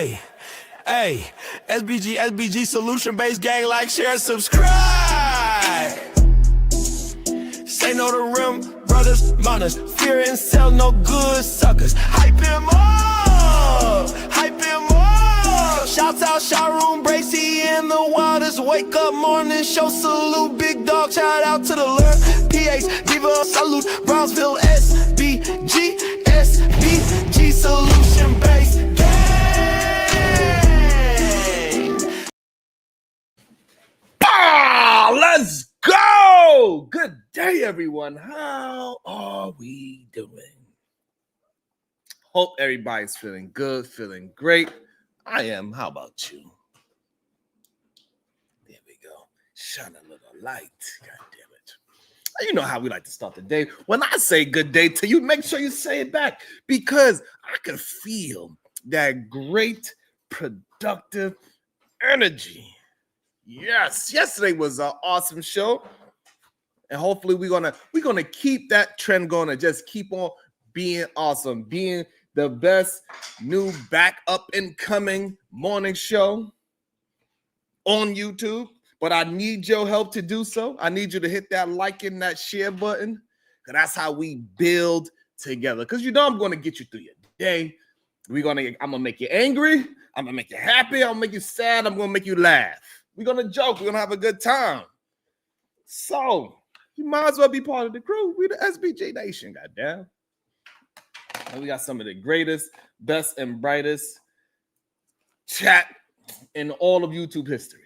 Hey, SBG solution-based gang, like, share, subscribe. Say no to rim, brothers, mothers, fear and sell no good suckers. Hype him up, hype him up. Shouts out, Sharoon, Bracy, and the Waters. Wake up, morning show, salute, big dog, shout out to the Lurk. PH, Diva, salute, Brownsville, SBG solution-based gang. Let's go! Good day, everyone. How are we doing? Hope everybody's feeling good, feeling great. I am. How about you? There we go. Shine a little light. God damn it. You know how we like to start the day. When I say good day to you, make sure you say it back because I can feel that great, productive energy. Yes, yesterday was an awesome show. And hopefully we're gonna keep that trend going and just keep on being awesome, being the best new back up and coming morning show on YouTube. But I need your help to do so. I need you to hit that like and that share button, because that's how we build together. Because you know I'm gonna get you through your day. I'm gonna make you angry, I'm gonna make you happy, I'm gonna make you sad, I'm gonna make you laugh. We're gonna joke, we're gonna have a good time. So you might as well be part of the crew. We the SBJ Nation, goddamn. And we got some of the greatest, best, and brightest chat in all of YouTube history.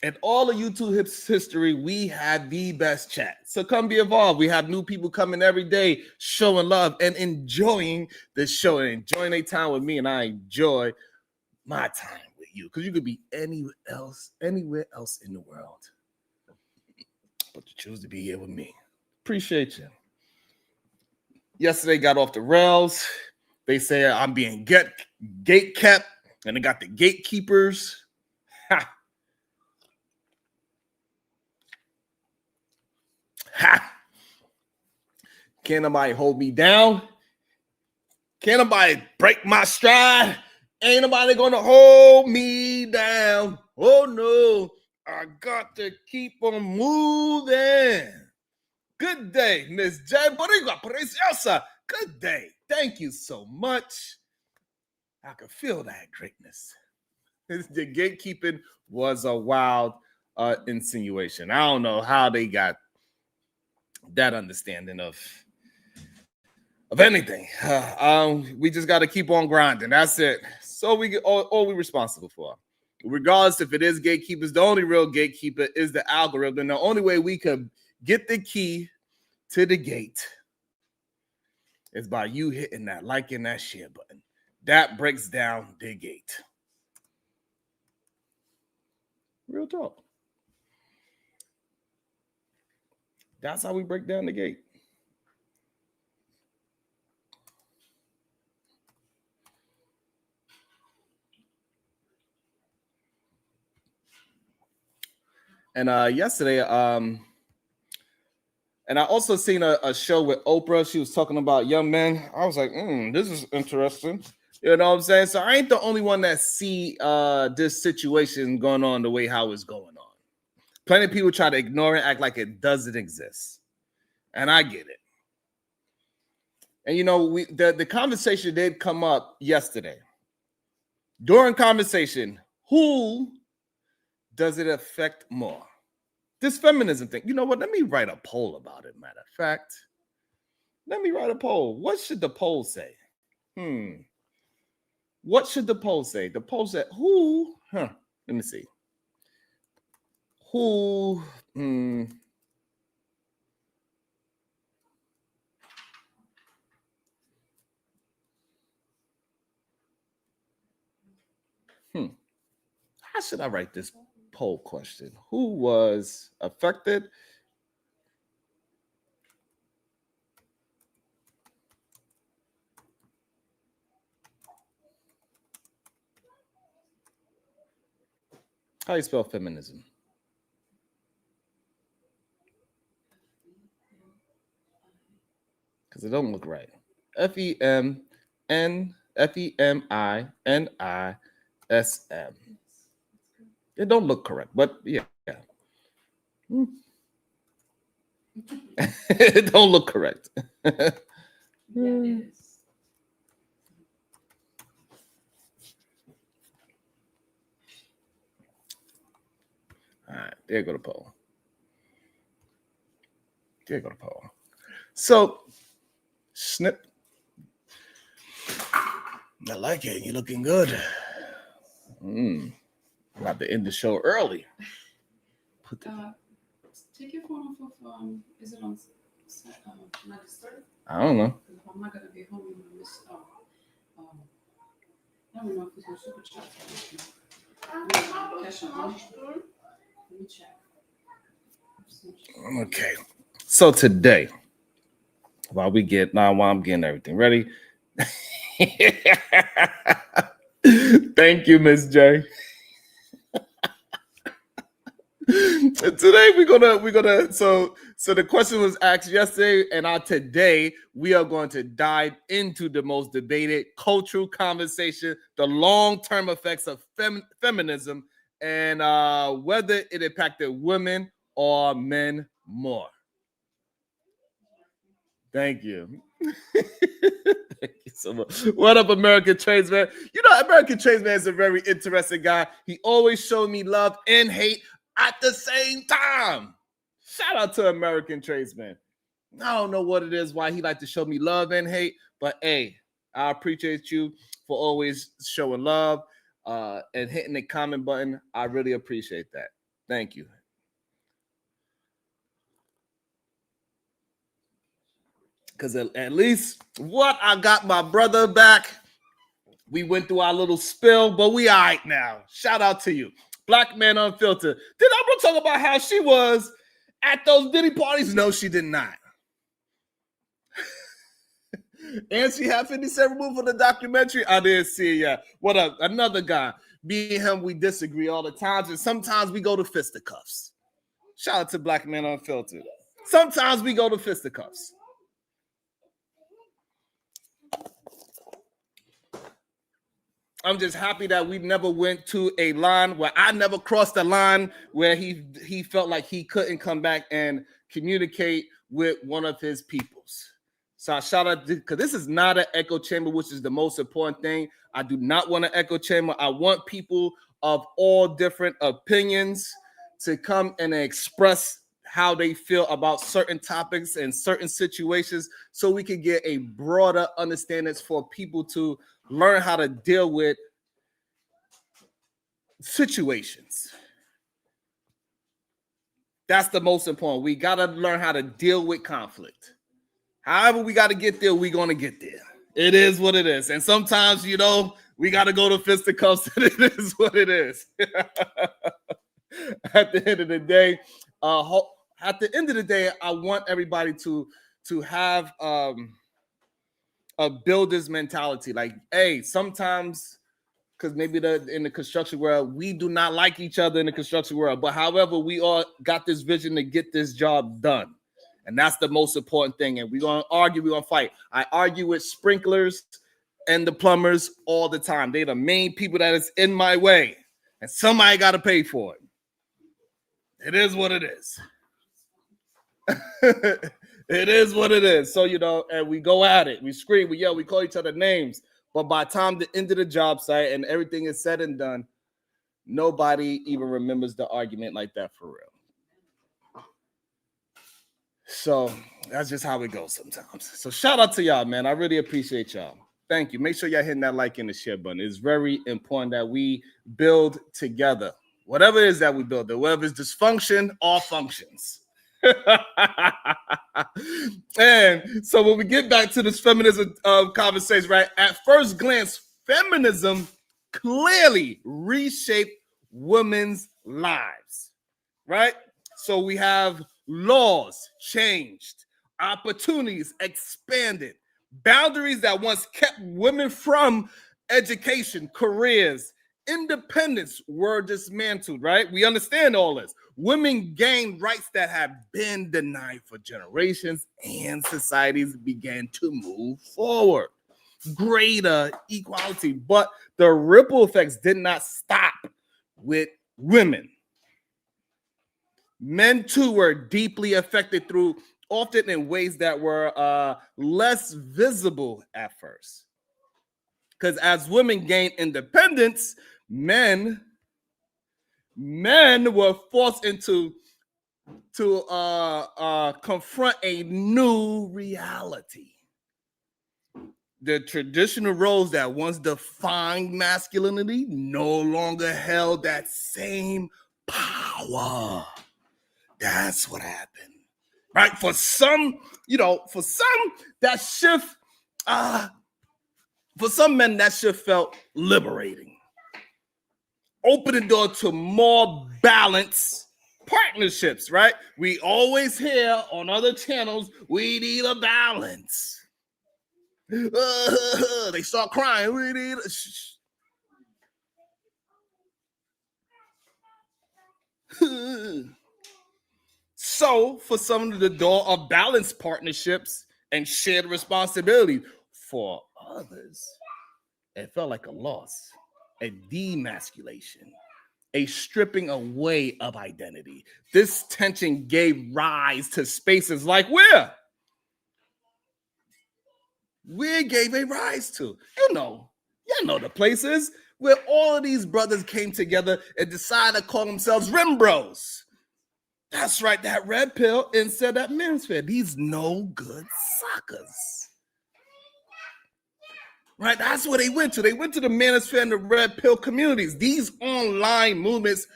In all of YouTube history, we have the best chat. So come be involved. We have new people coming every day, showing love and enjoying the show and enjoying their time with me. And I enjoy my time with you because you could be anywhere else in the world. But you choose to be here with me. Appreciate you. Yesterday got off the rails. They say I'm being gate kept, and they got the gatekeepers. Ha. Ha. Can't nobody hold me down. Can't nobody break my stride. Ain't nobody gonna hold me down. Oh no. I got to keep on moving. Good day, Miss J. Boriga Preciosa. Good day. Thank you so much. I can feel that greatness. The gatekeeping was a wild insinuation. I don't know how they got that understanding of anything. We just got to keep on grinding. That's it. So we get all we're responsible for. Regardless if it is gatekeepers, the only real gatekeeper is the algorithm. The only way we could get the key to the gate is by you hitting that like and that share button. That breaks down the gate. Real talk. That's how we break down the gate. And yesterday, and I also seen a show with Oprah. She was talking about young men. I was like, this is interesting. You know what I'm saying? So I ain't the only one that see this situation going on the way how it's going on. Plenty of people try to ignore it, act like it doesn't exist. And I get it. And you know, the conversation did come up yesterday. During conversation, who does it affect more? This feminism thing. You know what? Let me write a poll about it, matter of fact. Let me write a poll. What should the poll say? What should the poll say? The poll said, who? Let me see. Who? How should I write this poll question? Who was affected? How you spell feminism? Because it don't look right. F-E-M-N Feminism. It don't look correct, but yeah. It don't look correct. Yeah, it is. All right, there go the poll. There go the poll. So, snip. I like it. You're looking good. I'm about to end the show early. Take your phone off of, is it on register? I don't know. I'm not going to be home when this, I don't know if it's on super chat. Let me check. Okay. So today, while I'm getting everything ready. Thank you, Miss J. Today we're gonna so the question was asked yesterday, and today we are going to dive into the most debated cultural conversation, the long-term effects of feminism, and whether it impacted women or men more. Thank you. Thank you so much. What up, American Tradesman? You know, American Tradesman is a very interesting guy. He always showed me love and hate at the same time. Shout out to American Tradesman. I don't know what it is, why he like to show me love and hate, but hey, I appreciate you for always showing love and hitting the comment button. I really appreciate that. Thank you. Because at least what I got my brother back. We went through our little spill, but we all right now. Shout out to you. Black Man Unfiltered. Did I talk about how she was at those Diddy parties? No, she did not. And she had 50 Cent removed from the documentary. I didn't see it yet. What up? Another guy. Me and him, we disagree all the times, and sometimes we go to fisticuffs. Shout out to Black Man Unfiltered. Sometimes we go to fisticuffs. I'm just happy that we never went to a line where I never crossed the line where he felt like he couldn't come back and communicate with one of his peoples. So I shout out, because this is not an echo chamber, which is the most important thing. I do not want an echo chamber. I want people of all different opinions to come and express how they feel about certain topics and certain situations so we can get a broader understanding for people to learn how to deal with situations. That's the most important. We got to learn how to deal with conflict. However we got to get there, we're going to get there. It is what it is. And sometimes, you know, we got to go to fisticuffs, and it is what it is. At the end of the day, I want everybody to have a builder's mentality. Like, hey, sometimes, because maybe in the construction world, we do not like each other in the construction world. But however, we all got this vision to get this job done. And that's the most important thing. And we're going to argue, we're going to fight. I argue with sprinklers and the plumbers all the time. They're the main people that is in my way. And somebody got to pay for it. It is what it is. It is what it is. So, you know, and we go at it. We scream, we yell, we call each other names. But by the time the end of the job site and everything is said and done, nobody even remembers the argument like that for real. So that's just how it goes sometimes. So shout out to y'all, man. I really appreciate y'all. Thank you. Make sure y'all hitting that like and the share button. It's very important that we build together. Whatever it is that we build, whether it's dysfunction or functions. And so when we get back to this feminism conversation, right? At first glance, feminism clearly reshaped women's lives, right? So we have laws changed, opportunities expanded, boundaries that once kept women from education, careers, independence were dismantled, right? We understand all this. Women gained rights that have been denied for generations, and societies began to move forward. greater equality. But the ripple effects did not stop with women. Men too were deeply affected through often in ways that were less visible at first. Because as women gained independence, men were forced to confront a new reality. The traditional roles that once defined masculinity no longer held that same power. That's what happened, right? For some, that shift, for some men, that shift felt liberating. Open the door to more balanced partnerships, right? We always hear on other channels, we need a balance. They start crying. We need a So, for some of the door of balanced partnerships and shared responsibility, for others, it felt like a loss, a demasculation, a stripping away of identity. This tension gave rise to spaces like we gave a rise to. You know the places where all of these brothers came together and decided to call themselves Rim Bros. That's right, that red pill instead of that manosphere. These no good suckers. Right, that's where they went to. They went to the manosphere and the red pill communities. These online movements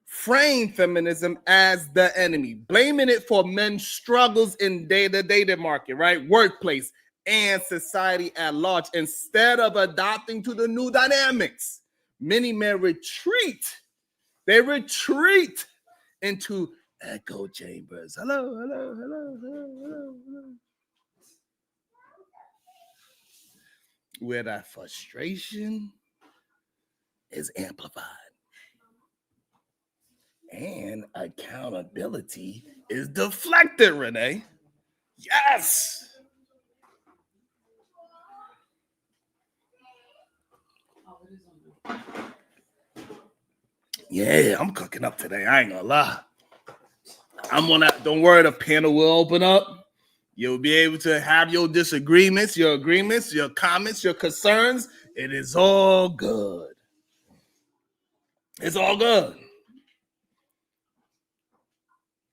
frame feminism as the enemy, blaming it for men's struggles in day-to-day market, right? Workplace and society at large, instead of adopting to the new dynamics. Many men retreat. They retreat into echo chambers. Hello, hello, hello, hello, hello, hello. Where that frustration is amplified. And accountability is deflected, Renee. Yes. Yeah, I'm cooking up today. I ain't gonna lie. Don't worry, the panel will open up. You'll be able to have your disagreements, your agreements, your comments, your concerns. It is all good. It's all good.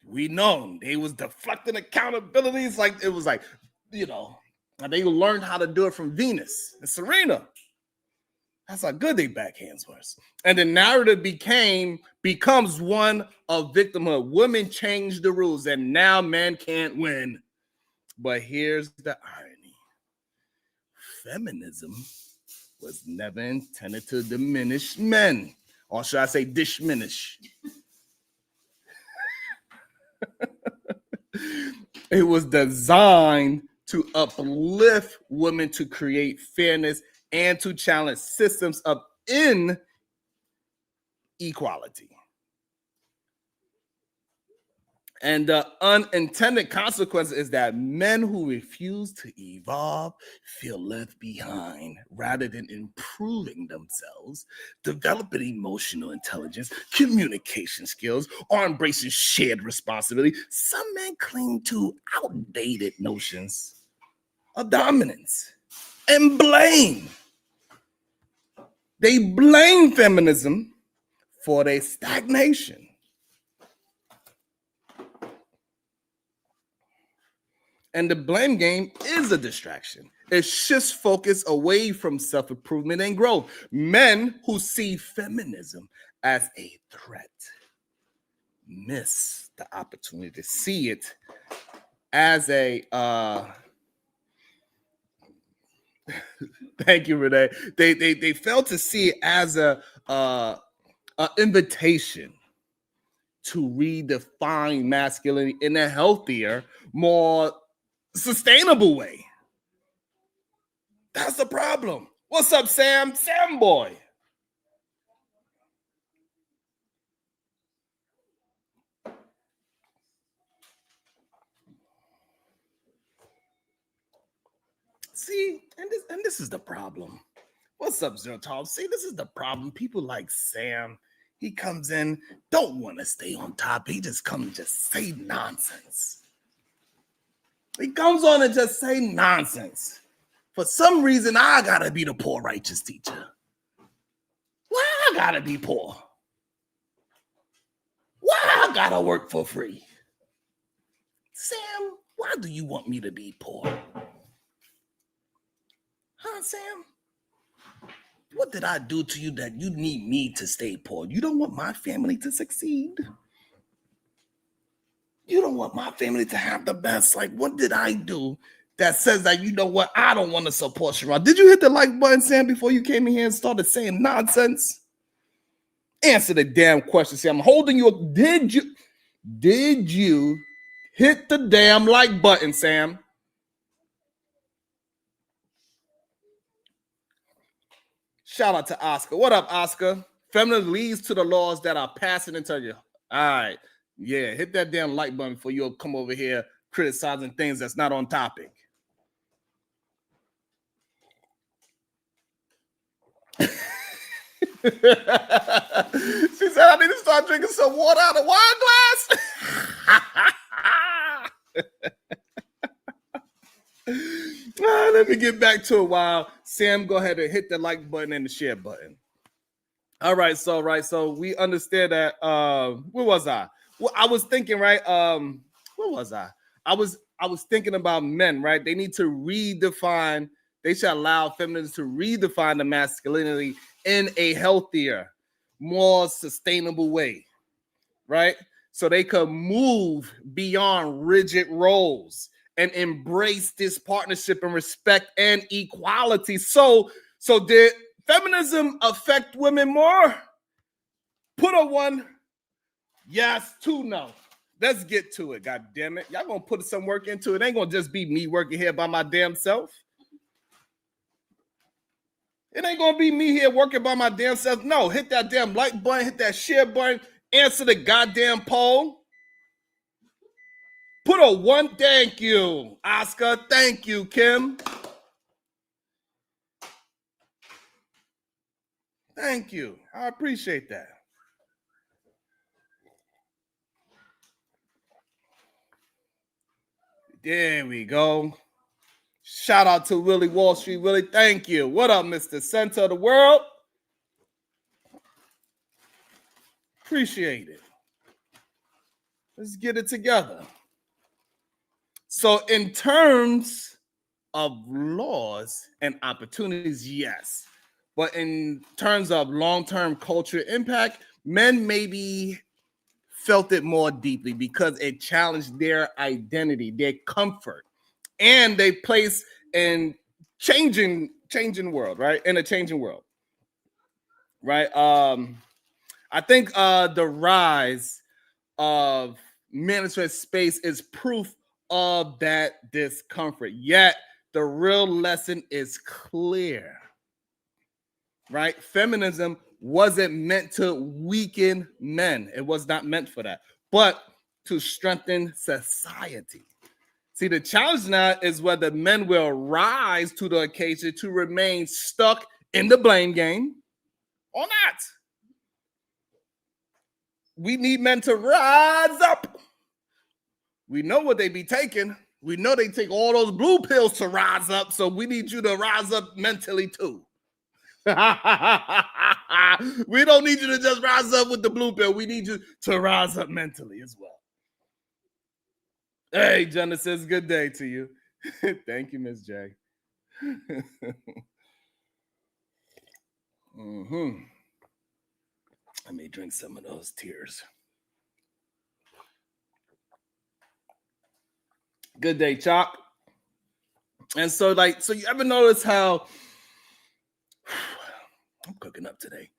We know they was deflecting accountabilities like it was like, they learned how to do it from Venus and Serena. That's how good they backhands was. And the narrative becomes one of victimhood. Women changed the rules and now men can't win. But here's the irony. Feminism was never intended to diminish men. Or should I say diminish? It was designed to uplift women, to create fairness, and to challenge systems of inequality. And the unintended consequence is that men who refuse to evolve feel left behind rather than improving themselves, developing emotional intelligence, communication skills, or embracing shared responsibility. Some men cling to outdated notions of dominance and blame. They blame feminism for their stagnation. And the blame game is a distraction. It shifts focus away from self-improvement and growth. Men who see feminism as a threat miss the opportunity to see it as a thank you, Renee. They fail to see it as a invitation to redefine masculinity in a healthier, more sustainable way. That's the problem. What's up, Sam? Sam boy. See, and this is the problem. What's up, Zero Talk? See, this is the problem. People like Sam, he comes in, don't want to stay on top. He just comes and just say nonsense. He comes on and just say nonsense. For some reason, I gotta be the poor righteous teacher. Why I gotta be poor? Why I gotta work for free? Sam, why do you want me to be poor? Huh, Sam? What did I do to you that you need me to stay poor? You don't want my family to succeed? You don't want my family to have the best? Like, what did I do that says that, you know what, I don't want to support Sharon? Did you hit the like button, Sam, before you came in here and started saying nonsense? Answer the damn question, Sam. I'm holding you up. Did you hit the damn like button, Sam? Shout out to Oscar. What up, Oscar? Feminism leads to the laws that are passing into you. All right. Yeah, hit that damn like button before you'll come over here criticizing things that's not on topic. She said, I need to start drinking some water out of wine glass. Let me get back to it while Sam go ahead and hit the like button and the share button. All right, so we understand that. Where was I? Well, I was thinking, right? Where was I? I was thinking about men, right? They need to redefine. They should allow feminism to redefine the masculinity in a healthier, more sustainable way, right? So they could move beyond rigid roles and embrace this partnership and respect and equality. So did feminism affect women more? Put a 1. Yes, 2 no. Let's get to it, God damn it. Y'all gonna put some work into it. It ain't gonna just be me working here by my damn self. It ain't gonna be me here working by my damn self. No, hit that damn like button, hit that share button, answer the goddamn poll. Put a 1. Thank you, Oscar. Thank you, Kim. Thank you. I appreciate that. There we go. Shout out to Willie Wall Street. Willie, thank you. What up, Mr. Center of the World? Appreciate it. Let's get it together. So in terms of laws and opportunities, yes. But in terms of long-term cultural impact, men maybe felt it more deeply because it challenged their identity, their comfort, and they place in changing world, right? In a changing world, right? I think the rise of management space is proof of that discomfort. Yet the real lesson is clear, right? Feminism wasn't meant to weaken men. It was not meant for that, but to strengthen society. See, the challenge now is whether men will rise to the occasion to remain stuck in the blame game or not. We need men to rise up. We know what they be taking. We know they take all those blue pills to rise up, so we need you to rise up mentally too. We don't need you to just rise up with the blue pill. We need you to rise up mentally as well. Hey, Genesis, good day to you. Thank you, Miss J. Let me drink some of those tears. Good day, Chalk. And so you ever notice how I'm cooking up today?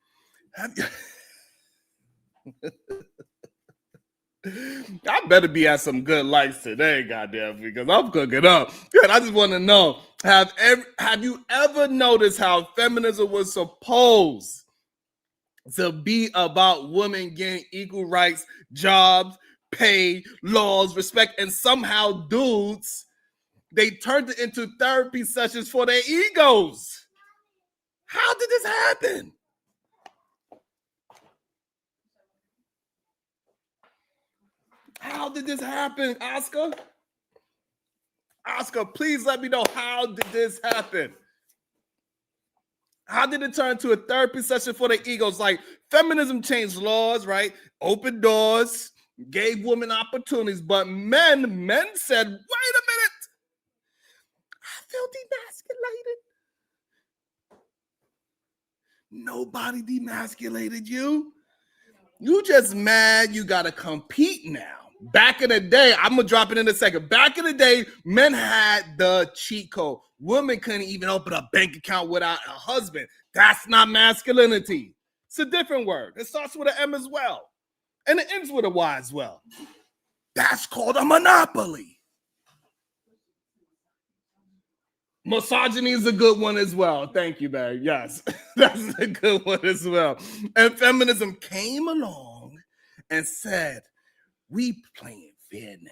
I better be at some good lights today, goddamn, because I'm cooking up. And I just want to know, have you ever noticed how feminism was supposed to be about women getting equal rights, jobs, pay, laws, respect, and somehow dudes They turned it into therapy sessions for their egos. How did this happen? How did this happen, Oscar? Oscar, please let me know, how did this happen? How did it turn into a therapy session for the egos? Like, feminism changed laws, right? Opened doors, gave women opportunities, but men said, wait a minute, I feel demasculated. Nobody demasculated you. You just mad you gotta compete now. Back in the day, I'm gonna drop it in a second. Back in the day, men had the cheat code. Women couldn't even open a bank account without a husband. That's not masculinity. It's a different word. It starts with an M as well. And it ends with a Y as well. That's called a monopoly. Misogyny is a good one as well. Thank you, Barry. Yes, that's a good one as well. And feminism came along and said, we playing fair now.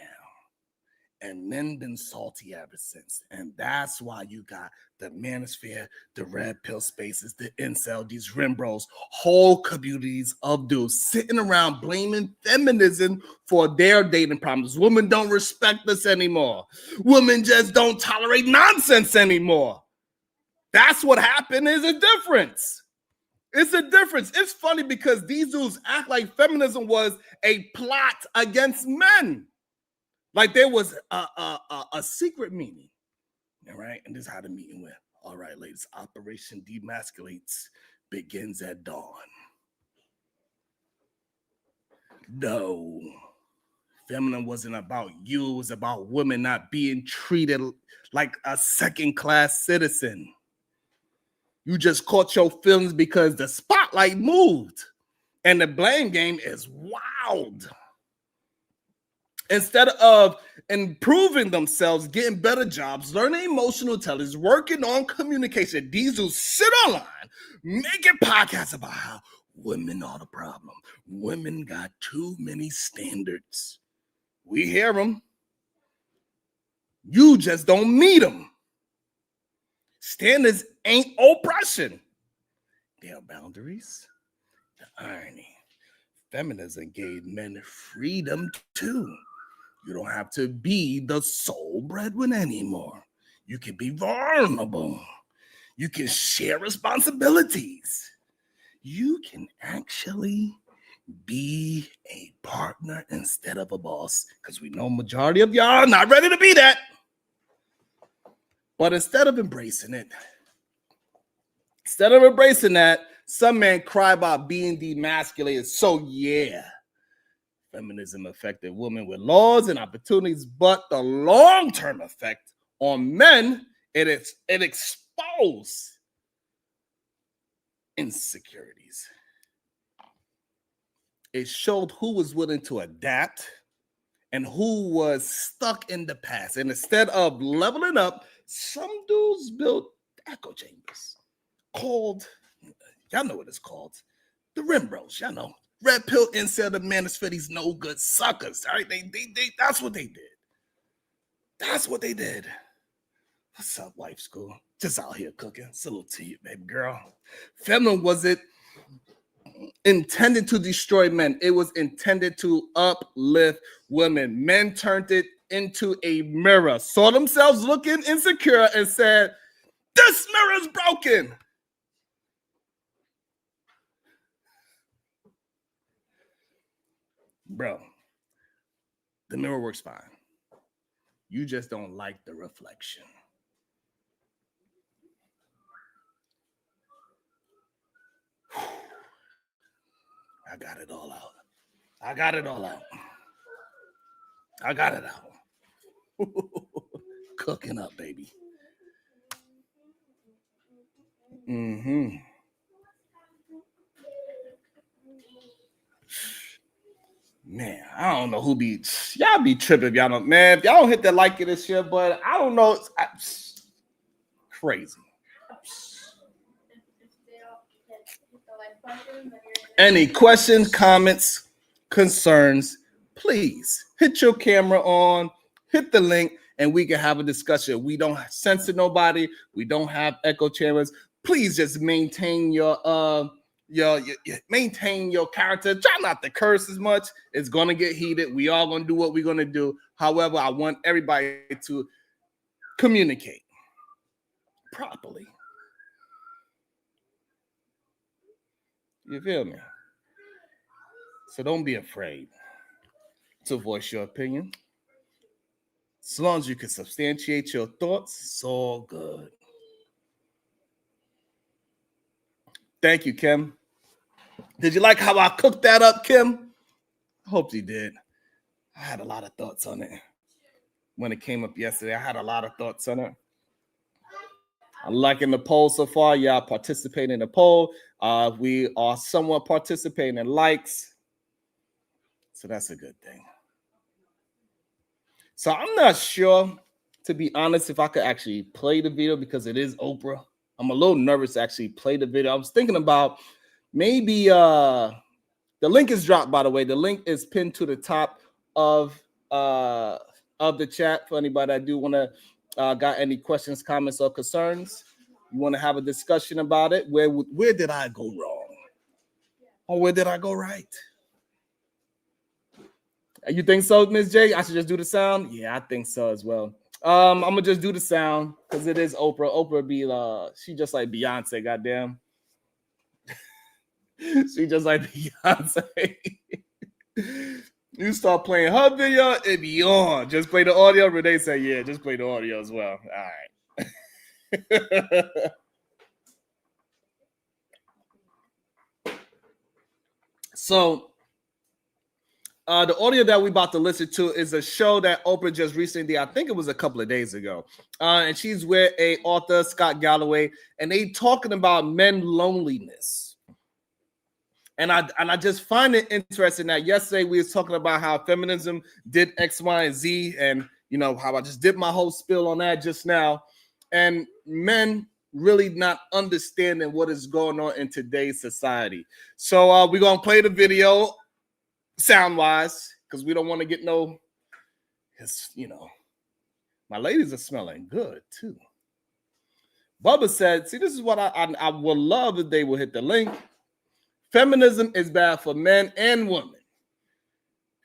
And men been salty ever since. And that's why you got the manosphere, the red pill spaces, the incel, these rimbros, whole communities of dudes sitting around blaming feminism for their dating problems. Women don't respect us anymore. Women just don't tolerate nonsense anymore. That's what happened. Is a difference. It's a difference. It's funny because these dudes act like feminism was a plot against men. Like there was a secret meeting. All right. And this is how the meeting went. All right, ladies. Operation Demasculates begins at dawn. No. Feminine wasn't about you. It was about women not being treated like a second-class citizen. You just caught your feelings because the spotlight moved. And the blame game is wild. Instead of improving themselves, getting better jobs, learning emotional intelligence, working on communication, these will sit online, making podcasts about how women are the problem. Women got too many standards. We hear them. You just don't meet them. Standards ain't oppression. They are boundaries. The irony. Feminism gave men freedom too. You don't have to be the sole breadwinner anymore. You can be vulnerable. You can share responsibilities. You can actually be a partner instead of a boss, because we know majority of y'all are not ready to be that. But instead of embracing that, some men cry about being demasculated. So yeah, feminism affected women with laws and opportunities, but the long-term effect on men, it exposed insecurities. It showed who was willing to adapt and who was stuck in the past. And instead of leveling up, some dudes built echo chambers called, y'all know what it's called, the rim bros, y'all know. Red pill incel, the manosphere, these no good suckers. All right, they that's what they did. That's what they did. What's up, wife school? Just out here cooking. Salute to you, baby girl. Feminism wasn't intended to destroy men. It was intended to uplift women. Men turned it into a mirror, saw themselves looking insecure and said, this mirror is broken. Bro, the mirror works fine. You just don't like the reflection. I got it all out. I got it out. Cooking up, baby. Mm-hmm. Man, I don't know who be, y'all be tripping if y'all don't, man, if y'all don't hit that like it this year, but I don't know, crazy. Any questions, comments, concerns, please hit your camera on, hit the link, and we can have a discussion. We don't censor nobody. We don't have echo chambers. Please just maintain your maintain your character. Try not to curse as much. It's gonna get heated. We all gonna do what we're gonna do. However, I want everybody to communicate properly. You feel me? So don't be afraid to voice your opinion. As long as you can substantiate your thoughts, it's all good. Thank you, Kim. Did you like how I cooked that up, Kim? I hope you did. I had a lot of thoughts on it. When it came up yesterday, I had a lot of thoughts on it. I'm liking the poll so far. Y'all participating in the poll. We are somewhat participating in likes. So that's a good thing. So I'm not sure, to be honest, if I could actually play the video because it is Oprah. I'm a little nervous to actually play the video. I was thinking about maybe the link is dropped, by the way. The link is pinned to the top of the chat for anybody that do want to got any questions, comments, or concerns. You want to have a discussion about it. Where did I go wrong? Or where did I go right? You think so, Ms. J? I should just do the sound? Yeah, I think so as well. I'm gonna just do the sound because it is Oprah. Oprah be she just like Beyonce, goddamn. She just like Beyonce. You start playing her video, it be on. Just play the audio. Renee said, yeah, just play the audio as well. All right. So the audio that we about to listen to is a show that Oprah just recently, I think it was a couple of days ago. And she's with a author, Scott Galloway, and they talking about men loneliness. And I just find it interesting that yesterday we was talking about how feminism did X, Y, and Z, and you know how I just did my whole spill on that just now, and men really not understanding what is going on in today's society. So we're gonna play the video sound-wise because we don't want to get no, because you know my ladies are smelling good too. Bubba said, see, this is what I would love if they would hit the link. Feminism is bad for men and women.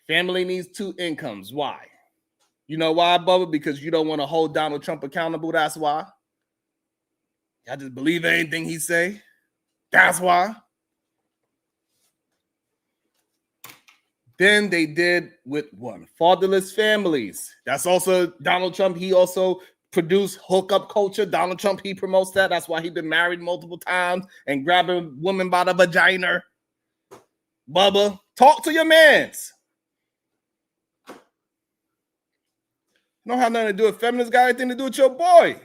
Family needs 2 incomes. Why? You know why, Bubba? Because you don't want to hold Donald Trump accountable. That's why. I just believe anything he say. That's why. Then they did with one, fatherless families. That's also Donald Trump. He also produced hookup culture. Donald Trump, he promotes that. That's why he's been married multiple times and grabbing women by the vagina. Bubba, talk to your mans. Don't have nothing to do with feminists. Got anything to do with your boy.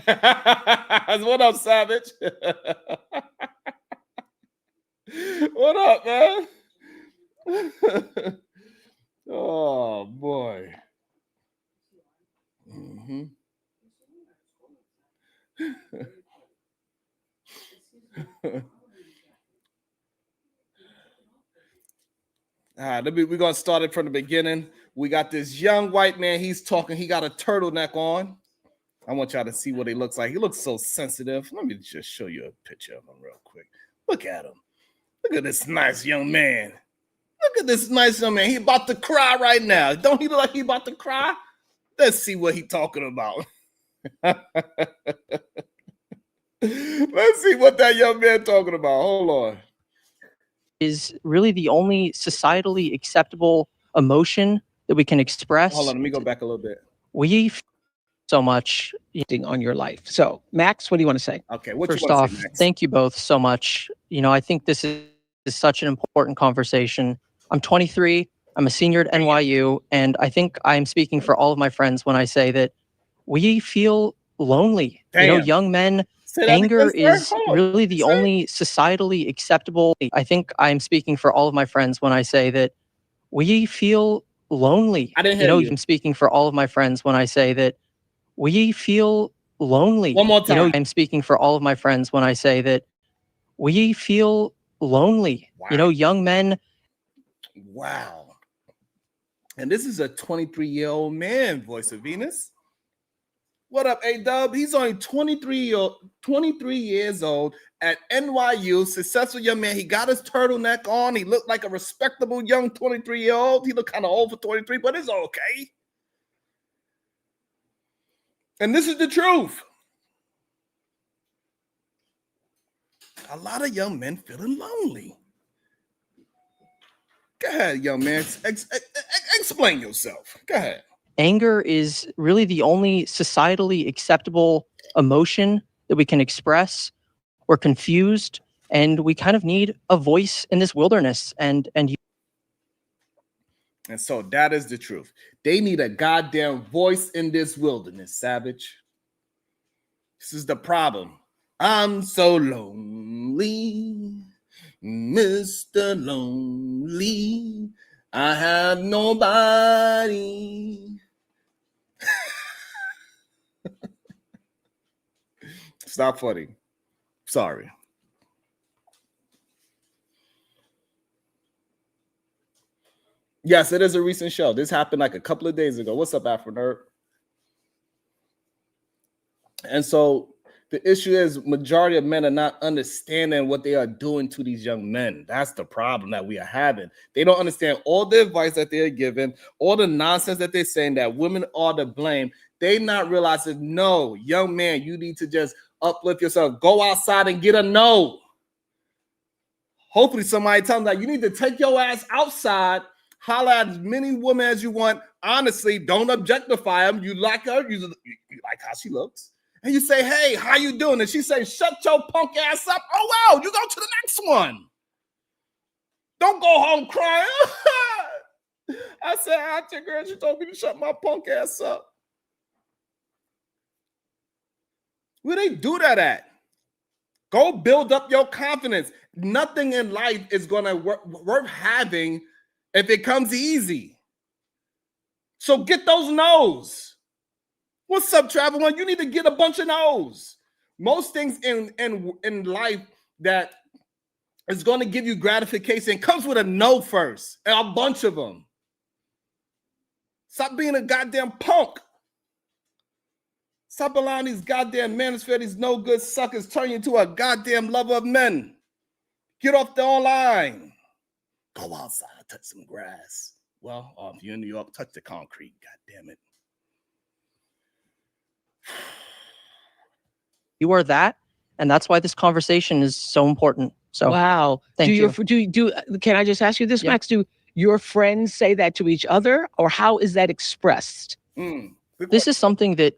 What up, Savage? What up, man? Oh boy. Mm-hmm. All right, we're gonna start it from the beginning. We got this young white man. He's talking. He got a turtleneck on. I want y'all to see what he looks like. He looks so sensitive. Let me just show you a picture of him real quick. Look at him. Look at this nice young man. Look at this nice young man. He about to cry right now. Don't he look like he about to cry? Let's see what he talking about. Let's see what that young man talking about. Hold on. Is really the only societally acceptable emotion that we can express. Hold on, let me go back a little bit. We so much on your life. So, Max, what do you want to say? Okay, what First you want off, to say, Max? thank you both so much. You know, I think this is such an important conversation. I'm 23. I'm a senior at NYU, and I think I'm speaking for all of my friends when I say that we feel lonely. Damn. You know, young men. Anger is really the only societally acceptable. I think I'm speaking for all of my friends when I say that we feel lonely. I didn't hear you. I'm speaking for all of my friends when I say that we feel lonely. One more time. You know, I'm speaking for all of my friends when I say that we feel lonely. Wow. You know, young men. Wow. And this is a 23-year-old man, voice of Venus. What up, A-Dub? He's only 23 years old at NYU, successful young man. He got his turtleneck on. He looked like a respectable young 23-year-old. He looked kind of old for 23, but it's okay. And this is the truth. A lot of young men feeling lonely. Go ahead, young man. Explain yourself. Go ahead. Anger is really the only societally acceptable emotion that we can express. We're confused, and we kind of need a voice in this wilderness. And so that is the truth. They need a goddamn voice in this wilderness, Savage. This is the problem. I'm so lonely, Mr. Lonely. I have nobody. Stop funny. Sorry. Yes, it is a recent show. This happened like a couple of days ago. What's up, Afro Nerd? And so the issue is majority of men are not understanding what they are doing to these young men. That's the problem that we are having. They don't understand all the advice that they're giving, all the nonsense that they're saying that women are to blame. They not realizing, no, young man, you need to just uplift yourself. Go outside and get a no. Hopefully somebody tell them that you need to take your ass outside, holler at as many women as you want. Honestly, don't objectify them. You like her, you like how she looks. And you say, hey, how you doing? And she say, shut your punk ass up. Oh, wow, you go to the next one. Don't go home crying. I said, hi, your girl. She told me to shut my punk ass up. Where they do that at? Go build up your confidence. Nothing in life is going to worth having if it comes easy. So get those no's. What's up, Travel One? You need to get a bunch of no's. Most things in life that is going to give you gratification comes with a no first, and a bunch of them. Stop being a goddamn punk. Stop allowing these goddamn manosphere, these no good suckers turn you into a goddamn lover of men. Get off the online. Go outside, touch some grass. Well, if you're in New York, touch the concrete. God damn it. you are that, and that's why this conversation is so important. So wow. thank you. Can I just ask you this, Yeah. Max? Do your friends say that to each other, or how is that expressed? This is something that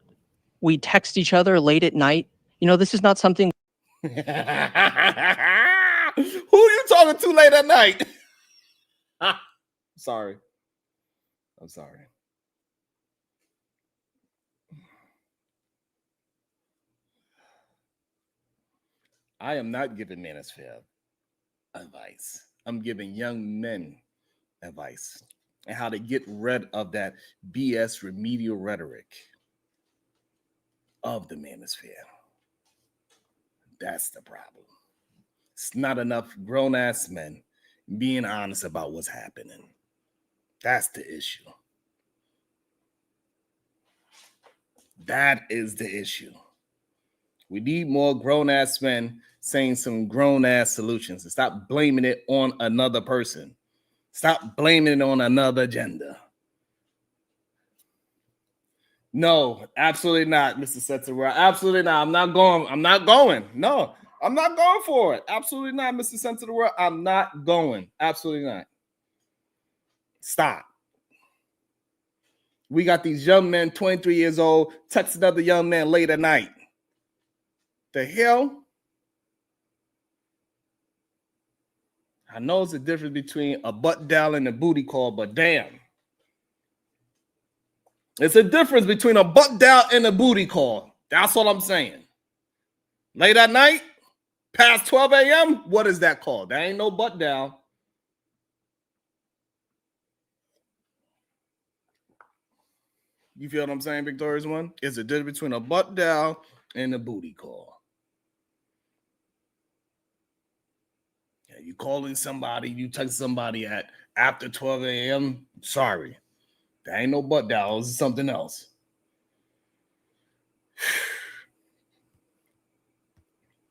we text each other late at night. You know, this is not something. Who are you talking to late at night? Sorry. I'm sorry. I am not giving manosphere advice. I'm giving young men advice and how to get rid of that BS remedial rhetoric of the manosphere. That's the problem. It's not enough grown-ass men being honest about what's happening. That's the issue. That is the issue. We need more grown-ass men saying some grown-ass solutions and stop blaming it on another person. Stop blaming it on another agenda. No, absolutely not, Mr. Setzer. Absolutely not. I'm not going. No, I'm not going for it. Absolutely not, Mr. Sense of the World. I'm not going. Absolutely not. Stop. We got these young men, 23 years old, text another young man late at night. The hell? I know it's a difference between a butt down and a booty call, but damn. It's a difference between a butt down and a booty call. That's what I'm saying. Late at night, past 12 a.m., what is that called? That ain't no butt down. You feel what I'm saying, Victorious One? It's a difference between a butt down and a booty call. You calling somebody, you text somebody at after 12 a.m., sorry. That ain't no butt dial. This is something else.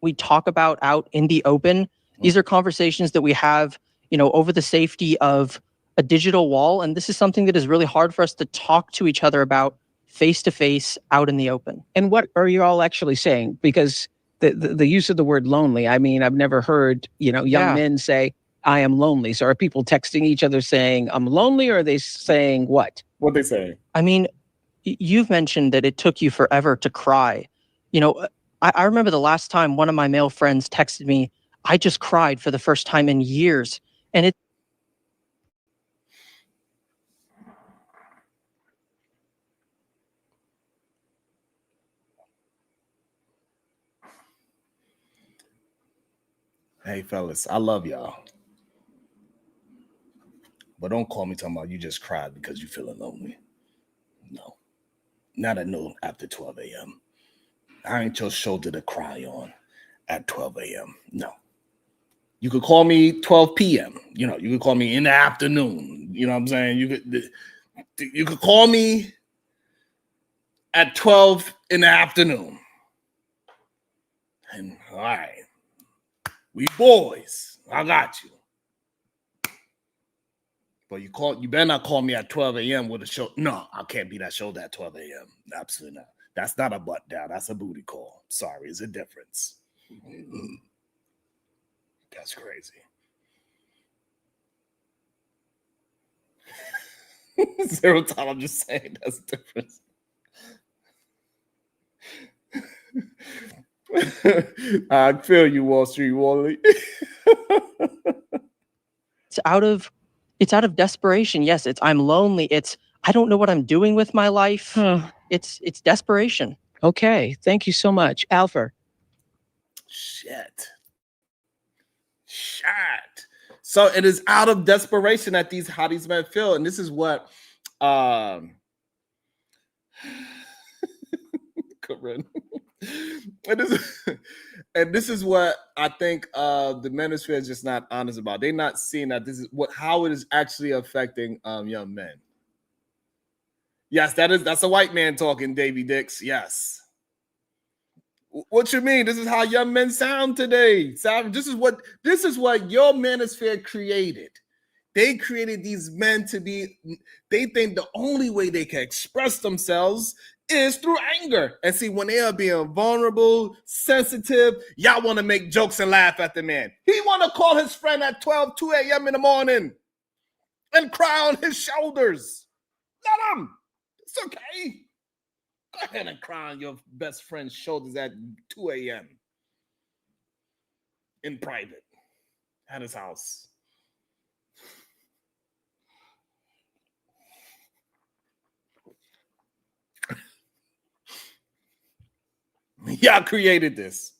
We talk about out in the open. These are conversations that we have, over the safety of a digital wall. And this is something that is really hard for us to talk to each other about face to face out in the open. And what are you all actually saying? Because the use of the word lonely, I mean, I've never heard, young men say, I am lonely. So are people texting each other saying, I'm lonely, or are they saying what? What they saying? I mean, you've mentioned that it took you forever to cry. I remember the last time one of my male friends texted me, I just cried for the first time in years. And it. Hey, fellas, I love y'all. But don't call me talking about you just cried because you feeling lonely. No. Not at no after 12 a.m. I ain't your shoulder to cry on at 12 a.m. No. You could call me 12 p.m. You could call me in the afternoon. You know what I'm saying? You could call me at 12 in the afternoon. And all right. We boys. I got you. But you better not call me at 12 a.m. with a show. No, I can't be that shoulder at 12 a.m. Absolutely not. That's not a butt down. That's a booty call. Sorry, it's a difference. That's crazy. Zero time, I'm just saying that's a difference. I feel you, Wall Street Wally. It's out of desperation. Yes, I'm lonely. I don't know what I'm doing with my life. It's desperation. Okay. Thank you so much. Alpha. Shit. So it is out of desperation that how these men feel. And this is what Corinne. And this is what I think the manosphere is just not honest about. They're not seeing that this is how it is actually affecting young men. Yes, that's a white man talking, Davy Dix. Yes. What you mean? This is how young men sound today. This is what your manosphere created. They created these men to be. They think the only way they can express themselves is through anger. And see, when they are being vulnerable, sensitive, y'all want to make jokes and laugh at the man. He want to call his friend at 2 a.m. in the morning and cry on his shoulders. Let him. It's okay. Go ahead and cry on your best friend's shoulders at 2 a.m. in private at his house. Y'all created this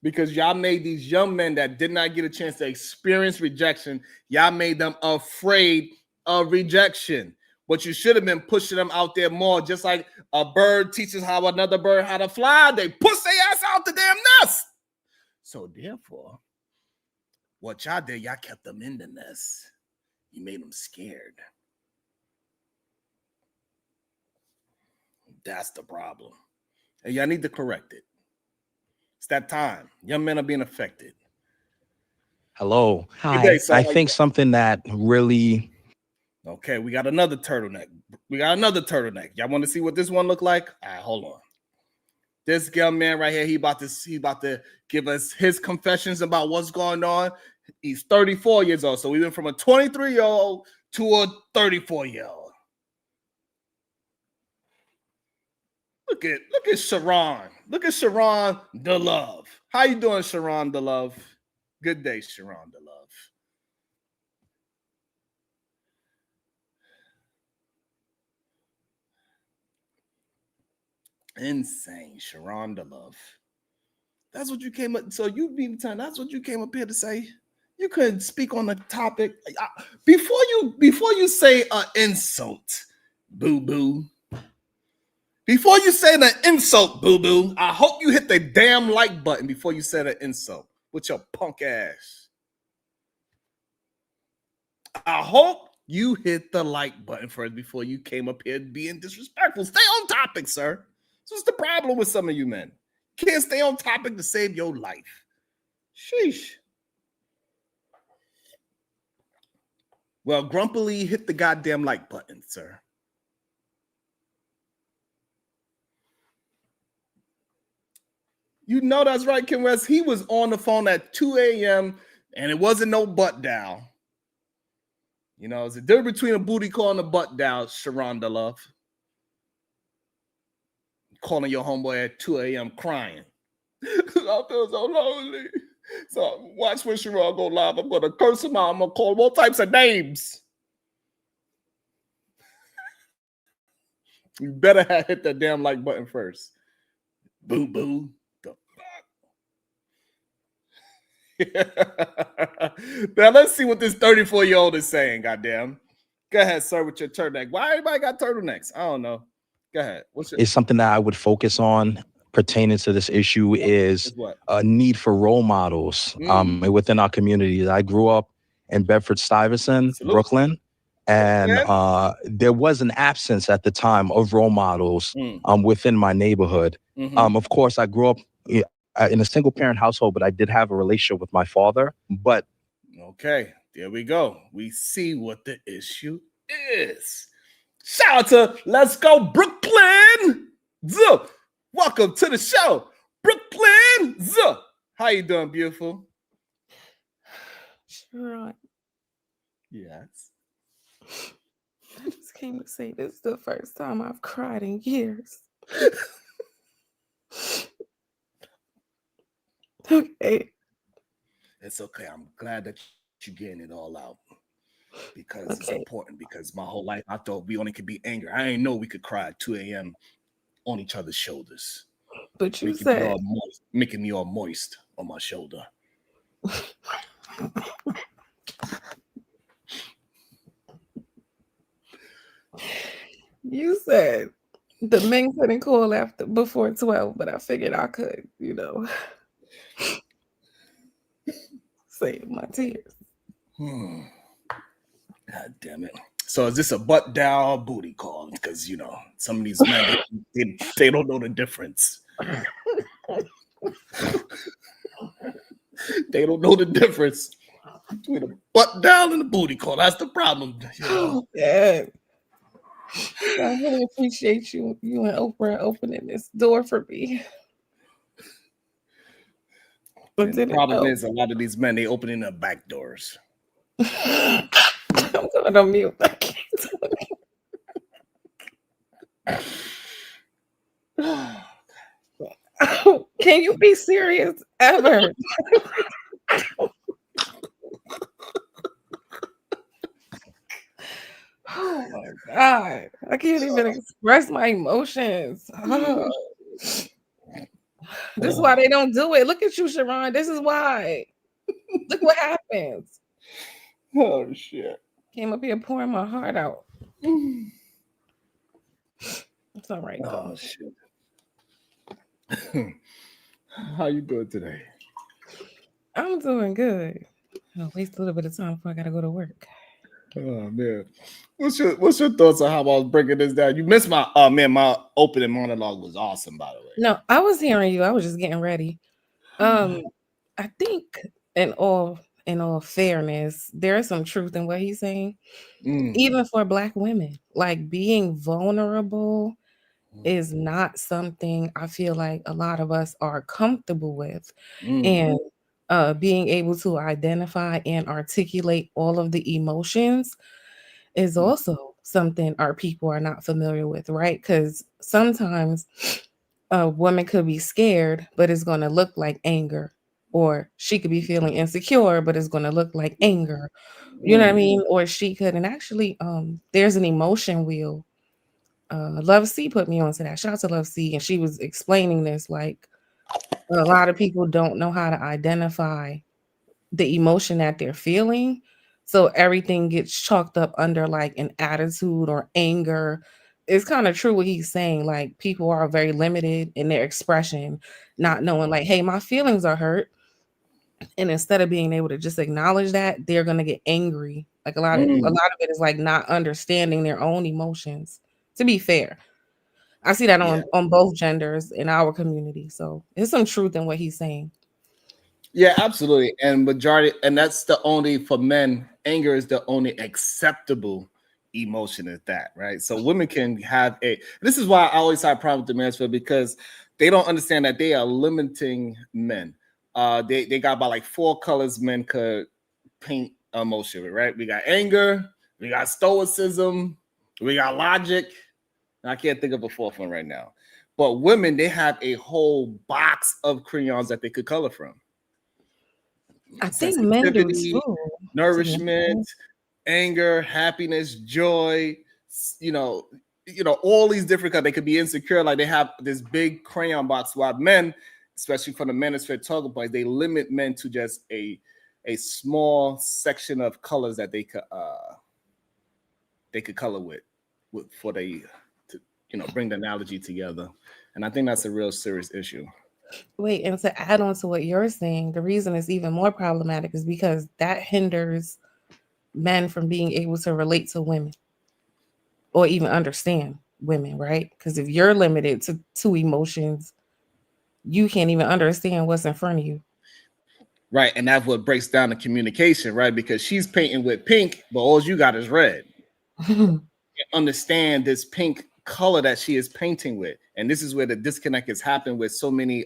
because y'all made these young men that did not get a chance to experience rejection. Y'all made them afraid of rejection. But you should have been pushing them out there more, just like a bird teaches how another bird how to fly. They push their ass out the damn nest. So therefore, what y'all did, y'all kept them in the nest. You made them scared. That's the problem. And y'all need to correct it. It's that time. Young men are being affected. Hello. Hi. Day, so I think something that really... Okay, we got another turtleneck. Y'all want to see what this one look like? All right, hold on. This young man right here, he about to give us his confessions about what's going on. He's 34 years old. So we went from a 23-year-old to a 34-year-old. Look at Sharon. Look at Sharon DeLove. How you doing, Sharon DeLove? Good day, Sharon DeLove. Insane, Sharon DeLove. That's what you came up. So you mean time? That's what you came up here to say? You couldn't speak on the topic before you say an insult, boo boo. Before you say an insult, boo boo. I hope you hit the damn like button before you said an insult with your punk ass. I hope You hit the like button first before you came up here being disrespectful. Stay on topic, sir. So what's the problem with some of you men? Can't stay on topic to save your life. Sheesh. Well, grumpily hit the goddamn like button, sir. You know that's right, Kim West. He was on the phone at 2 a.m. and it wasn't no butt dial. You know, it's a difference between a booty call and a butt dial, Sharonda Love. Calling your homeboy at 2 a.m. crying. I feel so lonely. So watch when Sharon go live. I'm going to curse him out. I'm going to call him all types of names. You better have hit that damn like button first. Boo, boo. Now let's see what this 34-year-old is saying. Goddamn. Go ahead, sir, with your turtleneck. Why everybody got turtlenecks? I don't know. Go ahead. It's something that I would focus on pertaining to this issue is a need for role models within our communities. I grew up in Bedford-Stuyvesant, Brooklyn, and there was an absence at the time of role models within my neighborhood. Of course, I grew up in a single parent household, but I did have a relationship with my father. But okay, there we go. We see what the issue is. Shout out to Let's Go Brooklyn. Zuh. Welcome to the show, Brooklyn. Zuh. How you doing, beautiful? Sharon. Yes. I just came to say this is the first time I've cried in years. Okay. It's okay. I'm glad that you're getting it all out because it's important. Because my whole life I thought we only could be angry. I didn't know we could cry at 2 a.m. on each other's shoulders. But you said making me all moist on my shoulder. You said the men couldn't call before 12, but I figured I could, save my tears. God damn it. So is this a butt down booty call? Because some of these men they don't know the difference. They don't know the difference between a butt down and a booty call. That's the problem. Yeah. I really appreciate you and Oprah opening this door for me. But the problem is a lot of these men, they opening their back doors. I'm going on mute. I can't Can you be serious ever? Oh my God. I can't even express my emotions. Oh. This is why they don't do it. Look at you, Sharon. This is why. Look what happens. Oh, shit. Came up here pouring my heart out. It's all right. Oh, shit. How you doing today? I'm doing good. I'll waste a little bit of time before I got to go to work. Oh, man. What's your thoughts on how I was breaking this down? You missed my my opening monologue was awesome, by the way. No, I was hearing you. I was just getting ready. I think in all fairness, there is some truth in what he's saying. Even for Black women, like being vulnerable is not something I feel like a lot of us are comfortable with. And being able to identify and articulate all of the emotions is also something our people are not familiar with, right? Because sometimes a woman could be scared, but it's going to look like anger, or she could be feeling insecure, but it's going to look like anger. You know what I mean? Or she could, and actually, there's an emotion wheel. Love C put me onto that. Shout out to Love C, and she was explaining this. Like a lot of people don't know how to identify the emotion that they're feeling, so everything gets chalked up under like an attitude or anger. It's kind of true what he's saying. Like people are very limited in their expression, not knowing like, hey, my feelings are hurt. And instead of being able to just acknowledge that, they're going to get angry Like a lot of it is like not understanding their own emotions. To be fair, I see that on both genders in our community. So there's some truth in what he's saying. Yeah, absolutely. And majority, and that's the only, for men, anger is the only acceptable emotion at that, right? So women can have this is why I always have a problem with the manosphere, because they don't understand that they are limiting men. They got about like 4 colors men could paint emotion with, right? We got anger, we got stoicism, we got logic. I can't think of a 4th one right now. But women, they have a whole box of crayons that they could color from. I think men do too. Nourishment, anger, happiness, joy, all these different colors. They could be insecure, like they have this big crayon box. While men, especially from the manosphere talking points, they limit men to just a small section of colors that they could color with for they to bring the analogy together. And I think that's a real serious issue. Wait, and to add on to what you're saying, the reason it's even more problematic is because that hinders men from being able to relate to women or even understand women, right? Because if you're limited to 2 emotions, you can't even understand what's in front of you. Right, and that's what breaks down the communication, right? Because she's painting with pink, but all you got is red. You understand this pink color that she is painting with, and this is where the disconnect has happened with so many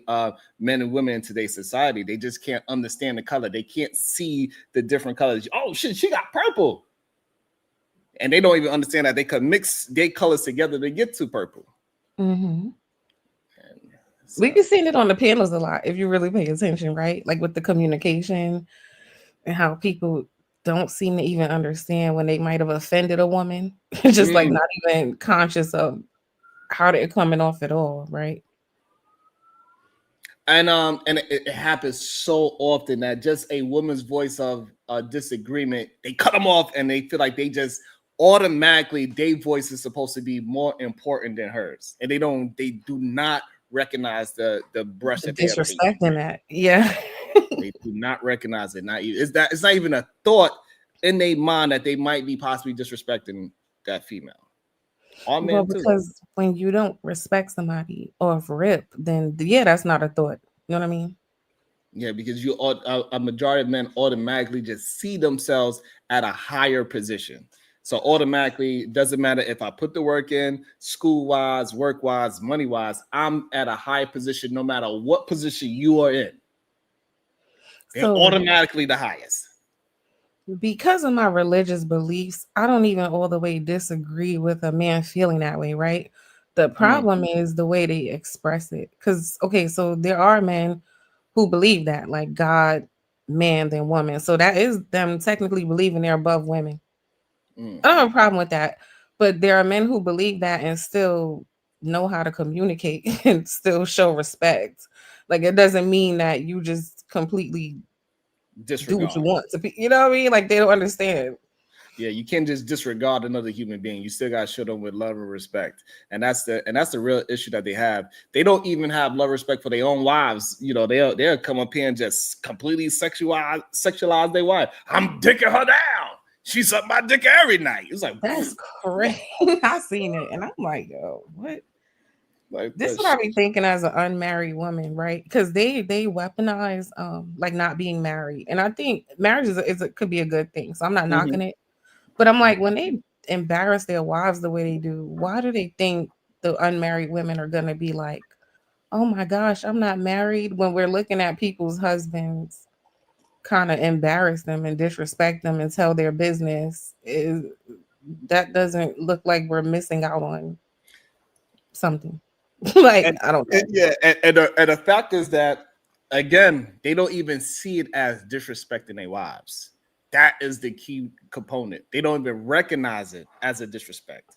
men and women in today's society. They just can't understand the color. They can't see the different colors. Oh shit, she got purple, and they don't even understand that they could mix their colors together to get to purple. So, we've been seeing it on the panels a lot if you really pay attention, right? Like with the communication and how people don't seem to even understand when they might have offended a woman, just like not even conscious of how they're coming off at all, right? And it happens so often that just a woman's voice of disagreement, they cut them off and they feel like they just automatically their voice is supposed to be more important than hers, and they do not recognize the brush that disrespecting that. Yeah. They do not recognize it. It's not even a thought in their mind that they might be possibly disrespecting that female. Well, because when you don't respect somebody off rip, then that's not a thought. You know what I mean? Yeah, because a majority of men automatically just see themselves at a higher position. So automatically, it doesn't matter if I put the work in, school-wise, work-wise, money-wise, I'm at a high position no matter what position you are in. They're automatically the highest. Because of my religious beliefs, I don't even all the way disagree with a man feeling that way, right? The problem is the way they express it. Because, so there are men who believe that, like God, man, then woman. So that is them technically believing they're above women. I don't have a problem with that. But there are men who believe that and still know how to communicate and still show respect. Like, it doesn't mean that you just completely disregard. Do what you want to be. You know what I mean? Like, they don't understand. Yeah, you can't just disregard another human being. You still got to show them with love and respect. And that's the real issue that they have. They don't even have love and respect for their own wives. They'll come up here and just completely sexualize their wife. I'm dicking her down. She sucked my dick every night. It's like, that's crazy. I seen it and I'm like, yo, what? Like, this is what I be thinking as an unmarried woman, right? Because they weaponize like not being married. And I think marriage could be a good thing. So I'm not knocking it. But I'm like, when they embarrass their wives the way they do, why do they think the unmarried women are gonna be like, oh my gosh, I'm not married, when we're looking at people's husbands kind of embarrass them and disrespect them and tell their business? That doesn't look like we're missing out on something. I don't know. Yeah, and the fact is that, again, they don't even see it as disrespecting their wives. That is the key component. They don't even recognize it as a disrespect.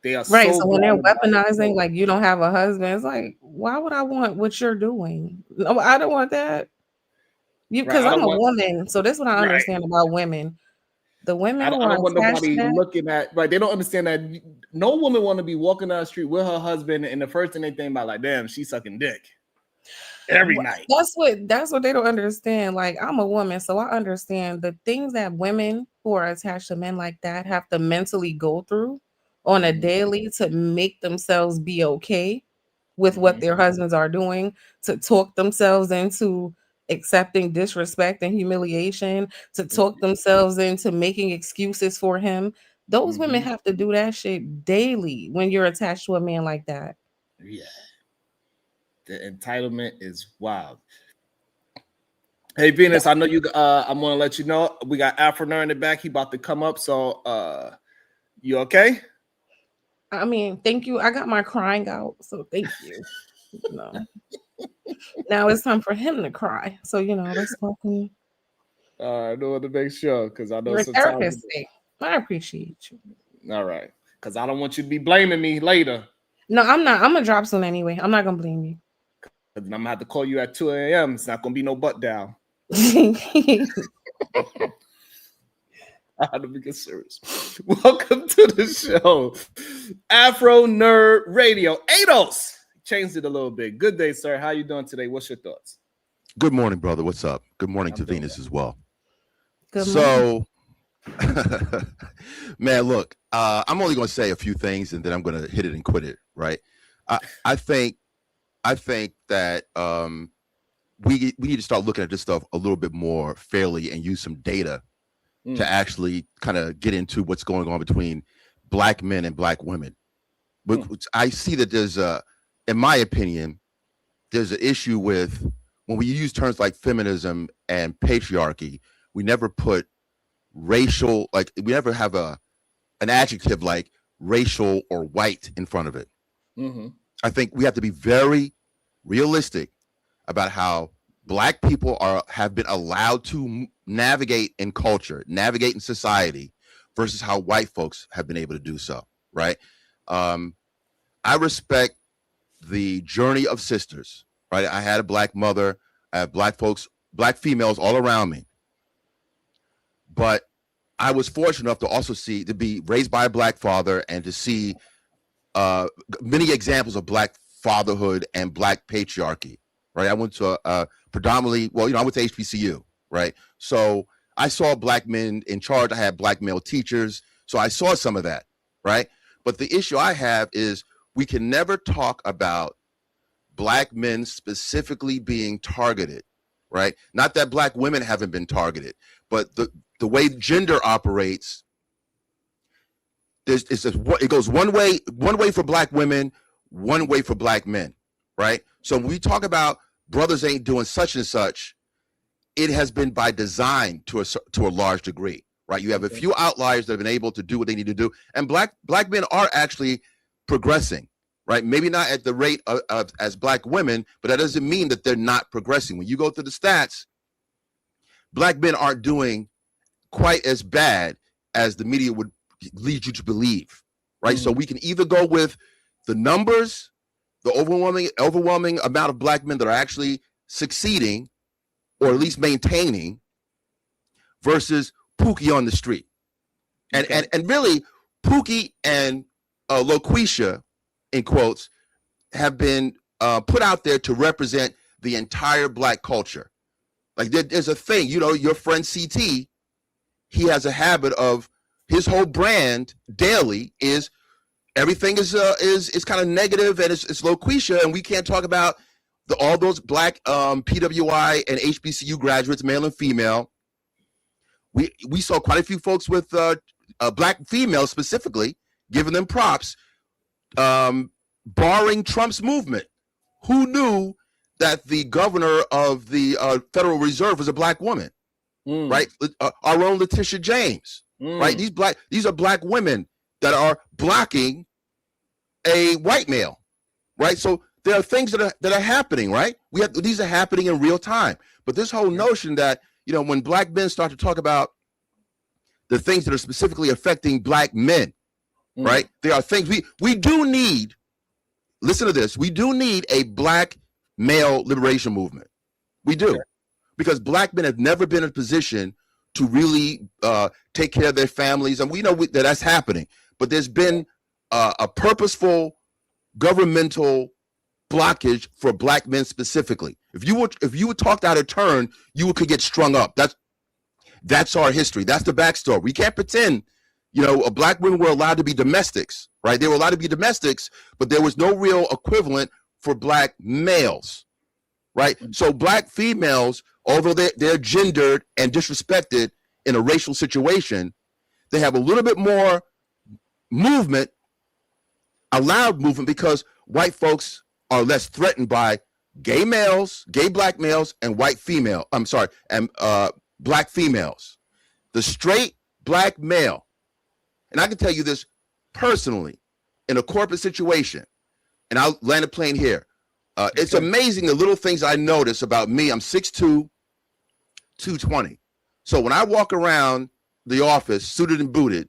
They are right. So when they're weaponizing, like, you don't have a husband, it's like, why would I want what you're doing? No, I don't want that. Because I'm a woman. So that's what I understand about women. The women I don't want nobody looking at, right? They don't understand that no woman want to be walking down the street with her husband and the first thing they think about, like, damn, she's sucking dick. every night. That's what they don't understand. Like, I'm a woman, so I understand the things that women who are attached to men like that have to mentally go through on a daily to make themselves be okay with what their husbands are doing, to talk themselves into accepting disrespect and humiliation, to talk themselves into making excuses for him. Those women have to do that shit daily when you're attached to a man like that. Yeah. The entitlement is wild. Hey Venus, I know you I'm gonna let you know we got Afro in the back. He about to come up. So you okay? I mean, thank you. I got my crying out, so thank you. No. Now it's time for him to cry. So let's fucking I want to make sure because I know your sometimes. therapist thing. I appreciate you. All right, because I don't want you to be blaming me later. No, I'm not. I'm gonna drop soon anyway. I'm not gonna blame you. I'm gonna have to call you at 2 a.m. It's not gonna be no butt down. I had to be serious. Welcome to the show, Afro Nerd Radio. Ados changed it a little bit. Good day, sir. How you doing today? What's your thoughts? Good morning, brother. What's up? Good morning to Venus as well. Good morning. So, man, look, I'm only going to say a few things and then I'm going to hit it and quit it. Right? I think that we need to start looking at this stuff a little bit more fairly and use some data to actually kind of get into what's going on between black men and black women. But I see that there's in my opinion, there's an issue with when we use terms like feminism and patriarchy, we never put racial, like we never have an adjective like racial or white in front of it. I think we have to be very realistic about how black people have been allowed to navigate in culture, navigate in society, versus how white folks have been able to do so. Right? I respect the journey of sisters. Right? I had a black mother. I have black folks, black females all around me. But I was fortunate enough to also to be raised by a black father and to see many examples of black fatherhood and black patriarchy. Right? I went to predominantly, I went to HBCU. Right? So I saw black men in charge. I had black male teachers. So I saw some of that. Right? But the issue I have is we can never talk about black men specifically being targeted, right? Not that black women haven't been targeted, but the way gender operates, it goes one way for black women, one way for black men, right? So when we talk about brothers ain't doing such and such, it has been by design to a large degree, right? You have a few outliers that have been able to do what they need to do, and black men are actually progressing. Right, maybe not at the rate of as black women, but that doesn't mean that they're not progressing. When you go through the stats, black men aren't doing quite as bad as the media would lead you to believe. Right, so we can either go with the numbers, the overwhelming amount of black men that are actually succeeding, or at least maintaining, versus Pookie on the street, and really Pookie and Loquisha, in quotes, have been put out there to represent the entire black culture. Like there's a thing, your friend CT, he has a habit of his whole brand daily is everything is kind of negative and it's Loquisha, and we can't talk about all those black PWI and HBCU graduates, male and female. We saw quite a few folks with black females specifically, giving them props. Barring Trump's movement. Who knew that the governor of the Federal Reserve was a black woman? Right? Our own Letitia James. Right? These are black women that are blocking a white male. Right? So there are things that are happening, right? These are happening in real time. But this whole notion that, when black men start to talk about the things that are specifically affecting black men, right? There are things we do need. Listen to this. We do need a black male liberation movement. We do, because black men have never been in a position to really take care of their families, and we know that that's happening. But there's been a purposeful governmental blockage for black men specifically. If you were talked out of turn, you could get strung up. That's our history. That's the backstory. We can't pretend, black women were allowed to be domestics, right? They were allowed to be domestics, but there was no real equivalent for black males, right? So black females, although they're gendered and disrespected in a racial situation, they have a little bit more movement, allowed movement, because white folks are less threatened by gay black males, and black females. The straight black male, and I can tell you this personally, in a corporate situation, and I'll land a plane here. It's amazing the little things I notice about me. I'm 6'2", 220. So when I walk around the office suited and booted,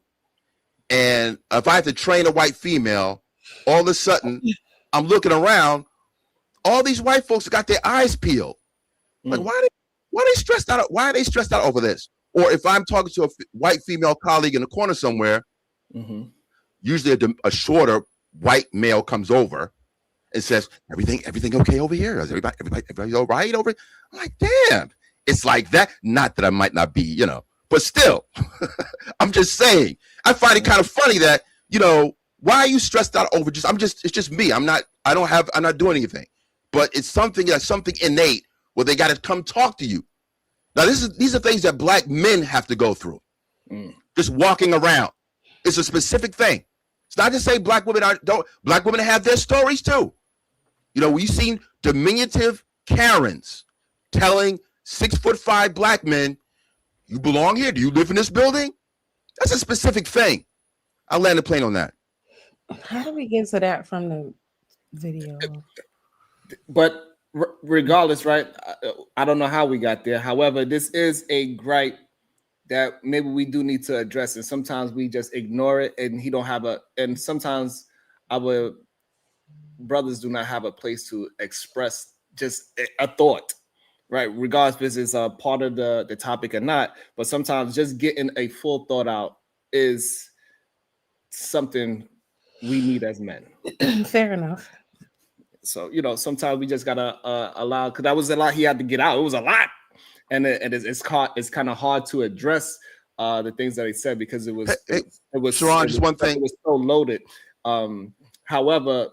and if I have to train a white female, all of a sudden I'm looking around, all these white folks got their eyes peeled. Like, why are they stressed out? Why are they stressed out over this? Or if I'm talking to a white female colleague in the corner somewhere, usually a shorter white male comes over and says, everything okay over here? Is everybody all right over? I'm like, damn, it's like that. Not that I might not be, but still, I'm just saying, I find it kind of funny that, why are you stressed out over it's just me. I'm not doing anything, but it's something innate where they got to come talk to you. Now, these are things that black men have to go through. Just walking around. It's a specific thing. It's not to say black women black women have their stories too. We've seen diminutive Karens telling 6'5" black men, you belong here. Do you live in this building? That's a specific thing. I'll land a plane on that. How do we get to that from the video? But regardless, right? I don't know how we got there. However, this is a gripe that maybe we do need to address, and sometimes we just ignore it, and sometimes our brothers do not have a place to express just a thought, right? Regardless if this is a part of the topic or not, but sometimes just getting a full thought out is something we need as men. Fair enough. So, sometimes we just gotta allow, because that was a lot he had to get out. It was a lot. And it's kind of hard to address the things that he said, because it was Sharon, just one thing. It was so loaded. However,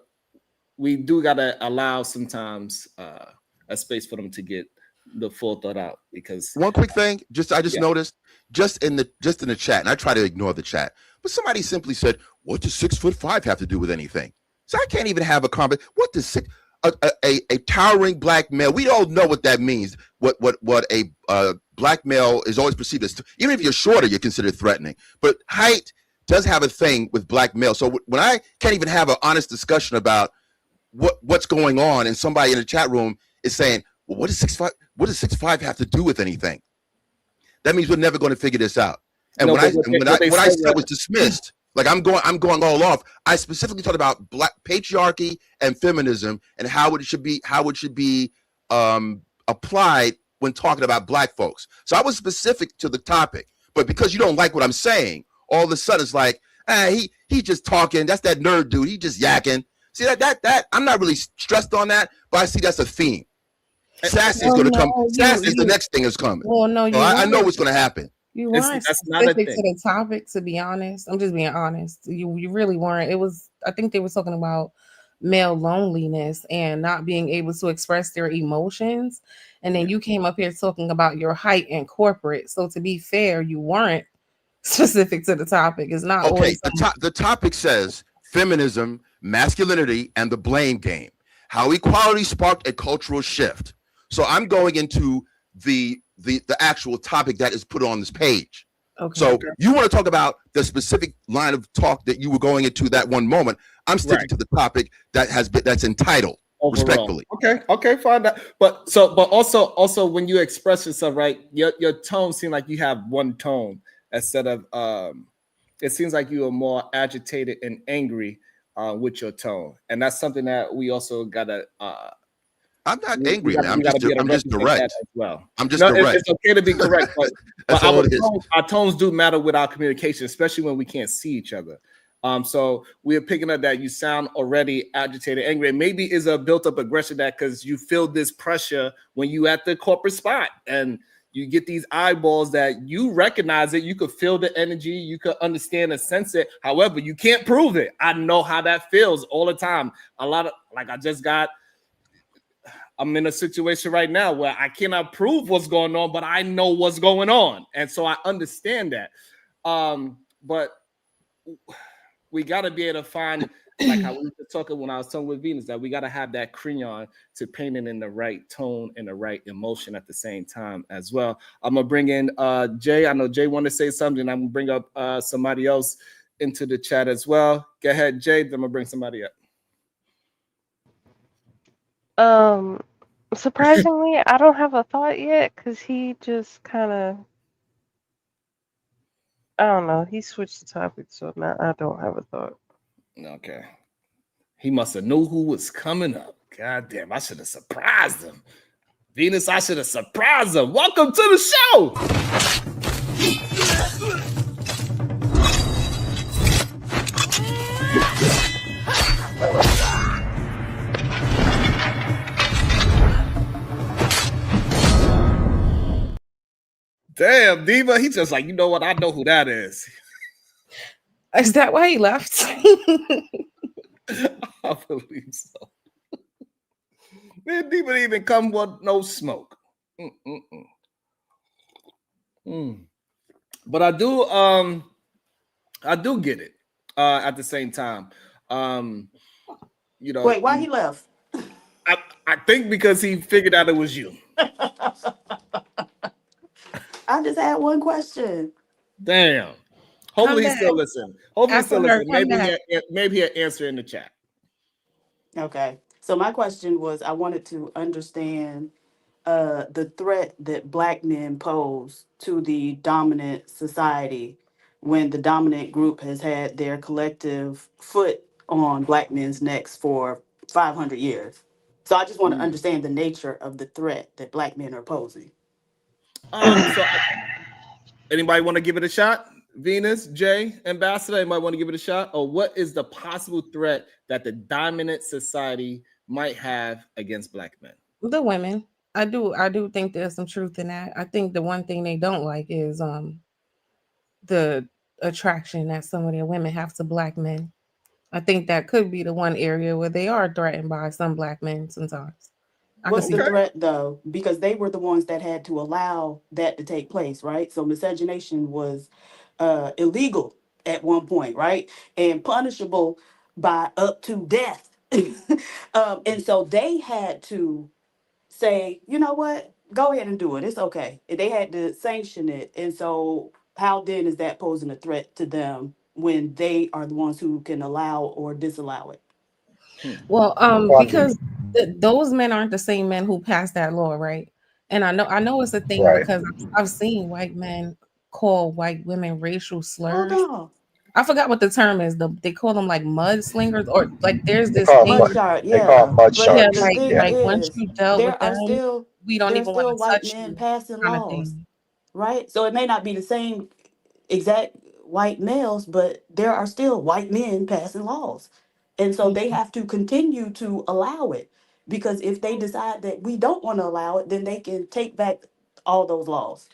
we do gotta allow sometimes a space for them to get the full thought out. Because one quick thing, I just noticed just in the chat, and I try to ignore the chat, but somebody simply said, "What does 6'5" have to do with anything?" So I can't even have a comment. What does a towering black male? We all know what that means. What a black male is always perceived as. Even if you're shorter, you're considered threatening. But height does have a thing with black males. So when I can't even have an honest discussion about what's going on, and somebody in the chat room is saying, "Well, what does 6'5" have to do with anything?" That means we're never going to figure this out. And what I said was dismissed. Like I'm going all off. I specifically talked about black patriarchy and feminism and how it should be applied when talking about black folks. So I was specific to the topic, but because you don't like what I'm saying, all of a sudden it's like, he just talking. That's that nerd dude. He just yakking. See that I'm not really stressed on that, but I see that's a theme. Sassy is going to come. Sassy is the next thing is coming. Well, no, so I know what's going to happen. You weren't specific to the topic, to be honest. I'm just being honest. You really weren't. I think they were talking about male loneliness and not being able to express their emotions. And then you came up here talking about your height and corporate. So to be fair, you weren't specific to the topic. It's not okay. The topic says feminism, masculinity, and the blame game. How equality sparked a cultural shift. So I'm going into the actual topic that is put on this page. Okay. So you want to talk about the specific line of talk that you were going into that one moment. I'm sticking to the topic that's entitled overall. Respectfully. Okay, fine. But also when you express yourself, right, your tone seems like you have one tone instead of it seems like you are more agitated and angry with your tone, and that's something that we also gotta. I'm not angry, man. I'm just direct. As well. I'm just direct. It's okay to be correct, but our tones do matter with our communication, especially when we can't see each other. So we're picking up that you sound already agitated, angry. And maybe is a built-up aggression that because you feel this pressure when you at the corporate spot and you get these eyeballs that you recognize it. You could feel the energy. You could understand and sense it. However, you can't prove it. I know how that feels all the time. A lot of, like, I'm in a situation right now where I cannot prove what's going on, but I know what's going on. And so I understand that. But we got to be able to find, like how we were talking when I was talking with Venus, that we got to have that crayon to paint it in the right tone and the right emotion at the same time as well. I'm going to bring in Jay. I know Jay wanted to say something. I'm going to bring up somebody else into the chat as well. Go ahead, Jay. Then I'm going to bring somebody up. Surprisingly, I don't have a thought yet because he just kind of, I don't know, he switched the topic, so now I don't have a thought. Okay. He must have knew who was coming up. God damn, I should have surprised him. Venus, I should have surprised him. Welcome to the show. Damn, Diva, he's just like, you know what? I know who that is. Is that why he left? I believe so. Man, Diva didn't even come with no smoke. But I do get it at the same time. You know, wait, why he left? I think because he figured out it was you. I just had one question. Damn. Hopefully he's still listening. Hopefully he's still listening. Maybe he'll answer in the chat. Okay. So my question was, I wanted to understand the threat that Black men pose to the dominant society when the dominant group has had their collective foot on Black men's necks for 500 years. So I just want to understand the nature of the threat that Black men are posing. Anybody want to give it a shot? Venus, Jay, Ambassador, anybody want to give it a shot? Or what is the possible threat that the dominant society might have against Black men? The women. I do think there's some truth in that. I think the one thing they don't like is the attraction that some of their women have to Black men. I think that could be the one area where they are threatened by some Black men sometimes. What's the threat, though? Because they were the ones that had to allow that to take place, right? So miscegenation was illegal at one point, right? And punishable by up to death. And so they had to say, you know what? Go ahead and do it. It's okay. They had to sanction it. And so how then is that posing a threat to them when they are the ones who can allow or disallow it? Well, because those men aren't the same men who passed that law, right? And I know it's a thing because I've seen white men call white women racial slurs. I forgot what the term is. They call them like mudslingers, or like there's this thing. They call them mud sharks. Like once you dealt with them, we don't even want to white touch men you. passing Kind of laws, thing. right? So it may not be the same exact white males, but there are still white men passing laws. And so they have to continue to allow it, because if they decide that we don't want to allow it, then they can take back all those laws.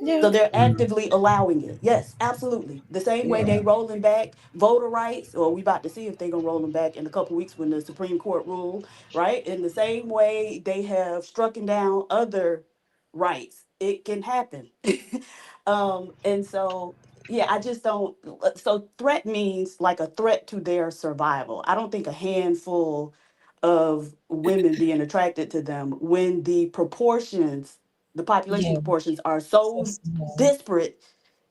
Yeah. So they're actively allowing it. Yes, absolutely. The same way they rolling back voter rights, or we about to see if they're gonna roll them back in a couple weeks when the Supreme Court rule, right? In the same way they have strucken down other rights, it can happen. And so yeah, I just don't. So threat means like a threat to their survival. I don't think a handful of women being attracted to them when the proportions, the population proportions are so disparate,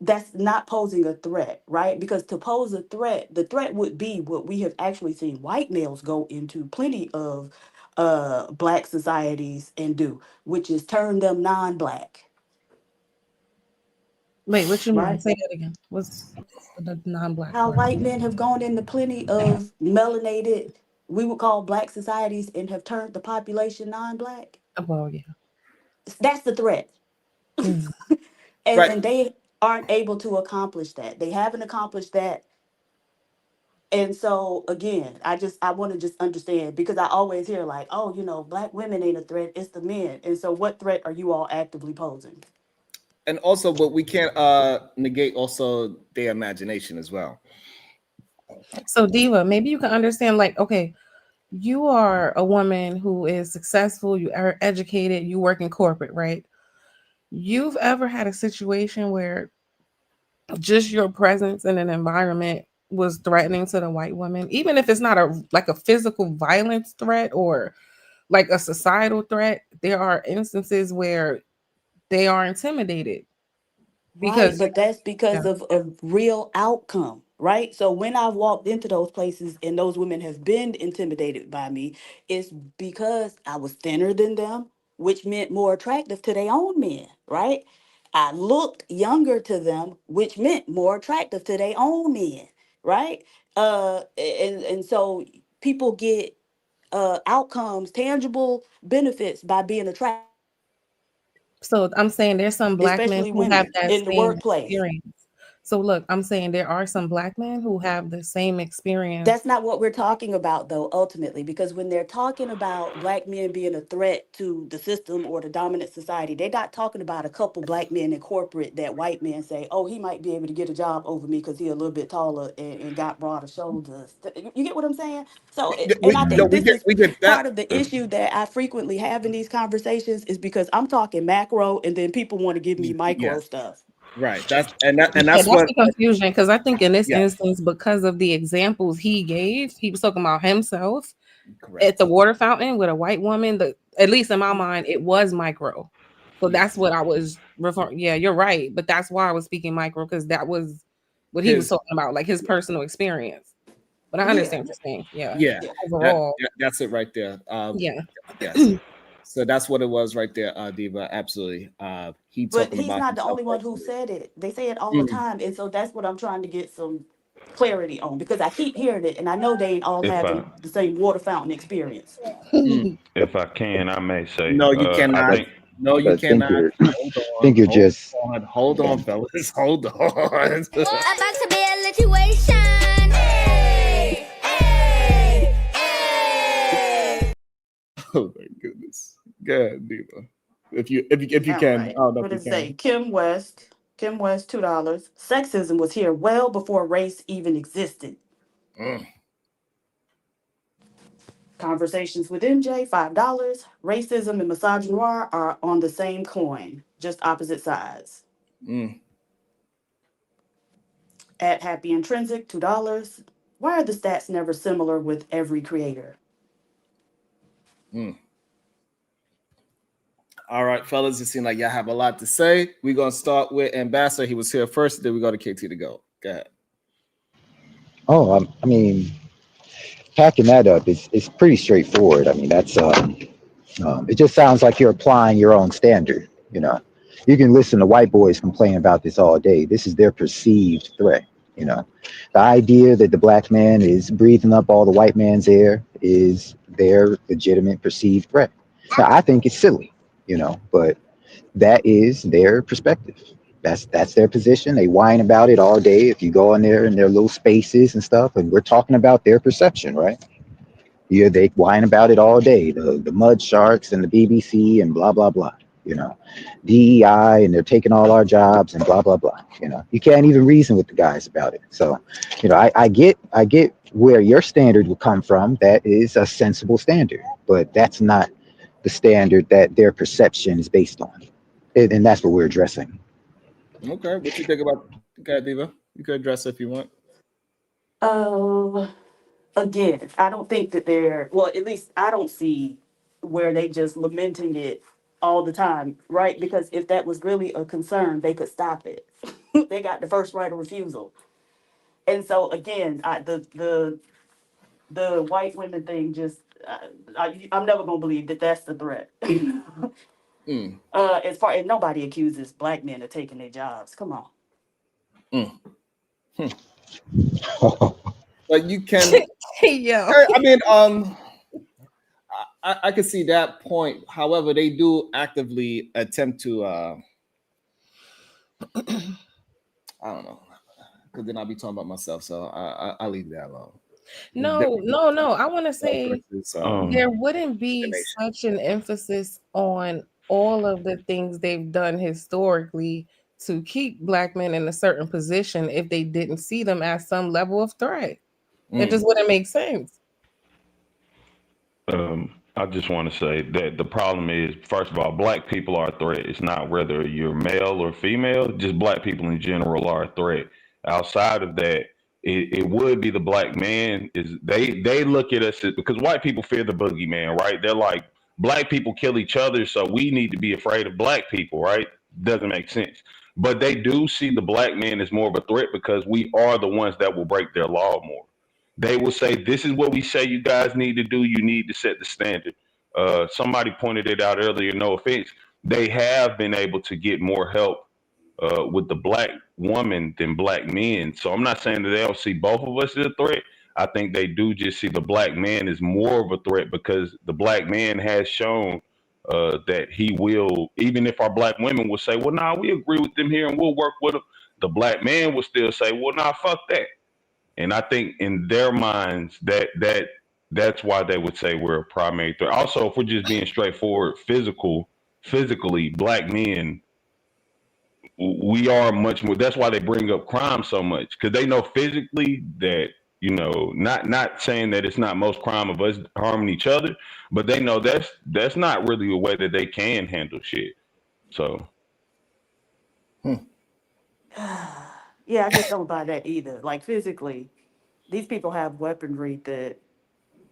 that's not posing a threat, right? Because to pose a threat, the threat would be what we have actually seen white males go into plenty of Black societies and do, which is turn them non-Black. Wait, what you mean? Right? Say that again. What's the non-Black How part? white men have gone into plenty of melanated, we would call Black societies, and have turned the population non-Black. Well, yeah. That's the threat. And they aren't able to accomplish that. They haven't accomplished that And so again, I want to just understand, because I always hear like, oh, black women ain't a threat, it's the men. And so what threat are you all actively posing? And also, but we can't negate also their imagination as well. So Diva, maybe you can understand, like, okay, you are a woman who is successful, you are educated, you work in corporate, right? You've ever had a situation where just your presence in an environment was threatening to the white woman, even if it's not a physical violence threat or like a societal threat? There are instances where they are intimidated Right, because but that's yeah. because of a real outcome, right? So when I walked into those places and those women have been intimidated by me, it's because I was thinner than them, which meant more attractive to their own men, right? I looked younger to them, which meant more attractive to their own men, right? And so people get outcomes, tangible benefits by being attracted, So I'm saying there's some black men especially who have women that in the same workplace. experience. So look, I'm saying there are some black men who have the same experience. That's not what we're talking about, though, ultimately, because when they're talking about black men being a threat to the system or the dominant society, they're not talking about a couple black men in corporate that white men say, oh, he might be able to get a job over me because he's a little bit taller and got broader shoulders. You get what I'm saying? So, and I No, think this is we get that. part of the issue that I frequently have in these conversations, is because I'm talking macro and then people want to give me micro Yes, stuff. right. Yeah, That's that's what. the confusion, because I think in this Yeah, instance, because of the examples he gave, he was talking about himself at correct. the water fountain with a white woman. At least in my mind, it was micro. So that's Yes, what I was referring. Yeah, you're right, but that's why I was speaking micro, because that was what he was his. talking about, like his personal experience. But I Yeah. understand what you're saying. Yeah, Yeah, overall, that's it right there. yeah. Yes. So that's what it was right there, Diva. Absolutely. He But talking he's about not the himself only one who personally. said it. They say it all the Mm, time. And so that's what I'm trying to get some clarity on, because I keep hearing it and I know they ain't all If I having the same water fountain experience. mm. if I can, I may say, No, you I cannot. think No, you I think cannot. you're Hold think on. you're just Hold on, fellas. Hold on. About to be a situation. Hey, hey, hey. Oh my goodness. Go ahead, Diva. If you All can, I right. don't know if What you does it say? can. Kim West. Kim West, $2. Sexism was here well before race even existed. Mm, Conversations with MJ, $5. Racism and misogyny are on the same coin, just opposite sides. mm, At Happy Intrinsic, $2. Why are the stats never similar with every creator? mm. All right, fellas. It seems like y'all have a lot to say. We're gonna start with Ambassador. He was here first, then we go to KT to go. Go ahead. oh I mean packing that up is pretty straightforward. I mean that's it just sounds like you're applying your own standard. You can listen to white boys complain about this all day. This is their perceived threat. you know the idea that the black man is breathing up all the white man's air is their legitimate perceived threat. Now I think it's silly, but that is their perspective. That's their position. They whine about it all day. If you go in there in their little spaces and stuff, and we're talking about their perception, right? Yeah, they whine about it all day. The mud sharks and the BBC and blah blah blah. You know, DEI and they're taking all our jobs and blah blah blah. You can't even reason with the guys about it. So, I get where your standard will come from. That is a sensible standard, but that's not the standard that their perception is based on, and that's what we're addressing. Okay, what you think about? Okay, Diva, you could address it if you want. Uh, Again, I don't think that they're, well, at least I don't see where they just lamenting it all the time, right? Because if that was really a concern, they could stop it. They got the first right of refusal. And so again, the white women thing just, I'm never gonna believe that that's the threat. Mm, As far as nobody accuses black men of taking their jobs, come on. mm. Hmm. But you can. Yo. I mean, I can see that point. However, they do actively attempt to. I don't know, because then I'll be talking about myself. So I leave that alone. No. I want to say there wouldn't be such an emphasis on all of the things they've done historically to keep Black men in a certain position if they didn't see them as some level of threat. It just wouldn't make sense. I just want to say that the problem is, first of all, Black people are a threat. It's not whether you're male or female, just Black people in general are a threat. Outside of that, it would be the Black man. Is they look at us because white people fear the boogeyman, right? They're like, Black people kill each other, so we need to be afraid of Black people, right? Doesn't make sense. But they do see the Black man as more of a threat because we are the ones that will break their law more. They will say, this is what we say you guys need to do. You need to set the standard. Somebody pointed it out earlier, no offense. They have been able to get more help with the Black woman than Black men. So I'm not saying that they don't see both of us as a threat. I think they do just see the Black man as more of a threat because the Black man has shown that he will, even if our Black women will say, well, nah, we agree with them here and we'll work with them. The Black man will still say, well, nah, fuck that. And I think in their minds that's why they would say we're a primary threat. Also, if we're just being straightforward, physically, Black men, we are much more. That's why they bring up crime so much because they know physically that not saying that it's not most crime of us harming each other, but they know that's not really a way that they can handle shit. So. Yeah, I just don't buy that either. Like physically, these people have weaponry that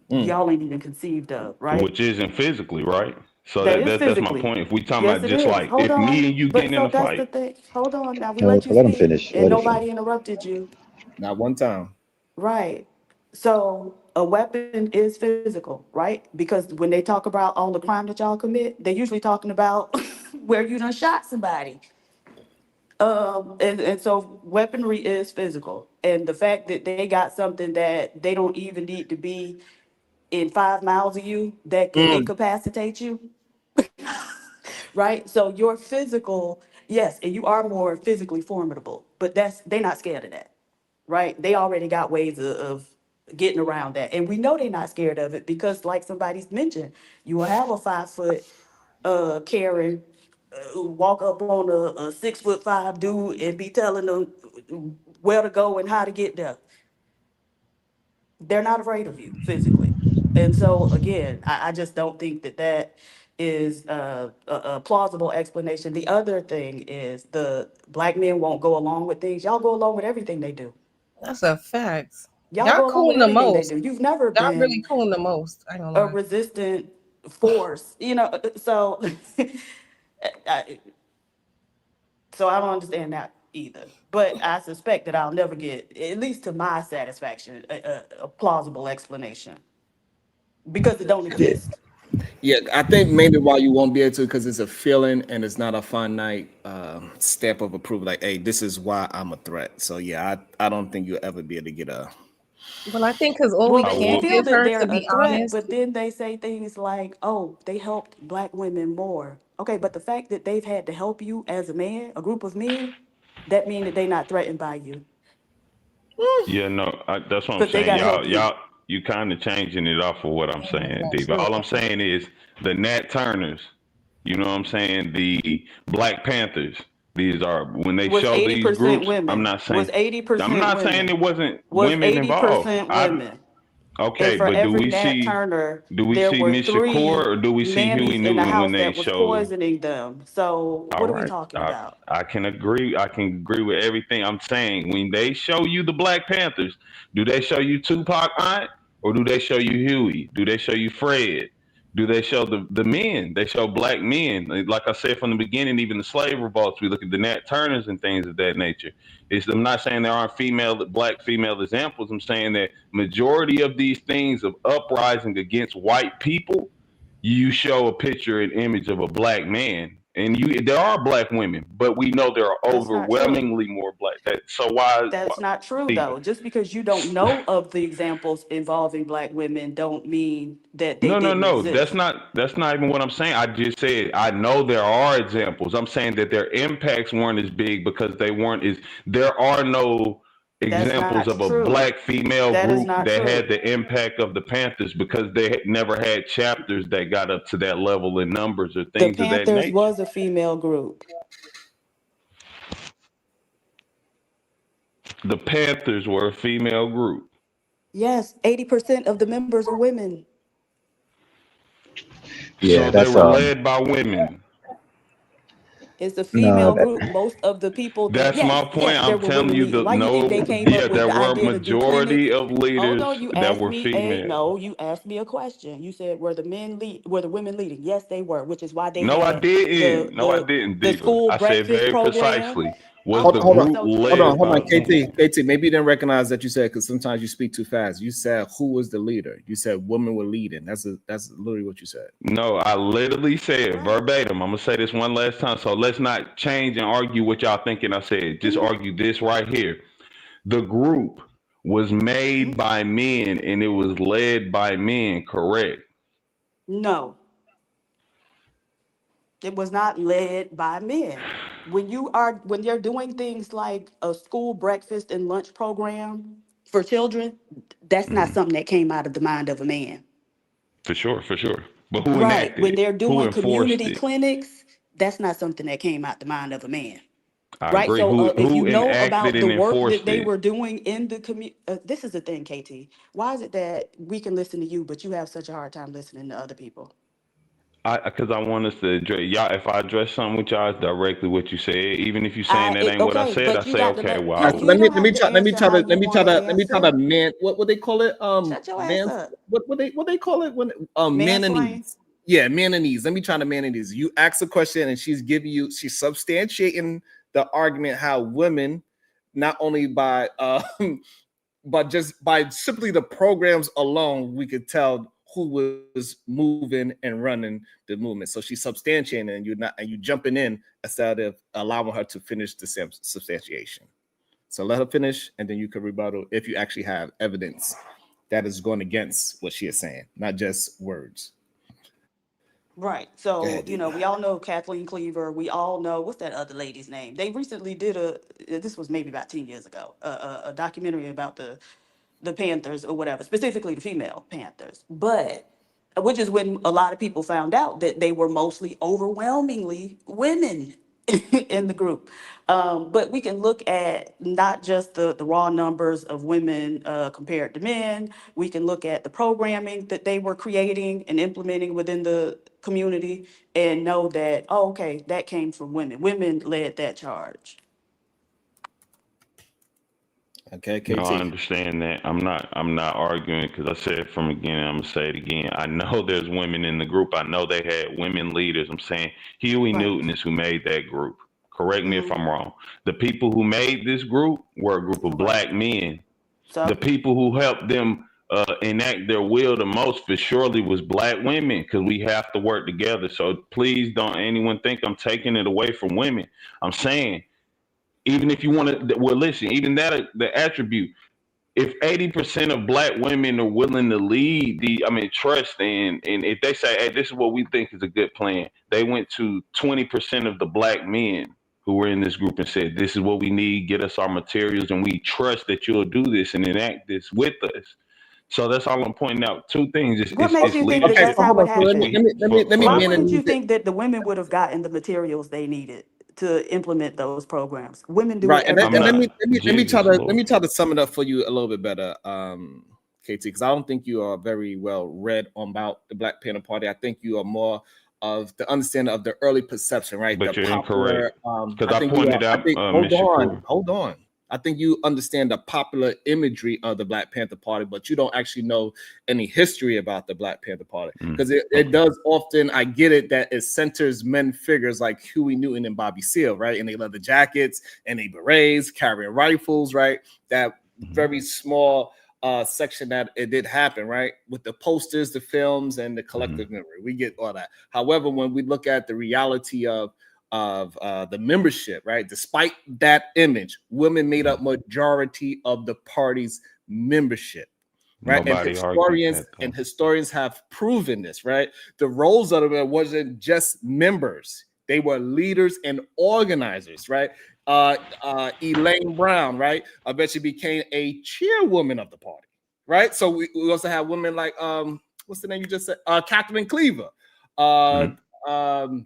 y'all ain't even conceived of, right? Which isn't physically, right? So That's that's my point. If we talking yes, about it just is. like Hold if on. me and you But getting so in a that's the fight. thing. Hold on. Now we No, let you let him speak, finish. and Let him nobody finish. interrupted you. Not one time. Right. So a weapon is physical, right? Because when they talk about all the crime that y'all commit, they're usually talking about where you done shot somebody. And so weaponry is physical. And the fact that they got something that they don't even need to be in 5 miles of you that could incapacitate you, right? So you're physical, yes, and you are more physically formidable, but they're not scared of that, right? They already got ways of getting around that. And we know they're not scared of it because like somebody's mentioned, you will have a 5 foot Karen walk up on a 6'5" dude and be telling them where to go and how to get there. They're not afraid of you physically. And so again, I just don't think that is a plausible explanation. The other thing is the Black men won't go along with things. Y'all go along with everything they do. That's a fact. Y'all Y'all go along cool with the everything they most. do. You've never Y'all really been cool the most. I ain't gonna a lie. resistant force, so I, so I don't understand that either. But I suspect that I'll never get, at least to my satisfaction, a plausible explanation because it don't Yeah. exist. Yeah, I think maybe why you won't be able to because it's a feeling and it's not a finite step of approval. Like, hey, this is why I'm a threat. So yeah, I don't think you'll ever be able to get a. Well, I think because all Well, we I they can't will. feel give that her, they're to a be threat, honest, but then they say things like, oh, they helped Black women more. Okay, but the fact that they've had to help you as a man, a group of men, that mean that they're not threatened by you Yeah, no, that's what I'm because they saying. got to help you. You kind of changing it off of what I'm that's saying, not Diva. true. All I'm saying is the Nat Turners, you know what I'm saying? The Black Panthers. These are when they Was show these 80% groups. women. Was 80% It women. wasn't Was women involved. 80% women. And Okay, for but every Nat Turner, do we there see were Miss Shakur 3 or do we see Huey mammies in the Newton when house they that was show? poisoning them. So All what are we right, talking about? I can agree. I can agree with everything I'm saying. When they show you the Black Panthers, do they show you Tupac Aunt or do they show you Huey? Do they show you Fred? Do they show the men? They show Black men. Like I said from the beginning, even the slave revolts. We look at the Nat Turners and things of that nature. I'm not saying there aren't Black female examples. I'm saying that majority of these things of uprising against white people, you show a picture and image of a Black man, and there are Black women, but we know there are That's not true. overwhelmingly more Black. So why That's not true Diva? though. Just because you don't know of the examples involving Black women don't mean that they didn't No. exist. That's not even what I'm saying. I just said I know there are examples. I'm saying that their impacts weren't as big because they weren't as there are no That's examples not of a true. black female That is group not that had true. the impact of the Panthers because they had never had chapters that got up to that level in numbers or The things of that Panthers nature. was a female group. The Panthers were a female group. Yes, 80% of the members are women. Yeah, So they that's were led by women. It's a no, female group. Most of the people that, That's my yes, point. yes, there I'm were telling women you leading. the Why you think they no, came yeah, up with there the were a idea to do majority clinics? of Hold leaders on, you that asked were me female. you asked me a question. You said were the women leading? Yes, they were, which is why they No, I had didn't. No, I didn't, the Diva. school I said breakfast very program. precisely. Was Oh, the okay, group so led Hold on, by KT. Maybe you didn't recognize that you said because sometimes you speak too fast. You said who was the leader. You said women were leading. That's literally what you said. No, I literally said right. verbatim. I'm gonna say this one last time. So let's not change and argue what y'all thinking I said. Just argue this right here. The group was made by men and it was led by men, correct? No, it was not led by men. When you're doing things like a school breakfast and lunch program for children, that's not Hmm. something that came out of the mind of a man. For sure, for sure. But who Right. enacted When it? they're Who doing enforced community it? clinics, that's not something that came out the mind of a man. I Right. agree. So if Who you know enacted about the and work that enforced they it? were doing in the community, this is the thing, KT. Why is it that we can listen to you, but you have such a hard time listening to other people? Because I want us to address y'all. If I address something with y'all, it's directly what you said. Even if you saying that ain't what I Okay, said, I but you say got to okay. let All right, Well, so you don't have to answer how you want to let me try to answer. man what they call it Shut your ass man up. what they call it when Mansplain. mananese. Yeah, mananese. Let me try to mananese. You ask a question and she's substantiating the argument how women not only by but just by simply the programs alone we could tell who was moving and running the movement. So she's substantiating and you jumping in instead of allowing her to finish the substantiation. So let her finish, and then you can rebuttal if you actually have evidence that is going against what she is saying, not just words. Right. Go So, ahead, Diva. we all know Kathleen Cleaver. We all know what's that other lady's name? They recently did this was maybe about 10 years ago, a documentary about the Panthers or whatever, specifically the female Panthers. But which is when a lot of people found out that they were mostly overwhelmingly women in the group. But we can look at not just the raw numbers of women compared to men. We can look at the programming that they were creating and implementing within the community and know that, oh, okay, that came from women. Women led that charge. Okay, no, I KT. understand that. I'm not arguing because I said it from the beginning. I'm gonna say it again. I know there's women in the group. I know they had women leaders. I'm saying Huey Right. Newton is who made that group. Correct me if Mm-hmm. I'm wrong. The people who made this group were a group of Right. black men. The So, people who helped them enact their will the most for surely was black women because we have to work together. So please don't anyone think I'm taking it away from women. I'm saying even if you want to, well, listen, even that the attribute. If 80% of black women are willing to lead trust and if they say, hey, this is what we think is a good plan, they went to 20% of the black men who were in this group and said, this is what we need, get us our materials, and we trust that you'll do this and enact this with us. So that's all I'm pointing out. Two things. what makes It's you think that Okay, that's leadership so how hold it on. So happened? let me Why the wouldn't you mananese it. think that the women would have gotten the materials they needed to implement those programs? Women do it Right, and, every I'm day. not Jesus let Lord. me try to sum it up for you a little bit better, KT, because I don't think you are very well read on about the Black Panther Party. I think you are more of the understanding of the early perception, right? The But you're popular. incorrect. Because I I think you are. pointed I out think. Miss Shakur. Hold on. I think you understand the popular imagery of the Black Panther Party, but you don't actually know any history about the Black Panther Party because it Okay. does often. I get it that it centers men figures like Huey Newton and Bobby Seale, right? And they leather jackets and they berets, carrying rifles, right? That very small section that it did happen, right? With the posters, the films, and the collective memory, we get all that. However, when we look at the reality of the membership, right? Despite that image, women made up majority of the party's membership, right? Nobody argues that though. And historians have proven this, right? The roles of them wasn't just members. They were leaders and organizers, right? Elaine Brown, right, eventually became a chairwoman of the party, right? So we also have women like what's the name you just said? Catherine Cleaver, Tarika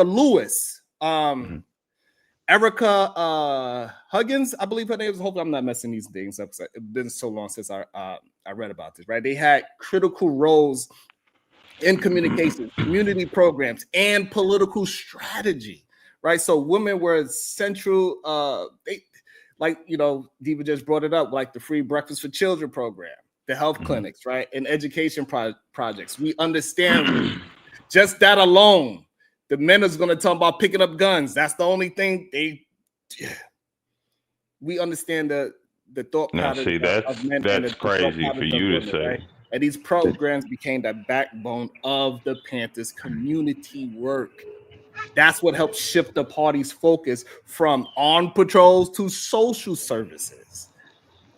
Lewis, Erica Huggins, I believe her name is. Hopefully, I'm not messing these things up because it's been so long since I read about this. Right? They had critical roles in communication, community programs, and political strategy. Right? So women were central. They, like, you know, Diva just brought it up, like the free breakfast for children program, the health clinics, right, and education projects. We understand just that alone. The men is going to talk about picking up guns. That's the only thing we understand the thought pattern of men. That's crazy for you to say. Right? And these programs became the backbone of the Panthers community work. That's what helped shift the party's focus from armed patrols to social services.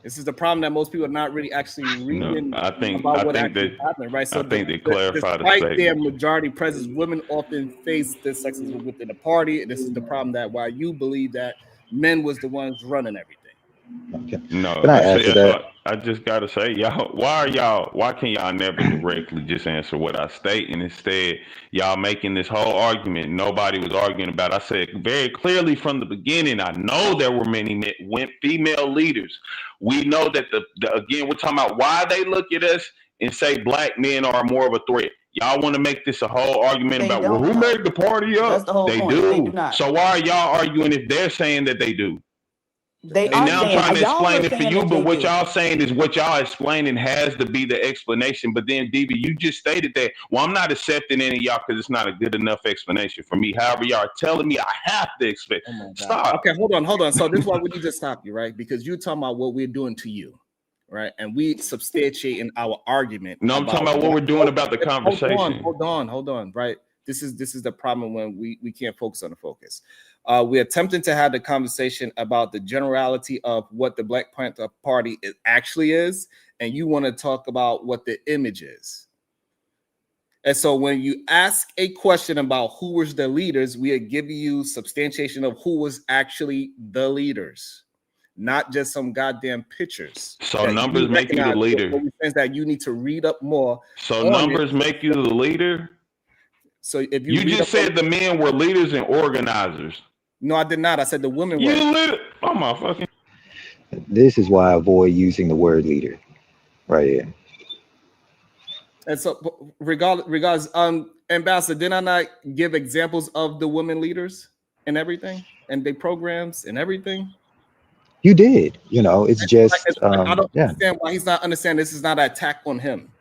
This is the problem that most people are not really actually reading about what actually happened, right? So I think they clarified despite their majority presence, women often face this sexism within the party, and this is the problem that why you believe that men was the ones running everything. Okay. No, Can I add to that? I just gotta say, why can y'all never directly just answer what I state, and instead y'all making this whole argument nobody was arguing about? I said very clearly from the beginning, I know there were many female leaders. We know that again, we're talking about why they look at us and say black men are more of a threat. Y'all want to make this a whole argument about who made the party up? That's the whole point. Do. They do not. So why are y'all arguing if they're saying that they do? They and now I'm trying to explain it for you, but what do. y'all saying is what y'all explaining has to be the explanation. But then, DB, you just stated that, well, I'm not accepting any of y'all because it's not a good enough explanation for me. However, y'all are telling me I have to expect. Stop. Okay, hold on. So this is why we need to stop you, right? Because you're talking about what we're doing to you, right? And we substantiate in our argument. No, I'm talking about what we're doing about the conversation. Hold on, right? This is the problem when we can't focus on the focus. We're attempting to have the conversation about the generality of what the Black Panther Party actually is, and you want to talk about what the image is. And so when you ask a question about who was the leaders, we are giving you substantiation of who was actually the leaders, not just some goddamn pictures. So numbers make you the leader. That you need to read up more. So numbers make you the leader? So if you just said the men were leaders and organizers. No, I did not. I said the women were. Oh my fucking. This is why I avoid using the word leader, right here. And so, regardless, Ambassador, did I not give examples of the women leaders and everything, and their programs and everything? You did. You know, it's just. I don't understand why he's not understanding. This is not an attack on him.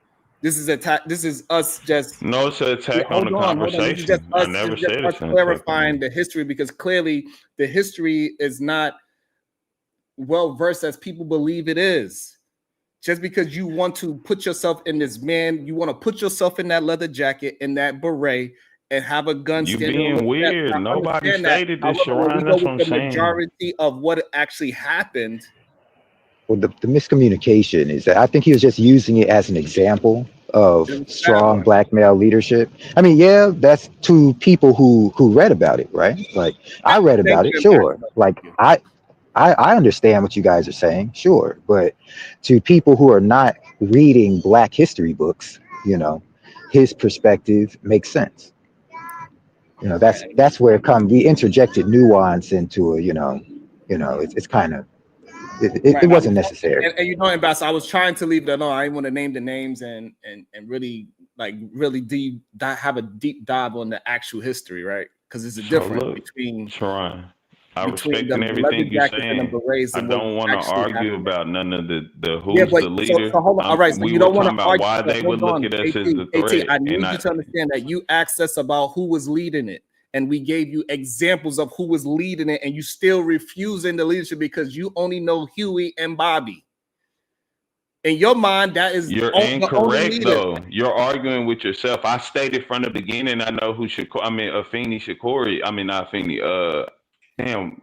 This is attack. This is us just. No, it's an attack on the conversation. Just I never said it's clarifying the history, because clearly the history is not well versed as people believe it is. Just because you want to put yourself in this man, you want to put yourself in that leather jacket and that beret and have a gun. You being weird. Nobody stated this, Sharon. That's what I'm saying. The majority of what actually happened. Well, the miscommunication is that I think he was just using it as an example of strong black male leadership. I mean, yeah, that's to people who read about it, right? Like I read about it, sure. Like I understand what you guys are saying, sure. But to people who are not reading Black history books, you know, his perspective makes sense. You know, that's where it comes. We interjected nuance into a, you know, it's kind of. It wasn't necessary. And you know, Ambassador, I was trying to leave that alone. I didn't want to name the names and really have a deep dive on the actual history, right? Because there's a difference between Sharon. I respect everything you're saying. I don't want to argue about none of the who's the leader. So hold on. All right, so you don't want to argue why they would look at us as the threat. I need you to understand that you asked us about who was leading it. And we gave you examples of who was leading it, and you still refusing the leadership because you only know Huey and Bobby. In your mind, that is you're incorrect, though. You're arguing with yourself. I stated from the beginning. I know who Afeni Shakori. I mean, not Afeni.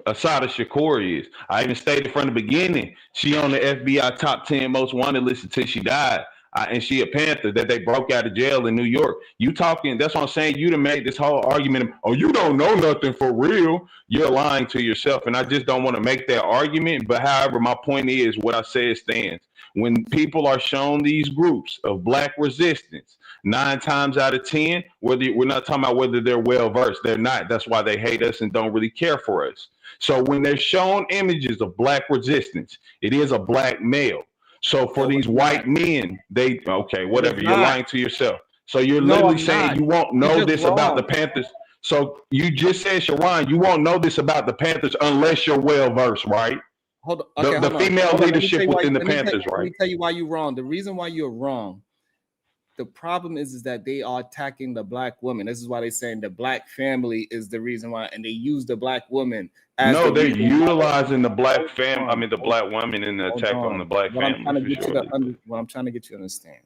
Assata Shakori is. I even stated from the beginning. She on the FBI top 10 most wanted list until she died. and she a Panther, that they broke out of jail in New York. You talking, that's what I'm saying. You done made this whole argument of, oh, you don't know nothing for real. You're lying to yourself. And I just don't want to make that argument. But however, my point is what I said stands. When people are shown these groups of Black resistance, 9 times out of 10, we're not talking about whether they're well versed. They're not. That's why they hate us and don't really care for us. So when they're shown images of Black resistance, it is a Black male. So for these white men, they whatever. You're lying to yourself. So you're literally saying you won't know this about the Panthers. So you just said, Sharon, you won't know this about the Panthers unless you're well versed, right? Hold on. Okay, the female leadership within the Panthers, right? Let me tell you why you're wrong. The reason why you're wrong, the problem is that they are attacking the Black woman. This is why they're saying the Black family is the reason why, and they use the Black woman as no, they're utilizing the Black family. I mean, the Black woman in the attack on the Black family. What I'm trying to get you to understand.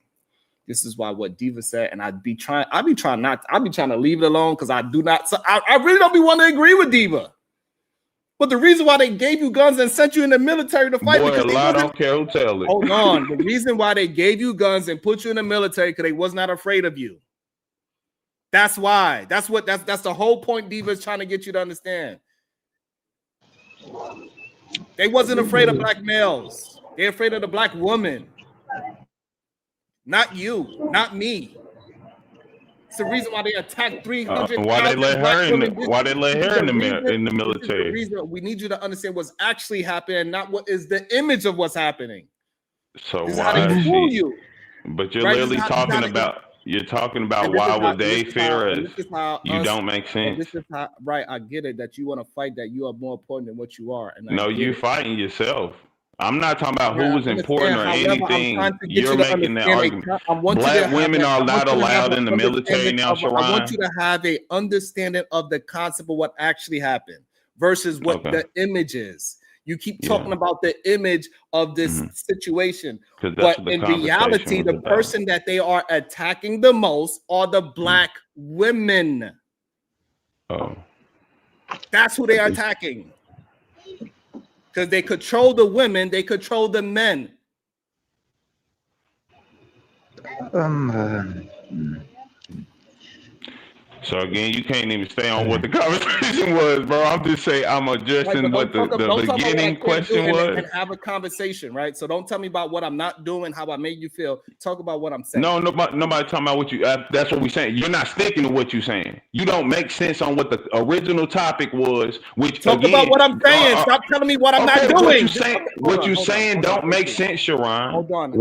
This is why what Diva said, and I'd be trying to leave it alone because I do not. So I really don't be wanting to agree with Diva. But the reason why they gave you guns and sent you in the military to fight, boy, because I don't care who tell it. Hold on. The reason why they gave you guns and put you in the military because they was not afraid of you. That's why. That's the whole point Diva is trying to get you to understand. They wasn't afraid of Black males. They're afraid of the Black woman. Not you, not me. It's the reason why they attacked 300. Why they let her in the military? The reason we need you to understand what's actually happening, not what is the image of what's happening. So why is she? But you're literally talking about. You're talking about why would they fear us? You don't make sense. This is how, right? I get it that you want to fight, that you are more important than what you are. And no, you fighting yourself. I'm not talking about who was important or anything. You're making that argument. Black women are not allowed in the military now, Sharon. I want you to have an understanding of the concept of what actually happened versus what the image is. You keep talking about the image of this situation, but in reality, the person that they are attacking the most are the Black women. Oh, that's who they are attacking. Because they control the women, they control the men. So again, you can't even stay on what the conversation was, bro. I'm just saying I'm adjusting what the beginning question was. And have a conversation, right? So don't tell me about what I'm not doing, how I made you feel. Talk about what I'm saying. No, nobody talking about what you. That's what we're saying. You're not sticking to what you're saying. You don't make sense on what the original topic was. Which talk about what I'm saying. Stop telling me what I'm not doing. What you saying don't make sense, Sharon. Hold on.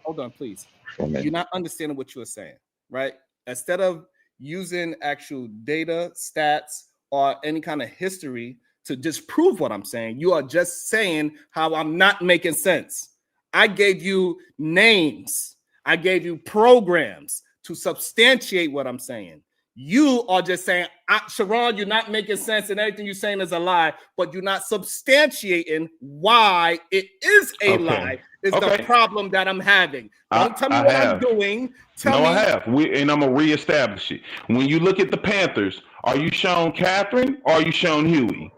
Hold on, please. You're not understanding what you were saying, right? Instead of using actual data, stats, or any kind of history to disprove what I'm saying, you are just saying how I'm not making sense. I gave you names. I gave you programs to substantiate what I'm saying. You are just saying, Sharon, you're not making sense and everything you're saying is a lie, but you're not substantiating why it is a lie. Is the problem that I'm having. Don't tell me what I'm doing. Tell me. I have. And I'm going to reestablish it. When you look at the Panthers, are you shown Catherine or are you shown Huey?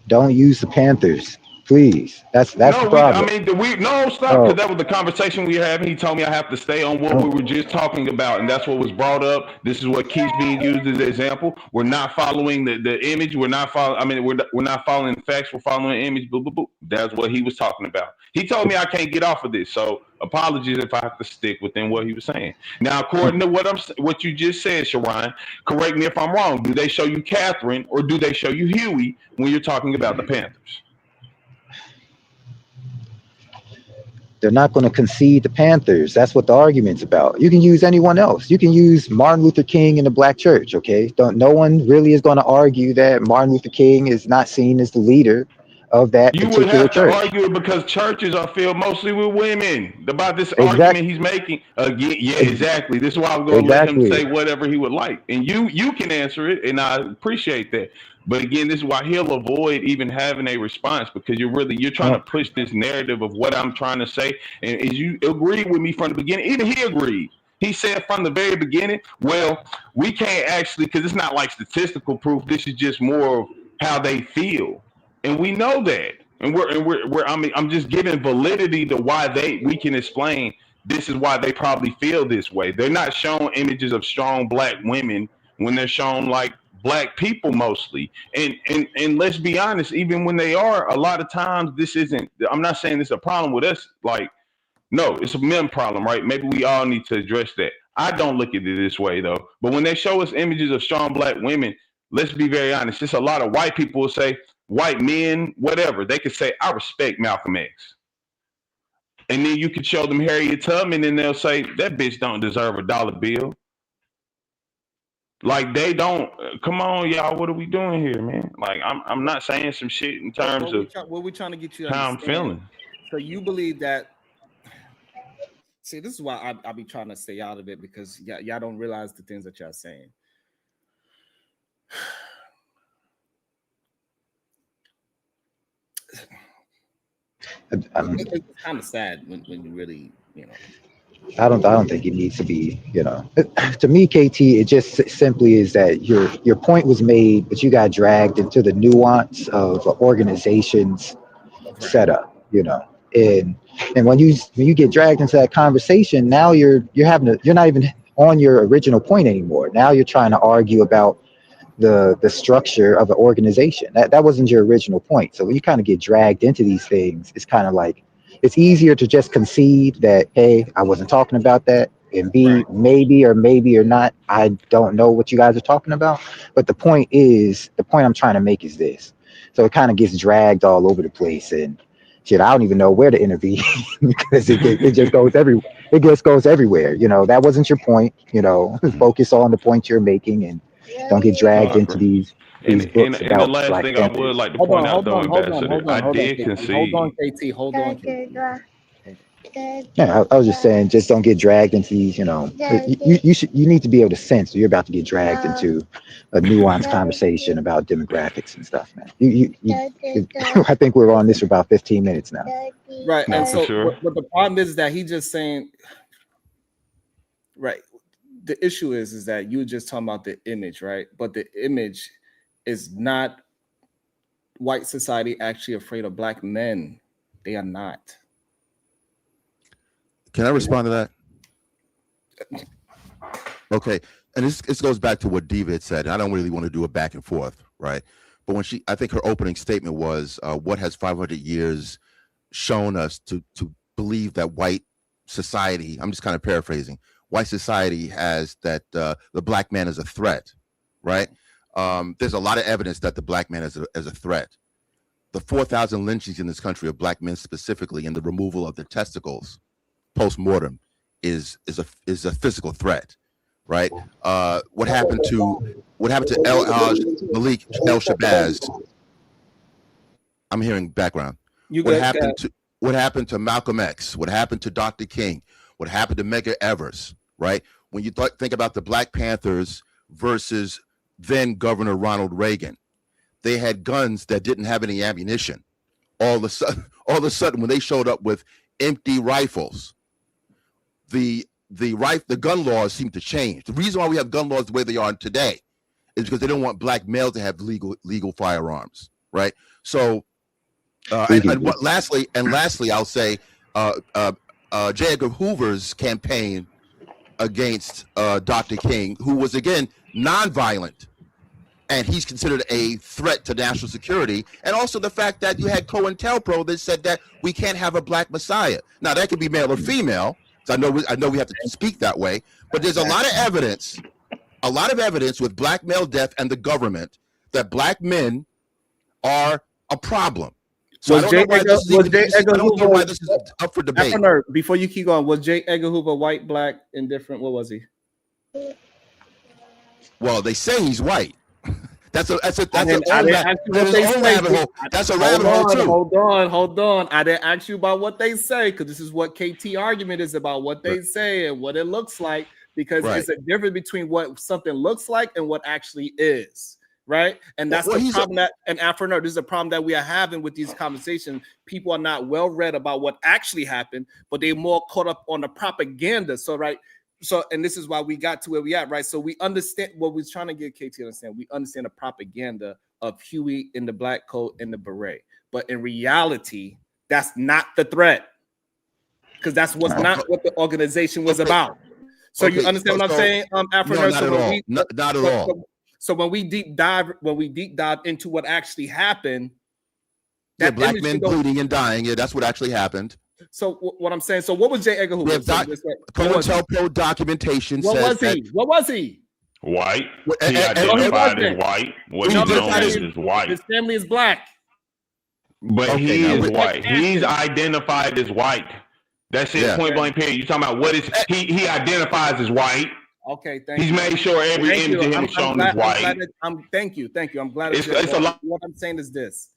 Don't use the Panthers. Please. That's the problem. Stop, because that was the conversation we were having. He told me I have to stay on what we were just talking about, and that's what was brought up. This is what keeps being used as an example. We're not following the image. We're not following. We're not following the facts. We're following the image. Boo, boo, boo. That's what he was talking about. He told me I can't get off of this, so apologies if I have to stick within what he was saying. Now, according to what you just said, Sharon, correct me if I'm wrong. Do they show you Catherine or do they show you Huey when you're talking about the Panthers? They're not going to concede the Panthers. That's what the argument's about. You can use anyone else. You can use Martin Luther King in the Black church, okay? No one really is going to argue that Martin Luther King is not seen as the leader of that particular church. You would have to argue it because churches are filled mostly with women. About this argument he's making. Exactly. This is why I'm going to let him say whatever he would like. And you can answer it, and I appreciate that. But again, this is why he'll avoid even having a response, because you're trying to push this narrative of what I'm trying to say. And as you agreed with me from the beginning, even he agreed. He said from the very beginning, well, we can't actually, because it's not like statistical proof. This is just more of how they feel. And we know that. And I'm just giving validity to why we can explain this is why they probably feel this way. They're not shown images of strong black women when they're shown like black people mostly. And let's be honest, even when they are, a lot of times this isn't, I'm not saying it's a problem with us. Like, no, it's a men problem, right? Maybe we all need to address that. I don't look at it this way though. But when they show us images of strong black women, let's be very honest. It's a lot of white people will say, white men, whatever. They could say, I respect Malcolm X. And then you could show them Harriet Tubman and they'll say, that bitch don't deserve a dollar bill. Like they don't. Come on, y'all. What are we doing here, man? Like I'm not saying some shit in terms of what we trying to get you to how I'm understand. feeling. So you believe that? See, this is why I be trying to stay out of it, because y'all don't realize the things that y'all saying. It's kind of sad when you really, you know. I don't think it needs to be, you know. To me, KT, it just simply is that your point was made, but you got dragged into the nuance of an organization's setup, you know. And when you get dragged into that conversation, now you're not even on your original point anymore. Now you're trying to argue about the structure of an organization. That wasn't your original point. So when you kind of get dragged into these things, it's kind of like it's easier to just concede that, hey, I wasn't talking about that, and B, maybe or not, I don't know what you guys are talking about. But the point I'm trying to make is this. So it kind of gets dragged all over the place, and shit, I don't even know where to intervene because it just goes everywhere. It just goes everywhere. You know, that wasn't your point. You know, focus on the point you're making and don't get dragged into these books And the about last Black thing I Panthers. would like to point out, though, Ambassador, I did concede. Hold on, KT. Hold on. Yeah, I was just saying, just don't get dragged into these. You know, you need to be able to sense you're about to get dragged into a nuanced conversation about demographics and stuff, man. I think we're on this for about 15 minutes now. Right, No, and for so sure. what the problem is that he just saying, right. The issue is that you were just talking about the image, right? But the image is not white society actually afraid of black men. They are not. Can I respond to that? Okay. And this goes back to what Diva had said. And I don't really want to do a back and forth, right? But when I think her opening statement was, what has 500 years shown us to believe that white society, I'm just kind of paraphrasing, white society has that the black man is a threat, right? There's a lot of evidence that the black man is a threat. The 4,000 lynchings in this country of black men specifically, and the removal of their testicles post-mortem is a physical threat, right? What happened to Malik El Shabazz? I'm hearing background. What happened to Malcolm X? What happened to Dr. King? What happened to Medgar Evers? Right? When you think about the Black Panthers versus then Governor Ronald Reagan, they had guns that didn't have any ammunition. All of a sudden, when they showed up with empty rifles, the gun laws seem to change. The reason why we have gun laws the way they are today is because they don't want black males to have legal firearms, right? So, lastly, I'll say, J. Edgar Hoover's campaign against Dr. King, who was again nonviolent, and he's considered a threat to national security. And also the fact that you had COINTELPRO that said that we can't have a black messiah. Now that could be male or female. So I know we have to speak that way, but there's a lot of evidence with black male death and the government that black men are a problem. So I don't know why this is up for debate. Before you keep going, was J. Edgar Hoover white, black, indifferent? What was he? Well, they say he's white. That's a rabbit hole too. Hold on. I didn't ask you about what they say, because this is what KT argument is about, what they say and what it looks like, because it's a difference between what something looks like and what actually is. Right. And that's the problem this is a problem that we are having with these conversations. People are not well read about what actually happened, but they're more caught up on the propaganda. So, and this is why we got to where we at, right? So we understand what we're trying to get KT to understand. We understand the propaganda of Huey in the black coat and the beret. But in reality, that's not the threat. because that's not what the organization was about. So you understand what I'm saying, Afro? No, not at all. Not at all. So when we deep dive into what actually happened, that black men bleeding and dying. Yeah, that's what actually happened. So what I'm saying. So what was J. Edgar Hoover? COINTELPRO documentation says What was he? White. He identified as white. What he's known as is white. His family is black. But he is white. He's identified as white. That's it. Point blank period. You talking about what is he identifies as white? Okay, thank you. He's made sure every image of him is shown as white. Thank you. I'm glad. It's a lot. What I'm saying is this: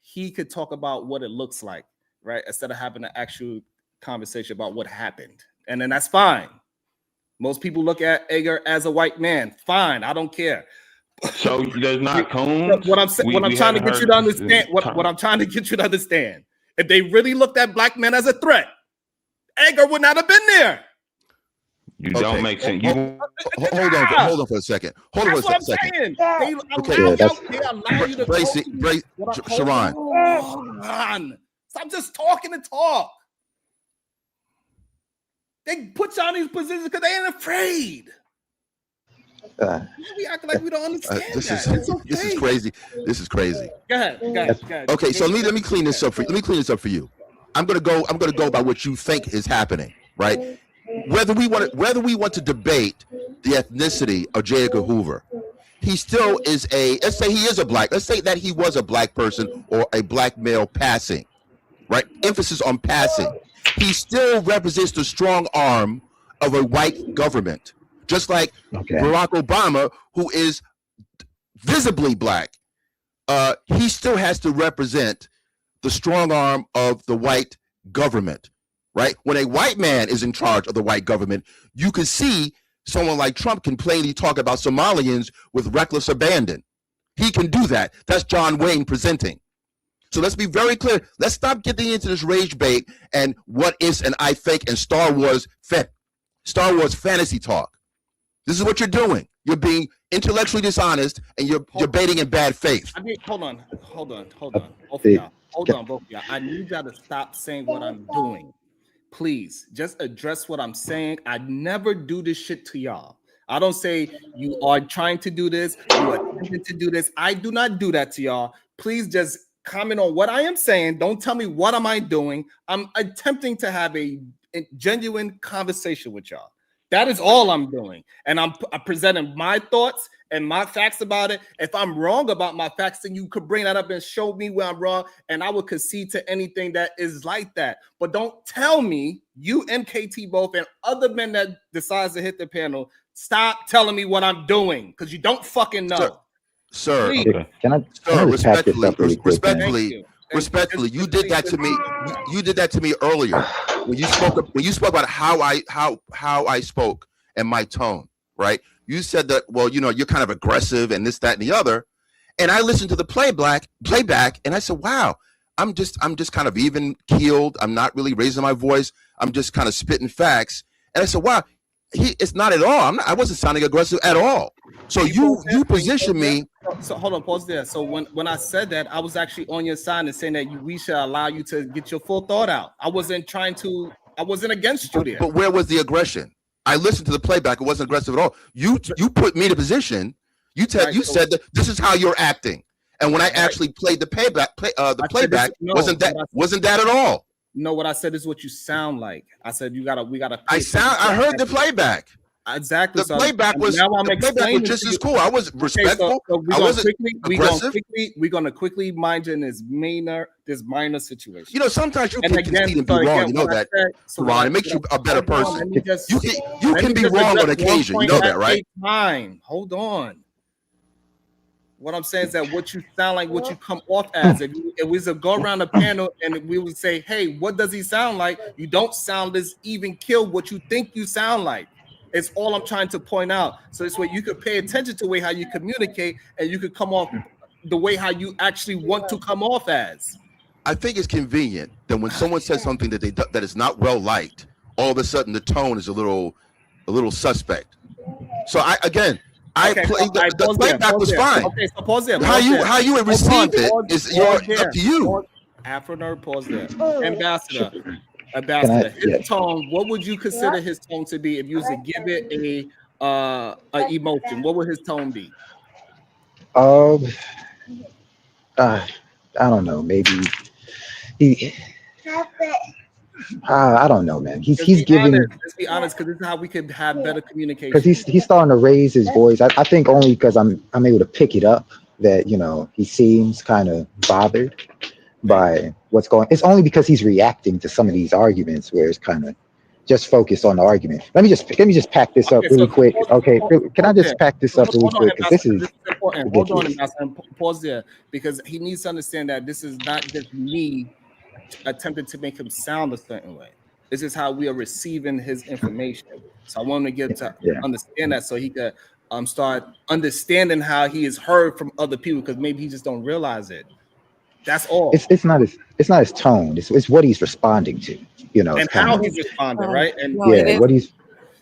he could talk about what it looks like, right? Instead of having an actual conversation about what happened, and then that's fine. Most people look at Edgar as a white man. Fine, I don't care. So there's not cones. What I'm saying, what I'm trying to get you to understand, what I'm trying to get you to understand, if they really looked at black men as a threat, Edgar would not have been there. You don't make sense. Hold on for a second. Hold on for a second. They allow you to Sharon. Hold on. Stop just talking to talk. They put you on these positions because they ain't afraid. We act like we don't understand This is crazy. This is crazy. Go ahead. Okay, so let me clean this up for you. Let me clean this up for you. I'm gonna go by what you think is happening, right? Whether we want to debate the ethnicity of J. Edgar Hoover, he still is let's say that he was a black person or a black male passing, right? Emphasis on passing. He still represents the strong arm of a white government, just like Barack Obama, who is visibly black. He still has to represent the strong arm of the white government, right? When a white man is in charge of the white government, you can see someone like Trump can plainly talk about Somalians with reckless abandon. He can do that. That's John Wayne presenting. So let's be very clear. Let's stop getting into this rage bait and what is and I think and Star Wars fantasy talk. This is what you're doing. You're being intellectually dishonest and you're baiting in bad faith. I mean, hold on. Both of y'all. I need y'all to stop saying what I'm doing. Please, just address what I'm saying. I never do this shit to y'all. I don't say you are trying to do this, you are attempting to do this. I do not do that to y'all. Please just comment on what I am saying. Don't tell me what am I doing. I'm attempting to have a genuine conversation with y'all. That is all I'm doing. And I'm presenting my thoughts and my facts about it. If I'm wrong about my facts, then you could bring that up and show me where I'm wrong, and I will concede to anything that is like that. But don't tell me, you MKT both and other men that decides to hit the panel, stop telling me what I'm doing, because you don't fucking know. Sir, can I just pack this up really quick? Respectfully, you did that to me. You did that to me earlier when you spoke about how I spoke and my tone. Right? You said that. Well, you're kind of aggressive and this, that, and the other. And I listened to the playback, and I said, "Wow, I'm just kind of even keeled. I'm not really raising my voice. I'm just kind of spitting facts." And I said, "Wow, it's not at all. I wasn't sounding aggressive at all." So you position me. So hold on, pause there. So when I said that, I was actually on your side and saying that we should allow you to get your full thought out. I wasn't against you there. But where was the aggression? I listened to the playback. It wasn't aggressive at all. You put me in a position. You said that this is how you're acting. And when I actually played the playback, wasn't that at all? No, what I said is what you sound like. I said we gotta. I heard the playback. Exactly. The playback was just as cool. I was respectful. I wasn't aggressive. We're gonna quickly mind you in this minor situation. Sometimes you can concede and be wrong. You know that, Ron. It makes you a better person. You can be wrong on occasion. You know that, right? Hold on. What I'm saying is that what you sound like, what you come off as. If we was to go around the panel and we would say, "Hey, what does he sound like?" You don't sound as even killed what you think you sound like. It's all I'm trying to point out. So this way you could pay attention to the way how you communicate, and you could come off the way how you actually want to come off as. I think it's convenient that when someone says something that is not well liked, all of a sudden the tone is a little suspect. So the playback was fine. Okay, so pause there. How you received it is up to you. Afro nerd, pause there. Ambassador. Ambassador, his tone, what would you consider his tone to be if you was to give it a emotion? What would his tone be? Um, I don't know. Maybe he. I don't know, man. Let's He's be honest. giving Let's be honest, because this is how we could have better because communication. he's starting to raise his voice. I think only because I'm able to pick it up that he seems kind of bothered by what's going. It's only because he's reacting to some of these arguments where it's kind of just focused on the argument. Let me just pack this up really quick. Okay, can I just pack this up really quick because this is important. Hold on, Ambassador. Pause there, because he needs to understand that this is not just me attempting to make him sound a certain way. This is how we are receiving his information. So I want him to get to understand that, so he could start understanding how he is heard from other people, because maybe he just don't realize it. That's all. It's not his tone. It's what he's responding to. And how he's responding, right? And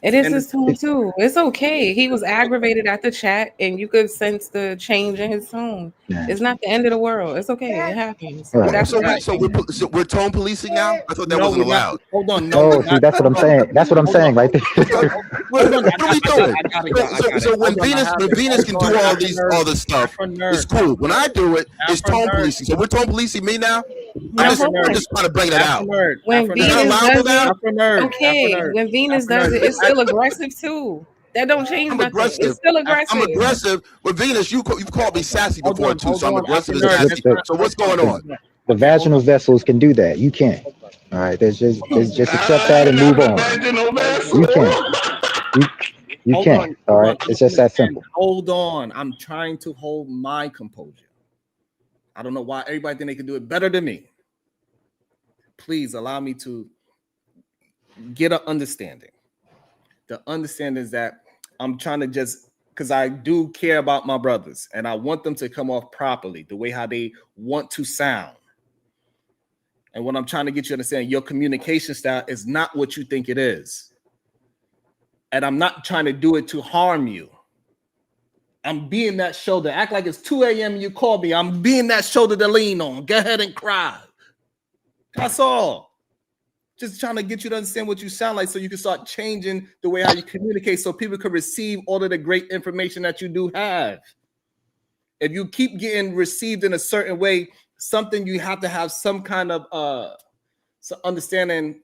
it is his tone too. It's okay. He was aggravated at the chat, and you could sense the change in his tone. It's not the end of the world. It's okay. It happens. Right. So we're tone policing now? I thought that wasn't allowed. Hold on. See, that's what I'm saying. That's what I'm saying right there. What are we doing? So when Venus can do all this stuff, it's cool. When I do it, it's tone policing. So we're tone policing me now? I'm just trying to bring that out. When Venus does it, okay. When Venus does it, it's still aggressive too. That don't change nothing. It's still aggressive. I'm aggressive. With Venus, you've called me sassy before too, so I'm aggressive and sassy. So what's going on? The vaginal vessels can do that. You can't. All right. There's just accept that and move on. You can't. You can't. All right. It's just that simple. Hold on. I'm trying to hold my composure. I don't know why everybody think they can do it better than me. Please allow me to get an understanding. The understanding is that I'm trying to just, because I do care about my brothers and I want them to come off properly, the way how they want to sound. And what I'm trying to get you to understand, your communication style is not what you think it is. And I'm not trying to do it to harm you. I'm being that shoulder. Act like it's 2 a.m. and you call me. I'm being that shoulder to lean on. Go ahead and cry. That's all. Just trying to get you to understand what you sound like so you can start changing the way how you communicate so people can receive all of the great information that you do have. If you keep getting received in a certain way, something you have to have some kind of understanding.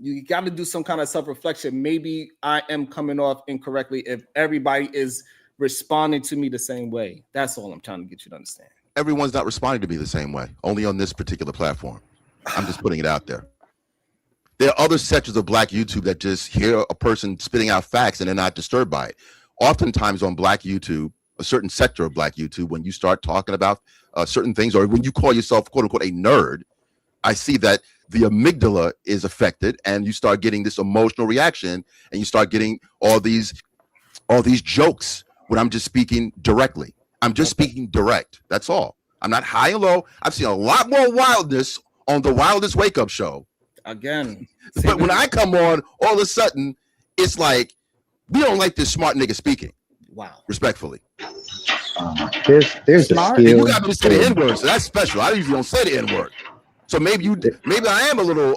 You got to do some kind of self-reflection. Maybe I am coming off incorrectly if everybody is responding to me the same way. That's all I'm trying to get you to understand. Everyone's not responding to me the same way, only on this particular platform. I'm just putting it out there. There are other sections of Black YouTube that just hear a person spitting out facts and they're not disturbed by it. Oftentimes on Black YouTube, a certain sector of Black YouTube, when you start talking about certain things, or when you call yourself, quote unquote, a nerd, I see that the amygdala is affected and you start getting this emotional reaction and you start getting all these jokes when I'm just speaking directly. I'm just speaking direct. That's all. I'm not high and low. I've seen a lot more wildness on the Wildest Wake Up Show. Again. But when I come on, all of a sudden, it's like, we don't like this smart nigga speaking. Wow. Respectfully. There's a skill. And you got me to say the N-word, so that's special. I usually don't say the N-word. So maybe I am a little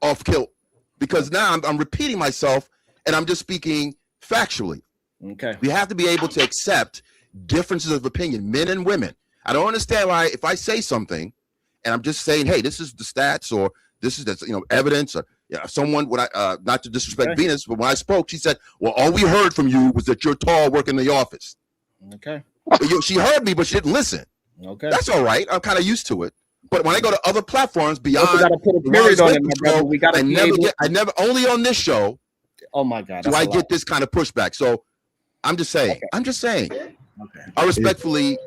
off kilt because now I'm repeating myself and I'm just speaking factually. Okay. We have to be able to accept differences of opinion, men and women. I don't understand why if I say something and I'm just saying, hey, this is the stats or this is evidence or someone when I not to disrespect Venus, but when I spoke, she said, well, all we heard from you was that you're tall working in the office. Okay. She heard me, but she didn't listen. Okay. That's all right. I'm kind of used to it. But when I go to other platforms beyond, we gotta put a period on it, my brother. We gotta I never only on this show. Oh my God. Do I get this kind of pushback? So I'm just saying. Okay. I'm just saying. Okay. I respectfully,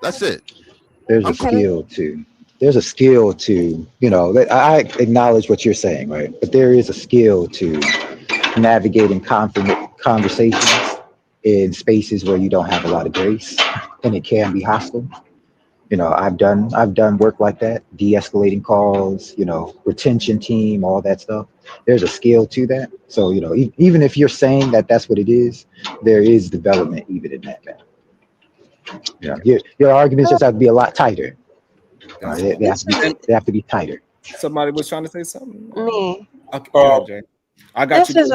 that's it. There's a skill to. There's a skill to, I acknowledge what you're saying, right? But there is a skill to navigating conversations in spaces where you don't have a lot of grace and it can be hostile. I've done work like that, de-escalating calls, retention team, all that stuff. There's a skill to that. So, even if you're saying that that's what it is, there is development even in that matter. Your arguments just have to be a lot tighter. They have to be tighter. Somebody was trying to say something. Me. Okay, go ahead, Jay. I got This you. is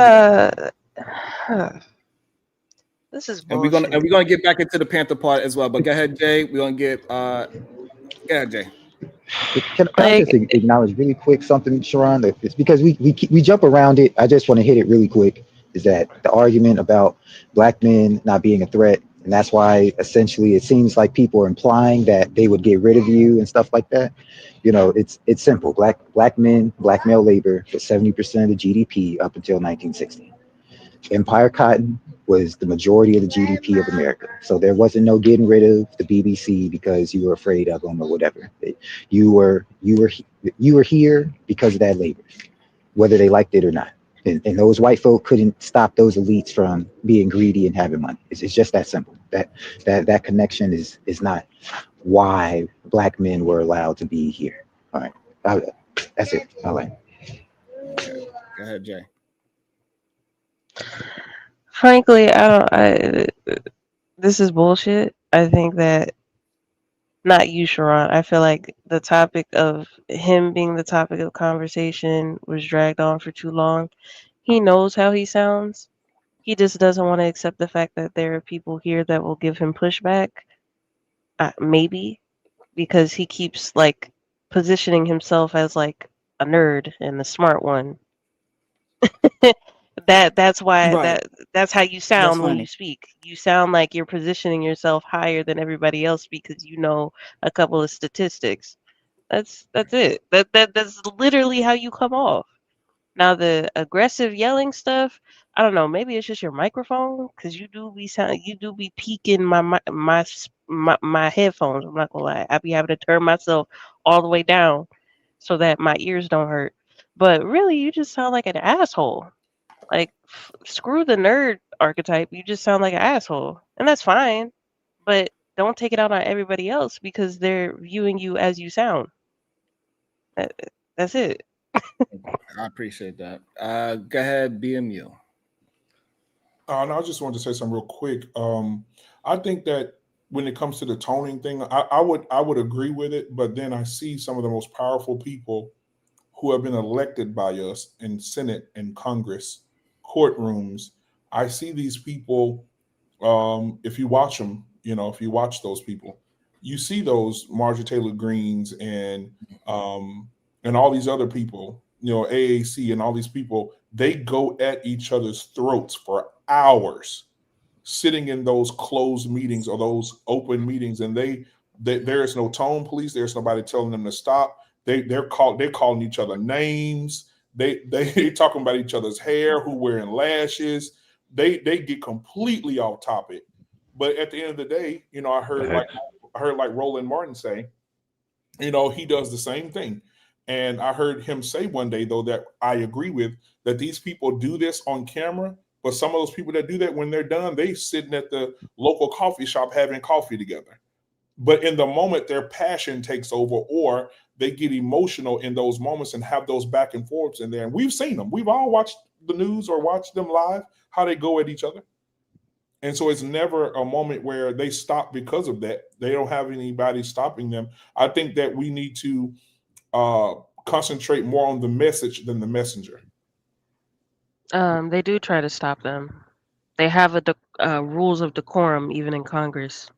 this is And we're bullshit. gonna get back into the Panther part as well. But go ahead, Jay. We're gonna get go ahead, Jay. Can I Like, just acknowledge really quick something, Sharon? It's because we jump around it. I just want to hit it really quick. Is that the argument about black men not being a threat, and that's why essentially it seems like people are implying that they would get rid of you and stuff like that. You know, it's simple. Black men, black male labor was 70% of the GDP up until 1960. Empire Cotton was the majority of the GDP of America. So there wasn't no getting rid of the BBC because you were afraid of them or whatever. You were here because of that labor, whether they liked it or not. And those white folk couldn't stop those elites from being greedy and having money. It's just that simple. That connection is not why black men were allowed to be here. All right, that's it. All right. Okay, go ahead, Jay. frankly, this is bullshit. I think that, not you, Sharon. I feel like the topic of him being the topic of conversation was dragged on for too long. He knows how he sounds. He just doesn't want to accept the fact that there are people here that will give him pushback. Maybe because he keeps like positioning himself as like a nerd and the smart one. That's why Right. that's how you That's sound when you funny. speak. You sound like you're positioning yourself higher than everybody else because you know a couple of statistics. That's it. That's literally how you come off. Now the aggressive yelling stuff, I don't know. Maybe it's just your microphone because you do be peaking my headphones. I'm not gonna lie. I be having to turn myself all the way down so that my ears don't hurt. But really, you just sound like an asshole. Like, screw the nerd archetype. You just sound like an asshole, and that's fine. But don't take it out on everybody else because they're viewing you as you sound. That, that's it. I appreciate that. Go ahead, BMU. No, I just wanted to say something real quick. I think that when it comes to the toning thing, I would agree with it, but then I see some of the most powerful people who have been elected by us in Senate and Congress, courtrooms. I see these people. If you watch them, if you watch those people, you see those Marjorie Taylor Greens and all these other people, AAC and all these people. They go at each other's throats for hours, sitting in those closed meetings or those open meetings, and there is no tone police. There's nobody telling them to stop. They're calling each other names. They talking about each other's hair, who wearing lashes. They get completely off topic. But at the end of the day, I heard like Roland Martin say, he does the same thing. And I heard him say one day, though, that I agree with, that these people do this on camera. But some of those people that do that, when they're done, they sitting at the local coffee shop having coffee together. But in the moment, their passion takes over, or they get emotional in those moments and have those back and forths in there. And we've seen them. We've all watched the news or watched them live, how they go at each other. And so it's never a moment where they stop because of that. They don't have anybody stopping them. I think that we need to concentrate more on the message than the messenger. They do try to stop them. They have rules of decorum even in Congress,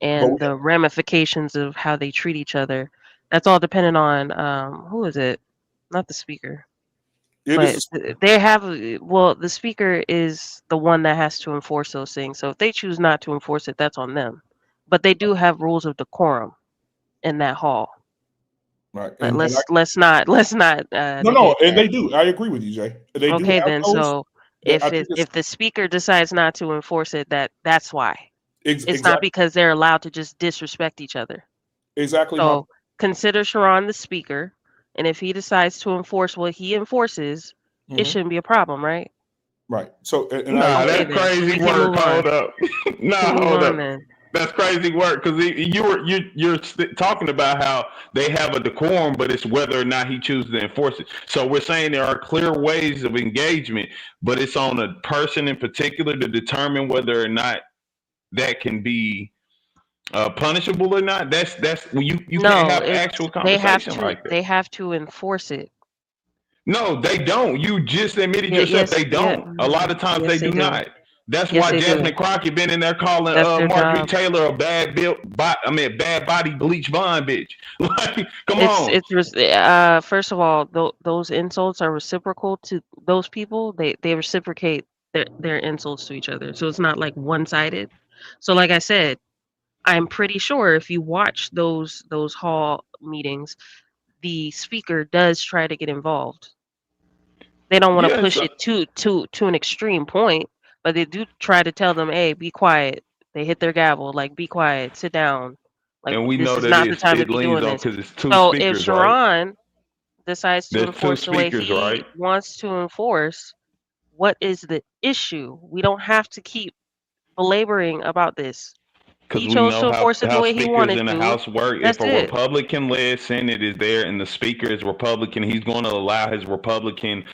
and the ramifications of how they treat each other. That's all dependent on who is it? Not the speaker. They have the speaker is the one that has to enforce those things. So if they choose not to enforce it, that's on them. But they do have rules of decorum in that hall. Right. But let's not no, and they do. I agree with you, Jay. They do. Okay, have then. those. So if the speaker decides not to enforce it, that's why. It's not because they're allowed to just disrespect each other. Exactly. So consider Sharon the speaker, and if he decides to enforce what he enforces, it shouldn't be a problem, right? Right. So that's crazy work. Hold up. Hold up. Then. That's crazy work because you're talking about how they have a decorum, but it's whether or not he chooses to enforce it. So we're saying there are clear ways of engagement, but it's on a person in particular to determine whether or not that can be punishable or not. That's you can't No, have it's actual conversation like that. they have to enforce it. No, they don't. You just admitted Yeah, yourself yes, they yeah, don't. A lot of times they yes, they do do. not. That's Yes, why they Jasmine do. Crockett been in there calling That's their Marjorie job. Taylor a bad bad body bleach blonde bitch. Like, come on. First of all, those insults are reciprocal to those people. They reciprocate their insults to each other. So it's not like one-sided. So like I said, I'm pretty sure if you watch those hall meetings, the speaker does try to get involved. They don't want to Yes, push it to an extreme point, but they do try to tell them, "Hey, be quiet." They hit their gavel, like, "Be quiet, sit down." Like, and we this know is that not the time to it be leans doing on this. because it's two So if speakers, right? Sharon decides to There's two enforce the way speakers, right? he wants to enforce, what is the issue? We don't have to keep belaboring about this. Because He we chose know to enforce it the how way he speakers wanted in the to. House work. If That's a it. Republican-led Senate is there and the speaker is Republican, he's going to allow his Republican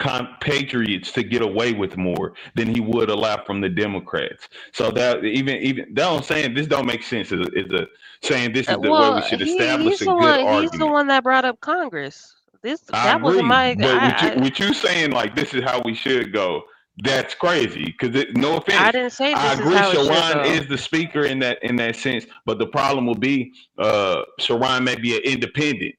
compatriots to get away with more than he would allow from the Democrats. So that even that I'm saying this don't make sense. Saying this is the way we Well, should establish a good he's the argument. one that brought up Congress. I That wasn't agree, my but I with you saying like this is how we should go, that's crazy. Because no I offense, didn't say I this is agree. how it should Sharon go. is the speaker in that sense, but the problem will be Sharon may be an independent,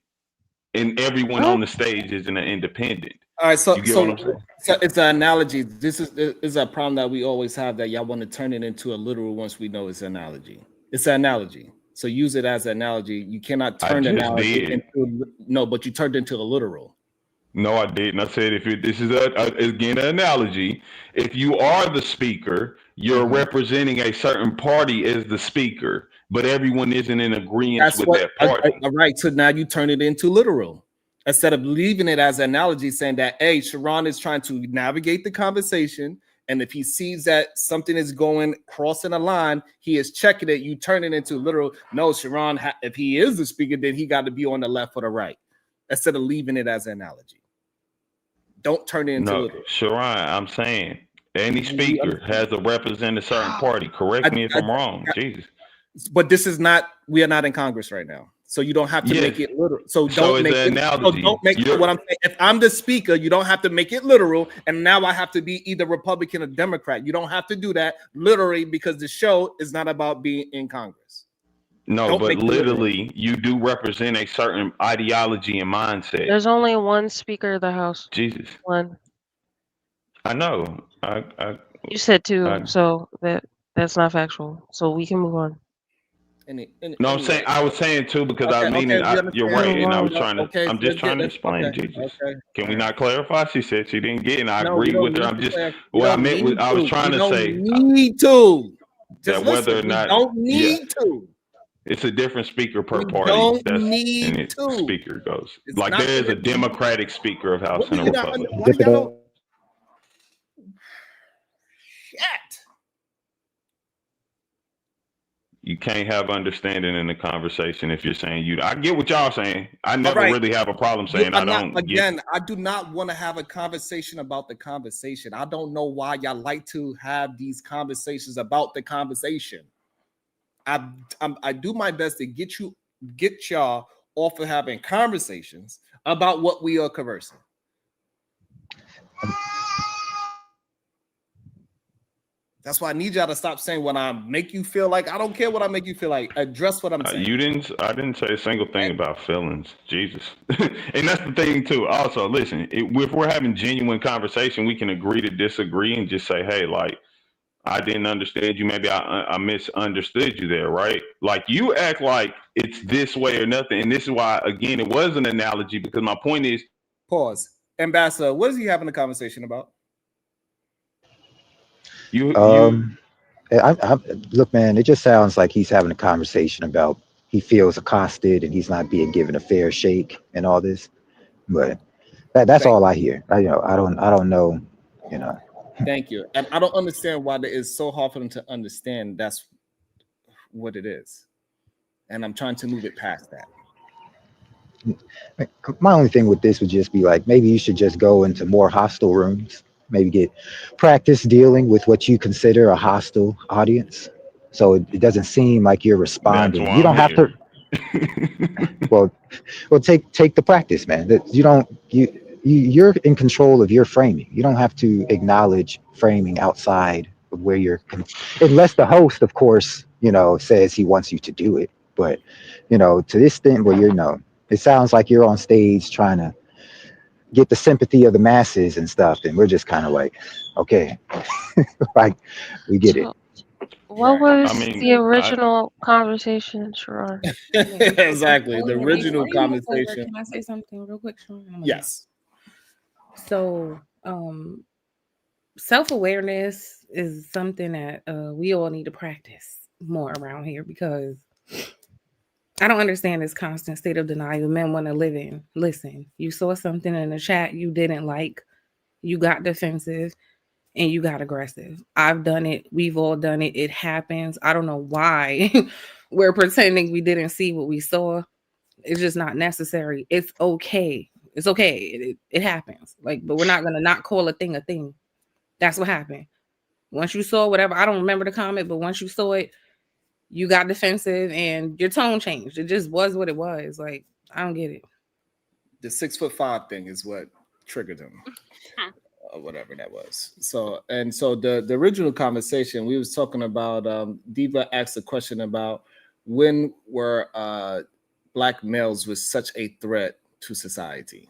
and everyone on the stage isn't an independent. All right, You get what I'm saying? so it's an analogy. This is a problem that we always have, that y'all want to turn it into a literal once we know it's an analogy. It's an analogy. So use it as an analogy. You cannot turn I an just analogy did. into but you turned it into a literal. No, I didn't. I said this is again an analogy. If you are the speaker, you're representing a certain party as the speaker, but everyone isn't in agreement That's with what. that party. All right. So now you turn it into literal instead of leaving it as an analogy, saying that, hey, Sharon is trying to navigate the conversation, and if he sees that something is going crossing a line, he is checking it. You turn it into literal. No, Sharon, if he is the speaker, then he got to be on the left or the right, instead of leaving it as an analogy. Don't turn it into literal. Sharon, I'm saying any speaker has to represent a certain party. Correct me if I'm wrong. Jesus. But this is not. We are not in Congress right now, so you don't have to make it literal. So don't make it. So don't make what I'm saying. If I'm the speaker, you don't have to make it literal. And now I have to be either Republican or Democrat. You don't have to do that literally, because the show is not about being in Congress. No, but literally, you do represent a certain ideology and mindset. There's only one speaker of the House. Jesus. One. I know. You said two, so that's not factual. So we can move on. No, I'm saying I was saying two because you're right, and I was trying to. I'm just trying to explain, Jesus. Can we not clarify? She said she didn't get, and I agree with her. I'm just what I meant was I was trying to say. Need to. That whether or not don't need to. It's a different speaker per party. Don't need to. Speaker goes like there is a Democratic Speaker of House and a Republican. You can't have understanding in the conversation if you're saying you. I get what y'all saying. I never really have a problem saying I don't. Again, I do not want to have a conversation about the conversation. I don't know why y'all like to have these conversations about the conversation. I do my best to get y'all off of having conversations about what we are conversing. That's why I need y'all to stop saying what I make you feel like. I don't care what I make you feel like. Address what I'm saying. I didn't say a single thing about feelings. Jesus. And that's the thing too. Also, listen, if we're having genuine conversation, we can agree to disagree and just say, hey, like, I didn't understand you. Maybe I misunderstood you there, right? Like you act like it's this way or nothing. And this is why, again, it was an analogy, because my point is. Pause. Ambassador, what is he having a conversation about? Look, man, it just sounds like he's having a conversation about he feels accosted and he's not being given a fair shake and all this. But that's all I hear. I don't know, Thank you. And I don't understand why it is so hard for them to understand that's what it is. And I'm trying to move it past that. My only thing with this would just be like, maybe you should just go into more hostile rooms, maybe get practice dealing with what you consider a hostile audience. So it doesn't seem like you're That's responding. why You I'm don't have to. here. Well, take the practice, man. That you don't you're in control of your framing. You don't have to acknowledge framing outside of where you're, unless the host, of course, says he wants you to do it. But to this extent where it sounds like you're on stage trying to get the sympathy of the masses and stuff, and we're just kind of like, okay, like we get it. So, what Right. was I mean, the original conversation, Sharon? Exactly. The Before original you move forward, conversation. can I say something real quick, Sean? I'm gonna drop. Yes. So, self-awareness is something that we all need to practice more around here, because I don't understand this constant state of denial men want to live in. Listen, you saw something in the chat you didn't like, you got defensive, and you got aggressive. I've done it. We've all done it. It happens. I don't know why we're pretending we didn't see what we saw. It's just not necessary. It's okay. It's okay. It happens. Like, but we're not gonna not call a thing a thing. That's what happened. Once you saw whatever, I don't remember the comment, but once you saw it, you got defensive and your tone changed. It just was what it was. Like, I don't get it. The 6'5" thing is what triggered him. Or whatever that was. So the original conversation we was talking about, Diva asked a question about when were black males was such a threat to society,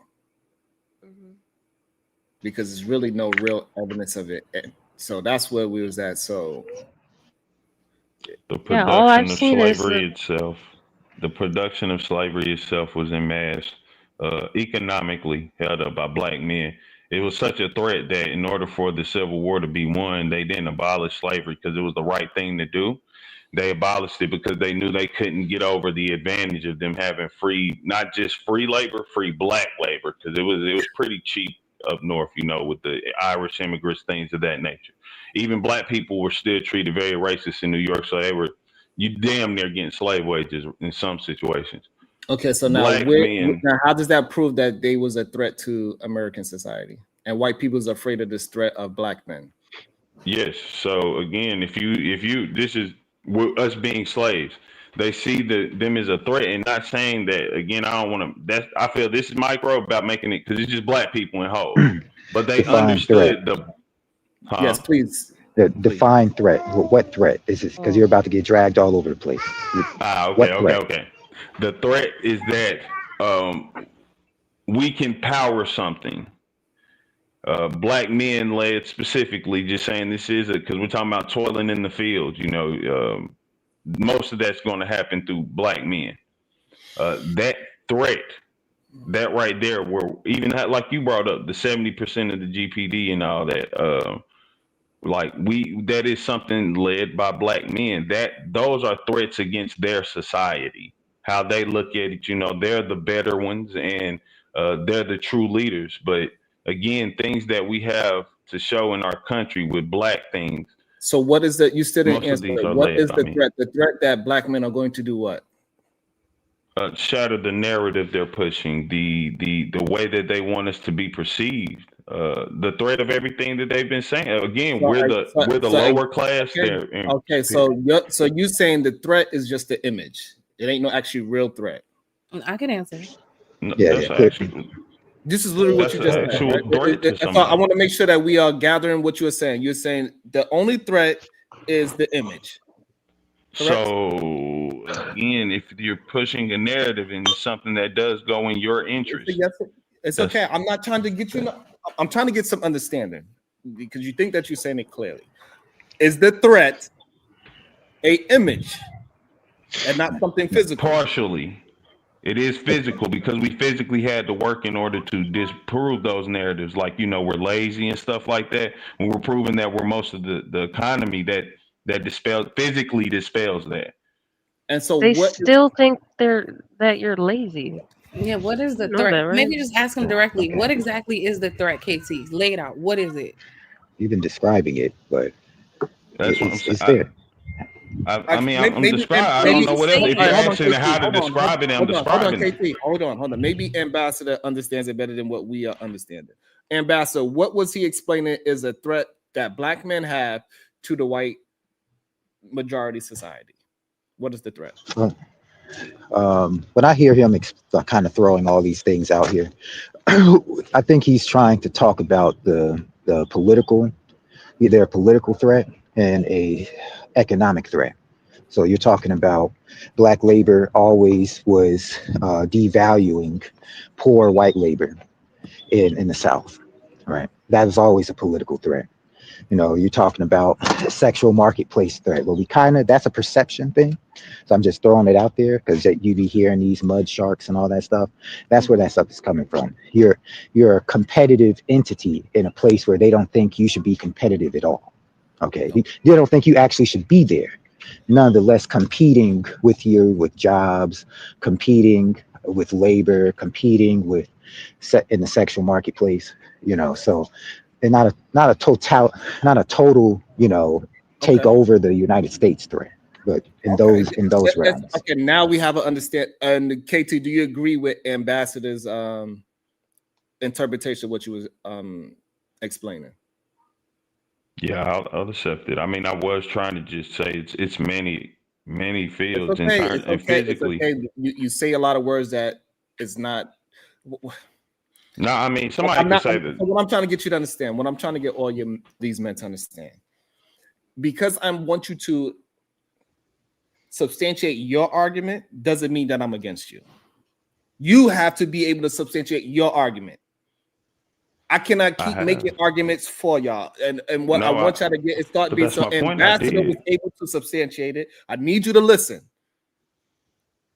because there's really no real evidence of it. And so that's where we was at. So The Yeah, all I've production of seen is slavery itself, the production of slavery itself was in mass, economically held up by black men. It was such a threat that in order for the Civil War to be won, they didn't abolish slavery because it was the right thing to do. They abolished it because they knew they couldn't get over the advantage of them having free, not just free labor, free black labor, because it was pretty cheap up north, with the Irish immigrants, things of that nature. Even black people were still treated very racist in New York, so you damn near getting slave wages in some situations. okay, so Black men, now how does that prove that they was a threat to American society and white people's afraid of this threat of black men? yes. So again, if you this is us being slaves, they see them as a threat, and not saying that again. I don't want to. I feel this is micro about making it because it's just black people in whole, but they Define threat. understood the. Yes, please. The define threat. What threat is this? Because you're about to get dragged all over the place. What threat? Okay. The threat is that we can power something. Black men led specifically, just saying this is because we're talking about toiling in the fields. Most of that's going to happen through black men. That threat, that right there, where even like you brought up the 70% of the GPD and all that. That is something led by black men. Those are threats against their society. How they look at it, they're the better ones and they're the true leaders. But again, things that we have to show in our country with black things. So what is that? You still didn't Most of answer. these are What led is by the me. threat? The threat that black men are going to do what? Shatter the narrative they're pushing, the way that they want us to be perceived. The threat of everything that they've been saying. Again, we're the lower class. Okay, so you saying the threat is just the image. It ain't no actually real threat. I can answer. No, Yeah, that's yeah. actual. This is literally what That's you an just said. actual Right? threat to So I somebody. want to make sure that we are gathering what you're saying. You're saying the only threat is the image. Correct? So again, if you're pushing a narrative and it's something that does go in your interest, Yes, it's okay. I'm not trying to get you. I'm trying to get some understanding because you think that you're saying it clearly. Is the threat a image and not something physical? partially. It is physical because we physically had to work in order to disprove those narratives. Like, we're lazy and stuff like that. When we're proving that we're most of the economy that physically dispels that. And so they still think that you're lazy. Yeah, what is the You know threat? that, right? Maybe just ask him directly. What exactly is the threat, KT? Lay it out. What is it? You've been describing it, but That's what I'm it's saying. there. I mean, I'm describing. I don't know what else. If you're asking how to describe it, I'm describing it. KT, hold on. Maybe Ambassador understands it better than what we are understanding. Ambassador, what was he explaining is a threat that black men have to the white majority society? What is the threat? When I hear him kind of throwing all these things out here, I think he's trying to talk about the political, either a political threat and a economic threat. So you're talking about black labor always was devaluing poor white labor in the South, right? That is always a political threat. You know, you're talking about sexual marketplace threat. Well, that's a perception thing. So I'm just throwing it out there because you be hearing these mud sharks and all that stuff. That's where that stuff is coming from. You're a competitive entity in a place where they don't think you should be competitive at all. Okay. They don't think you actually should be there. Nonetheless, competing with jobs, competing with labor, competing with in the sexual marketplace, you know, so they're not a total, you know, take over the United States threat, but in those realms. Okay, now we have an understand. And KT, do you agree with Ambassador's interpretation of what you was explaining? Yeah, I'll accept it. I mean, I was trying to just say it's many fields It's okay. and physically. It's okay. You say a lot of words that is not. No, I mean somebody could say that. What I'm trying to get you to understand, what I'm trying to get these men to understand, because I want you to substantiate your argument, doesn't mean that I'm against you. You have to be able to substantiate your argument. I cannot keep making arguments for y'all. And what I want y'all to get is start being so Ambassador was able to substantiate it. I need you to listen.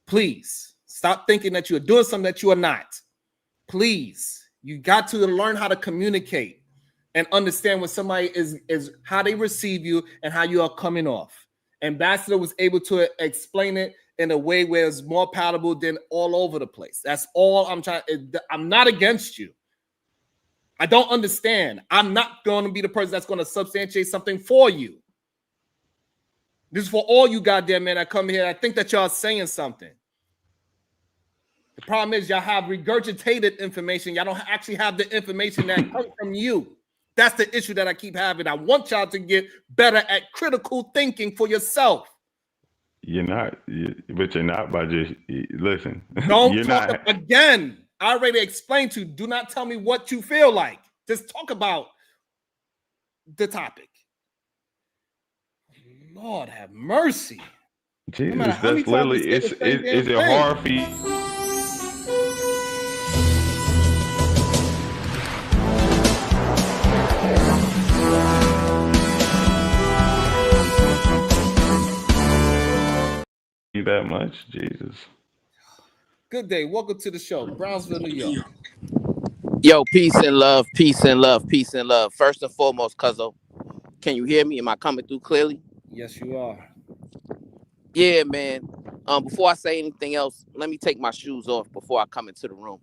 Please stop thinking that you're doing something that you are not. Please, you got to learn how to communicate and understand when somebody is how they receive you and how you are coming off. Ambassador was able to explain it in a way where it's more palatable than all over the place. That's all I'm trying. I'm not against you. I don't understand. I'm not going to be the person that's going to substantiate something for you. This is for all you goddamn men that come here. I think that y'all saying something. The problem is y'all have regurgitated information. Y'all don't actually have the information that comes from you. That's the issue that I keep having. I want y'all to get better at critical thinking for yourself. You're not, but you're not by just listen. Don't talk again. I already explained to you. Do not tell me what you feel like. Just talk about the topic. Lord have mercy. Jesus, no that's literally is it hard for you? That much, Jesus. Good day. Welcome to the show, Brownsville, New York. Yo, peace and love, peace and love, peace and love. First and foremost, Cuzzo, can you hear me? Am I coming through clearly? Yes, you are. Yeah, man. Before I say anything else, let me take my shoes off before I come into the room.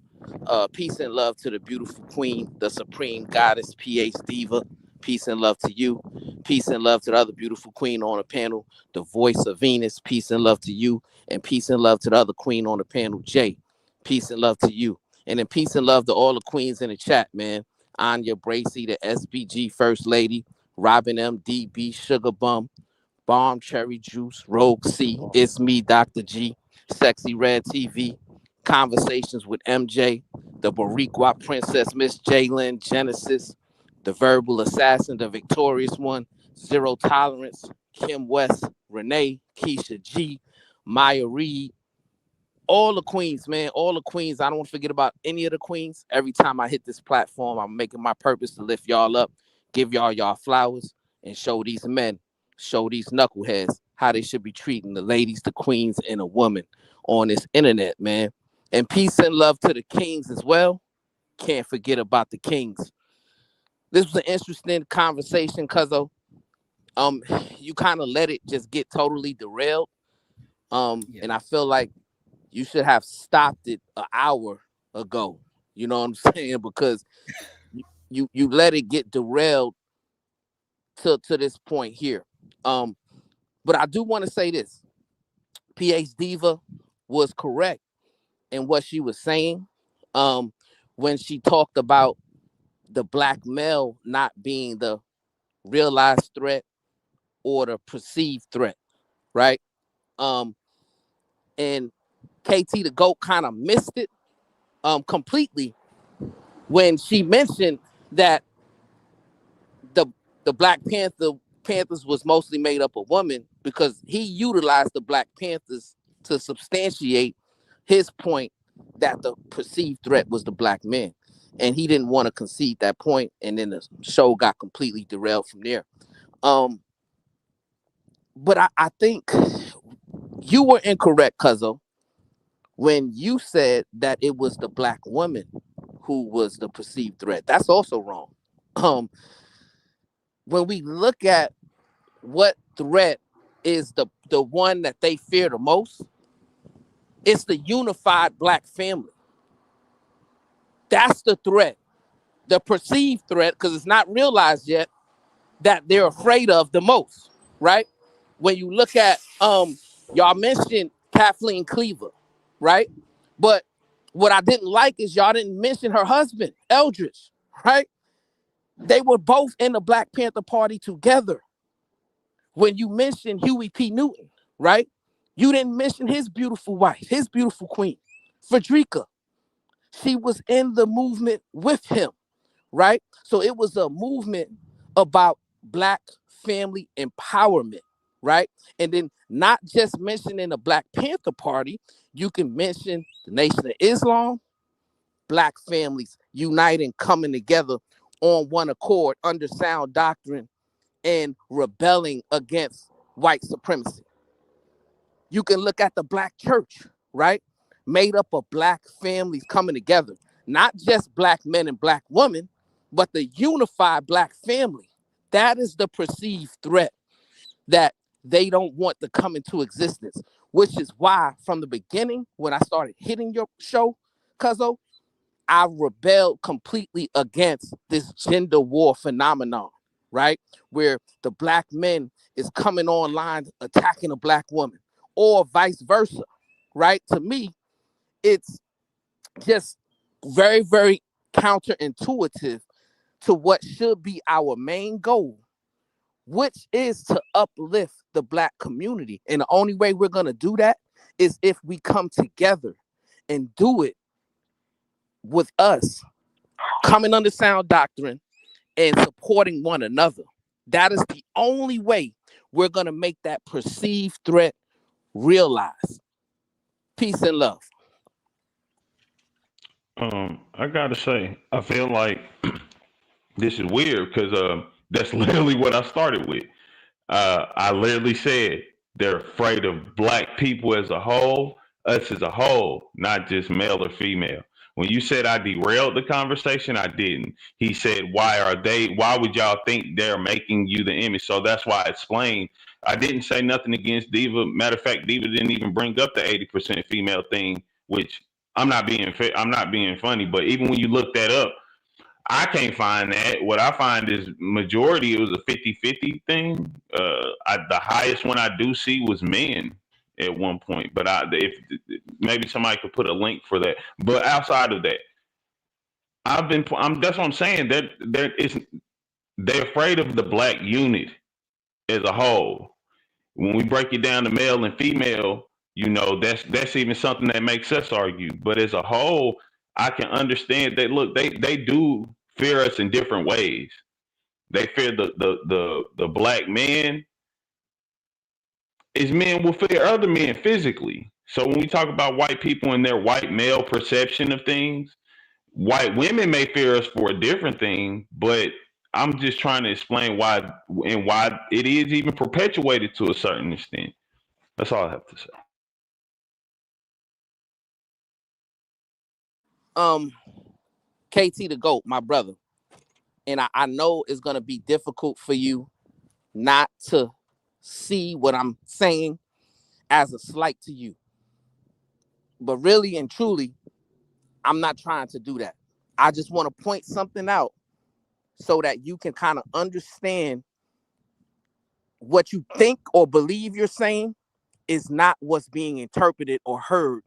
Peace and love to the beautiful queen, the supreme goddess, PH Diva. Peace and love to you. Peace and love to the other beautiful queen on the panel, the voice of Venus. Peace and love to you. And peace and love to the other queen on the panel, Jay. Peace and love to you. And then peace and love to all the queens in the chat, man. Anya Bracy, the SBG First Lady, Robin M. DB, Sugar Bum, Bomb Cherry Juice, Rogue C, It's Me, Dr. G, Sexy Red TV, Conversations with MJ, the Boricua Princess, Miss Jalen, Genesis, the Verbal Assassin, the Victorious One, Zero Tolerance, Kim West, Renee, Keisha G, Maya Reed, all the queens, man, all the queens. I don't want to forget about any of the queens. Every time I hit this platform, I'm making my purpose to lift y'all up, give y'all flowers, and show these men, show these knuckleheads how they should be treating the ladies, the queens, and a woman on this internet, man. And peace and love to the kings as well. Can't forget about the kings. This was an interesting conversation, Cuzzo. You kind of let it just get totally derailed. And I feel like you should have stopped it an hour ago. You know what I'm saying? Because you let it get derailed to this point here. But I do want to say this. PH Diva was correct in what she was saying when she talked about the black male not being the realized threat or the perceived threat, right? And KT the GOAT kind of missed it completely when she mentioned that the Black Panthers was mostly made up of women, because he utilized the Black Panthers to substantiate his point that the perceived threat was the black men. And he didn't want to concede that point, and then the show got completely derailed from there. But I think you were incorrect, Cuzzo, when you said that it was the black woman who was the perceived threat. That's also wrong. When we look at what threat is the one that they fear the most, it's the unified black family. That's the threat. The perceived threat, because it's not realized yet, that they're afraid of the most, right? When you look at, y'all mentioned Kathleen Cleaver, right? But what I didn't like is y'all didn't mention her husband, Eldridge, right? They were both in the Black Panther Party together. When you mentioned Huey P. Newton, right? You didn't mention his beautiful wife, his beautiful queen, Frederica. She was in the movement with him, right? So it was a movement about black family empowerment, right? And then not just mentioning the Black Panther Party, you can mention the Nation of Islam, black families uniting, coming together on one accord under sound doctrine and rebelling against white supremacy. You can look at the black church, right? Made up of black families coming together, not just black men and black women, but the unified black family. That is the perceived threat that they don't want to come into existence, which is why from the beginning, when I started hitting your show, Cuzzo, I rebelled completely against this gender war phenomenon, right? Where the black men is coming online attacking a black woman, or vice versa, right? To me, it's just very, very counterintuitive to what should be our main goal, which is to uplift the black community. And the only way we're going to do that is if we come together and do it with us coming under sound doctrine and supporting one another. That is the only way we're going to make that perceived threat realized. Peace and love. I gotta say, I feel like this is weird because that's literally what I started with. I literally said they're afraid of black people as a whole, us as a whole, not just male or female. When you said I derailed the conversation, I didn't. He said, why would y'all think they're making you the image? So that's why I explained. I didn't say nothing against Diva. Matter of fact, Diva didn't even bring up the 80% female thing, which I'm not being funny, but even when you look that up, I can't find that. What I find is majority, it was a 50-50 thing. The highest one I do see was men at one point, but if maybe somebody could put a link for that. But outside of that, that's what I'm saying. They're afraid of the black unit as a whole. When we break it down to male and female, that's even something that makes us argue. But as a whole, I can understand that. Look, they do fear us in different ways. They fear the black man, as men will fear other men physically. So when we talk about white people and their white male perception of things, white women may fear us for a different thing, but I'm just trying to explain why it is even perpetuated to a certain extent. That's all I have to say. KT the GOAT, my brother. And I know it's going to be difficult for you not to see what I'm saying as a slight to you. But really and truly, I'm not trying to do that. I just want to point something out so that you can kind of understand what you think or believe you're saying is not what's being interpreted or heard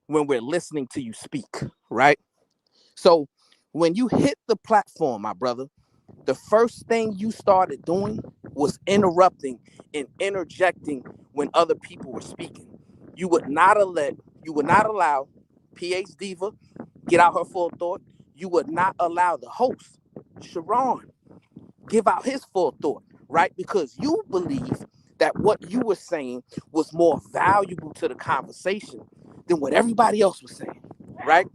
when we're listening to you speak, right? So when you hit the platform, my brother, the first thing you started doing was interrupting and interjecting when other people were speaking. You would not allow PH Diva get out her full thought. You would not allow the host, Sharon, give out his full thought, right? Because you believe that what you were saying was more valuable to the conversation than what everybody else was saying, right?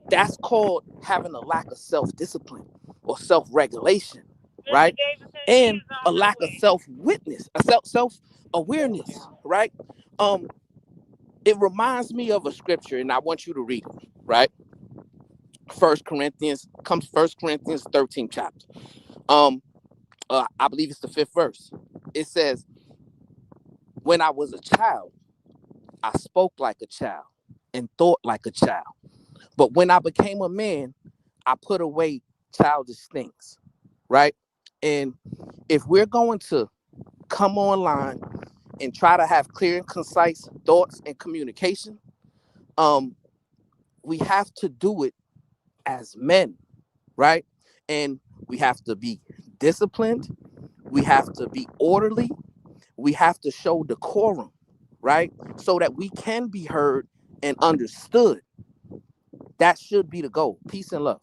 That's called having a lack of self-discipline or self-regulation, right? And a lack of self-witness, a self-awareness, right? It reminds me of a scripture, and I want you to read it, right? 1 Corinthians 13 chapter. I believe it's the 5th verse. It says, when I was a child, I spoke like a child and thought like a child. But when I became a man, I put away childish things, right? And if we're going to come online and try to have clear and concise thoughts and communication, we have to do it as men, right? And we have to be disciplined. We have to be orderly. We have to show decorum, right? So that we can be heard and understood. That should be the goal. Peace and love.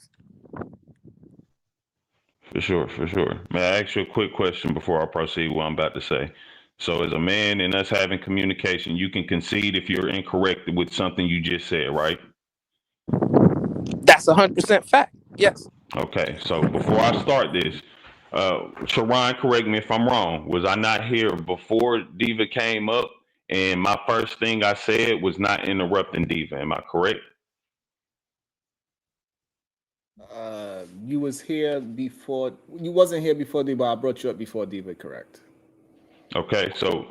For sure, for sure. May I ask you a quick question before I proceed what I'm about to say? So as a man and us having communication, you can concede if you're incorrect with something you just said, right? That's 100% fact. Yes. Okay, so before I start this, Sharon, correct me if I'm wrong. Was I not here before Diva came up? And my first thing I said was not interrupting Diva. Am I correct? You was here before. You wasn't here before Diva. I brought you up before Diva. Correct. Okay, so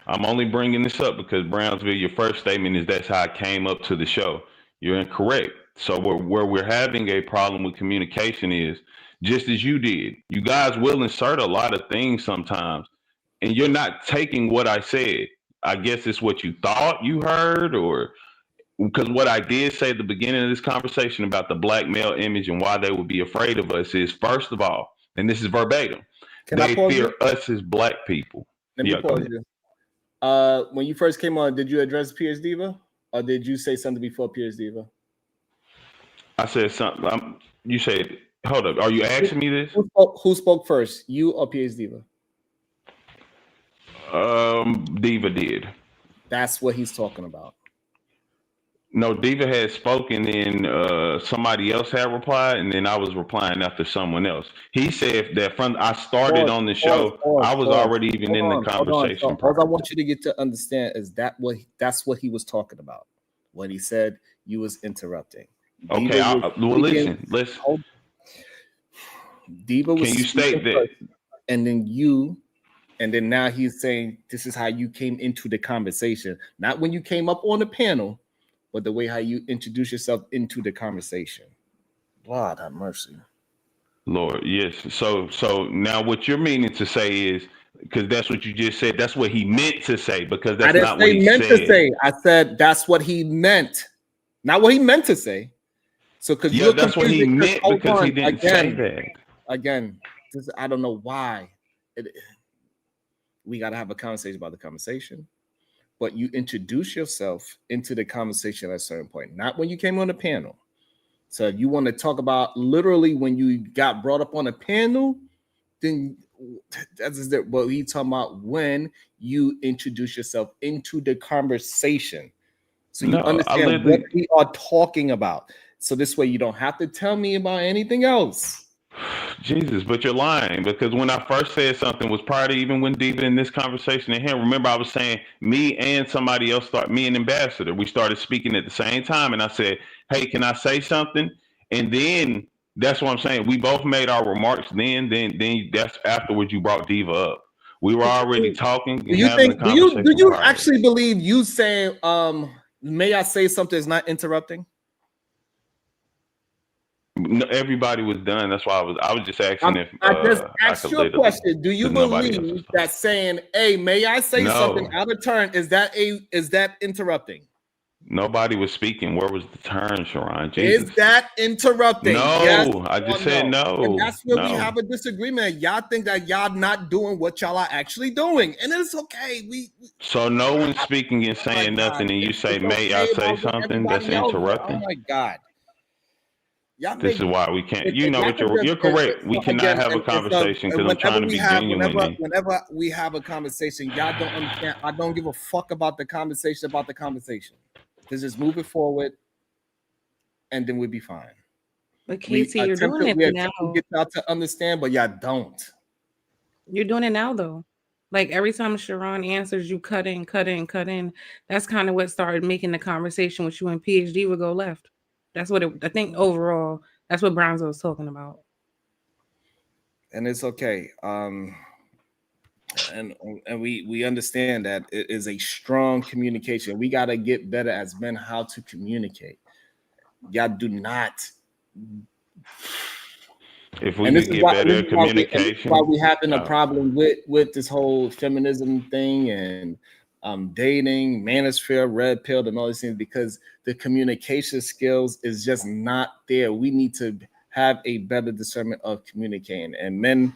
I'm only bringing this up because Brownsville, your first statement is that's how I came up to the show. You're incorrect. So where we're having a problem with communication is just as you did. You guys will insert a lot of things sometimes, and you're not taking what I said. I guess it's what you thought you heard, or because what I did say at the beginning of this conversation about the black male image and why they would be afraid of us is, first of all, and this is verbatim, they fear us as black people. Let me pause you. When you first came on, did you address Pierce Diva, or did you say something before Pierce Diva? I said something. You said, hold up. Are you asking me this? Who spoke first, you or Pierce Diva? Diva did. That's what he's talking about. No, Diva had spoken, and somebody else had replied, and then I was replying after someone else. He said that from I started on the show, I was already even in the conversation. All I want you to get to understand is that's what he was talking about when he said you was interrupting. Okay, well, listen. Diva was. Can you state that? And then now he's saying this is how you came into the conversation, not when you came up on the panel, but the way how you introduce yourself into the conversation. Lord have mercy. Lord, yes. So now what you're meaning to say is, because that's what you just said, that's what he meant to say, because that's not what he meant to say. I said that's what he meant, not what he meant to say. So because that's what he meant, because he didn't say that. Again, I don't know why. We got to have a conversation about the conversation, but you introduce yourself into the conversation at a certain point, not when you came on the panel. So if you want to talk about literally when you got brought up on a panel, then that's what we talking about when you introduce yourself into the conversation. So you understand what we are talking about. So this way you don't have to tell me about anything else. Jesus, but you're lying, because when I first said something was prior to even when Diva in this conversation and him. Remember, I was saying me and somebody else me and Ambassador, we started speaking at the same time, and I said, "Hey, can I say something?" And then that's what I'm saying. We both made our remarks. Then that's afterwards you brought Diva up. We were already talking. Do you actually believe you saying, "May I say something?" is not interrupting? No, everybody was done. That's why I was just asking if I just asked you a question. Do you believe that saying, "Hey, may I say something?" out of turn is that interrupting? Nobody was speaking. Where was the turn, Sharon? Jesus. Is that interrupting? Yes No, I just or said no? And no. that's where we No. have a disagreement. Y'all think that y'all not doing what y'all are actually doing, and it's okay. So no one's speaking and Oh my saying God, nothing, and you say, it's "May I okay say about what something?" That's everybody else. Oh interrupting. my God, y'all This make is why we can't. if, You if know y'all what? could You're just correct. We so cannot again, have a and so conversation because I'm trying to be genuine. whenever we have a conversation, y'all don't understand. I don't give a fuck about the conversation. Just move it forward, and then we'll be fine. But Casey, you're doing it now. To get y'all to understand, but y'all don't. You're doing it now, though. Like every time Sharon answers, you cut in. That's kind of what started making the conversation with you and PhD would go left. That's what I think overall. That's what Brown's was talking about. And it's okay. And we understand that it is a strong communication. We got to get better as men how to communicate. Y'all do not. If we could get better at communication, this is why we having a problem with this whole feminism thing and dating, manosphere, red pill, and all these things, because the communication skills is just not there. We need to have a better discernment of communicating, and men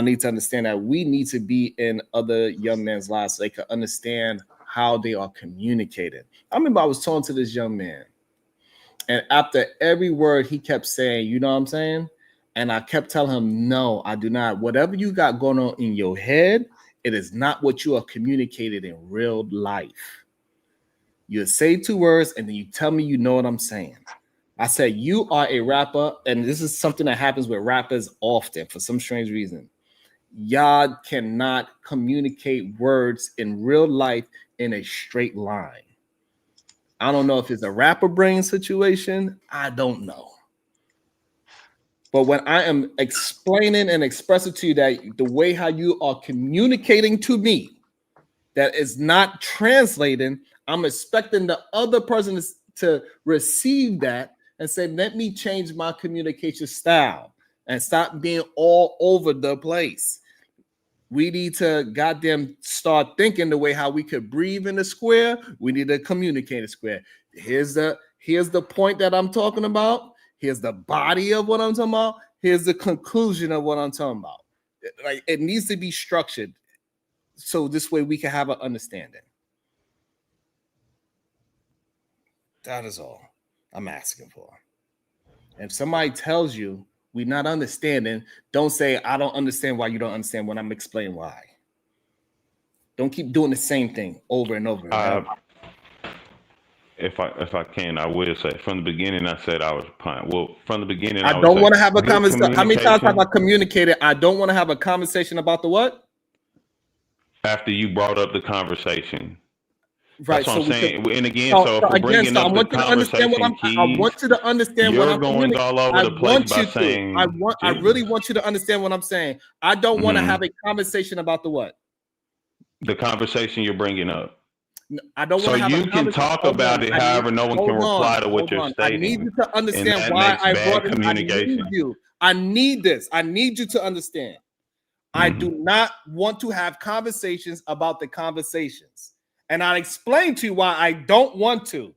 need to understand that we need to be in other young men's lives so they can understand how they are communicating. I remember I was talking to this young man, and after every word he kept saying, you know what I'm saying? And I kept telling him, no, I do not. Whatever you got going on in your head, it is not what you are communicating in real life. You say 2 words and then you tell me you know what I'm saying. I said, you are a rapper, and this is something that happens with rappers often for some strange reason. Y'all cannot communicate words in real life in a straight line. I don't know if it's a rapper brain situation. I don't know. But when I am explaining and expressing to you that the way how you are communicating to me, that is not translating, I'm expecting the other person to receive that and say, let me change my communication style and stop being all over the place. We need to goddamn start thinking the way how we could breathe in the square. We need to communicate in the square. Here's the point that I'm talking about. Here's the body of what I'm talking about. Here's the conclusion of what I'm talking about. Like, it needs to be structured so this way we can have an understanding. That is all I'm asking for. If somebody tells you we're not understanding, don't say, I don't understand why you don't understand when I'm explaining why. Don't keep doing the same thing over and over. If I can, I will say from the beginning I said I was fine. Well, from the beginning I don't want to have a conversation. How many times have I communicated? I don't want to have a conversation about the what? After you brought up the conversation. Right. That's what I'm saying. And again, so if we're bringing up the conversation keys, I want you to understand what I'm going all over the place by saying. I really want you to understand what I'm saying. I don't want to have a conversation about the what? The conversation you're bringing up. I don't want to have you can talk about it, however, no one can reply to what you're stating. I need you to understand why I brought it. I need this. I need you to understand. I do not want to have conversations about the conversations. And I'll explain to you why I don't want to.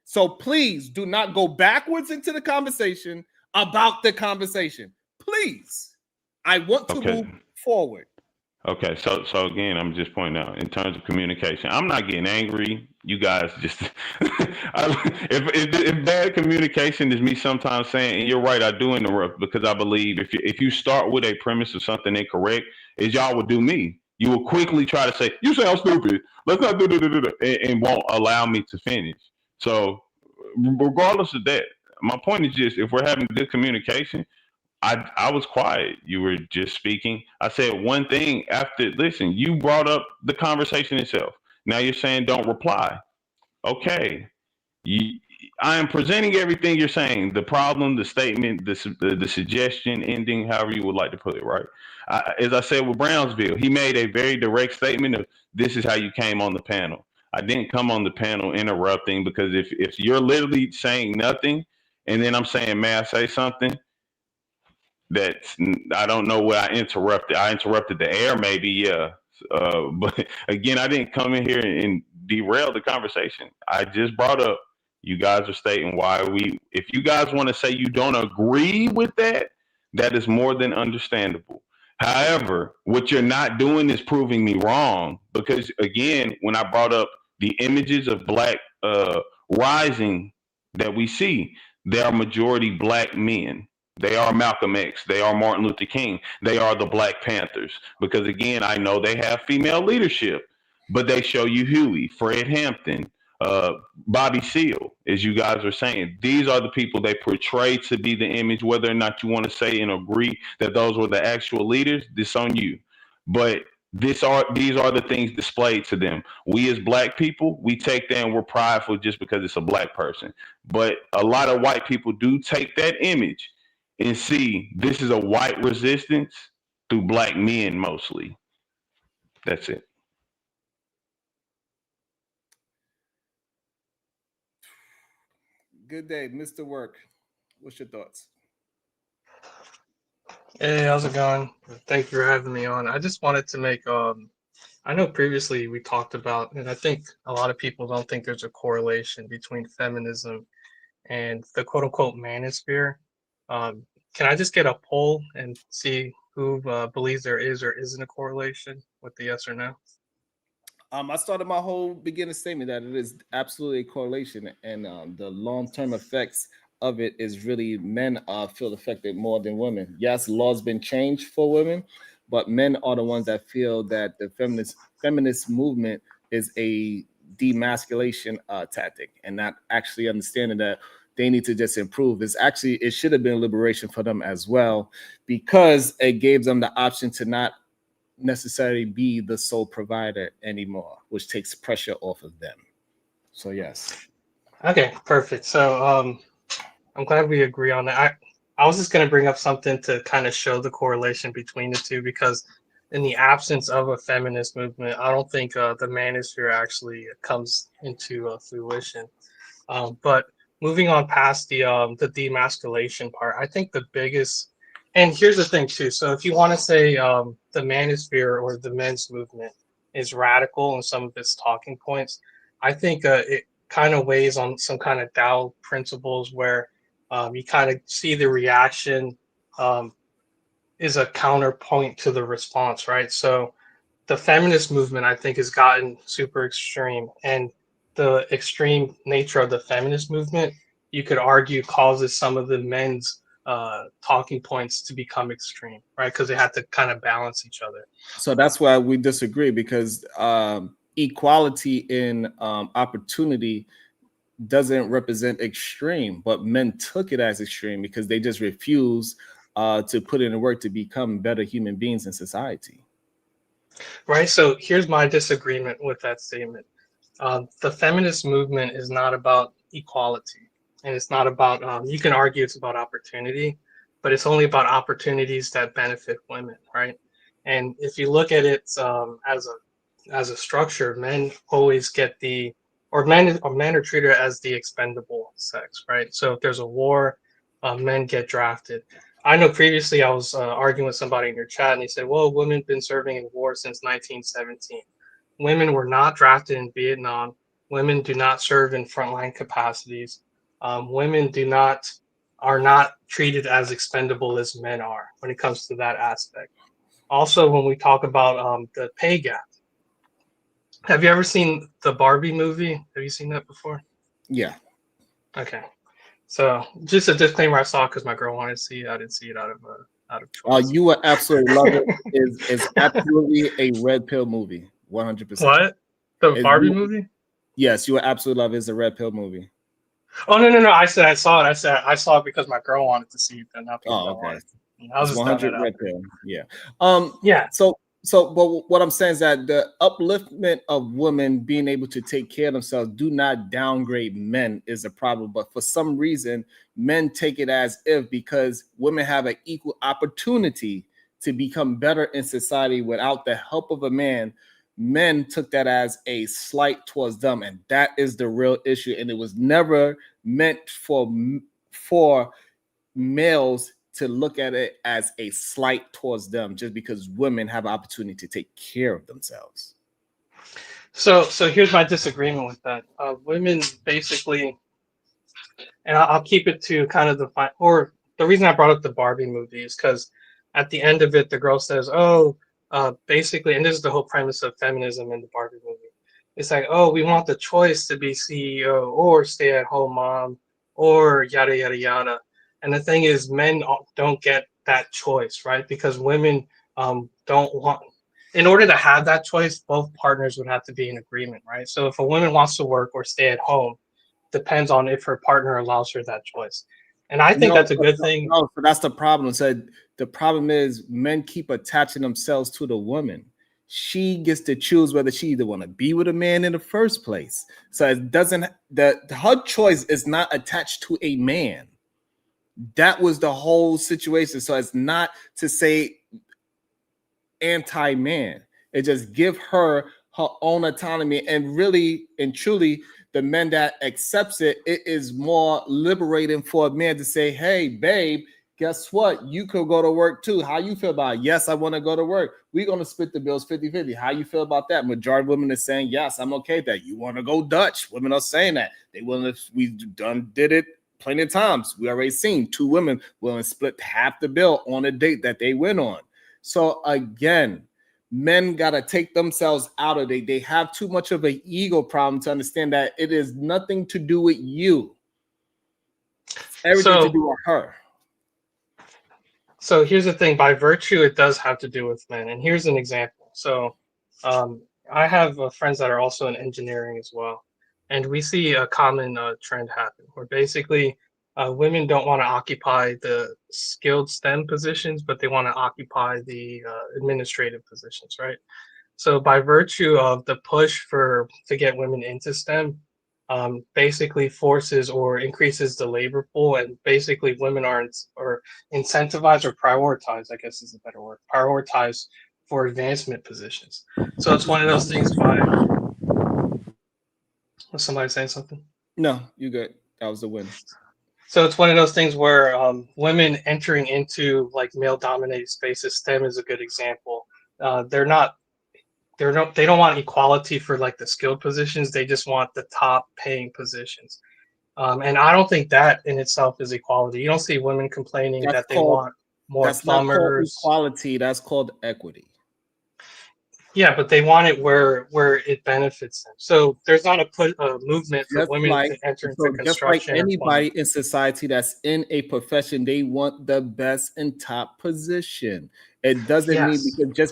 So please do not go backwards into the conversation about the conversation. Please. I want to move forward. Okay, so again, I'm just pointing out in terms of communication, I'm not getting angry. You guys just, if bad communication is me sometimes saying, and you're right, I do interrupt because I believe if you start with a premise of something incorrect, is y'all would do me. You will quickly try to say, you sound stupid. Let's not do and won't allow me to finish. So regardless of that, my point is just if we're having good communication, I was quiet. You were just speaking. I said one thing after, listen, you brought up the conversation itself. Now you're saying don't reply. Okay. I am presenting everything you're saying, the problem, the statement, the suggestion, ending, however you would like to put it, right? As I said with Brownsville, he made a very direct statement of this is how you came on the panel. I didn't come on the panel interrupting because if you're literally saying nothing and then I'm saying, may I say something? That I don't know what I interrupted. I interrupted the air, maybe, yeah. But again, I didn't come in here and derail the conversation. I just brought up, you guys are stating why if you guys want to say you don't agree with that, that is more than understandable. However, what you're not doing is proving me wrong, because again, when I brought up the images of black rising that we see, they are majority black men. They are Malcolm X. They are Martin Luther King. They are the Black Panthers. Because again, I know they have female leadership, but they show you Huey, Fred Hampton, Bobby Seale, as you guys are saying. These are the people they portray to be the image. Whether or not you want to say and agree that those were the actual leaders, this on you. But these are the things displayed to them. We as black people, we take that and we're prideful just because it's a black person. But a lot of white people do take that image and see this is a white resistance through black men mostly. That's it. Good day, Mr. Work. What's your thoughts? Hey, how's it going? Thank you for having me on. I just wanted to make I know previously we talked about, and I think a lot of people don't think there's a correlation between feminism and the quote unquote manosphere. Can I just get a poll and see who believes there is or isn't a correlation with the yes or no? I started my whole beginning statement that it is absolutely a correlation, and the long-term effects of it is really men feel affected more than women. Yes, laws been changed for women, but men are the ones that feel that the feminist movement is a demasculation tactic, and not actually understanding that they need to just improve. It should have been liberation for them as well, because it gave them the option to not necessarily be the sole provider anymore, which takes pressure off of them. So yes. Okay, perfect. So I'm glad we agree on that. I was just going to bring up something to kind of show the correlation between the two, because in the absence of a feminist movement, I don't think the manosphere actually comes into fruition. But moving on past the demasculation part, I think the biggest, and here's the thing too. So if you want to say the manosphere or the men's movement is radical in some of its talking points, I think it kind of weighs on some kind of Tao principles where you kind of see the reaction is a counterpoint to the response, right? So the feminist movement, I think, has gotten super extreme, and the extreme nature of the feminist movement, you could argue, causes some of the men's talking points to become extreme, right? Because they have to kind of balance each other. So that's why we disagree, because equality in opportunity doesn't represent extreme, but men took it as extreme because they just refuse to put in the work to become better human beings in society. Right. So here's my disagreement with that statement. The feminist movement is not about equality, and it's not about, you can argue it's about opportunity, but it's only about opportunities that benefit women, right? And if you look at it as a structure, men always get men are treated as the expendable sex, right? So if there's a war, men get drafted. I know previously I was arguing with somebody in your chat, and he said, well, women have been serving in war since 1917. Women were not drafted in Vietnam. Women do not serve in frontline capacities. Women are not treated as expendable as men are when it comes to that aspect. Also, when we talk about the pay gap, have you ever seen the Barbie movie? Have you seen that before? Yeah. Okay. So just a disclaimer, I saw it because my girl wanted to see it. I didn't see it out of choice. You would absolutely love it. It's absolutely a red pill movie, 100%. What? The Barbie movie? Yes, you would absolutely love it. It's a red pill movie. Oh no! I said I saw it. I saw it because my girl wanted to see it. Then not because I wanted. I was it's just 100 red pill. Yeah. Yeah. But what I'm saying is that the upliftment of women being able to take care of themselves do not downgrade men is a problem. But for some reason, men take it as if because women have an equal opportunity to become better in society without the help of a man, men took that as a slight towards them. And that is the real issue. And it was never meant for males to look at it as a slight towards them just because women have an opportunity to take care of themselves. So here's my disagreement with that. Women basically, and I'll keep it to kind of or the reason I brought up the Barbie movie is because at the end of it, the girl says, "Oh, basically," and this is the whole premise of feminism in the Barbie movie. It's like, "Oh, we want the choice to be CEO or stay-at-home mom or yada yada yada." And the thing is, men don't get that choice, right? Because women don't want. In order to have that choice, both partners would have to be in agreement, right? So if a woman wants to work or stay at home, depends on if her partner allows her that choice. And I think that's a good thing. No, so that's the problem. So the problem is men keep attaching themselves to the woman. She gets to choose whether she either want to be with a man in the first place. So it doesn't her choice is not attached to a man. That was the whole situation. So it's not to say anti-man. It just give her her own autonomy, and really and truly the men that accepts it, it is more liberating for a man to say, hey babe, guess what, you could go to work too. How you feel about it? Yes, I want to go to work. We're going to split the bills 50-50. How you feel about that? Majority of women are saying yes, I'm okay with that. You want to go Dutch? Women are saying that they willing to. We did it plenty of times. We already seen 2 women willing to split half the bill on a date that they went on. So again, men got to take themselves out of it. They have too much of an ego problem to understand that it is nothing to do with you. It's everything to do with her. So here's the thing, by virtue, it does have to do with men. And here's an example. So I have friends that are also in engineering as well. And we see a common trend happen where basically women don't want to occupy the skilled STEM positions, but they want to occupy the administrative positions, right? So by virtue of the push to get women into STEM, basically forces or increases the labor pool, and basically women are incentivized or prioritized, I guess is a better word, prioritized for advancement positions. So it's one of those things was somebody saying something? No, you good. That was the win. So it's one of those things where women entering into like male dominated spaces, STEM is a good example. They don't want equality for like the skilled positions. They just want the top paying positions. And I don't think that in itself is equality. You don't see women complaining that they want more that's plumbers. Not called equality. That's called equity. Yeah, but they want it where it benefits them. So there's not a movement for just women to enter into construction. Just like anybody in society that's in a profession, they want the best and top position. It doesn't mean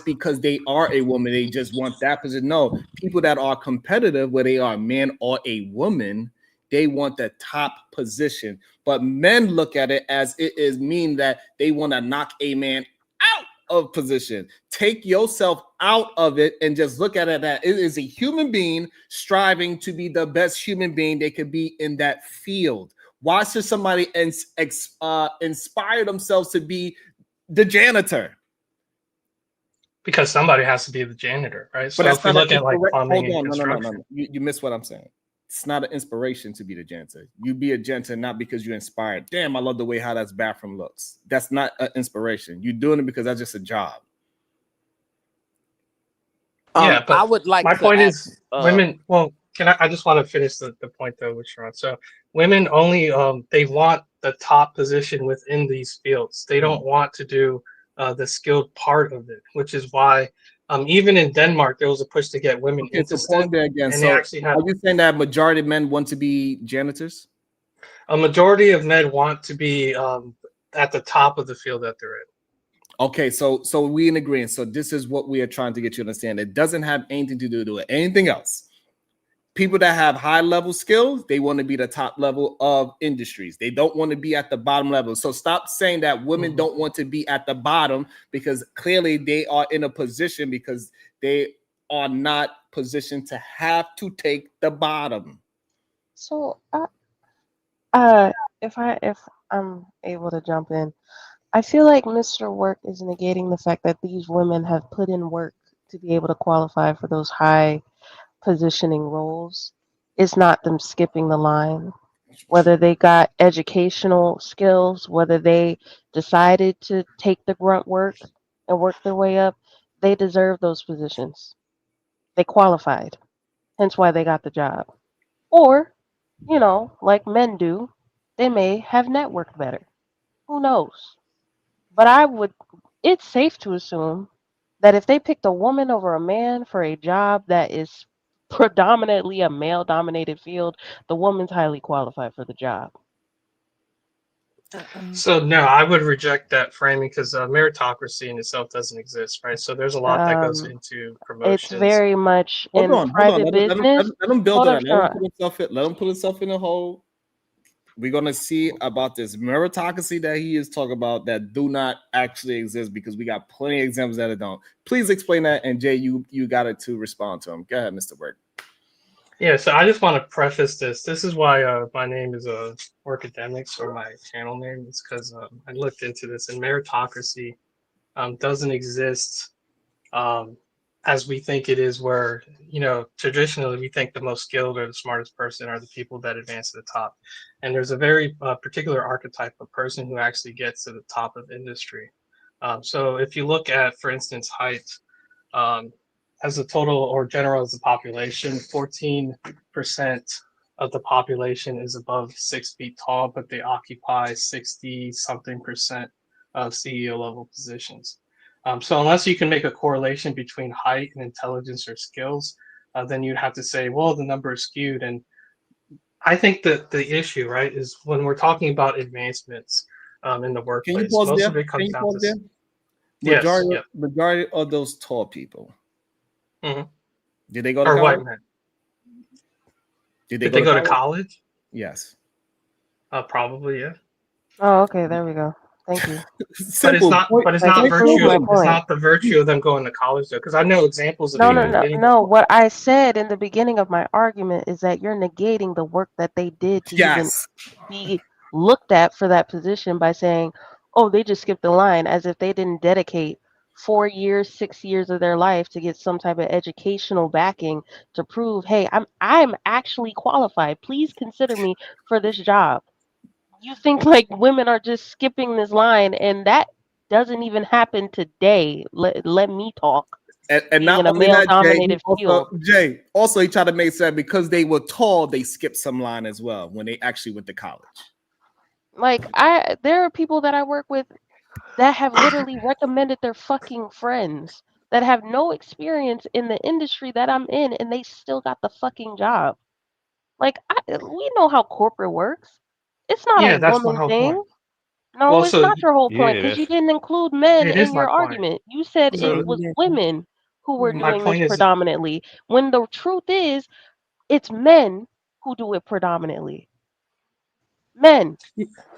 because they are a woman, they just want that position. No, people that are competitive, whether they are a man or a woman, they want the top position. But men look at it as it is mean that they want to knock a man out of position. Take yourself out of it and just look at it that it is a human being striving to be the best human being they could be in that field. Why should somebody inspire themselves to be the janitor? Because somebody has to be the janitor, right? So if we look at like plumbing and construction, you missed what I'm saying. It's not an inspiration to be the janitor. You be a janitor not because you're inspired. Damn, I love the way how that bathroom looks. That's not an inspiration. You're doing it because that's just a job. Yeah, but I would like my point is women. Well, I just want to finish the point though, which Sharon. So women only they want the top position within these fields. They don't want to do the skilled part of it, which is why even in Denmark there was a push to get women into STEM. Again. So are you saying that majority of men want to be janitors? A majority of men want to be at the top of the field that they're in. Okay, so we in agreement. So this is what we are trying to get you to understand. It doesn't have anything to do with anything else. People that have high level skills, they want to be the top level of industries. They don't want to be at the bottom level. So stop saying that women don't want to be at the bottom, because clearly they are in a position because they are not positioned to have to take the bottom. So if I'm able to jump in, I feel like Mr. Work is negating the fact that these women have put in work to be able to qualify for those high positioning roles. It's not them skipping the line. Whether they got educational skills, whether they decided to take the grunt work and work their way up, they deserve those positions. They qualified. hence why they got the job. Or, like men do, they may have networked better. Who knows? But it's safe to assume that if they picked a woman over a man for a job that is predominantly a male dominated field, the woman's highly qualified for the job. So no, I would reject that framing because meritocracy in itself doesn't exist, right? So there's a lot that goes into It's promotions. very much Hold in on, hold on. private Let business. him build Hold it up, up. Sean. Let him put himself in a hole. We're gonna see about this meritocracy that he is talking about that do not actually exist because we got plenty of examples that it don't. Please explain that, and Jay, you got it to respond to him. Go ahead, Mr. Work. Yeah, so I just want to preface this. This is why my name is Workademics, or my channel name is because I looked into this, and meritocracy doesn't exist as we think it is, where traditionally we think the most skilled or the smartest person are the people that advance to the top, and there's a very particular archetype of person who actually gets to the top of industry. So if you look at, for instance, height. As a total or general as the population, 14% of the population is above 6 feet tall, but they occupy 60 something percent of CEO level positions. So unless you can make a correlation between height and intelligence or skills, then you'd have to say, well, the number is skewed. And I think that the issue, right, is when we're talking about advancements in the Can you workplace, pause most there? of it Can comes you down pause to there? yes, yep. Majority of those tall people. Mm-hmm. Did they go to or college? white men. Did they go to college? Yes. Probably, yeah. Oh, okay, there we go. Thank you. Simple. But it's not virtue. It's not the virtue of them going to college though, because I know examples of No. What I said in the beginning of my argument is that you're negating the work that they did to even be looked at for that position by saying, "Oh, they just skipped the line," as if they didn't dedicate 4 years, 6 years of their life to get some type of educational backing to prove, "Hey, I'm actually qualified. Please consider me for this job." You think like women are just skipping this line, and that doesn't even happen today. Let me talk. And Being not in a only that, male-dominated field. Jay, also he tried to make sense because they were tall, they skipped some line as well when they actually went to college. Like there are people that I work with that have literally recommended their fucking friends that have no experience in the industry that I'm in, and they still got the fucking job. Like we know how corporate works. It's not a Yeah, that's my woman whole thing. point. No, Well, it's so not your whole point Yeah, because you that's didn't include men it is in my your point. argument. You said it So was women who were my doing this point is, predominantly, when the truth is it's men who do it predominantly. Men.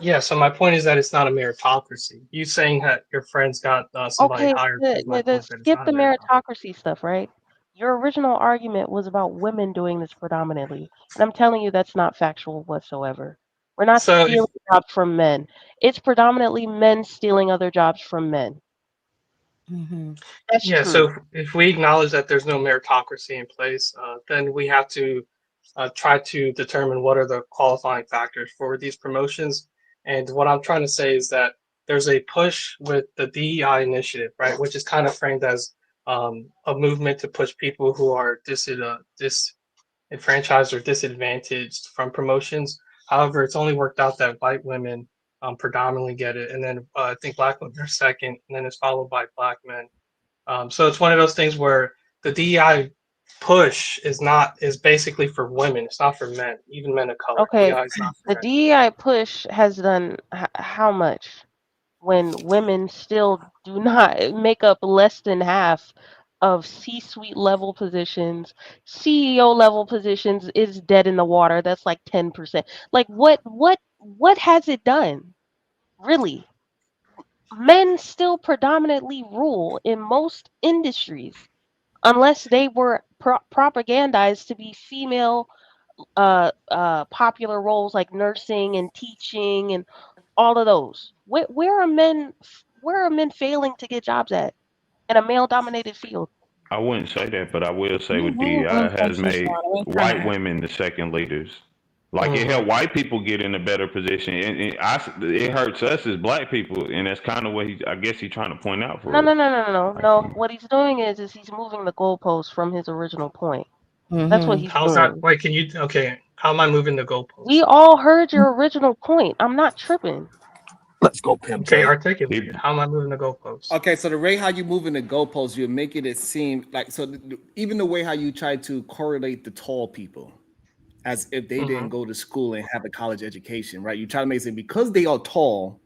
yeah. So my point is that it's not a meritocracy. You saying that your friends got somebody Okay, hired is my point that it's skip not a the meritocracy. meritocracy stuff, right? Your original argument was about women doing this predominantly. And I'm telling you that's not factual whatsoever. We're not So if stealing jobs from men. It's predominantly men stealing other jobs from men. That's yeah, true. so if we acknowledge that there's no meritocracy in place, then we have to try to determine what are the qualifying factors for these promotions. And what I'm trying to say is that there's a push with the DEI initiative, right, which is kind of framed as a movement to push people who are disenfranchised or disadvantaged from promotions. However, it's only worked out that white women predominantly get it, and then I think black women are second, and then it's followed by black men. So it's one of those things where the DEI push is basically for women. It's not for men, even men of color. Okay, DEI is not for the men. DEI push has done how much when women still do not make up less than half of C-suite level positions, CEO level positions is dead in the water. That's like 10%. Like what has it done? Really? Men still predominantly rule in most industries unless they were propagandized to be female popular roles like nursing and teaching and all of those. Where are men failing to get jobs at in a male dominated field? I wouldn't say that, but I will say with DEI has made white women the second leaders. Like it helped white people get in a better position, and it hurts us as black people, and that's kind of what I guess he's trying to point out No, for no, us. no, no, no, no. What he's doing is he's moving the goalposts from his original point. That's what he's How's doing. that? Wait, can you? Okay, how am I moving the goalposts? We all heard your original point. I'm not tripping. Let's go, Pimp Okay, J. articulate it. How am I moving the goalposts? Okay, so the way how you moving the goalposts, you're making it seem like even the way how you try to correlate the tall people as if they didn't go to school and have a college education, right? You try to make it seem because they are tall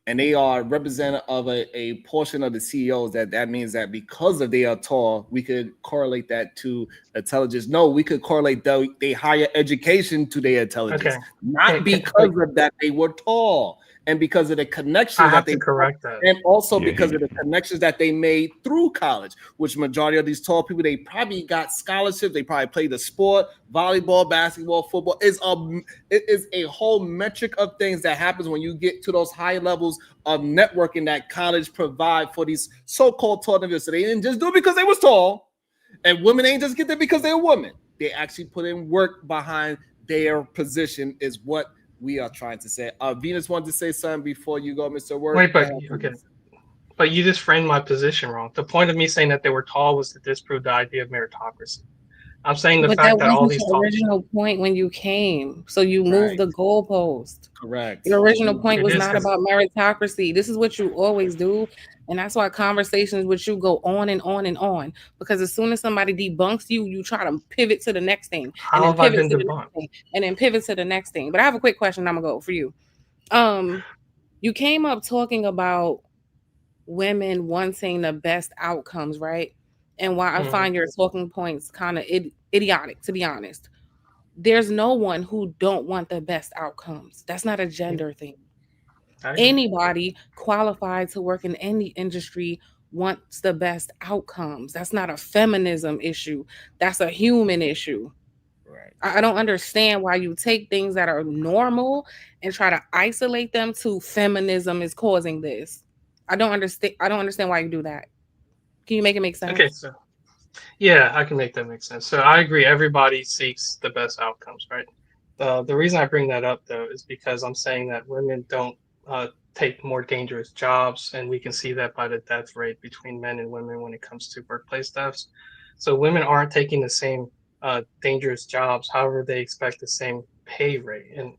and they are representative of a portion of the CEOs that means that because of they are tall, we could correlate that to intelligence. No, we could correlate the higher education to their intelligence, not because of that they were tall and because of the connections that they correct that, and also because of the connections that they made through college, which majority of these tall people, they probably got scholarships, they probably played the sport, volleyball, basketball, football. It is a whole metric of things that happens when you get to those high levels of networking that college provide for these so-called tall individuals. So they didn't just do it because they was tall, and women ain't just get there because they're women. They actually put in work behind their position is what we are trying to say. Venus wanted to say something before you go, Mr. Word. Wait, but okay. But you just framed my position wrong. The point of me saying that they were tall was to disprove the idea of meritocracy. I'm saying the But fact that that all wasn't these your original point when you came. So you moved the goalpost. Correct. Your original point It was is not 'cause- about meritocracy. This is what you always do. And that's why conversations with you go on and on and on. Because as soon as somebody debunks you, you try to pivot to the next thing. How And then have I pivot been to the debunked? next thing. And then pivot to the next thing. But I have a quick question. I'm gonna go for you. You came up talking about women wanting the best outcomes, right? And why I find your talking points kind of idiotic, to be honest. There's no one who don't want the best outcomes. That's not a gender thing. Anybody qualified to work in any industry wants the best outcomes. That's not a feminism issue. That's a human issue. Right. I don't understand why you take things that are normal and try to isolate them to feminism is causing this. I don't understand why you do that. Can you make it make sense? Okay, so yeah, I can make that make sense. So I agree. Everybody seeks the best outcomes, right? The reason I bring that up though is because I'm saying that women don't take more dangerous jobs, and we can see that by the death rate between men and women when it comes to workplace deaths. So women aren't taking the same dangerous jobs. However, they expect the same pay rate. And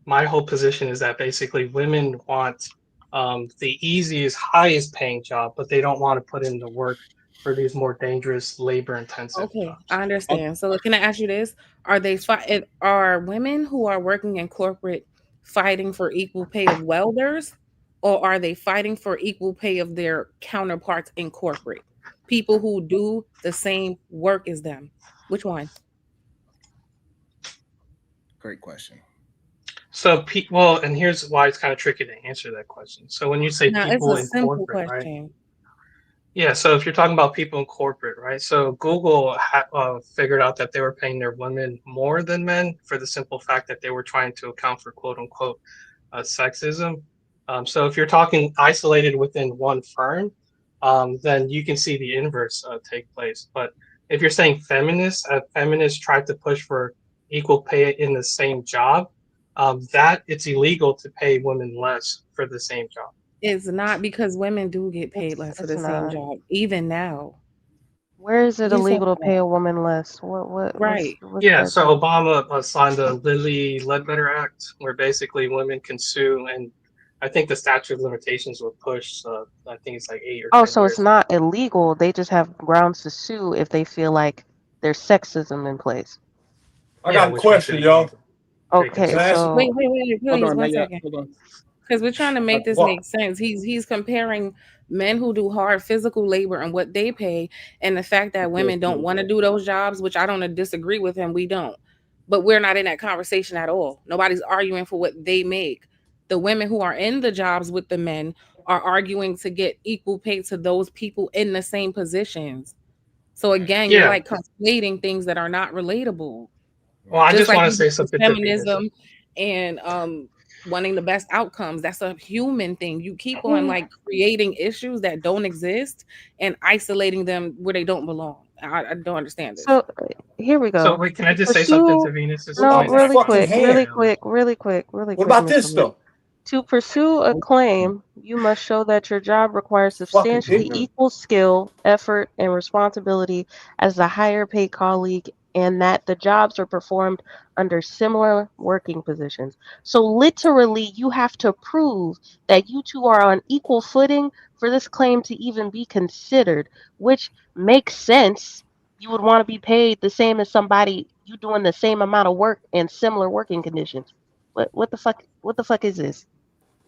my whole position is that basically women want the easiest, highest paying job, but they don't want to put in the work for these more dangerous, labor intensive Okay, jobs. I understand. So can I ask you this? Are women who are working in corporate fighting for equal pay of welders, or are they fighting for equal pay of their counterparts in corporate? People who do the same work as them. Which one? Great question. So, well, and here's why it's kind of tricky to answer that question. So when you say Now, it's people a in simple corporate, right? question. Yeah, so if you're talking about people in corporate, right? So Google figured out that they were paying their women more than men for the simple fact that they were trying to account for quote unquote sexism. So if you're talking isolated within one firm, then you can see the inverse take place. But if you're saying feminists tried to push for equal pay in the same job, that it's illegal to pay women less for the same job. It's not, because women do get paid less for the same job, even now. Where is it What are you illegal to talking pay about? a woman less? What's Right. Yeah, that so do? Obama signed the Lilly Ledbetter Act, where basically women can sue, and I think the statute of limitations were pushed. I think it's like 8 or Oh, 10 so it's years. not illegal. They just have grounds to sue if they feel like there's sexism in place. I got a question, y'all. Okay, so Wait, Hold please, on, one not yet. second. Hold on. Because we're trying to make this make sense. He's comparing men who do hard physical labor and what they pay, and the fact that women don't want to do those jobs, which I don't disagree with him. We don't, but we're not in that conversation at all. Nobody's arguing for what they make. The women who are in the jobs with the men are arguing to get equal pay to those people in the same positions. So again, you're Yeah. like conflating things that are not relatable. Well, I just like want to you say did with something to Venus. feminism and wanting the best outcomes. That's a human thing. You keep on like creating issues that don't exist and isolating them where they don't belong. I don't understand this. so here we So go. wait, can I just say something to Venus's No, point? really Actually, quick, really quick, really quick, really What quick. about this Mr. Lee. though? To pursue a claim, you must show that your job requires substantially equal skill, effort, and responsibility as the higher paid colleague, and that the jobs are performed under similar working positions. So literally, you have to prove that you two are on equal footing for this claim to even be considered, which makes sense. You would want to be paid the same as somebody you doing the same amount of work and similar working conditions. What the fuck? What the fuck is this?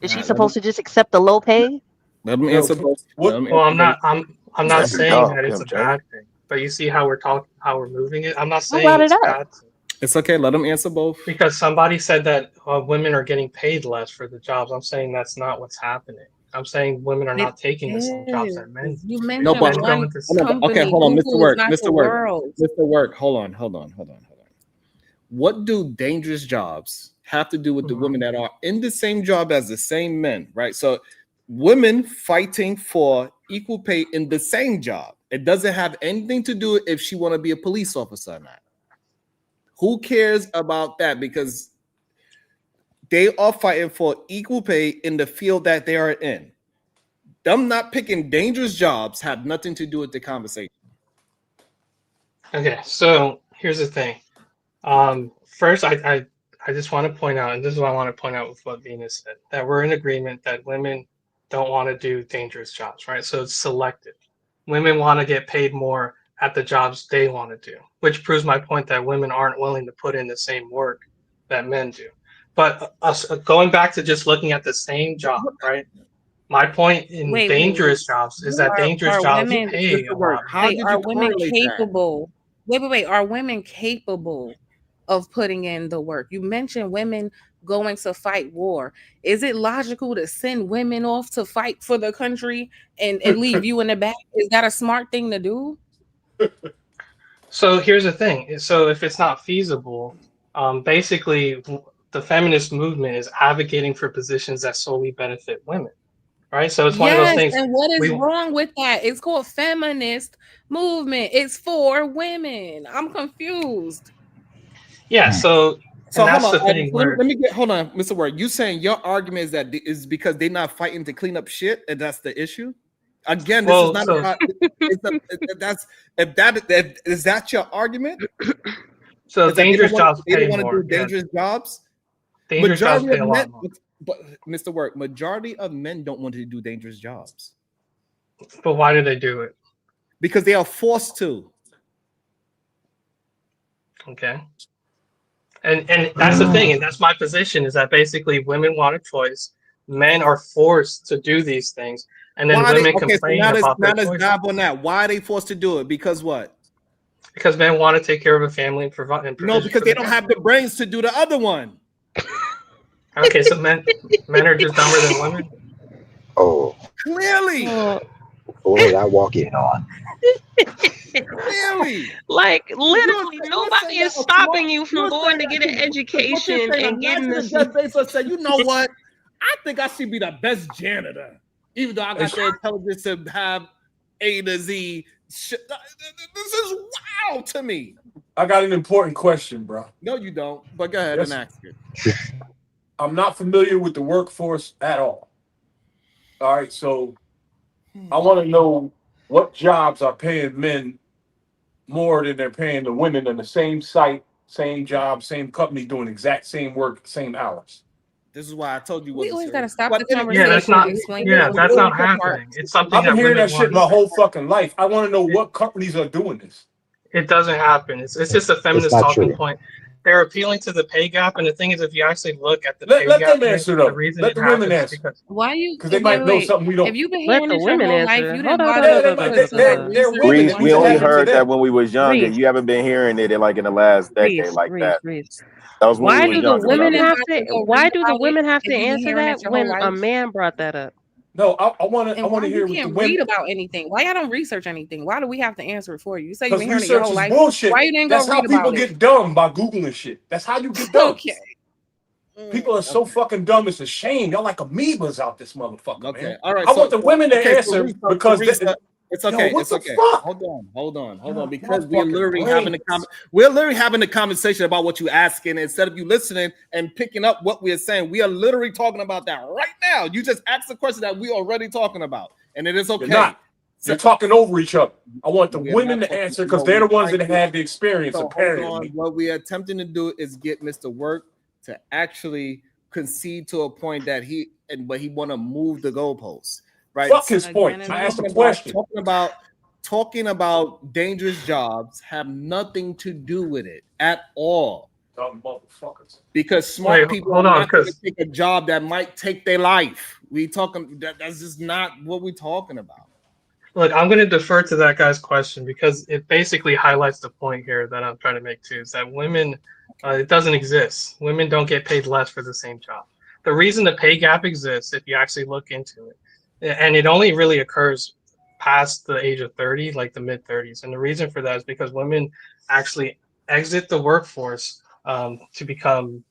Is she supposed to just accept the low pay? Let me answer both. Well, I'm not saying that it's a bad thing, but you see how we're moving it. I'm not Who saying brought it's it a up? bad thing. It's okay. Let them answer both. Because somebody said that women are getting paid less for the jobs. I'm saying that's not what's happening. I'm saying women are not taking the same jobs that men do. You No, mentioned but one company. okay, hold on, Mr. Google is Work, not Mr. the Work, world. Mr. Work. Hold on. What do dangerous jobs have to do with the women that are in the same job as the same men, right? So women fighting for equal pay in the same job. It doesn't have anything to do if she want to be a police officer or not. Who cares about that? Because they are fighting for equal pay in the field that they are in. Them not picking dangerous jobs have nothing to do with the conversation. Okay, so here's the thing. First, I just want to point out, and this is what I want to point out with what Venus said, that we're in agreement that women don't want to do dangerous jobs, right? So it's selective. Women want to get paid more at the jobs they want to do, which proves my point that women aren't willing to put in the same work that men do. But going back to just looking at the same job, right? My point in dangerous jobs is that dangerous Are jobs women pay a lot more. are women capable? Wait. Are women capable of putting in the work? You mentioned women going to fight war. Is it logical to send women off to fight for the country and leave you in the back? Is that a smart thing to do? So here's the thing. So if it's not feasible, basically the feminist movement is advocating for positions that solely benefit women, right? So it's one of those things. And what is wrong with that? It's called feminist movement. It's for women. I'm confused. Yeah. So that's hold the on. thing. Let me get hold on, Mr. Word. You saying your argument is that is because they're not fighting to clean up shit, and that's the issue? Again, this is not about. Is that your argument? So dangerous jobs they pay don't want more. to do dangerous jobs. Dangerous jobs pay a lot more. But Mr. Work, majority of men don't want to do dangerous jobs. But why do they do it? Because they are forced to. Okay. And that's the thing, and that's my position, is that basically women want a choice, men are forced to do these things, and then women complain about their choices. On that. Why are they forced to do it? Because what? Because men want to take care of a family and provide. No, because they don't have the brains to do the other one. Okay, so men are just dumber than women. Oh, clearly. Boy, I walk in on. Clearly. Like literally, nobody is stopping you from going to get an education and getting this. Say, you know what? I think I should be the best janitor, even though I got the intelligence to have A to Z. This is wild to me. I got an important question, bro. No, you don't. But go ahead and ask it. I'm not familiar with the workforce at all. All right, so I want to know what jobs are paying men more than they're paying the women in the same site, same job, same company, doing exact same work, same hours. This is why I told you. We always got to stop the conversation. Yeah, that's not happening. It's something I've been hearing that shit my want. whole fucking life. I want to know what companies are doing this. It doesn't happen. It's just a feminist talking point. They're appealing to the pay gap, and the thing is, if you actually look at the pay let gap, them answer though. the reason Let it the women happens answer. because why you? Because they might know something we don't. If you've been Let hearing the this your women whole life, answer. you Hold didn't on, bother They're women. We only Answer heard that. that when we was younger. Reese. You haven't been hearing it in the last decade like that. That was when Why we do was the younger. women brother. have to? Why do the women have to if you've been answer hearing that it your whole when a life? man brought that up? No, I want to. I And want why to hear you what the can't women. read about anything? Why y'all don't research anything? Why do we have to answer it for you? You say you've Because been hearing it your research whole is life. bullshit. Why you didn't That's go how read people about it? get dumb, by Googling shit. That's how you get dumb. Okay. People are so fucking dumb. It's a shame. Y'all like amoebas out this motherfucker, Okay. man. All right. I want the women to answer Risa, because Risa, It's okay. Yo, what It's the okay. fuck? Hold on. God, Because my we're fucking literally brains. we're literally having a conversation about what you asking instead of you listening and picking up what we're saying. We are literally talking about that right now. You just asked a question that we already talking about, and it is okay. You're not. You're talking over each other. I want the We are not women to talking. answer because No, they're we're the ones trying that to. had the experience, So hold on. apparently. What we are attempting to do is get Mr. Work to actually concede to a point that he want to move the goalposts. Right. Fuck his point. I asked a question. Talking about dangerous jobs have nothing to do with it at all. Dumb motherfuckers. Because smart people hold are on, not going to take a job that might take their life. That's just not what we're talking about. Look, I'm going to defer to that guy's question because it basically highlights the point here that I'm trying to make too, is that women, it doesn't exist. Women don't get paid less for the same job. The reason the pay gap exists, if you actually look into it, and it only really occurs past the age of 30, like the mid 30s. And the reason for that is because women actually exit the workforce to become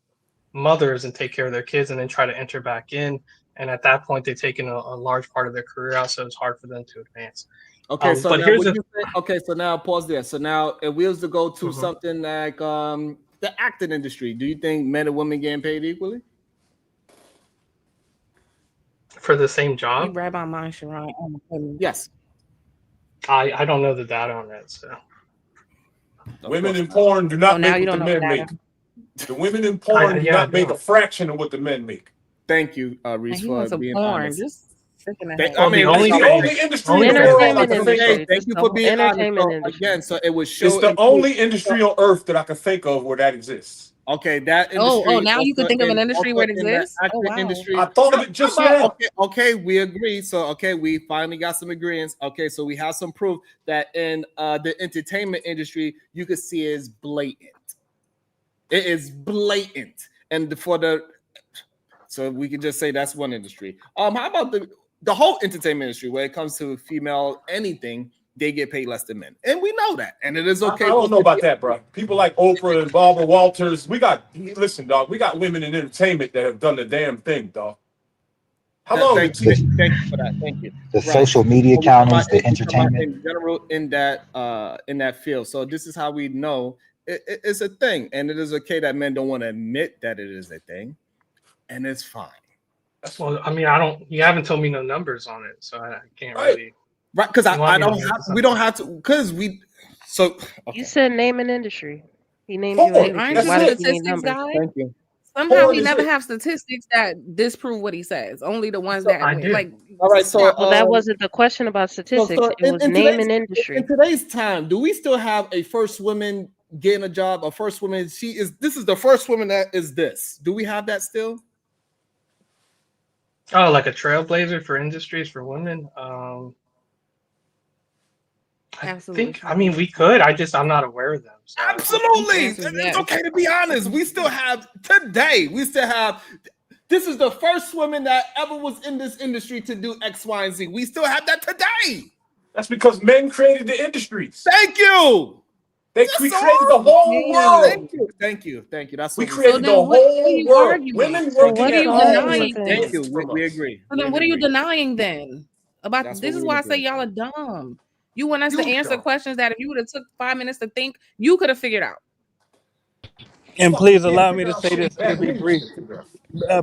mothers and take care of their kids and then try to enter back in. And at that point, they've taken a large part of their career out, so it's hard for them to advance. Okay, so but now here's so now pause there. So now if we was to go to something like the acting industry, do you think men and women getting paid equally? For the same You job? read my mind, Sharon. Yes. I don't know the data on that, so. Women in porn do not now make you what the don't know men the make. data. The women in porn do not make a fraction of what the men make. Thank you, Reese, He for wants a being porn. honest. Just sticking Thank, ahead. I mean, Well, It's the only industry in the world I can think of. Thank you for being honest. So, again, so it was show. It's the only industry on earth that I can think of where that exists. Okay, that industry. Oh, now you can think of an industry where it in the exists? Oh, acting wow. industry. I thought of it just now. Okay, we agree. So, okay, we finally got some agreements. Okay, so we have some proof that in the entertainment industry, you could see it is blatant. It is blatant, and so we can just say that's one industry. How about the whole entertainment industry? When it comes to female anything, they get paid less than men, and we know that, and it is okay. I don't know about that, bro. People like Oprah and Barbara Walters. Listen, dog. We got women in entertainment that have done the damn thing, dog. How long? Thank you for that. Thank you. The social media counties, the entertainment. In general, in that field. So this is how we know it's a thing, and it is okay that men don't want to admit that it is a thing, and it's fine. Well, I mean, you haven't told me no numbers on it, so I can't really. Right, because we don't have to, because so. Okay. You said name an industry. He named Porn. you an industry. Aren't you Why a does he need statistics numbers? guy? Thank you. Somehow Porn he is never it. have statistics that disprove what he says. Only the ones that I do. like. All right, so Well, that wasn't the question about statistics. It was name an industry. In today's time, do we still have a first woman getting a job? A first woman, this is the first woman that is this. Do we have that still? Oh, like a trailblazer for industries for women. Absolutely. I mean, we could. I'm not aware of them. So. Absolutely. It's okay to be honest. We still have today. This is the first woman that ever was in this industry to do X, Y, and Z. We still have that today. That's because men created the industries. Thank you. We created the whole world. Thank you. That's we what created the what whole are you world. arguing? Women So working what are at you home. denying then? Thank you. We agree. So then what are you denying then? This is why I say y'all are dumb. You want us to answer questions that if you would have took 5 minutes to think, you could have figured out. And please allow me to say this to be brief.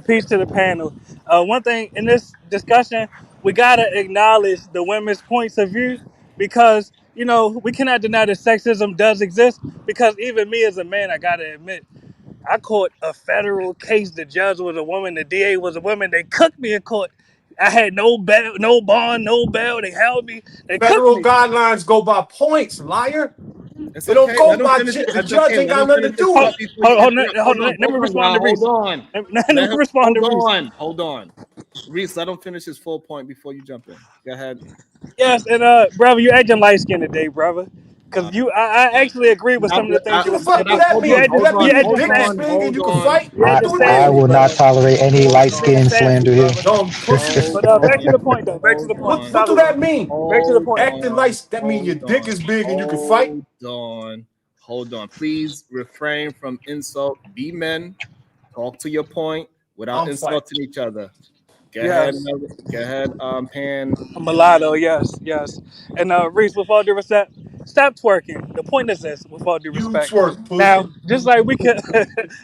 Peace to the panel. One thing in this discussion, we gotta acknowledge the women's points of view because we cannot deny that sexism does exist. Because even me as a man, I gotta admit, I caught a federal case. The judge was a woman, the DA was a woman. They cooked me in court. I had no bail, no bond, no bail. They held me. They Federal cooked me. guidelines go by points, liar. It's they don't go by the judge ain't got nothing to do with it. Hold on. Let me respond to Reese. Let me respond to Reese. Hold on. Reese, let him finish his full point before you jump in. Go ahead. Yes, and brother, you acting light skinned today, brother. Because I actually agree with some of the things you were saying. What does that mean? Does that mean your dick is big and you can fight? I will not tolerate any light skin slander here. Dumb pussy. But back to the point, though. Back to the point. What do that mean? Back to the point. Acting like that mean your dick is big and you can fight? Hold on. Please refrain from insult. Be men. Talk to your point without insulting each other. Go ahead, Yes. go ahead, Pan. A mulatto, yes, yes. And Reese, with all due respect, stop twerking. The point is this, with all due You respect. twerk, pussy. Now, just like we can,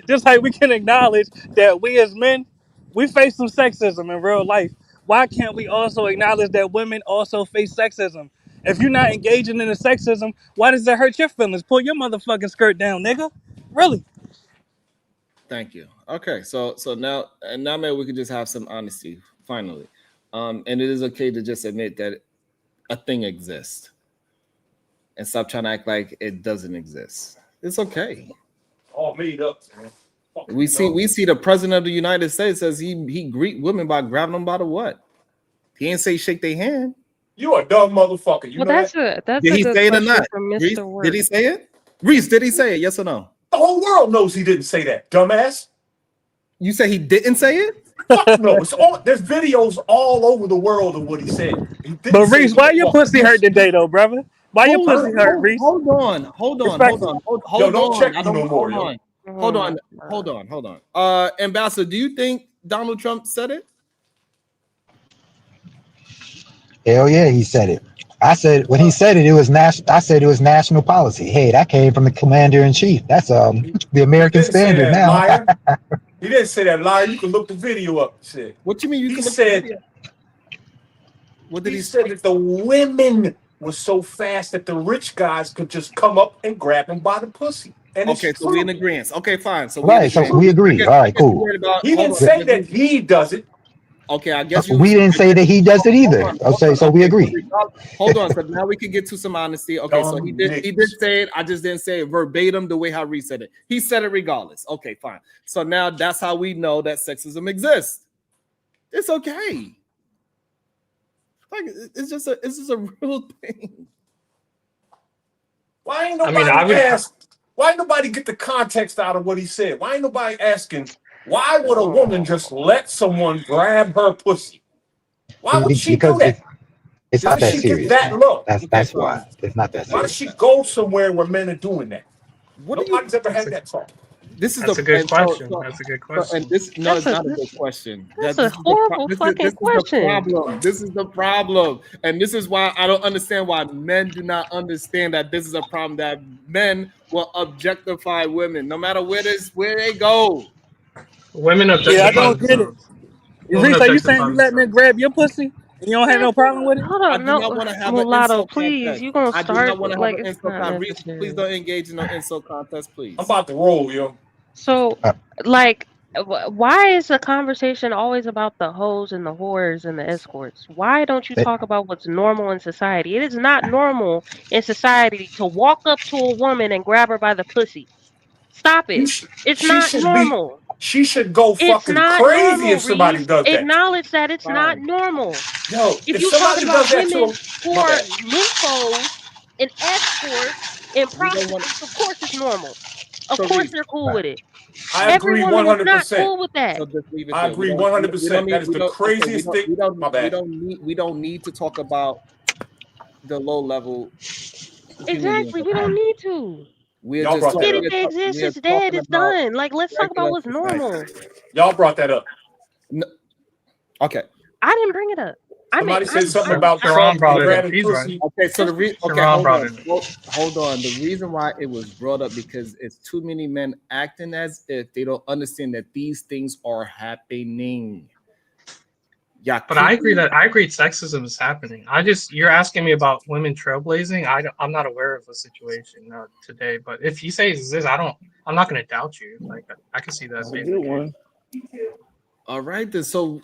just like we can acknowledge that we as men, we face some sexism in real life. Why can't we also acknowledge that women also face sexism? If you're not engaging in the sexism, why does that hurt your feelings? Pull your motherfucking skirt down, nigga. Really? Thank you. Okay, so now maybe we can just have some honesty finally. And it is okay to just admit that a thing exists and stop trying to act like it doesn't exist. It's okay. All made up, man. We see the president of the United States says he greet women by grabbing them by the what? He ain't say shake their hand. You a dumb motherfucker. You Well, know that? that's Did a he good say it or question not? from Reese, Mr. did he Work. say it? Reese, did he say it? Yes or no? The whole world knows he didn't say that, dumbass. You say he didn't say it? Fuck no. There's videos all over the world of what he said. He didn't But say Reese, what why the your fuck pussy he hurt said. today, though, brother? Why your pussy hurt, Reese? Hold on. Respectfully. Yo, don't check me no more, yo. Hold on. Ambassador, do you think Donald Trump said it? Hell yeah, he said it. I said when he said it, it was national. I said it was national policy. Hey, that came from the commander in chief. That's the American He didn't say standard that, now. liar. He didn't say that, liar. You can look the video up. He said. What you mean you He can look said. the video? What did He he said say? that the women were so fast that the rich guys could just come up and grab him by the pussy. And Okay, it's so we true. in agreement. Okay, fine. So we in Right. So agreement. we agree. All right. Cool. He didn't say that he does it. Okay, I guess you. We didn't say that he does it either. Okay, so we agree. Hold on, so now we can get to some honesty. Okay, so he did say it. I just didn't say it verbatim the way how Reese said it. He said it regardless. Okay, fine. So now that's how we know that sexism exists. It's okay. Like it's just a real thing. Why ain't nobody asked? Why ain't nobody get the context out of what he said? Why ain't nobody asking? Why would a woman just let someone grab her pussy? Why would she do Because that? it's not Does that she get serious, that man. low? That's why it's not that Why does serious. she go somewhere where men are doing that? What Nobody's ever had that talk. This is That's a good question. That's a good question. and this no, it's not a good question. That's a horrible fucking question. Problem. This is the problem, and this is why I don't understand why men do not understand that this is a problem. That men will objectify women, no matter where they go. Women objectify Yeah, I don't get it. themselves. Women Reese, are you objectify saying you let men themselves. grab your pussy and you don't have no problem with it? Hold I on, do no, not want to have an mulatto, insult please. contest. You gonna I do start not want to have like an it's insult not contest. Reese, necessary. please don't engage in an insult contest, please. I'm about to roll, yo. So, like, why is the conversation always about the hoes and the whores and the escorts? Why don't you talk about what's normal in society? It is not normal in society to walk up to a woman and grab her by the pussy. Stop it. It's She not should be. normal. She should go It's fucking not crazy normal, if somebody Reese. does that. Acknowledge that it's not Fine. normal. Yo, If if you're talking somebody does about that to women him, who my are bad. nymphos and escorts and We don't want. prostitutes, of course it's normal. Of So course Reese, they're cool with it. I Every agree woman is not 100%. cool with that. so just leave it I there. agree 100%. That is the Okay, craziest thing. My bad. we don't need to talk about the low level human beings. Exactly. We Okay? don't need to. We're Y'all just brought that Forget up. it exists. It's dead. talking It's about done. Like, let's talk about regular what's society. normal. Y'all brought that up. No, okay. I didn't bring it up. Somebody said something I'm about Sharon brought it up. grabbing He's right. pussy. Okay, so Sharon brought it up. hold on. The reason why it was brought up because it's too many men acting as if they don't understand that these things are happening. Yeah, But I agree sexism is happening. You're asking me about women trailblazing. I'm not aware of a situation today. But if you say it exists, I'm not going to doubt you. Like I can see that being the case. All right, then. So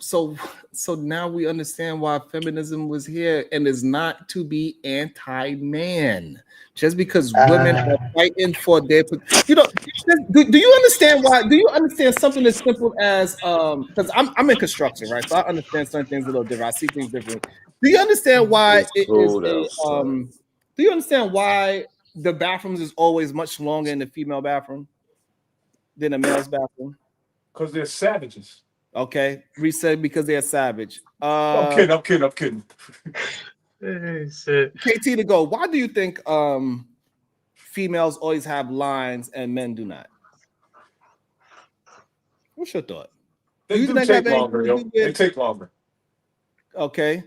now we understand why feminism was here, and is not to be anti-man. Just because women are fighting for their, do you understand why? Do you understand something as simple as because I'm in construction, right? So I understand certain things a little different. I see things differently. Do you understand why it is a Do you understand why the bathrooms is always much longer in the female bathroom than a male's bathroom? Because they're savages. Okay, reset because they're savage. I'm kidding. Hey, shit. KT to go. Why do you think females always have lines and men do not? What's your thought? They do take longer, yo. They take longer. Okay.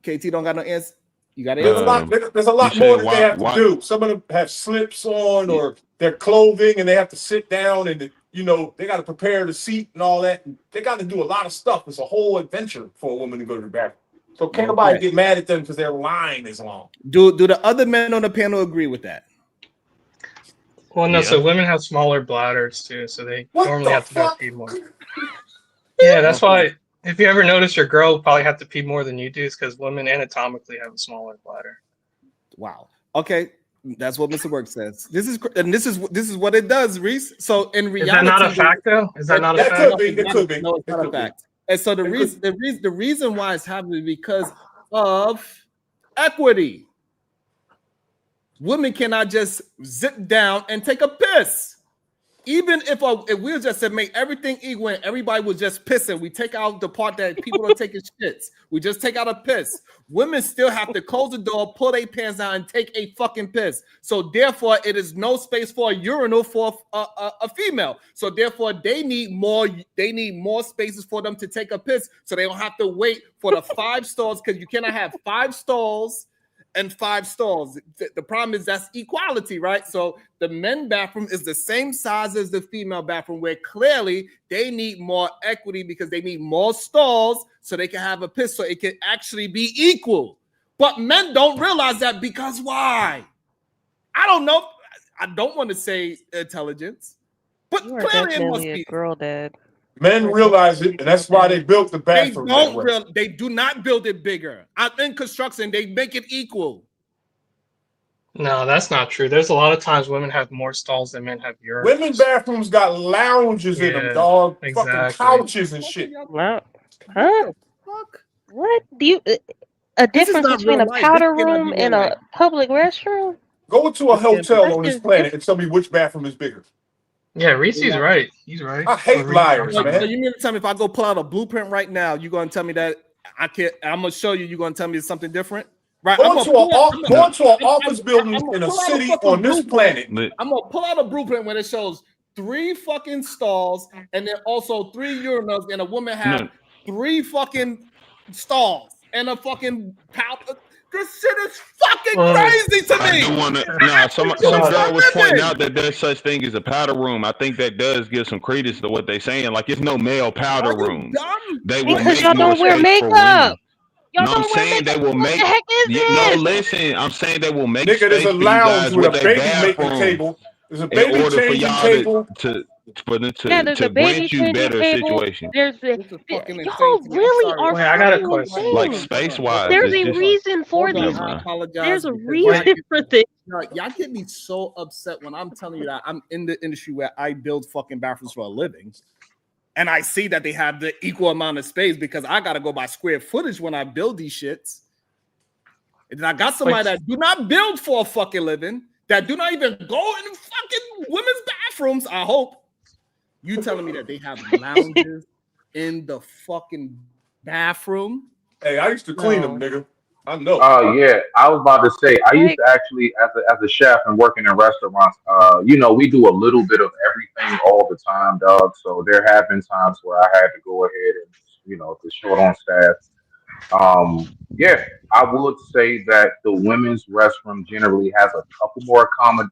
KT don't got no answer. You got There's a lot. answer? There's a lot more that they have to do. Some of them have slips on or their clothing, and they have to sit down, and they got to prepare the seat and all that. And they got to do a lot of stuff. It's a whole adventure for a woman to go to the bathroom. So can't nobody get mad at them because their line is long. Do the other men on the panel agree with that? Well, no. So women have smaller bladders too, so they normally have to go pee more. Yeah, that's why. If you ever notice your girl probably have to pee more than you do, is because women anatomically have a smaller bladder. Wow. Okay, that's what Mr. Work says. This is what it does, Reese. So in reality, is that not a fact though? Is that not a fact? It could be. No, it's not a fact. And so the reason why it's happening is because of equity. Women cannot just zip down and take a piss. Even if we just said make everything equal and everybody was just pissing, we take out the part that people don't take shits. We just take out a piss. Women still have to close the door, pull their pants down, and take a fucking piss. So therefore, it is no space for a urinal for a female. So therefore, they need more spaces for them to take a piss, so they don't have to wait for the 5 stalls, because you cannot have 5 stalls and 5 stalls. The problem is that's equality, right? So the men's bathroom is the same size as the female bathroom, where clearly they need more equity because they need more stalls so they can have a piss, so it can actually be equal. But men don't realize that because why? I don't know. I don't want to say intelligence, but You are clearly it must definitely a be. girl dad. Men realize it, and that's why they built the bathroom. They do not build it bigger. In construction, they make it equal. No, that's not true. There's a lot of times women have more stalls than men have urinals. Women's bathrooms got lounges in them, dog. Exactly. Fucking couches and shit. Wow. Huh? What do you? A difference between a powder room and a public restroom? Go into a hotel on this planet and tell me which bathroom is bigger. Yeah, Reese's right. He's right. I hate liars, man. So you mean to tell me if I go pull out a blueprint right now, you're going to tell me that I can't? I'm going to show you. You're going to tell me it's something different, right? Go into an office building in a city on this planet. I'm going to pull out a blueprint when it shows 3 fucking stalls and then also 3 urinals, and a woman have 3 fucking stalls and a fucking powder. This shit is fucking crazy to me. I do want to. Some girl was pointing out that there's such thing as a powder room. I think that does give some credence to what they're saying. Like, it's no male powder room. They will Because make y'all more don't wear space for makeup. women. No, I'm saying they will make. No, listen. I'm saying they will make Nigga, space there's for a you lounge guys with a with baby their making bathroom table. There's a in baby order for changing y'all table. There's a baby grant you changing better table. situation. There's y'all really are Wait, I got a fucking question. insane. Like space wise, There's a reason for this. I apologize. There's a because reason for this. y'all get me so upset when I'm telling you that I'm in the industry where I build fucking bathrooms for a living, and I see that they have the equal amount of space because I gotta go by square footage when I build these shits. And then I got somebody that do not build for a fucking living, that do not even go in fucking women's bathrooms. I hope you telling me that they have lounges in the fucking bathroom. Hey, I used to clean them, nigga. I know. Oh yeah, I was about to say I used to actually, as a chef and working in restaurants, we do a little bit of everything all the time, dog. So there have been times where I had to go ahead and, if it's short on staff. Yeah, I would say that the women's restroom generally has a couple more accommodations.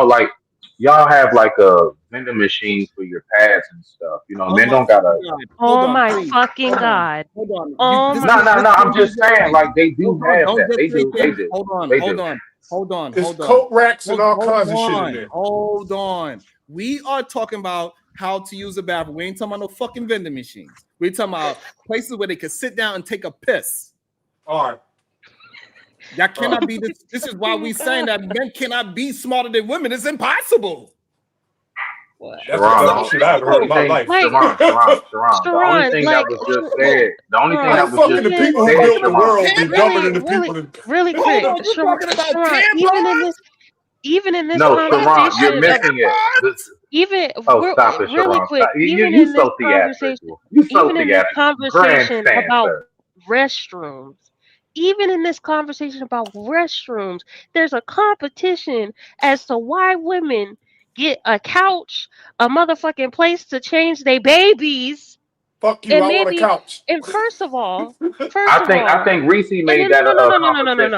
Like y'all have like a vending machine for your pads and stuff. Men don't gotta. Oh my fucking god! Hold on. Oh No. I'm just saying, like they do have that. They do. Hold on. There's coat racks and all kinds of shit in there. Hold on. We are talking about how to use a bathroom. We ain't talking about no fucking vending machines. We're talking about places where they can sit down and take a piss. All right. That cannot be this. This is why we saying that men cannot be smarter than women. It's impossible. That's the shit I've heard in my life. Sharon, the only thing that was just said. The only thing that was just the people who built the world be dumber than the people that. Really quick, Sharon, even in this No, conversation, Sharon, you're missing it. Stop it, really Sharon. quick, You so theatrical. You so even in this conversation Grandstand, about sir. restrooms, even in this conversation about restrooms, there's a competition as to why women get a couch, a motherfucking place to change their babies, Fuck you. And I want a maybe, couch. and first of all, I think Reese and made then that a conversation.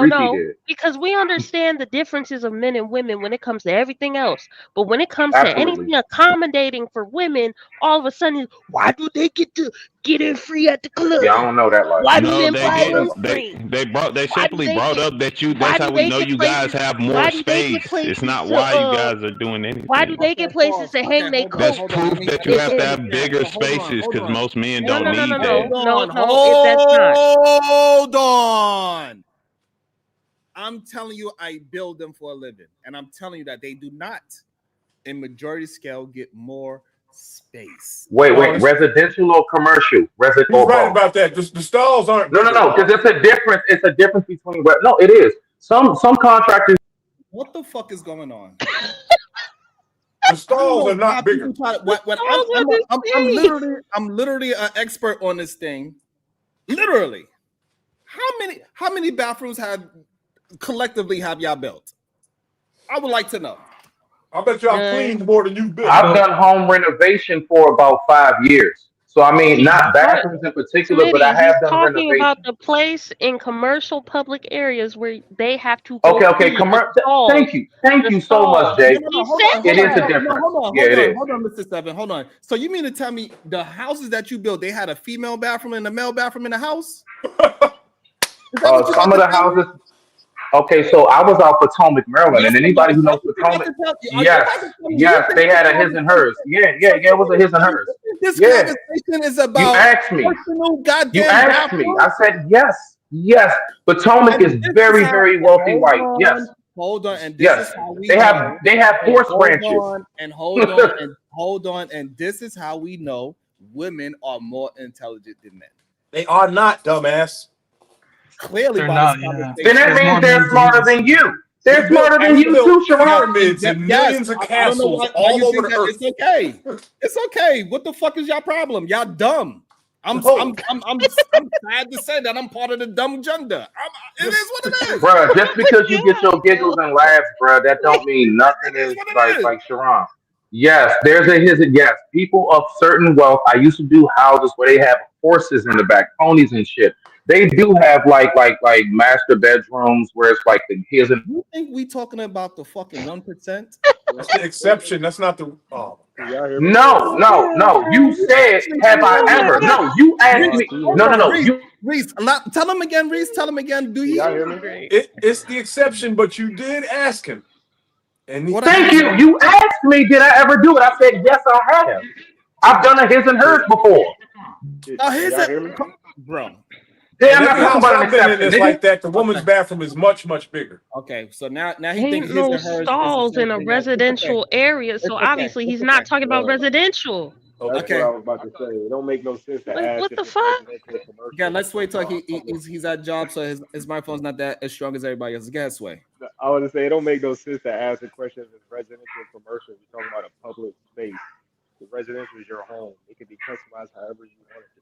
Reese no, did. because we understand the differences of men and women when it comes to everything else. But when it comes to Absolutely. anything accommodating for women, all of a sudden, why do they get to get in free at the Yeah, I club? don't know that life. Why do No, men they buy didn't. lunchroom? They Why do simply they brought get? up that you. Why That's do how we they know get you guys places? have more Why do they get space. It's places not to why you guys are doing Why do anything. they get places to hang their That's coat? proof that you have to have bigger spaces because most men No, don't no, no, no, need no, that. no. That's not. Hold on. I'm telling you, I build them for a living, and I'm telling you that they do not, in majority scale, get more space. Wait, No, residential or commercial? he's Or right both? about that. The stalls aren't bigger. No. Because it's a difference. It's a difference between. No, it is. Some contractors. What the fuck is going on? The stalls are not bigger. When I'm literally an expert on this thing. Literally, how many bathrooms collectively have y'all built? I would like to know. I bet y'all cleaned more than you built. I've done home renovation for about 5 years. So I mean, not bathrooms in particular, but I Smitty, have he's done talking about renovation. the place in commercial public areas where they have to go Okay. pee. The stalls. Thank The you so much, stalls. Jay. He said It is a that. difference. Hold Yeah, it is. on, Mr. Seven. Hold on. So you mean to tell me the houses that you built, they had a female bathroom and a male bathroom in the house? Is that what you Some about of to the tell me? houses. Okay, so I was out Potomac, Maryland, Yes and or no? anybody Is who that knows what you about Potomac, to tell me? Are you yes, about to tell me you yes, think they this had a his and hers. Yeah. It was a his and hers. this Yeah, conversation is you about asked me. personal You goddamn asked me. I bathrooms? said yes. Potomac And is this is very, how very wealthy hold white. Yes, on, hold on, and this is yes. how we They know. have And horse ranches. hold on, and this is how we know women are more intelligent than men. They are not, dumbass. Clearly, They're by this not. Yeah. Then conversation. that There's more means they're men than smarter yes. than you. We They're built smarter than we you built too, Sharon. pyramids and Yes, millions of I don't know castles why all you over think the that. earth. It's okay. It's okay. What the fuck is your problem? Y'all dumb. I'm No. sad to say that I'm part of the dumb gender. It is what it is. Bruh, just because you get your giggles and laughs, bruh, that don't mean nothing It is is what it is. like Sharon. Yes, there's a his and yes. People of certain wealth. I used to do houses where they have horses in the back, ponies and shit. They do have like master bedrooms where it's like the his and You think we talking about the fucking 1%? That's the exception. That's not the. Oh. Can y'all hear me? no. You said, have I Oh my ever? god. No, you asked me. Hold No. on, You Reese. Tell him again, Reese. Tell him again. Do Can y'all you? hear me? Great. It's the exception, but you did ask him. And What I thank asked you. him? You asked me, did I ever do it? I said yes, I have. I've done a his and hers before. Can Here's y'all it, hear me? bro. Yeah, and I'm not every talking house about an I've been in exception, is nigga. like that. The woman's bathroom is much, much bigger. Okay, so now he thinks Ain't his no and hers is the stalls same in a thing as it's okay. residential area, so It's okay. obviously It's he's okay. not talking about Well, residential. that's what Okay. I was about to say. It don't make no sense to ask What if the it's fuck? residential or commercial. Again, let's wait till Public. he's at job, so his microphone's not that as strong as everybody else's. Guess way. I was to say it don't make no sense to ask the question if it's residential or commercial. We're talking about a public space. The residential is your home. It can be customized however you want it to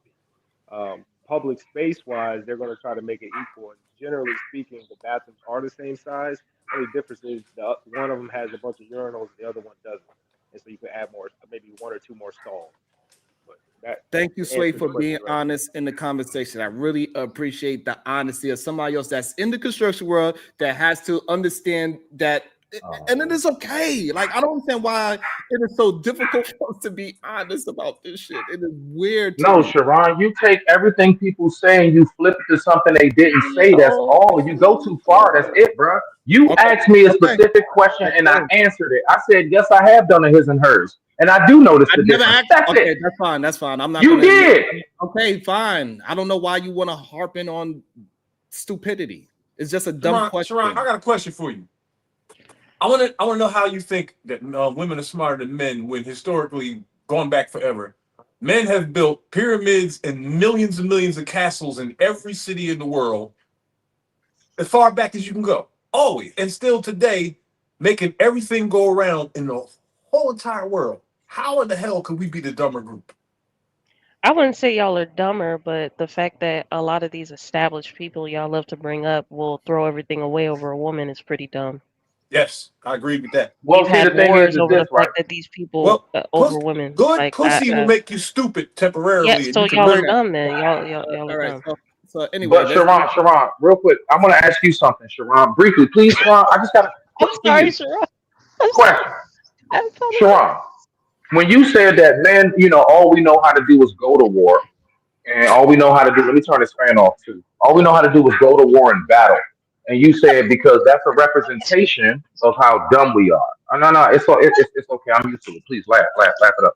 be. Public space wise, they're going to try to make it equal. And generally speaking, the bathrooms are the same size. Only difference is one of them has a bunch of urinals, the other one doesn't, and so you can add more, maybe one or two more stalls. But Thank you, to Sway, answer the for being question directly. honest in the conversation. I really appreciate the honesty of somebody else that's in the construction world that has to understand that, and it is okay. Like, I don't understand why it is so difficult for us to be honest about this shit. It is weird to No, me. Sharon, you take everything people say and you flip it to something they didn't say. That's all. You go too far. That's it, bro. You Okay, asked me a okay, specific question and I okay. answered it. I said, yes, I have done a his and hers. And I do notice I the never difference. asked. That's Okay, it. that's fine. That's fine. I'm not You gonna. did. Okay, fine. I don't know why you want to harp in on stupidity. It's just a dumb question. Sharon, I got a question for you. I want to know how you think that women are smarter than men when historically, going back forever, men have built pyramids and millions of castles in every city in the world, as far back as you can go, always, and still today, making everything go around in the whole entire world. How in the hell could we be the dumber group? I wouldn't say y'all are dumber, but the fact that a lot of these established people y'all love to bring up will throw everything away over a woman is pretty dumb. Yes, I agree with that. Well, We've see, the had thing wars is over this, the right? fact that these people Well, over women. good Like pussy will make you stupid yeah, temporarily, and so you can y'all are learn. dumb then. Y'all All are right. dumb. So anyway, But Sharon, real quick, I'm gonna ask you something, Sharon, briefly, please, Sharon. I just got a I'm question for sorry, you. Sharon. I'm sorry. Question, I apologize. Sharon. When you said that men, all we know how to do is go to war, and all we know how to do, let me turn this fan off too. All we know how to do is go to war and battle. And you said because that's a representation of how dumb we are. No, no, it's okay. I'm used to it. Please laugh it up.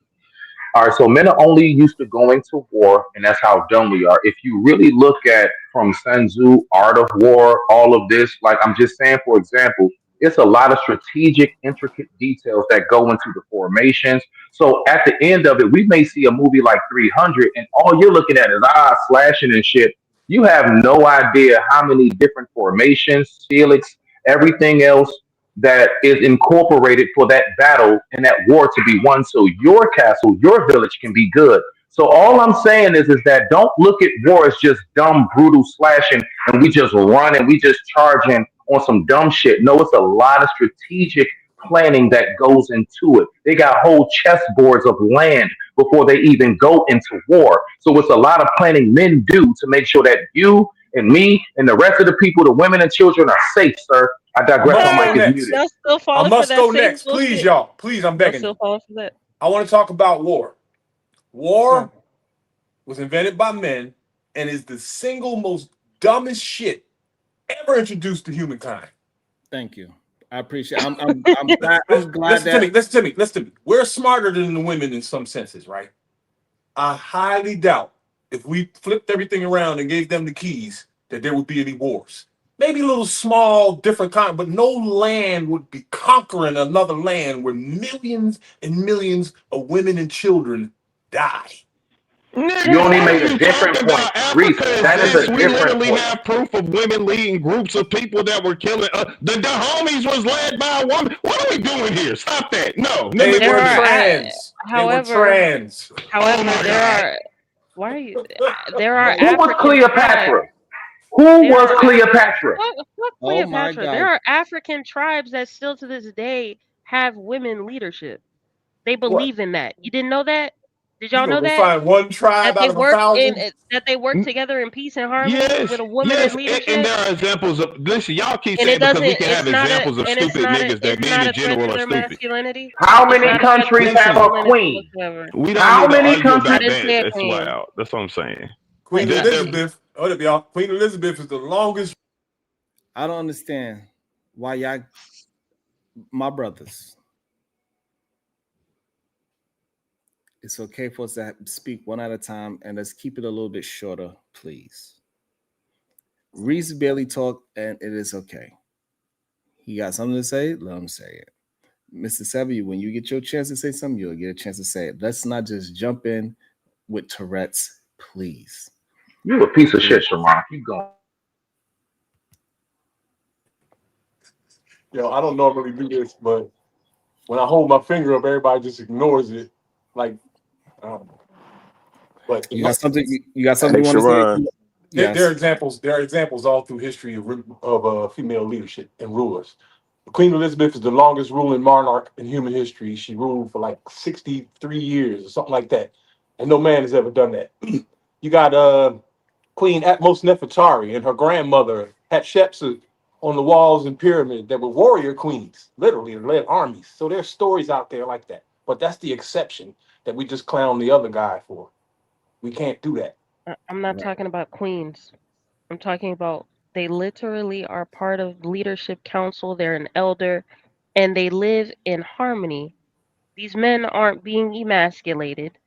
All right, so men are only used to going to war, and that's how dumb we are. If you really look at from Sun Tzu, Art of War, all of this, like I'm just saying, for example, it's a lot of strategic, intricate details that go into the formations. So at the end of it, we may see a movie like 300, and all you're looking at is slashing and shit. You have no idea how many different formations, Felix, everything else that is incorporated for that battle and that war to be won so your castle, your village can be good. So all I'm saying is that don't look at war as just dumb, brutal slashing and we just run and we just charging on some dumb shit. No, it's a lot of strategic planning that goes into it. They got whole chessboards of land before they even go into war. So it's a lot of planning men do to make sure that you and me and the rest of the people, the women and children are safe, sir. I I digress. must My go mic is next. muted. Y'all still I falling for must that go same next. Please, bullshit. y'all. Please, I'm Y'all begging still you. falling for that. I want to talk about war. Huh. War was invented by men and is the single most dumbest shit ever introduced to humankind. thank you. I appreciate. I'm glad. I'm glad Listen to me. that. Listen to me. Listen to me. We're smarter than the women in some senses, right? I highly doubt if we flipped everything around and gave them the keys that there would be any wars. Maybe a little small, different kind, but no land would be conquering another land where millions and millions of women and children die. You Nigga, only what are made a you different talking point. about? Reese, Africa that is exists. a We different literally point. have proof of women leading groups of people that were killing. The homies was led by a woman. What are we doing here? Stop that. No, let They me There were are, finish. trans. They were however, trans. Oh my there God. are. Why are you? There are Who was African tribes. Cleopatra? Who There was are Cleopatra? fuck Oh my Cleopatra. There God. are African tribes that still to this day have women leadership. They What? believe in that. You didn't know that? Did You y'all gonna know go that? find one tribe That out they of a work in thousand? that they work together in peace and harmony Yes, with a woman in yes, and leadership, there are examples of. Listen, y'all keep and it saying because doesn't. we can have examples of stupid niggas that It's men not in a threat general to are their stupid. masculinity. How It's many not a threat to countries their have a Listen, masculinity queen? whatsoever. we don't How need to many argue I about countries? didn't say that. a That's queen. loud. That's what I'm saying. Queen Like That, that, Elizabeth. Hold up, y'all. Queen Elizabeth is the longest. I don't understand why y'all, my brothers. It's okay for us to speak one at a time, and let's keep it a little bit shorter, please. Reese barely talked, and it is okay. He got something to say, let him say it. Mr. Sevi, when you get your chance to say something, you'll get a chance to say it. Let's not just jump in with Tourette's, please. You a piece of shit, Sharon. Keep going. Yo, I don't normally do this, but when I hold my finger up, everybody just ignores it. Like, um, but You got something? You got something Hey, you want to say? Sharon. there are Yes. examples. There are examples all through history of female leadership and rulers. Queen Elizabeth is the longest ruling monarch in human history. She ruled for like 63 years or something like that, and no man has ever done that. You got Queen Atmos Nefertari and her grandmother Hatshepsut on the walls and pyramid that were warrior queens, literally, and led armies. So there's stories out there like that. But that's the exception that we just clown the other guy for. We can't do that. I'm not Right. talking about queens. I'm talking about they literally are part of leadership council. They're an elder, and they live in harmony. These men aren't being emasculated.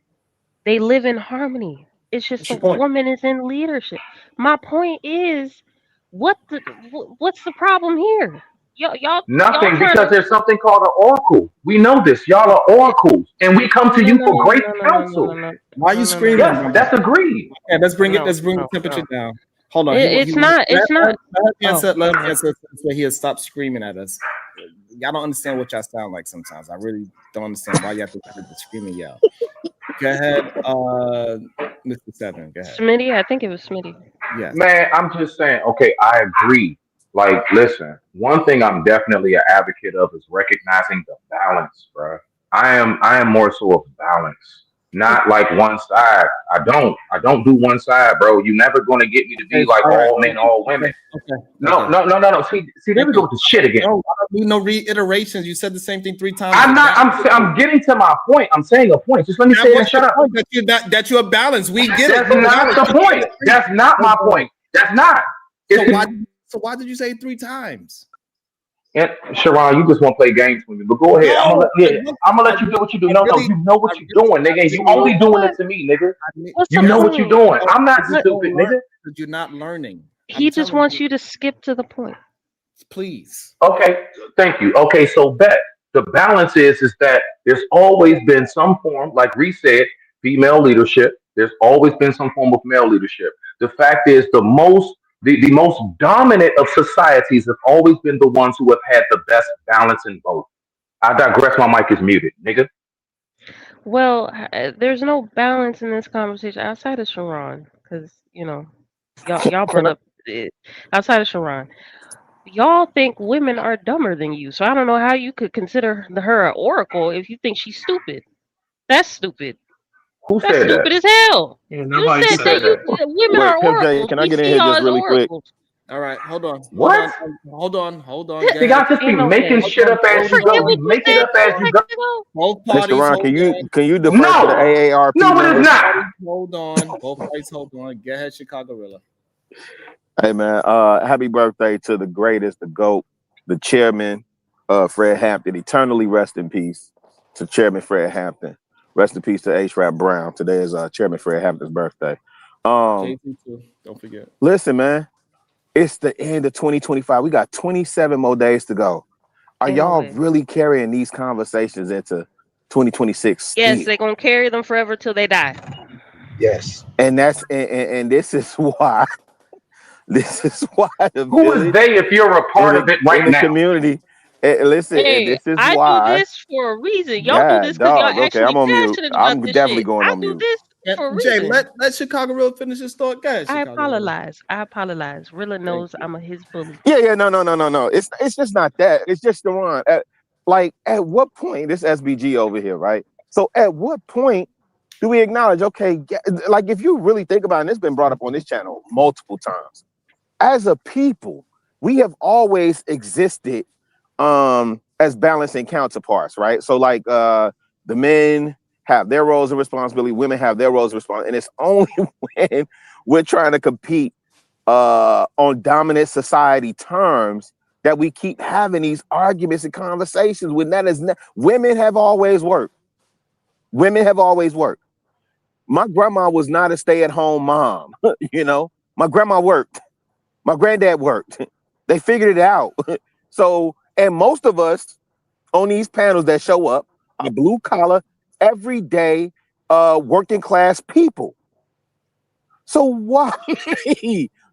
They live in harmony. It's just What's the your point? woman is in leadership. My point is, what's the problem here? Y'all Nothing, trying because to there's something called an oracle. We know this. Y'all are oracles, and we come to no you no for no great no no no no no counsel. no Why are you no no no no screaming, Yes, brother? that's agreed. Okay, let's bring it. no Let's bring the no temperature no. down. Hold on. He It's wants not it's not. let him Oh, answer. Let him okay. answer so he'll stop screaming at us. Y'all don't understand what y'all sound like sometimes. I really don't understand why you have to scream and yell. Go ahead, Mr. Seven. Go ahead. Smitty, I think it was Smitty. Yes. Man, I'm just saying. Okay, I agree. Like, listen, one thing I'm definitely an advocate of is recognizing the balance, bro. I am more so of balance, not like one side. I don't do one side, bro. You're never gonna get me to be Okay, like all right. all men, all women. Okay, okay, No, okay. no, no, no, no. See, there Thank we go you. with the shit again. No, I don't need no reiterations. You said the same thing 3 times. I'm not. Exactly. I'm getting to my point. I'm saying a point. Just let me Now, say it and what's shut the up. point that you're balanced? We get it. That's You're not balanced. the point. That's not my point. That's not. So why did you say it 3 times? And Sharon, you just want to play games with me, but go ahead. No, I'm gonna let you do what you do. No, no, you know what you're doing, nigga. And you only doing it to me, nigga. What's You the know what you're point? doing. I'm not You don't stupid, learn nigga. because you're not learning. He just wants you to skip to the point. Please. Okay, thank you. Okay, so bet the balance is that there's always been some form, like Reese said, female leadership. There's always been some form of male leadership. The fact is, the most dominant of societies have always been the ones who have had the best balance in both. I digress. My mic is muted, nigga. Well, there's no balance in this conversation outside of Sharon, because y'all brought Can I? up it outside of Sharon. Y'all think women are dumber than you, so I don't know how you could consider her an oracle if you think she's stupid. That's stupid. Who That's said that? stupid as hell. Yeah, You nobody Who said said that said that. that? women Wait, are Pimp J, oracles. can I We get in see here y'all just as really quick? oracles. All right, hold on. What? Hold on. Go See, y'all ahead. just be Ain't no making thing. shit up I as you forget go. what You you make it said up 2 as you go. seconds ago. Both Mr. parties Ron, hold on. can you defer to the No, AARP no, it is members? not. Hold on. Both parties hold on. Go ahead, Chicago Rilla. Hey man, happy birthday to the greatest, the GOAT, the chairman, Fred Hampton. Eternally rest in peace to Chairman Fred Hampton. Rest in peace to H. Rap Brown. Today is Chairman Fred Hampton's birthday. JT too. Don't forget. Listen, man, it's the end of 2025. We got 27 more days to go. Are Ain't no y'all way. really carrying these conversations into 2026 Yes, still? they're gonna carry them forever till they die. Yes. And that's and this is why the Who is village they if you're a part of it in right the now? community. Listen, and Hey, this is I do why. this for a reason. Y'all do this God, because y'all dog. Okay, I'm actually on mute. passionate about I'm this definitely shit. going I on do mute. this for a Jay, reason. let Chicago Rilla finish his thought. Go ahead, I Chicago Rilla. apologize. I apologize. Rilla knows I'm his bully. Yeah, no. It's just not that. It's just the one. At what point, this SBG over here, right? So at what point do we acknowledge, okay, like if you really think about it, and it's been brought up on this channel multiple times, as a people, we have always existed as balancing counterparts, right? So like the men have their roles of responsibility, women have their roles of responsibility, and it's only when we're trying to compete on dominant society terms that we keep having these arguments and conversations when that is women have always worked. Women have always worked. My grandma was not a stay-at-home mom. My grandma worked. My granddad worked. They figured it out. So, and most of us on these panels that show up are blue collar, everyday, working class people. So why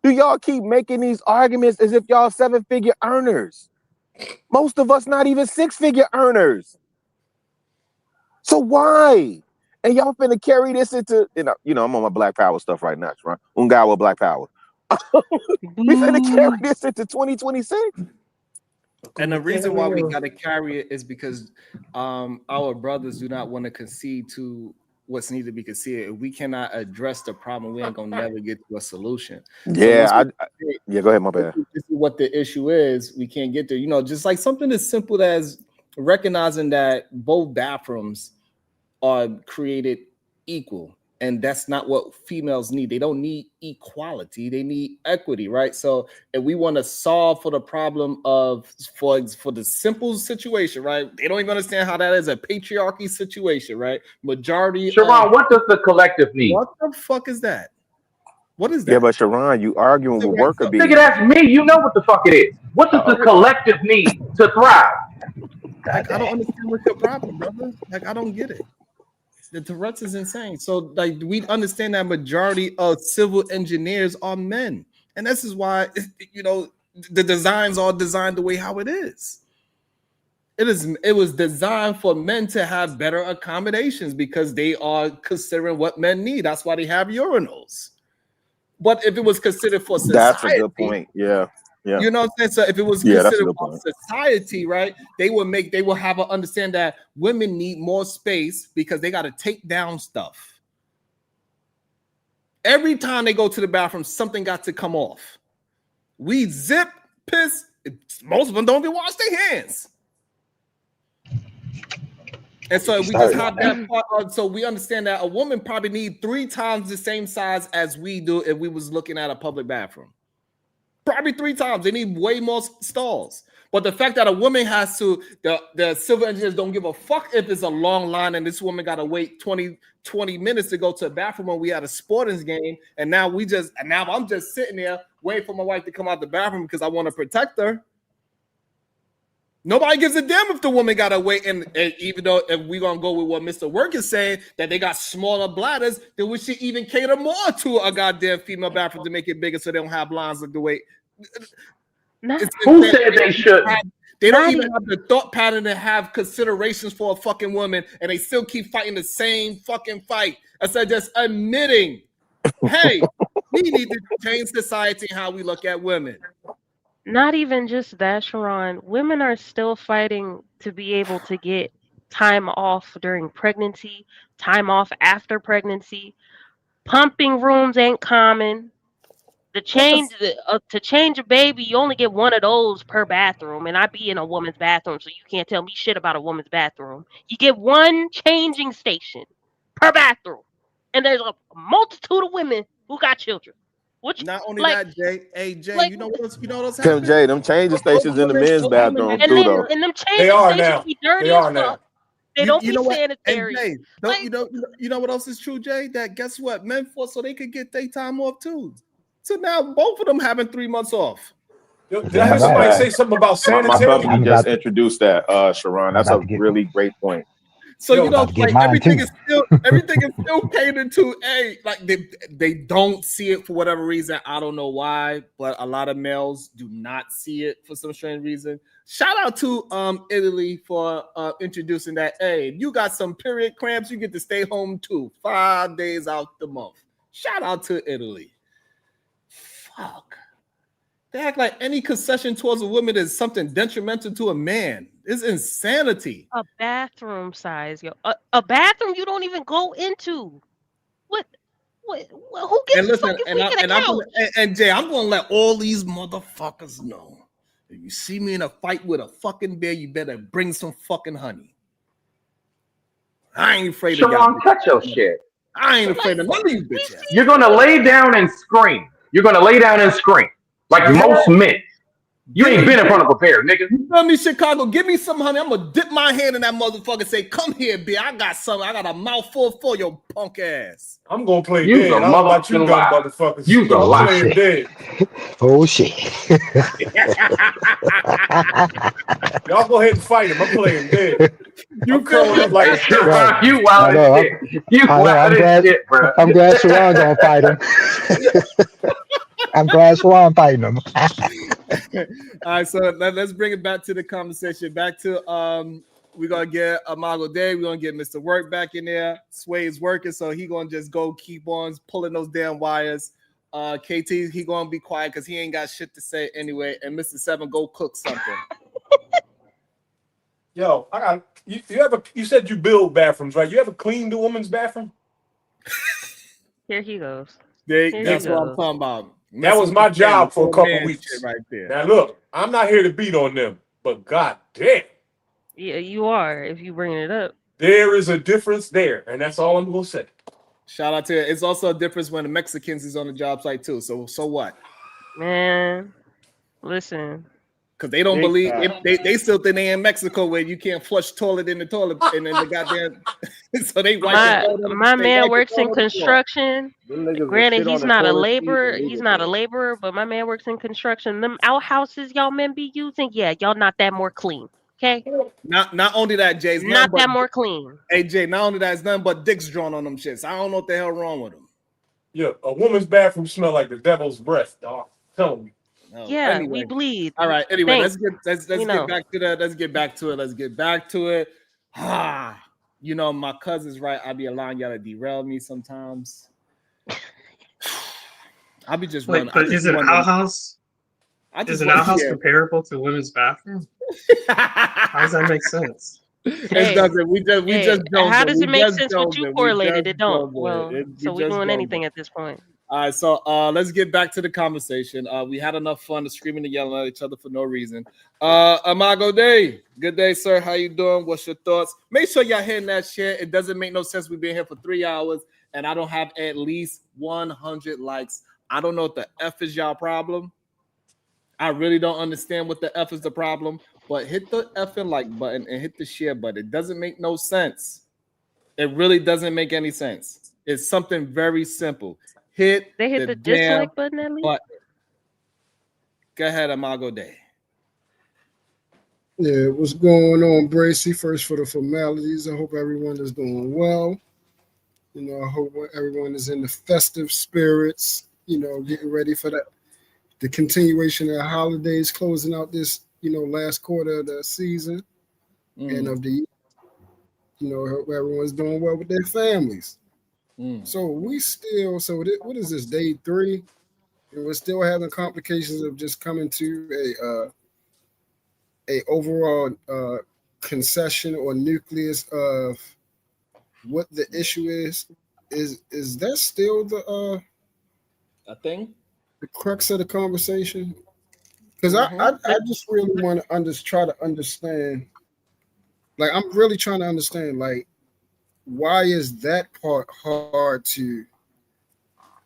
do y'all keep making these arguments as if y'all 7-figure earners? Most of us not even 6-figure earners. So why? And y'all finna carry this into, I'm on my Black Power stuff right now, right? Ungawa Black Power. We finna carry this into 2026. And the reason why we got to carry it is because our brothers do not want to concede to what's needed to be conceded. If we cannot address the problem, we ain't gonna never get to a solution. Yeah, So go ahead, my bad. This is what the issue is. We can't get there. Just like something as simple as recognizing that both bathrooms are created equal. And that's not what females need. They don't need equality. They need equity, right? So if we want to solve for the problem of for the simple situation, right? They don't even understand how that is a patriarchy situation, right? Majority Sharon, what does the collective need? What the fuck is that? What is that? Yeah, but Sharon, you arguing with worker bees. Nigga, that's me. You know what the fuck it is. What does the collective need to thrive? Like, I don't understand what's your problem, brother. Like, I don't get it. The Tourette's is insane. So, like, we understand that majority of civil engineers are men, and this is why the designs are designed the way how it is. It was designed for men to have better accommodations because they are considering what men need. That's why they have urinals. But if it was considered for society, that's a good point. Yeah. Yeah. You know what I'm saying? So if it was Yeah, that's a considered good a point. society, right, they will have an understand that women need more space because they got to take down stuff. Every time they go to the bathroom, something got to come off. We zip, piss. Most of them don't even wash their hands. And so we just have that part. So we understand that a woman probably need 3 times the same size as we do if we was looking at a public bathroom. Probably 3 times. They need way more stalls. But the fact that a woman has to, the civil engineers don't give a fuck if it's a long line and this woman got to wait 20 minutes to go to the bathroom when we had a sporting game. And now I'm just sitting there waiting for my wife to come out the bathroom because I want to protect her. Nobody gives a damn if the woman got to wait. And even though if we're going to go with what Mr. Work is saying, that they got smaller bladders, then we should even cater more to a goddamn female bathroom to make it bigger so they don't have lines of the way. Who said they shouldn't? They don't even have the thought pattern to have considerations for a fucking woman, and they still keep fighting the same fucking fight instead of just admitting, hey, we need to change society and how we look at women. Not even just that, Sharon. Women are still fighting to be able to get time off during pregnancy, time off after pregnancy. Pumping rooms ain't common. To change a baby, you only get one of those per bathroom, and I be in a woman's bathroom, so you can't tell me shit about a woman's bathroom. You get one changing station per bathroom, and there's a multitude of women who got children. Not only that, Jay, you know what else Tim happened? J, them changing stations in the men's bathroom too, though. And them changing stations be dirty as fuck. They don't be sanitary. And Jay, you know what else is true, Jay? That guess what? Men fought so they could get their time off too. So now both of them having 3 months off. Did I hear somebody say something about sanitary? My just introduced that, Sharon. That's a really great point. So you know, like everything is still catered to like they don't see it for whatever reason. I don't know why, but a lot of males do not see it for some strange reason. Shout out to Italy for introducing that. Hey, if you got some period cramps, you get to stay home too, 5 days out the month. Shout out to Italy. Fuck. They act like any concession towards a woman is something detrimental to a man. It's insanity. A bathroom size, yo. A bathroom you don't even go into. What who gives a fuck if we get a couch? And Jay, I'm gonna let all these motherfuckers know. If you see me in a fight with a fucking bear, you better bring some fucking honey. I ain't afraid of y'all. Cut your shit. I ain't afraid of none of you bitches. You're gonna lay down and scream. Like most men. You ain't been in front of a bear, nigga. You tell me, Chicago, give me some honey. I'm gonna dip my hand in that motherfucker and say, come here, bear. I got something. I got a mouthful for your punk ass. I'm gonna play dead. I don't know about you motherfuckers. You's a lie. Playing dead. Oh shit. Y'all go ahead and fight him. I'm playing dead. You curling up like a shit. You wild as shit. You wild as shit, bro. I'm glad Sharon gonna fight him. I'm glad Sharon fighting him. All right, so let's bring it back to the conversation. Back to we're gonna get Amago Day. We're gonna get Mr. Work back in there. Sway's working, so he gonna just go keep on pulling those damn wires. KT, he gonna be quiet because he ain't got shit to say anyway. And Mr. Seven, go cook something. Yo, I got you said you build bathrooms, right? You ever cleaned a woman's bathroom? Here he goes. That's what I'm talking about. That was my job for a couple weeks. Right there. Now look, I'm not here to beat on them, but god damn. Yeah, you are if you bring it up. There is a difference there, and that's all I'm gonna say. Shout out to it. It's also a difference when the Mexicans is on the job site too. So what? Man, listen. Because they don't believe they still think they in Mexico where you can't flush toilet in the toilet and then the goddamn so they my man works in construction. Granted, he's not a laborer, but my man works in construction. Them outhouses y'all men be using, yeah, y'all not that more clean. Okay. Not only that, Jay's not that more clean. Hey Jay, not only that, it's nothing but dicks drawn on them shits. I don't know what the hell wrong with them. Yeah, a woman's bathroom smell like the devil's breath, dog. Tell me. No. Yeah, anyway. we bleed. All right. Anyway, Thanks. let's get back to that. Let's get back to it. You know, my cousin's right. I be allowing y'all to derail me sometimes. I'll be just wait, but is it our house? Is an outhouse comparable to women's bathroom? How does that make sense? It doesn't. We just don't. How does it make sense don't. what you We correlated? just It don't. don't. Well, so we doing anything at this point. All right, so let's get back to the conversation. We had enough fun screaming and yelling at each other for no reason. Amago Day, good day, sir. How you doing? What's your thoughts? Make sure y'all hitting that shit. It doesn't make no sense. We've been here for 3 hours and I don't have at least 100 likes. I don't know what the F is y'all problem. I really don't understand what the F is the problem. But hit the effing like button and hit the share button. It doesn't make no sense. It really doesn't make any sense. It's something very simple. Hit the dislike button at least. Go ahead, Amago Day. Yeah, what's going on, Bracy? First for the formalities. I hope everyone is doing well. You know, I hope everyone is in the festive spirits, you know, getting ready for the continuation of the holidays, closing out this, you know, last quarter of the season and of the year. You know, I hope everyone's doing well with their families. So we still, what is this, day 3? And we're still having complications of just coming to a overall concession or nucleus of what the issue is. Is that still the thing? The crux of the conversation? Because I just really want to try to understand. Like, I'm really trying to understand, like, why is that part hard to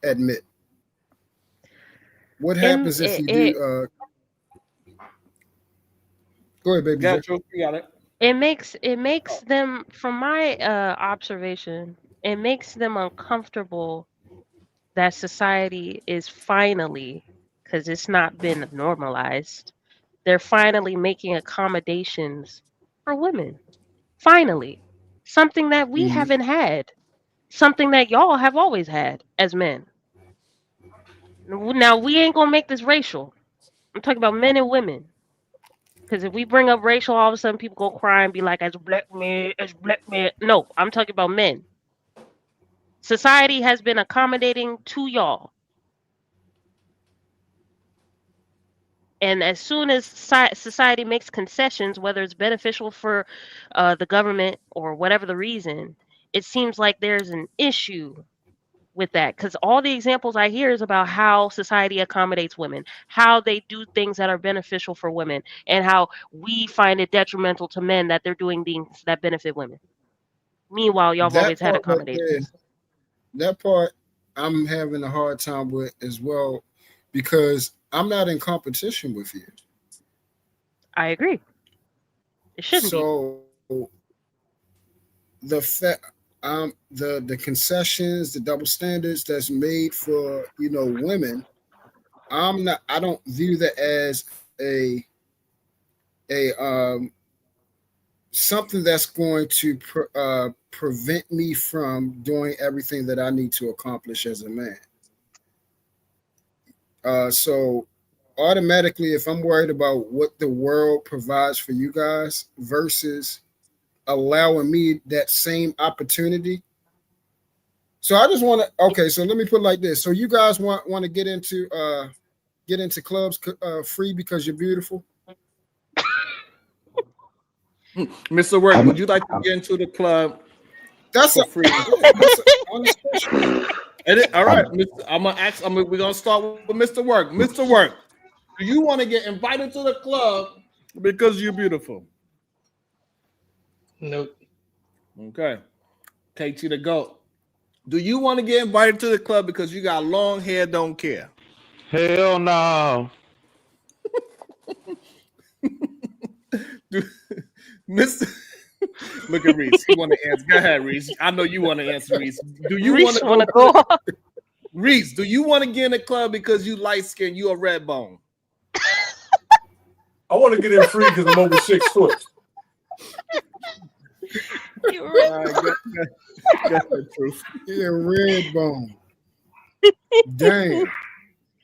admit? What happens if you do? Go ahead, baby. You got it. It makes them, from my observation, it makes them uncomfortable that society is finally, because it's not been normalized, they're finally making accommodations for women. Finally. Something that we haven't had. Something that y'all have always had as men. Now, we ain't going to make this racial. I'm talking about men and women. Because if we bring up racial, all of a sudden people go cry and be like, as black men. No, I'm talking about men. Society has been accommodating to y'all. And as soon as society makes concessions, whether it's beneficial for the government or whatever the reason, it seems like there's an issue with that. Because all the examples I hear is about how society accommodates women, how they do things that are beneficial for women, and how we find it detrimental to men that they're doing things that benefit women. Meanwhile, y'all have always had accommodations. That part I'm having a hard time with as well, because I'm not in competition with you. I agree. It shouldn't be. So the fact, the concessions, the double standards that's made for, you know, women, I don't view that as a something that's going to prevent me from doing everything that I need to accomplish as a man. So automatically, if I'm worried about what the world provides for you guys versus allowing me that same opportunity. So I just want to, okay, so let me put it like this. So you guys want to get into clubs free because you're beautiful? Mr. Work, would you like to get into the club for free? That's an honest question. All right, I'm gonna ask. We're gonna start with Mr. Work. Mr. Work, do you want to get invited to the club because you're beautiful? Nope. Okay. KT the GOAT. Do you want to get invited to the club because you got long hair? Don't care. Hell no. Mr. Look at Reese. He want to answer. Go ahead, Reese. I know you want to answer, Reese. Do you want to go? Reese, do you want to get in the club because you light skinned? You a red bone? I want to get in free because I'm over 6 foot. Yeah, red bone. Damn.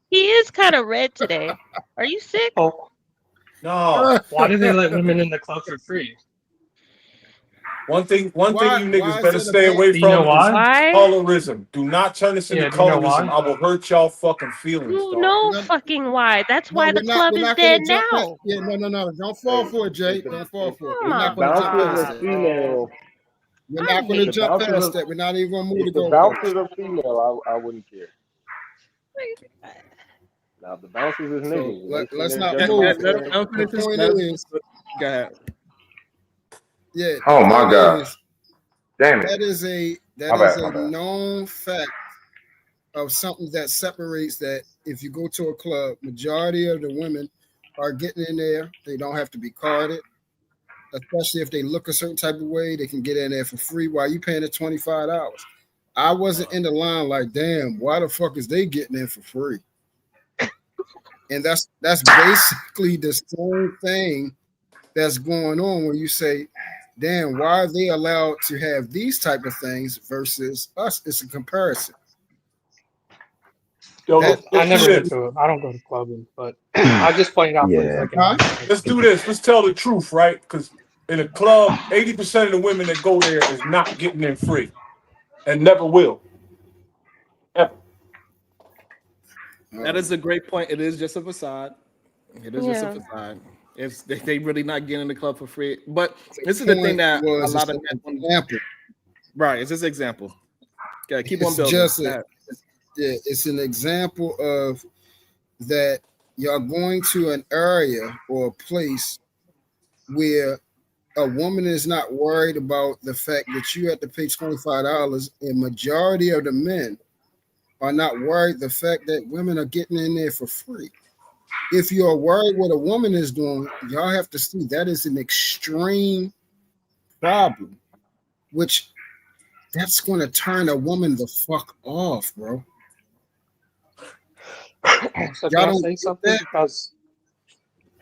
He is kind of red today. Are you sick? Oh. No. Why do they let women in the club for free? One thing you niggas Why is better that a stay bad? away Do you know from is why? Why? colorism. Do not turn this into Yeah, do you know colorism. why? I will hurt y'all fucking feelings, You dog. know No, fucking why. That's no, why the club we're is not gonna dead jump that. now. Yeah, no. Don't fall Hey, for it, if Jay. the Don't fall if for it. Come We're if not the gonna jump bouncers past are on, that. man. female, We're I not gonna if the hate jump bouncers past are that. We're not even gonna move if the the goalposts. bouncers are female, I wouldn't care. Now if the bouncers is So niggas and they sitting let's there not judging move my it. Let appearance, him The finish this. point Let him, is, go ahead. yeah, the Oh my point God. is Damn it. that My is bad, a my bad. known fact of something that separates that. If you go to a club, majority of the women are getting in there. They don't have to be carded, especially if they look a certain type of way. They can get in there for free while you paying the $25. I wasn't in the line like, damn, why the fuck is they getting in for free? And that's basically the same thing that's going on when you say, damn, why are they allowed to have these type of things versus us? It's a comparison. Yo, That look, I let's do never been this. to it. I don't go to clubbing, but I just pointed out for the Yeah. sake of huh? conversation. Let's do this. Let's tell the truth, right? Because in a club, 80% of the women that go there is not getting in free and never will. Ever. That is a great point. It is just a facade. It is just a Yeah. facade. It's they really not getting in the club for free. But The this is the thing point that a was lot it's of an men want. example. Right. It's just an example. Okay, keep on It's building. just it's an example of that you're going to an area or a place where a woman is not worried about the fact that you have to pay $25, and majority of the men are not worried the fact that women are getting in there for free. If you're worried what a woman is doing, y'all have to see that is an extreme problem, which that's going to turn a woman the fuck off, bro. So can Y'all I don't say get something? that? Because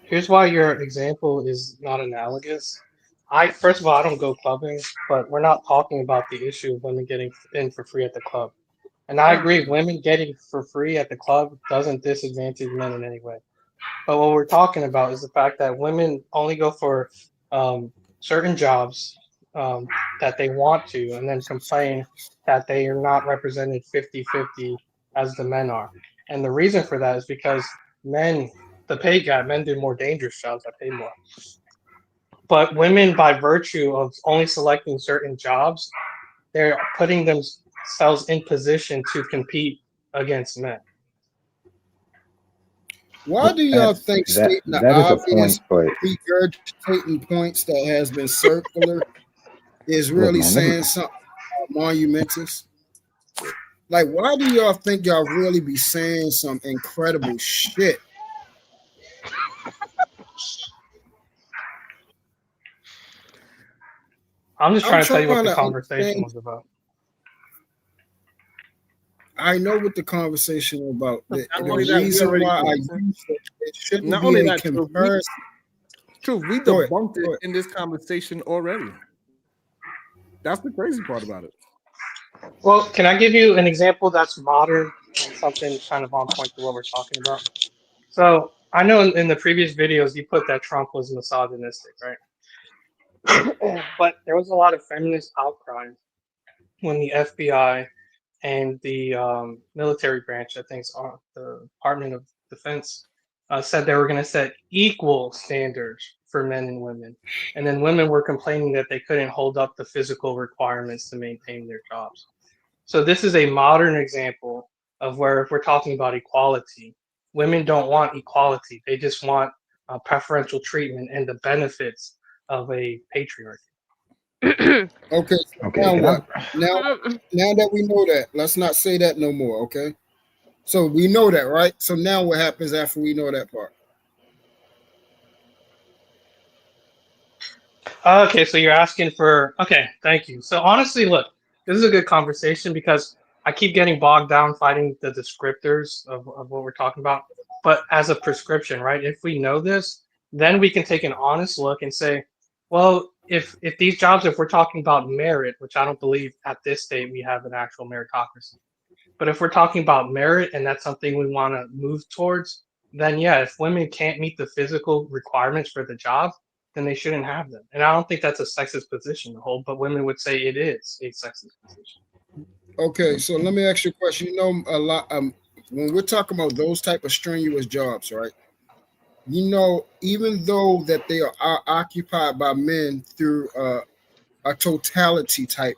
here's why your example is not analogous. I first of all, I don't go clubbing, but we're not talking about the issue of women getting in for free at the club. And I agree, women getting for free at the club doesn't disadvantage men in any way. But what we're talking about is the fact that women only go for certain jobs that they want to, and then complain that they are not represented 50-50 as the men are. And the reason for that is because men, the pay gap, men do more dangerous jobs that pay more. But women, by virtue of only selecting certain jobs, they're putting themselves in position to compete against men. Why do y'all think stating the That is a point, obvious, but regurgitating points that has been circular is look, really man, let me. saying something monumentous? Like, why do y'all think y'all really be saying some incredible shit? I'm just I'm trying to tell you what trying the to conversation understand. was about. I know what the conversation was about. Not The only that, we reason already why I bumped it. use it shouldn't Not be only a that, comparison. we Go ahead. debunked it Go ahead. in this conversation already. That's the crazy part about it. Well, can I give you an example that's modern and something kind of on point to what we're talking about? So I know in the previous videos you put that Trump was misogynistic, right? But there was a lot of feminist outcry when the FBI and the military branch, I think it's the Department of Defense, said they were going to set equal standards for men and women. And then women were complaining that they couldn't hold up the physical requirements to maintain their jobs. So this is a modern example of where if we're talking about equality, women don't want equality. They just want preferential treatment and the benefits of a patriarchy. Okay, so Okay, now can I? what? Now that we know that, let's not say that no more, okay? So we know that, right? So now what happens after we know that part? Okay, so you're asking for, okay, thank you. So honestly, look, this is a good conversation because I keep getting bogged down fighting the descriptors of what we're talking about. But as a prescription, right? If we know this, then we can take an honest look and say, well, if these jobs, if we're talking about merit, which I don't believe at this state we have an actual meritocracy, but if we're talking about merit and that's something we want to move towards, then yeah, if women can't meet the physical requirements for the job, then they shouldn't have them. And I don't think that's a sexist position to hold, but women would say it is a sexist position. Okay, so let me ask you a question. You know, a lot when we're talking about those type of strenuous jobs, right? You know, even though that they are occupied by men through a totality type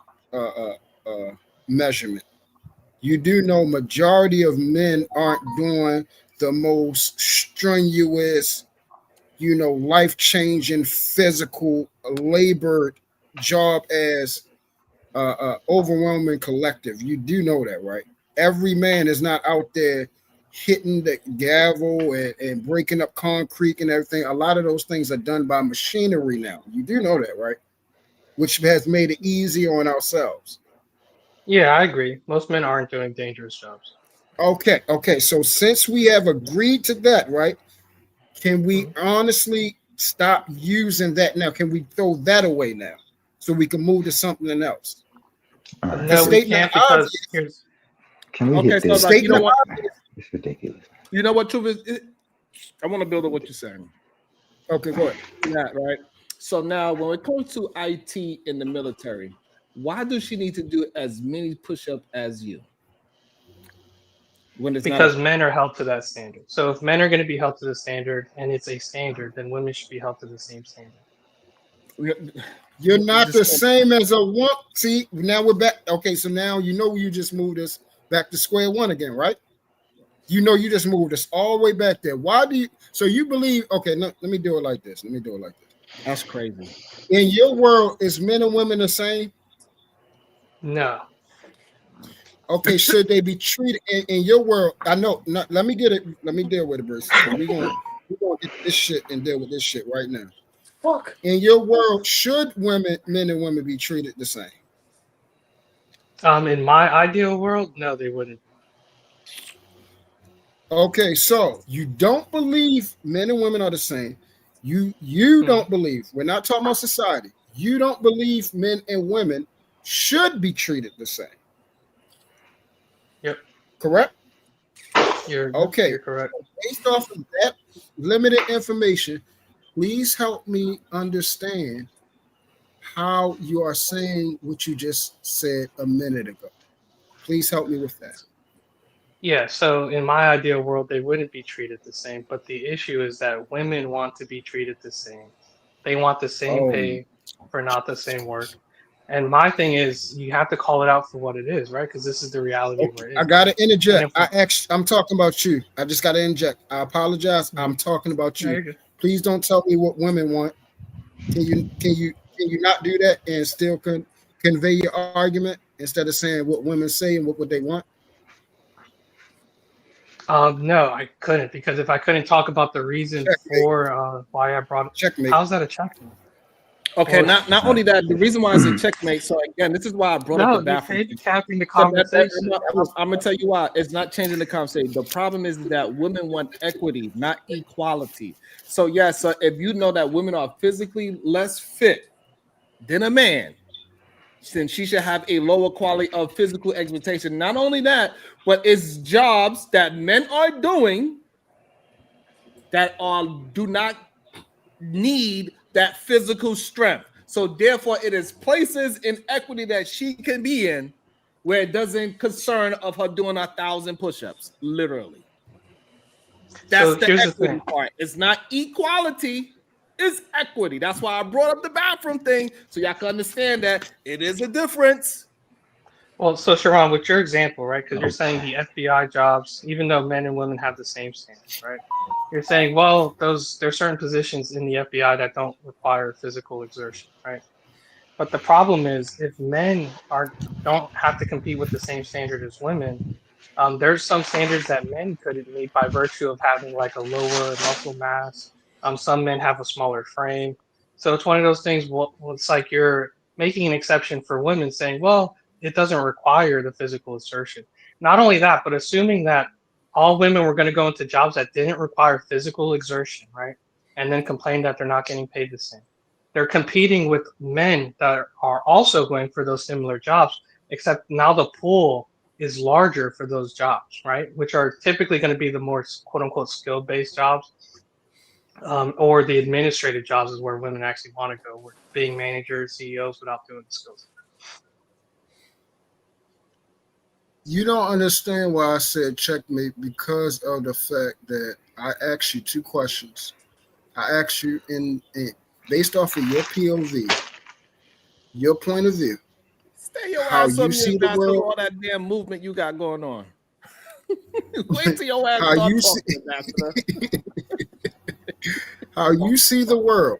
measurement, you do know majority of men aren't doing the most strenuous, you know, life-changing physical labor job as overwhelming collective. You do know that, right? Every man is not out there hitting the gavel and breaking up concrete and everything. A lot of those things are done by machinery now. You do know that, right? Which has made it easier on ourselves. Yeah, I agree. Most men aren't doing dangerous jobs. Okay. So since we have agreed to that, right? Can we honestly stop using that now? Can we throw that away now so we can move to something else? No, we can't because here's. Can we Okay, hit so this? like, you know what? It's ridiculous. You know what, truth is? I want to build on what you're saying. Okay, go ahead. Yeah, right. So now, when it comes to IT in the military, why does she need to do as many push-ups as you? When it's Because not men are held to that standard. So if men are going to be held to the standard and it's a standard, then women should be held to the same standard. You're not the same as a one. See, now we're back. Okay, so now you know you just moved us back to square one again, right? You know you just moved us all the way back there. Why do you? So you believe? Okay, no, let me do it like this. That's crazy. In your world, is men and women the same? No. Okay, should they be treated in your world? I know. Not, let me get it. Let me deal with it, Bruce. We're gonna get this shit and deal with this shit right now. Fuck. In your world, should men and women be treated the same? In my ideal world, no, they wouldn't. Okay, so you don't believe men and women are the same. You don't believe. We're not talking about society. You don't believe men and women should be treated the same. Yep. Correct? You're correct. Based off of that limited information, please help me understand how you are saying what you just said a minute ago. Please help me with that. Yeah, so in my ideal world, they wouldn't be treated the same. But the issue is that women want to be treated the same. They want the same pay for not the same work. And my thing is, you have to call it out for what it is, right? Because this is the reality we're in. I gotta interject. I'm talking about you. I just gotta interject. I apologize. I'm talking about No, you. you're good. Please don't tell me what women want. Can you not do that and still convey your argument instead of saying what women say and what they want? No, I couldn't, because if I couldn't talk about the reason for why I brought it, checkmate. How's that a checkmate? Okay, not only that, the reason why it's a checkmate. So again, this is why I brought up the bathroom. You're handicapping the conversation. I'm gonna tell you why. It's not changing the conversation. The problem is that women want equity, not equality. So yes, so if you know that women are physically less fit than a man, then she should have a lower quality of physical expectation. Not only that, but it's jobs that men are doing that do not need that physical strength. So therefore, it is places in equity that she can be in where it doesn't concern of her doing 1,000 push-ups, literally. That's So the here's the equity thing. part. It's not equality, it's equity. That's why I brought up the bathroom thing, so y'all can understand that it is a difference. Well, so Sharon, with your example, right? Because you're saying the FBI jobs, even though men and women have the same standards, right? You're saying, well, there's certain positions in the FBI that don't require physical exertion, right? But the problem is, if men don't have to compete with the same standard as women, there's some standards that men couldn't meet by virtue of having like a lower muscle mass. Some men have a smaller frame, so it's one of those things. Well, it's like you're making an exception for women, saying, well, it doesn't require the physical exertion. Not only that, but assuming that all women were going to go into jobs that didn't require physical exertion, right? And then complain that they're not getting paid the same. They're competing with men that are also going for those similar jobs, except now the pool is larger for those jobs, right? Which are typically going to be the more quote unquote skill based jobs. or the administrative jobs is where women actually want to go, being managers, CEOs without doing the skills. You don't understand why I said checkmate, because of the fact that I asked you two questions. I asked you in based off of your POV, your point of view, Stay your how ass you up here, see the Ambassador, world, all that damn movement you got going on. Wait till your ass how start you talking, see, Ambassador. how you see the world.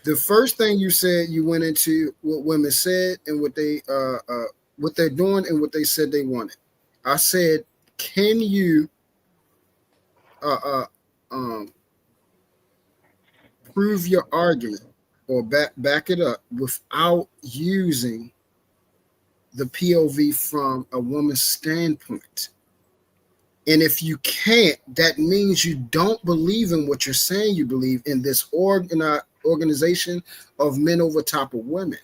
The first thing you said, you went into what women said and what they're doing and what they said they wanted. I said, can you prove your argument or back it up without using the POV from a woman's standpoint? And if you can't, that means you don't believe in what you're saying you believe in, this organization of men over top of women.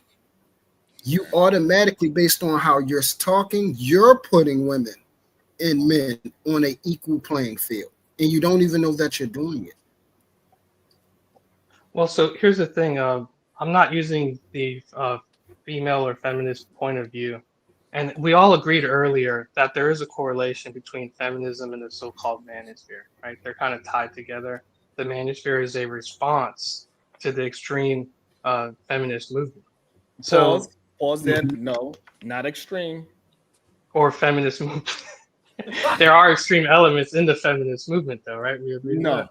You automatically, based on how you're talking, you're putting women and men on an equal playing field, and you don't even know that you're doing it. Well, so here's the thing. I'm not using the female or feminist point of view. And we all agreed earlier that there is a correlation between feminism and the so-called manosphere, right? They're kind of tied together. The manosphere is a response to the extreme feminist movement. So, Pause there. No, not extreme. Or feminist movement. There are extreme elements in the feminist movement, though, right? We agree No, with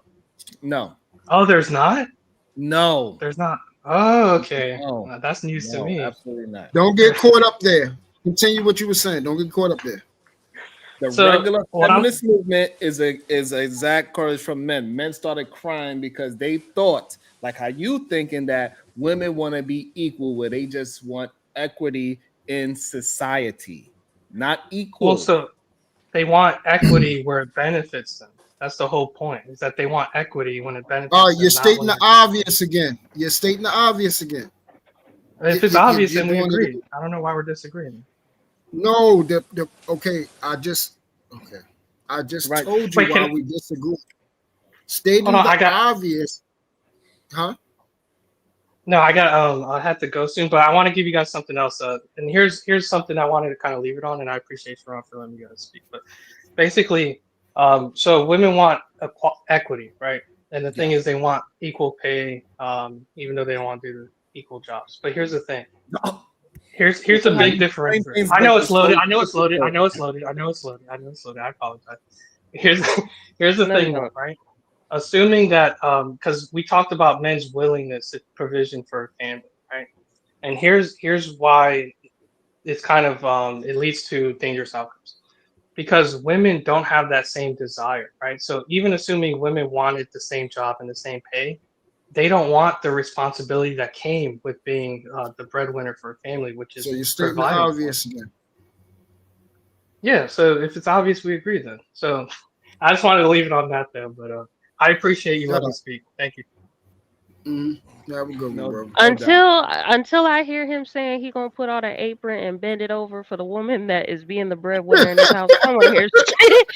that. no. Oh, there's not? No. There's not. Oh, okay. No. That's news to me. Absolutely not. Don't get caught up there. Continue what you were saying. Don't get caught up there. The regular feminist movement is a exact correlation from men. Men started crying because they thought, like how you thinking, that women want to be equal, where they just want equity in society, not equal. Well, so they want equity where it benefits them. That's the whole point, is that they want equity when it benefits them. You're stating the obvious again. You're stating the obvious again. If it's obvious, then we agree. I don't know why we're disagreeing. No, okay. I just told you why we disagree. Stating the obvious, huh? No, I had to go soon, but I want to give you guys something else. And here's something I wanted to kind of leave it on, and I appreciate Sharon for letting me guys speak. But basically, so women want equity, right? And the thing is, they want equal pay, even though they don't want to do the equal jobs. But here's the thing. Here's a big difference. I know it's loaded. I know it's loaded. I know it's loaded. I know it's loaded. I know it's loaded. I apologize. Here's the thing, though, right? Assuming that, because we talked about men's willingness to provision for a family, right? And here's why it's kind of it leads to dangerous outcomes, because women don't have that same desire, right? So even assuming women wanted the same job and the same pay, they don't want the responsibility that came with being the breadwinner for a family, which is so you're stating the providing. obvious again. Yeah, so if it's obvious, we agree then. So I just wanted to leave it on that though, but I appreciate you letting me speak. Thank you. Yeah, we go, bro. Until I hear him saying he gonna put on an apron and bend it over for the woman that is being the breadwinner in his house, I don't want to hear shit.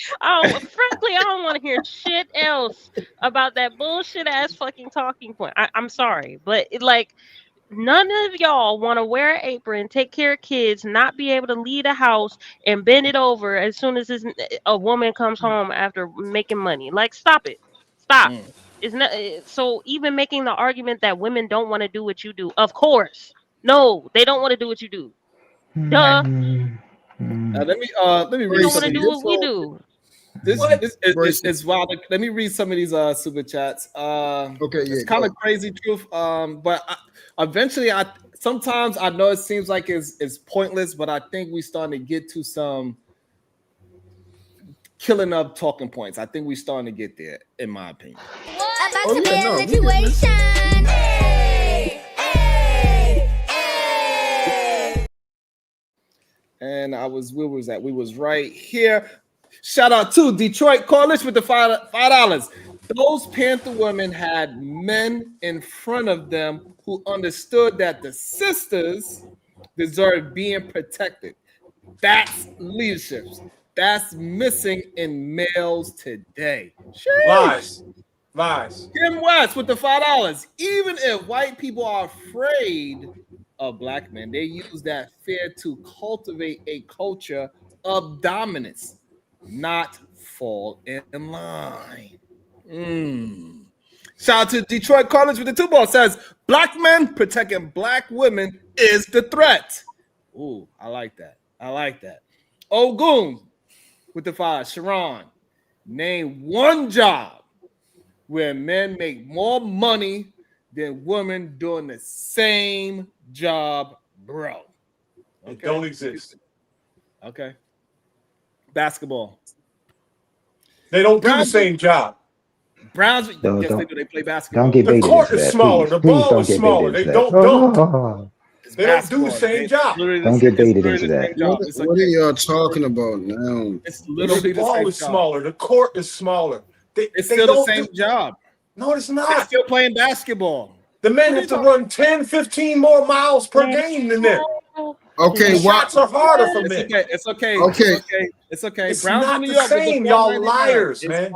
Frankly, I don't want to hear shit else about that bullshit ass fucking talking point. I'm sorry, but none of y'all want to wear an apron, take care of kids, not be able to lead a house, and bend it over as soon as a woman comes home after making money. Like, stop it. Stop. It's not, so even making the argument that women don't want to do what you do, of course. No, they don't want to do what you do. Duh. Let me They read don't want some to of do these. what we do. This is wild. Let me read some of these super chats. It's kind of crazy truth. But eventually, sometimes I know it seems like it's pointless, but I think we're starting to get to some killing of talking points. I think we're starting to get there, in my opinion. And where was that? We was right here. Shout out to Detroit Coalition with the $5. Those Panther women had men in front of them who understood that the sisters deserve being protected. That's leadership. That's missing in males today. Lies. Lies. Kim West with the $5. Even if white people are afraid of black men, they use that fear to cultivate a culture of dominance, not fall in line. Shout out to Detroit College with the 2 ball. Says black men protecting black women is the threat. Ooh, I like that. I like that. Ogun with the 5. Sharon, name one job where men make more money than women doing the same job, bro. Okay. It don't exist. Okay. Basketball. They don't do the same job. Browns, yes, they do. They play basketball. Don't get baited the court into is that. smaller. Please, the please ball don't is get smaller. baited They into don't that. dunk. They don't do the same job. Don't get baited into that. What are y'all talking about now? It's literally the ball is smaller. The court is smaller. It's still the same job. No, it's not. They're still playing basketball. The men have to run 10, 15 more miles per game than them. Okay, the shots are harder for men. It's okay. It's okay. It's Browns not in New the York same. Y'all liars, man.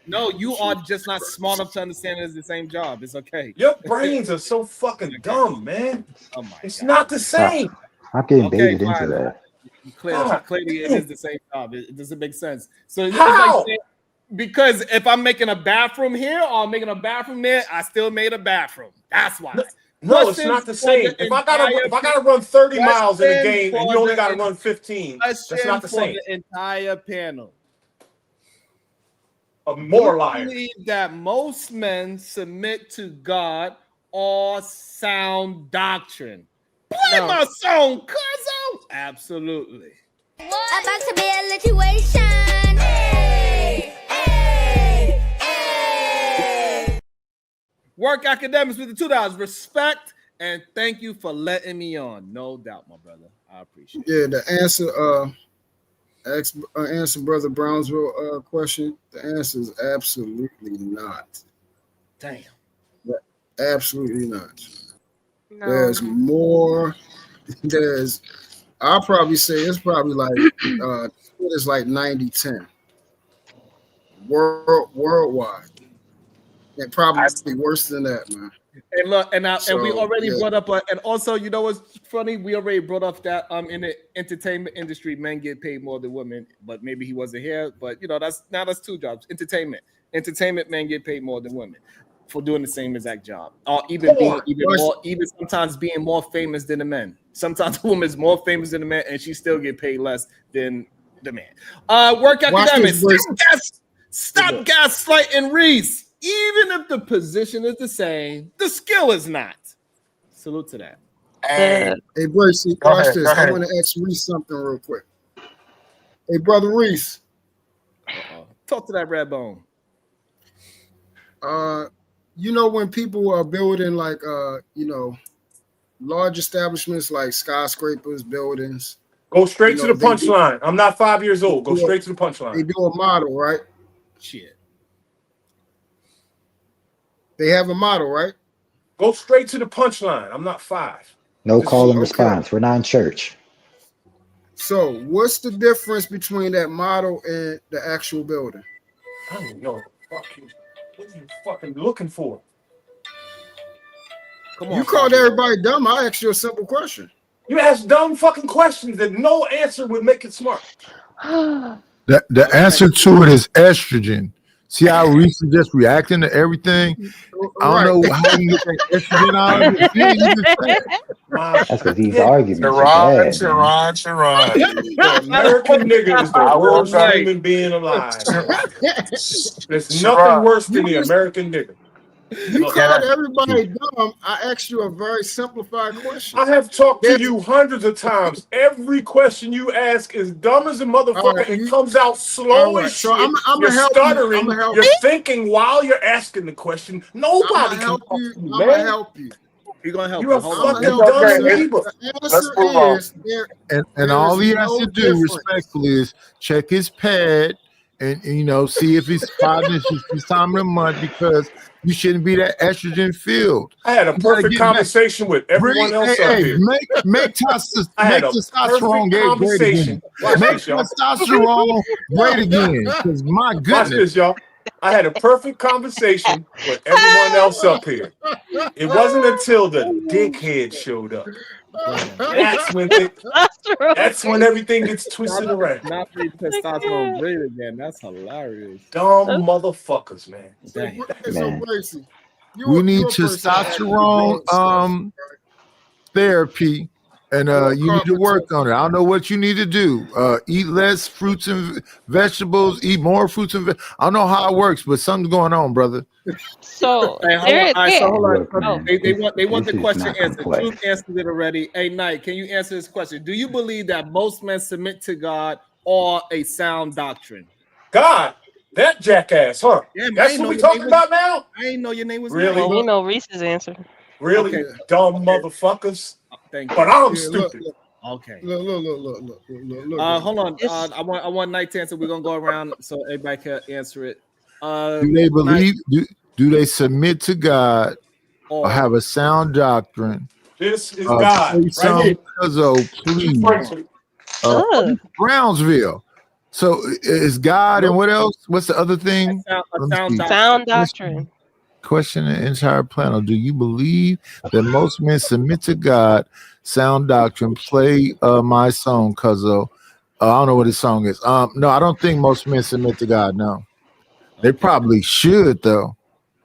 No, you are just not smart enough to understand it's the same job. It's okay. Your brains are so fucking dumb, man. Oh my it's not the same. I'm getting baited into that. Clearly, it is the same job. It doesn't make sense. So it's How? like saying, because if I'm making a bathroom here or I'm making a bathroom there, I still made a bathroom. That's why. No, it's not the same. If I gotta run 30 miles in a game and you only gotta run 15, that's not the same. The entire panel. More liars. I believe that most men submit to God or sound doctrine. Play my song, cuzzo. Absolutely. About to be a situation. Hey, hey, hey. Work Academics with the $2. Respect and thank you for letting me on. No doubt, my brother. I appreciate it. Yeah, the answer Brother Brownsville question. The answer is absolutely not. Damn. Absolutely not. No. There's more. I'll probably say it's probably like it's like 90-10 worldwide, and probably worse than that, man. And look, and we already brought up, and also, you know what's funny? We already brought up that in the entertainment industry, men get paid more than women. But maybe he wasn't here. But you know, that's 2 jobs. Entertainment men get paid more than women for doing the same exact job, or even sometimes being more famous than the men. Sometimes the woman is more famous than the man, and she still get paid less than the man. Work Academics. Stop gaslighting Reese. Even if the position is the same, the skill is not. Salute to that. Hey, Bracy, watch this. I want to ask Reese something real quick. Hey, Brother Reese. Talk to that red bone. You know, when people are building like large establishments like skyscrapers, buildings. Go straight to the punchline. I'm not 5 years old. Go straight to the punchline. They do a model, right? Shit. They have a model, right? Go straight to the punchline. I'm not 5. No call and response. We're not in church. So what's the difference between that model and the actual building? I don't know. Fuck you. What are you fucking looking for? Come on, you called everybody dumb. I asked you a simple question. You ask dumb fucking questions that no answer would make it smart. The answer to it is estrogen. See how Reese is just reacting to everything? I don't know how you get that estrogen out of it. That's because these arguments Sharon. The American nigga is the worst human being alive. There's nothing worse than the American nigga. You called everybody dumb. I asked you a very simplified question. I have talked to you hundreds of times. Every question you ask is dumb as a motherfucker. It comes out slow as shit. I'm you're stuttering. You're thinking while you're asking the question. Nobody can help you. I'm gonna help you. You're gonna help. You're a fucking dumb amoeba. And all he has to do respectfully is check his pad and see if it's 5 inches this time of the month, because you shouldn't be that estrogen filled. I had a perfect conversation with everyone else up here. Make testosterone great again. Make testosterone great again. Because my goodness. Watch this, y'all. I had a perfect conversation with everyone else up here. It wasn't until the dickhead showed up. That's when everything gets twisted around. Not the testosterone great again. That's hilarious. Dumb motherfuckers, man. So Bracy, We need you're a person that actually testosterone wrote stuff. therapy, and Or you need to work on it. I don't know what you need to do. Eat less fruits and vegetables. Eat more fruits and I don't know how it works, but something's going on, brother. So Hey, hold on. All right, so hold on. Look, man, They want this the is question not answered. complex. Truth answered it already. Hey, Knight, can you answer this question? Do you believe that most men submit to God or a sound doctrine? God, that jackass, huh? Yeah, That's what we talking about now? I didn't know your name was Really? Well, we know Reese's answer. Really, Okay. dumb motherfuckers. Thank you. But I'm Yeah, stupid. Okay. Look. Hold on. I want Knight to answer. We're gonna go around so everybody can answer it. Do they believe? Do they submit to God or have a sound doctrine? This is God Play some right here. Cuzzo, please. Ugh. Brownsville. So is God and what else? What's the other thing? Sound doctrine. Question the entire panel. Do you believe that most men submit to God? Sound doctrine. Play my song, Cuzzo. I don't know what his song is. No, I don't think most men submit to God. No, they probably should though.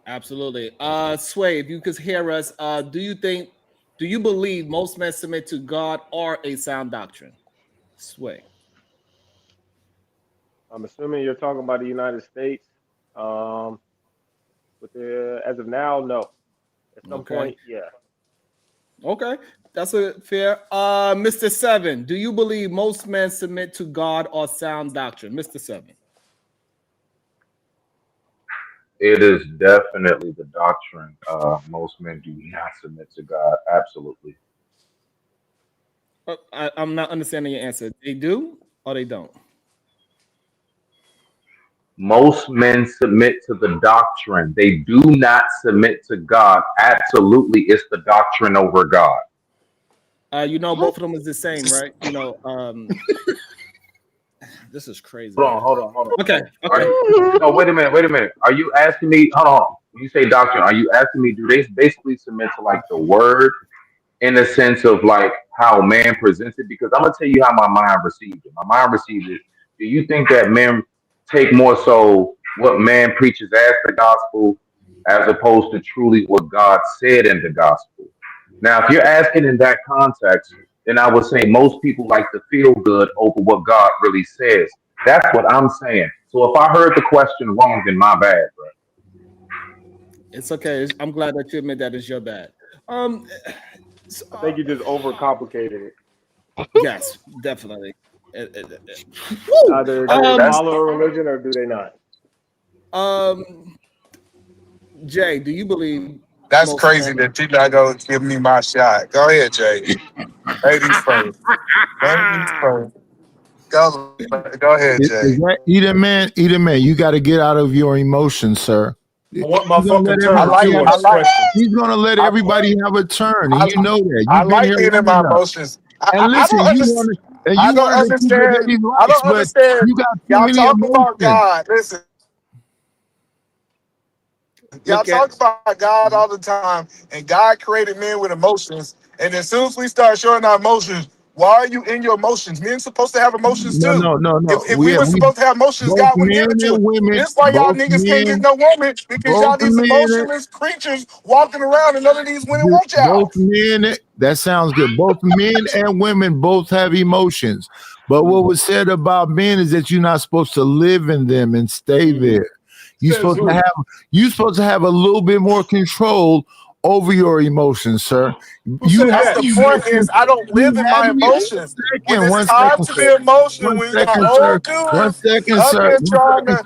Absolutely. Sway, if you could hear us, do you believe most men submit to God or a sound doctrine? Sway. I'm assuming you're talking about the United States. As of now, no. At some point, yeah. Okay, that's a fair. Mr. Seven, do you believe most men submit to God or sound doctrine? Mr. Seven. It is definitely the doctrine. Most men do not submit to God. Absolutely. I'm not understanding your answer. They do or they don't? Most men submit to the doctrine. They do not submit to God. Absolutely, it's the doctrine over God. Both of them is the same, right? This is crazy. Hold on. Okay. No, wait a minute. Are you asking me? Hold on. When you say doctrine, are you asking me? Do they basically submit to like the word in the sense of like how man presents it? Because I'm gonna tell you how my mind received it. My mind received it. Do you think that men take more so what man preaches as the gospel, as opposed to truly what God said in the gospel? Now, if you're asking in that context, then I would say most people like to feel good over what God really says. That's what I'm saying. So if I heard the question wrong, then my bad, bro. It's okay. I'm glad that you admit that it's your bad. I think you just overcomplicated it. Yes, definitely. Either they follow a religion or do they not? Jay, do you believe that's crazy that you're not gonna give me my shot? Go ahead, Jay. Ladies first. Ladies first. Go ahead, Jay. Eat a man. You got to get out of your emotions, sir. I want my fucking turn. He's gonna let everybody have a turn, and you know that. I like being in my emotions. And listen, I don't understand. You got y'all talk about God. Listen, y'all talk about God all the time, and God created men with emotions. And as soon as we start showing our emotions, why are you in your emotions? Men supposed to have emotions too. No. If we were supposed to have emotions, God would give it to us. This why y'all niggas can't get no woman, because y'all these emotionless creatures walking around, and none of these women want y'all. Both men, that sounds good. Both men and women both have emotions. But what was said about men is that you're not supposed to live in them and stay there. You're supposed to have a little bit more control over your emotions, sir. That's the point is I don't live in my emotions. When it's time to be emotional, when you got old dudes up here trying to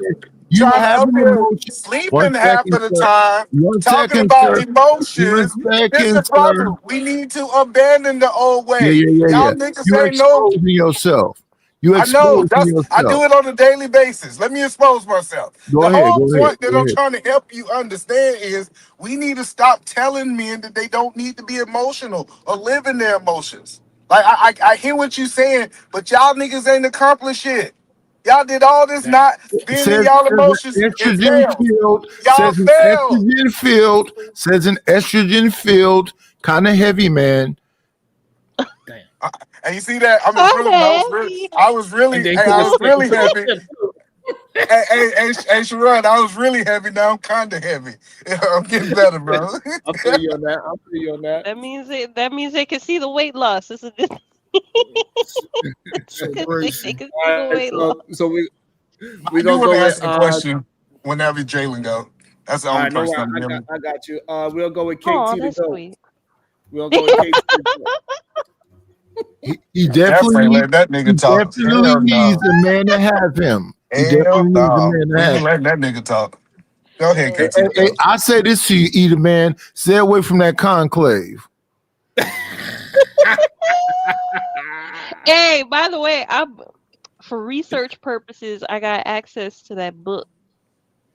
sleeping half of the time, talking about emotions. This is the problem. We need to abandon the old way. Y'all niggas You're ain't no. exposing yourself. I know. I do it on a daily basis. Let me expose myself. The whole point that I'm trying to help you understand is we need to stop telling men that they don't need to be emotional or live in their emotions. Like I hear what you're saying, but y'all niggas ain't accomplished shit. Y'all did all this not being in y'all emotions an and estrogen failed. field. Y'all Says an failed. estrogen field. Says an estrogen field. Kind of heavy, man. And you see that? I was And really then he just stick to heavy. Hey, Sharon, I was really heavy. Now I'm kind of heavy. Yeah, I'm getting better, bro. I'll feel you on that. I'll feel you on that. That means they can see the weight loss. This is good. So They Bracy, can see the weight loss. So we I do gonna want go to with ask a question whenever Jalen go. That's the all only right, no person worries. I'm giving. I got you. We'll go with KT Oh, to that's go. sweet. We'll go with KT to go. He Definitely definitely, let that he nigga talk. definitely Hell needs no. a man to have him. He Hell definitely needs a no. man to We have ain't him. letting that nigga talk. Go ahead, Hey, KT. Go. I say this to you, Eater man. Stay away from that conclave. Hey, by the way, for research purposes, I got access to that book,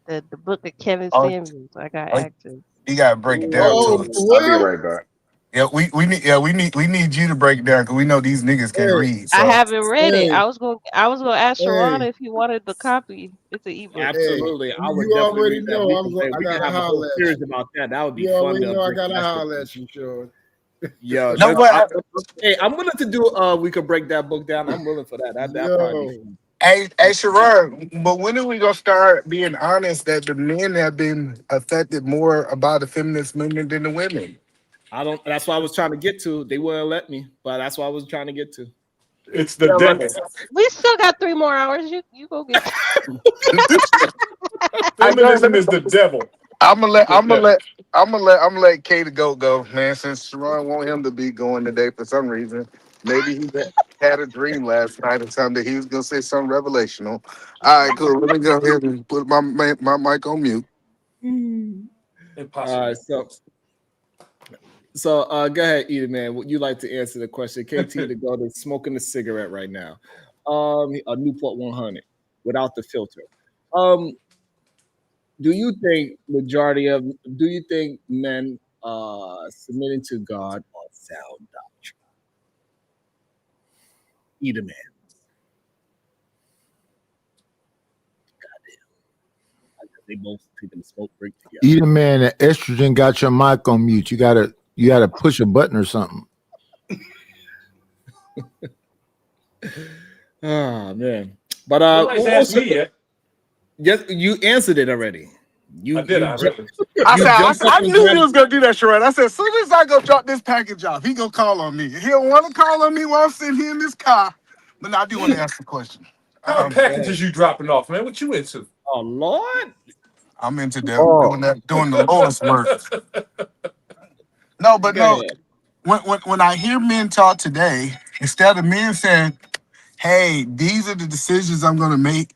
the book of Kevin Oh, Samuels. I got oh, access. you gotta break it down to oh, us. I'll be well, right back. Yeah, we need you to break it down because we know these niggas can't hey, read. I So haven't read it. hey, I was gonna ask Sharon hey, if he wanted the copy. It's an ebook. hey, Absolutely. I would you definitely already read that. know I We can gotta have a whole holler at series you. about that. That would be You fun already to know I break gotta that shit holler down. at you, Sean. Yo, no, but hey, I'm willing to do we could break that book down. I'm willing for that. That'd probably be Yo, fun. hey, Sharon, but when are we gonna start being honest that the men have been affected more about the feminist movement than the women? That's what I was trying to get to. They wouldn't let me, but that's what I was trying to get to. It's the Yeah, right. devil. We still got 3 more hours. You go get. I know. Feminism is the devil. I'm gonna let The devil. I'm gonna let K to go, man. Since Sharon want him to be going today for some reason, maybe he had a dream last night or something that he was gonna say something revelational. All right, cool. Let me go ahead and put my mic on mute. Impossible. So go ahead, Edith, man. Would you like to answer the question? KT to go to smoking a cigarette right now. A Newport 100 without the filter. Do you think men submitting to God on sound doctrine? Edith, man. They both taking the smoke break together. Eater man, that estrogen got your mic on mute. You gotta push a button or something. Oh man. But Nobody's asked me yet. yes, you answered it already. I did. I read it. I knew he was gonna do that, Sharon. I said, as soon as I go drop this package off, he gonna call on me. He don't want to call on me while I'm sitting here in this car. But now I do want to ask the question. How many packages you dropping off, man? What you into? Oh Lord. I'm into them Oh, doing the Lord's work. No, but Go no. ahead. When I hear men talk today, instead of men saying, "Hey, these are the decisions I'm gonna make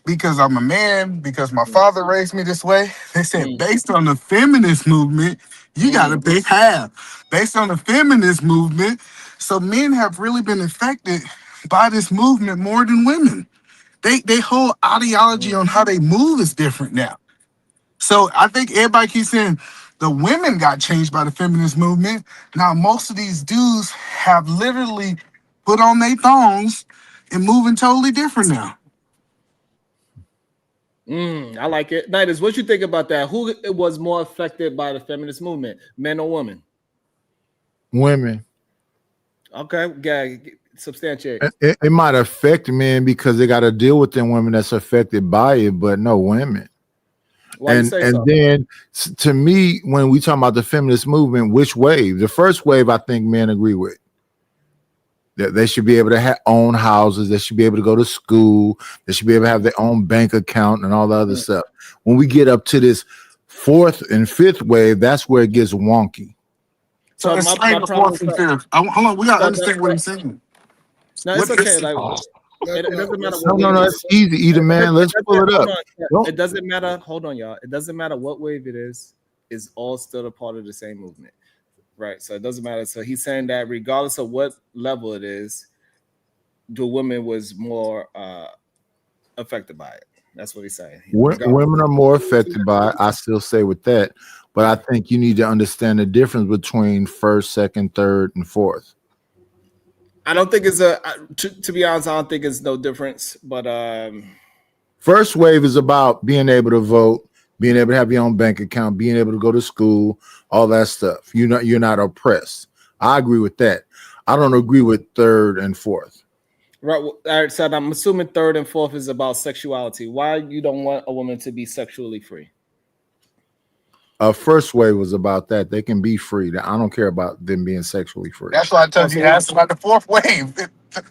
because I'm a man, because my father raised me this way," they said, based on the feminist movement, you gotta pick half. Based on the feminist movement, so men have really been affected by this movement more than women. They whole ideology on how they move is different now. So I think everybody keeps saying the women got changed by the feminist movement. Now most of these dudes have literally put on their thongs and moving totally different now. I like it. Nidus, what you think about that? Who was more affected by the feminist movement, men or women? women. Okay, yeah, substantiate. It might affect men because they got to deal with them women that's affected by it, but no women. Why you say so? Then to me, when we talk about the feminist movement, which wave? The first wave, I think men agree with. That they should be able to own houses. They should be able to go to school. They should be able to have their own bank account and all the other stuff. When we get up to this fourth and fifth wave, that's where it gets wonky. So explain the fourth and fifth. Hold on, we gotta understand what he's saying. No, it's okay. Like it doesn't matter what No, wave it's easy, Eater man. Let's pull it up. It doesn't matter. Hold on, y'all. It doesn't matter what wave it is. It's all still a part of the same movement. Right. So it doesn't matter. So he's saying that regardless of what level it is, the woman was more affected by it. That's what he's saying. Women are more affected by it. I still say with that, but I think you need to understand the difference between first, second, third, and fourth. I don't think it's to be honest, I don't think it's no difference. But First wave is about being able to vote, being able to have your own bank account, being able to go to school, all that stuff. You're not oppressed. I agree with that. I don't agree with third and fourth. Right. All right. So I'm assuming third and fourth is about sexuality. Why you don't want a woman to be sexually free? First wave was about that. They can be free. I don't care about them being sexually free. That's why I told you ask about the fourth wave.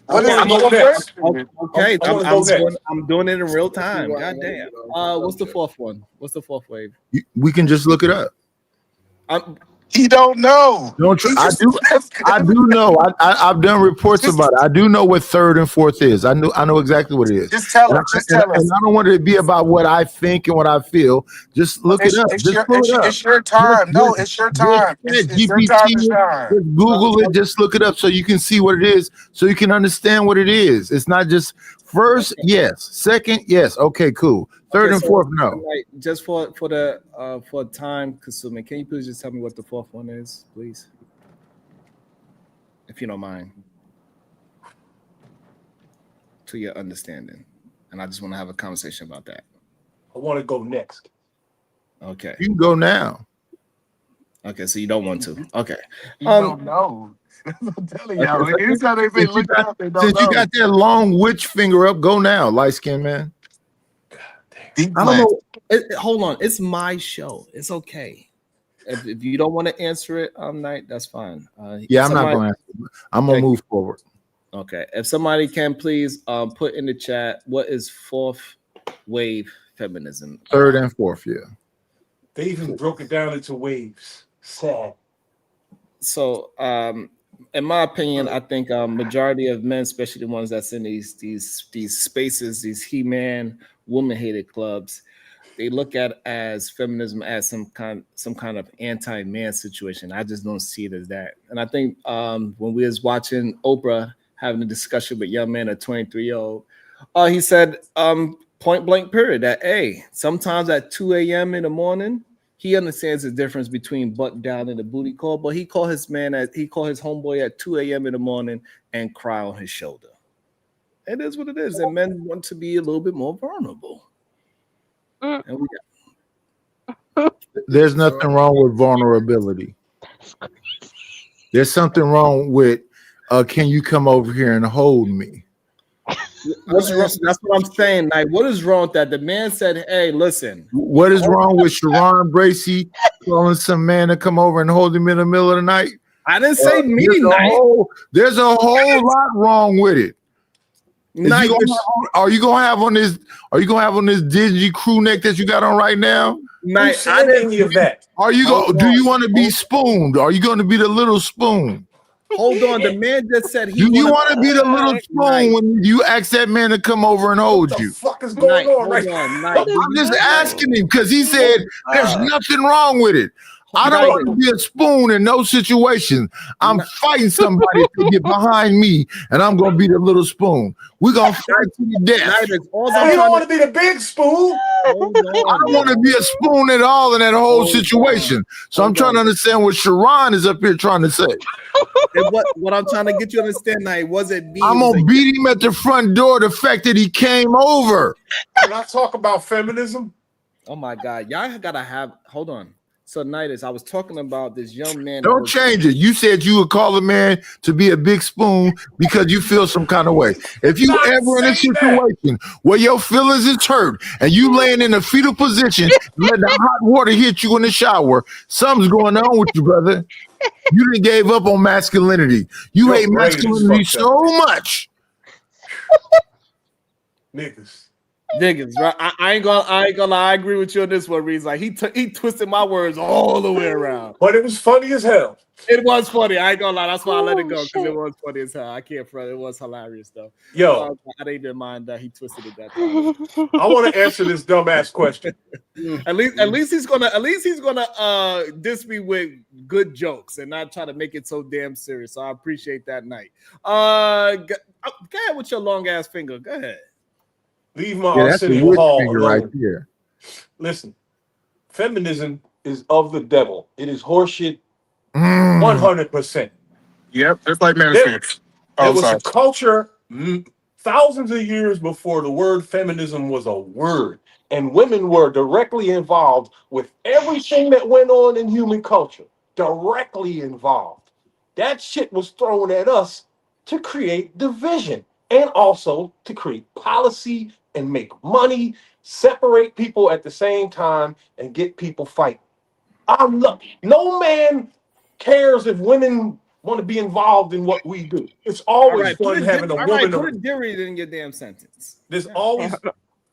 What is I'm the fourth wave? Okay, next. I'm doing it in real time. God damn. What's the fourth one? What's the fourth wave? We can just look it up. He don't know. I do know. I've done reports about it. I do know what third and fourth is. I know exactly what it is. Just tell us. And I don't want it to be about what I think and what I feel. Just look it up. It's your time. No, it's your time. It's your time to shine. Just Google it. Just look it up so you can see what it is, so you can understand what it is. It's not just first, yes. Second, yes. Okay, cool. Third and fourth, no. Like, just for time consuming, can you please just tell me what the fourth one is, please, if you don't mind, to your understanding? And I just want to have a conversation about that. I want to go next. Okay, you can go now. Okay, so you don't want to. Okay, you don't know. I'm telling y'all, anytime they say look up, they don't know. Since you got that long witch finger up, go now, light skinned man. I don't know. Hold on, it's my show. It's okay. If you don't want to answer it, Night, that's fine. Yeah, I'm not going to answer it. I'm going to move forward. Okay. If somebody can please put in the chat, what is fourth wave feminism? Third and fourth, yeah. They even broke it down into waves. Sad. So, in my opinion, I think majority of men, especially the ones that's in these spaces, these he-man, woman-hated clubs, they look at as feminism as some kind of anti-man situation. I just don't see it as that. And I think when we was watching Oprah having a discussion with young man, a 23-year-old, he said point blank period that sometimes at 2 a.m. in the morning, he understands the difference between butt down and the booty call, but he called his homeboy at 2 a.m. in the morning and cry on his shoulder. It is what it is, and men want to be a little bit more vulnerable. And there's nothing wrong with vulnerability. There's something wrong with can you come over here and hold me? What's wrong? That's what I'm saying. Like, what is wrong with that? The man said, "Hey, listen." What is wrong with Sharon Bracey calling some man to come over and hold him in the middle of the night? I didn't say me. There's a whole lot wrong with it. Are you gonna have on this dingy crew neck that you got on right now? I didn't any of that. Are you going? Do you want to be spooned? Are you going to be the little spoon? Hold on, the man just said he. Do you want to be the little spoon when you ask that man to come over and hold you? What the fuck is going on right now? I'm just asking him because he said there's nothing wrong with it. I don't want to be a spoon in no situation. I'm fighting somebody to get behind me, and I'm going to be the little spoon. We're going to fight to the death. You don't want to be the big spoon. I don't want to be a spoon at all in that whole situation. So I'm trying to understand what Sharon is up here trying to say. What I'm trying to get you to understand now, it wasn't me. I'm going to beat him at the front door, the fact that he came over. Can I talk about feminism? Oh, my God. Y'all got to have, hold on. So, Nidus, I was talking about this young man. Don't change it. You said you would call a man to be a big spoon because you feel some kind of way. If you ever in a situation where your feelings is hurt and you laying in a fetal position, let the hot water hit you in the shower, something's going on with you, brother. You done gave up on masculinity. You hate masculinity so much. Niggas, right? I ain't gonna lie. I agree with you on this one, Reese. Like he twisted my words all the way around. But it was funny as hell. It was funny. I ain't gonna lie. That's why I let it go, because it was funny as hell. I can't front. It was hilarious though. Yo, I didn't even mind that he twisted it that time. I want to answer this dumbass question. At least he's gonna diss me with good jokes and not try to make it so damn serious. So I appreciate that night. Go ahead with your long ass finger. Go ahead. Leave my Arsenio Hall right here. Listen, feminism is of the devil. It is horseshit, 100%. Yep, just like marriage. Oh, There I'm was sorry. a culture thousands of years before the word feminism was a word, and women were directly involved with everything that went on in human culture. Directly involved. That shit was thrown at us to create division and also to create policy and make money, separate people at the same time, and get people fighting. No man cares if women want to be involved in what we do. It's All always right, put fun having a all right, woman. put a period in your damn sentence. There's always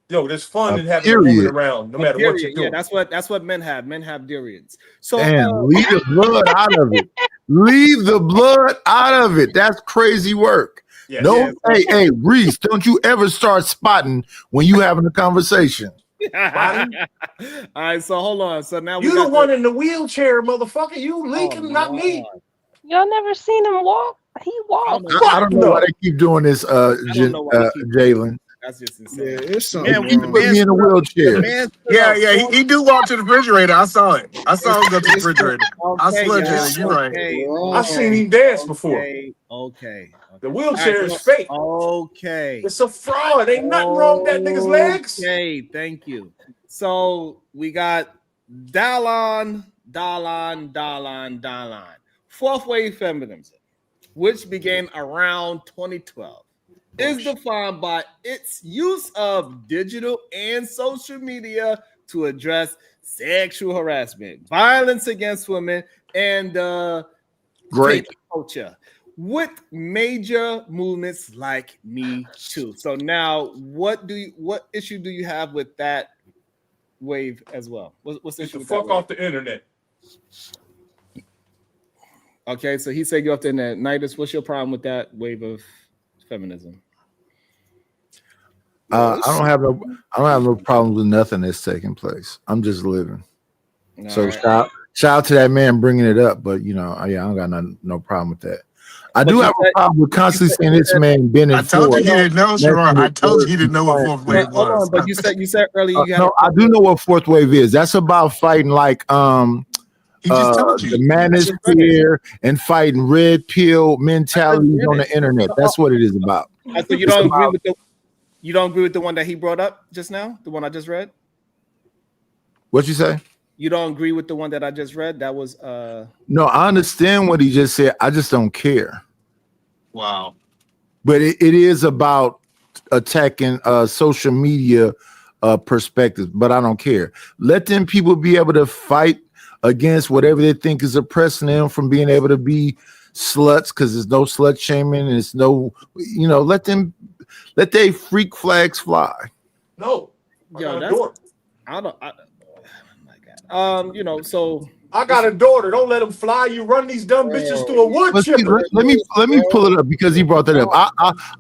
there's fun A in having a woman period. around, no A matter what you're period. Yeah, doing. that's what men have. Men have periods. So Damn, leave the blood out of it. Leave the blood out of it. That's crazy work. Yeah. No, Yeah, hey, Reese, don't you ever start spotting when you having a conversation. all right, so hold on. So now we You the got one in the wheelchair, motherfucker. You leaking, not me. Y'all never seen him walk? He walked. I don't know why they keep doing this, I don't know why they keep Jalen. That's just insane. Yeah, it's They something keep wrong. putting me in a wheelchair. He do walk to the refrigerator. I saw it. I saw him go to the refrigerator. I Okay, swear, y'all. Jalen, you're right. Okay, I've seen him dance before. Okay. The All wheelchair right, is fake. Okay. It's a fraud. Ain't nothing wrong with that nigga's legs. Okay, thank you. So we got Dalon. Fourth wave feminism, which began around 2012, is defined by its use of digital and social media to address sexual harassment, violence against women, and Great. cancel culture with major movements like Me Too. So now, what issue do you have with that wave as well? What's the Get issue the with fuck that wave? off the internet. Okay, so he said you're off the internet. Nidus, what's your problem with that wave of feminism? I don't have no problems with nothing that's taking place. I'm just living. So right. shout out to that man bringing it up, but I don't got no problem with that. I But do you have a problem with constantly saying this man been I told you informed. he didn't know, Sharon. I told you he didn't know what fourth wave Hold on, was. but you said earlier you had No, I do know what fourth wave is. That's about fighting like he just told you. the manosphere and fighting red pill mentalities on the internet. That's what it is about. So you don't agree with the one that he brought up just now, the one I just read? What you say? You don't agree with the one that I just read? That was No, I understand what he just said. I just don't care. Wow. But it is about attacking social media perspectives, but I don't care. Let them people be able to fight against whatever they think is oppressing them from being able to be sluts, because there's no slut shaming and it's no, let they freak flags fly. No. So I got a daughter. Don't let them fly. You run these dumb bitches through a wood Let me pull it up because he brought that up.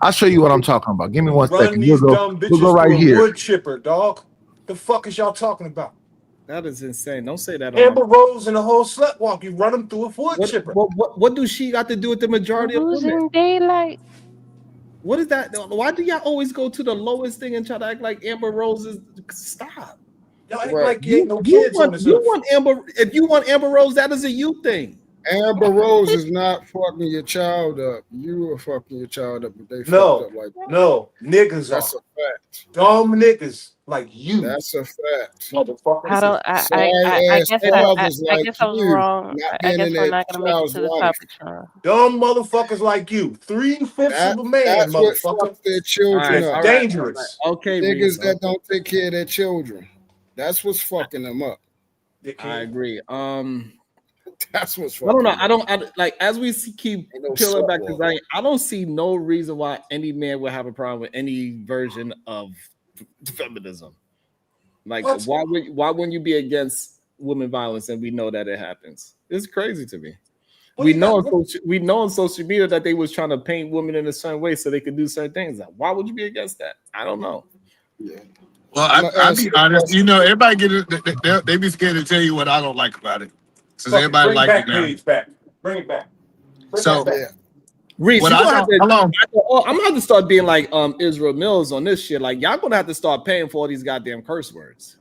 I'll show you what I'm talking about. Give me one Run second. these We'll dumb bitches go right through a here. wood chipper, dog. The fuck is y'all talking about? That is insane. Don't say that. Amber Rose and the whole slut walk. You run them through a wood chipper. What do she got to do with the majority of women? Losing daylight. What is that? Why do y'all always go to the lowest thing and try to act like Amber Rose is? Stop. Y'all act like you ain't no kids on this earth. If you want Amber Rose, that is a you thing. Amber Rose is not fucking your child up. You are fucking your child up if they fucked up like that. No, niggas That's are. a fact. Dumb niggas like you. That's a fact. Motherfucker. I guess I was wrong. I guess we're not gonna make it to the topic, Sean. Dumb motherfuckers like you. 3/5 of a man, That's what motherfucker. fucks their children up. Dangerous. Okay, niggas that don't take care of their children. That's what's fucking them up. I agree. That's what's fucking. I don't know. Like as we keep peeling back because I don't see no reason why any man would have a problem with any version of feminism. Like why wouldn't you be against women violence? And we know that it happens. It's crazy to me. We know on social media that they was trying to paint women in a certain way so they could do certain things. Like, why would you be against that? I don't know. Yeah. Well, I'll be honest. Everybody they be scared to tell you what I don't like about it. Since everybody like it now. Bring it back. Reese, I'm gonna have to start being like Israel Mills on this shit. Like y'all gonna have to start paying for all these goddamn curse words.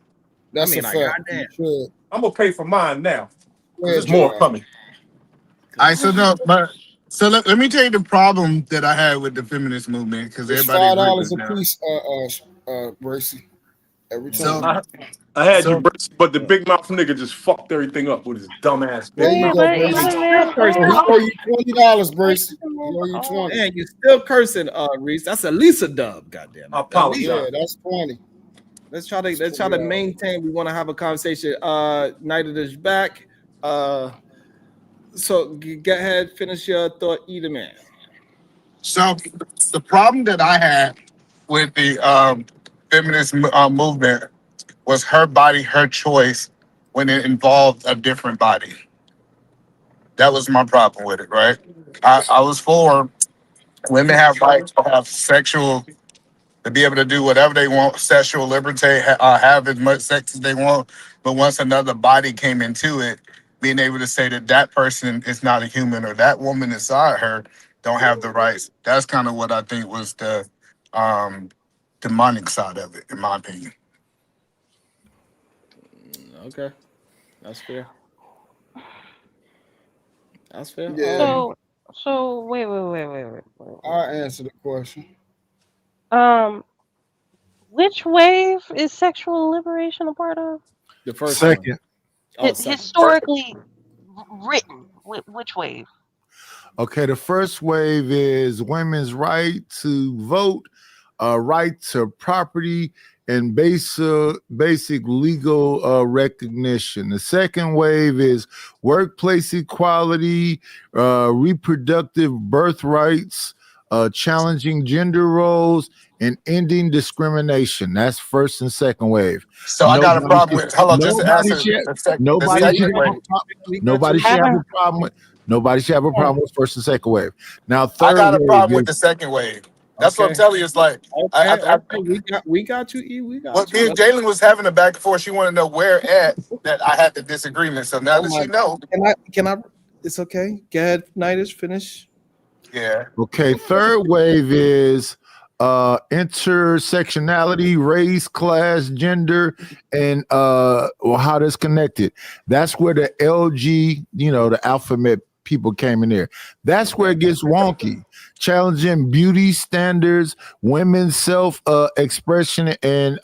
That's a fact. I'm gonna pay for mine now. There's more coming. All right, so no, but So let me tell you the problem that I had with the feminist movement because It's everybody agrees with $5 a now. piece, Bracy. Every So, time. I had you, so but the big mouth nigga just fucked everything up with his dumb ass There big you Yeah, mouth. go, but Bracy. even Still man, So cursing. he owe you $20, Bracy. to He move owe you on. 20. Man, you still cursing, Reese. That's at least a dub, goddamn I it. At least Yeah, apologize. that's 20. let's try That's to $20. maintain. We want to have a conversation. Night is back. So go ahead, finish your thought, either man. So the problem that I had with the feminist movement was her body, her choice when it involved a different body. That was my problem with it, right? I was for women have rights to have sexual, to be able to do whatever they want, sexual liberty, have as much sex as they want. But once another body came into it, being able to say that that person is not a human or that woman inside her don't have the rights. That's kind of what I think was the um, demonic side of it, in my opinion. Okay, that's fair. That's fair. Yeah, So wait. I'll answer the question. Um, which wave is sexual liberation a part of? The first one. Second. Oh, second. Historically written, which wave? Okay, the first wave is women's right to vote, right to property, and basic legal recognition. The second wave is workplace equality, reproductive birth rights, challenging gender roles, and ending discrimination. That's first and second wave. So I got a problem with, hello, just to Nobody answer should. the Nobody should second have a way. problem. We got Nobody you. should have Haven't a problem with. Nobody should have a problem with first and second wave. Now, I third got a wave problem with is the second wave. That's what I'm Okay. telling you. It's like, Okay. We got you. E. We what got me you. and Jalen was having a back and forth. She wanted to know where at that I had the disagreement. So now Oh that my. she know, Can I? It's okay. Go ahead, Nightish, finish. yeah. okay. Third wave is intersectionality, race, class, gender, and how that's connected. That's where the LG, the alphabet people came in there. That's where it gets wonky. Challenging beauty standards, women's self expression, and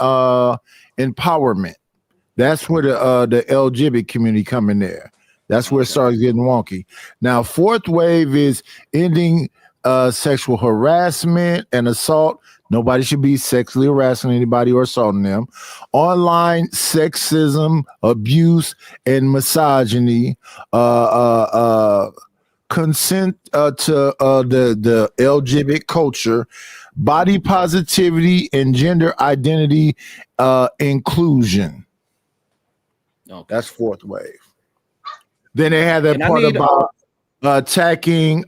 empowerment. That's where the LGBT community come in there. That's where it starts getting wonky. Now, fourth wave is ending sexual harassment and assault. Nobody should be sexually harassing anybody or assaulting them. Online sexism, abuse, and misogyny. Consent to the LGBT culture, body positivity, and gender identity inclusion. Okay. That's fourth wave. Then they had that And I part need about attacking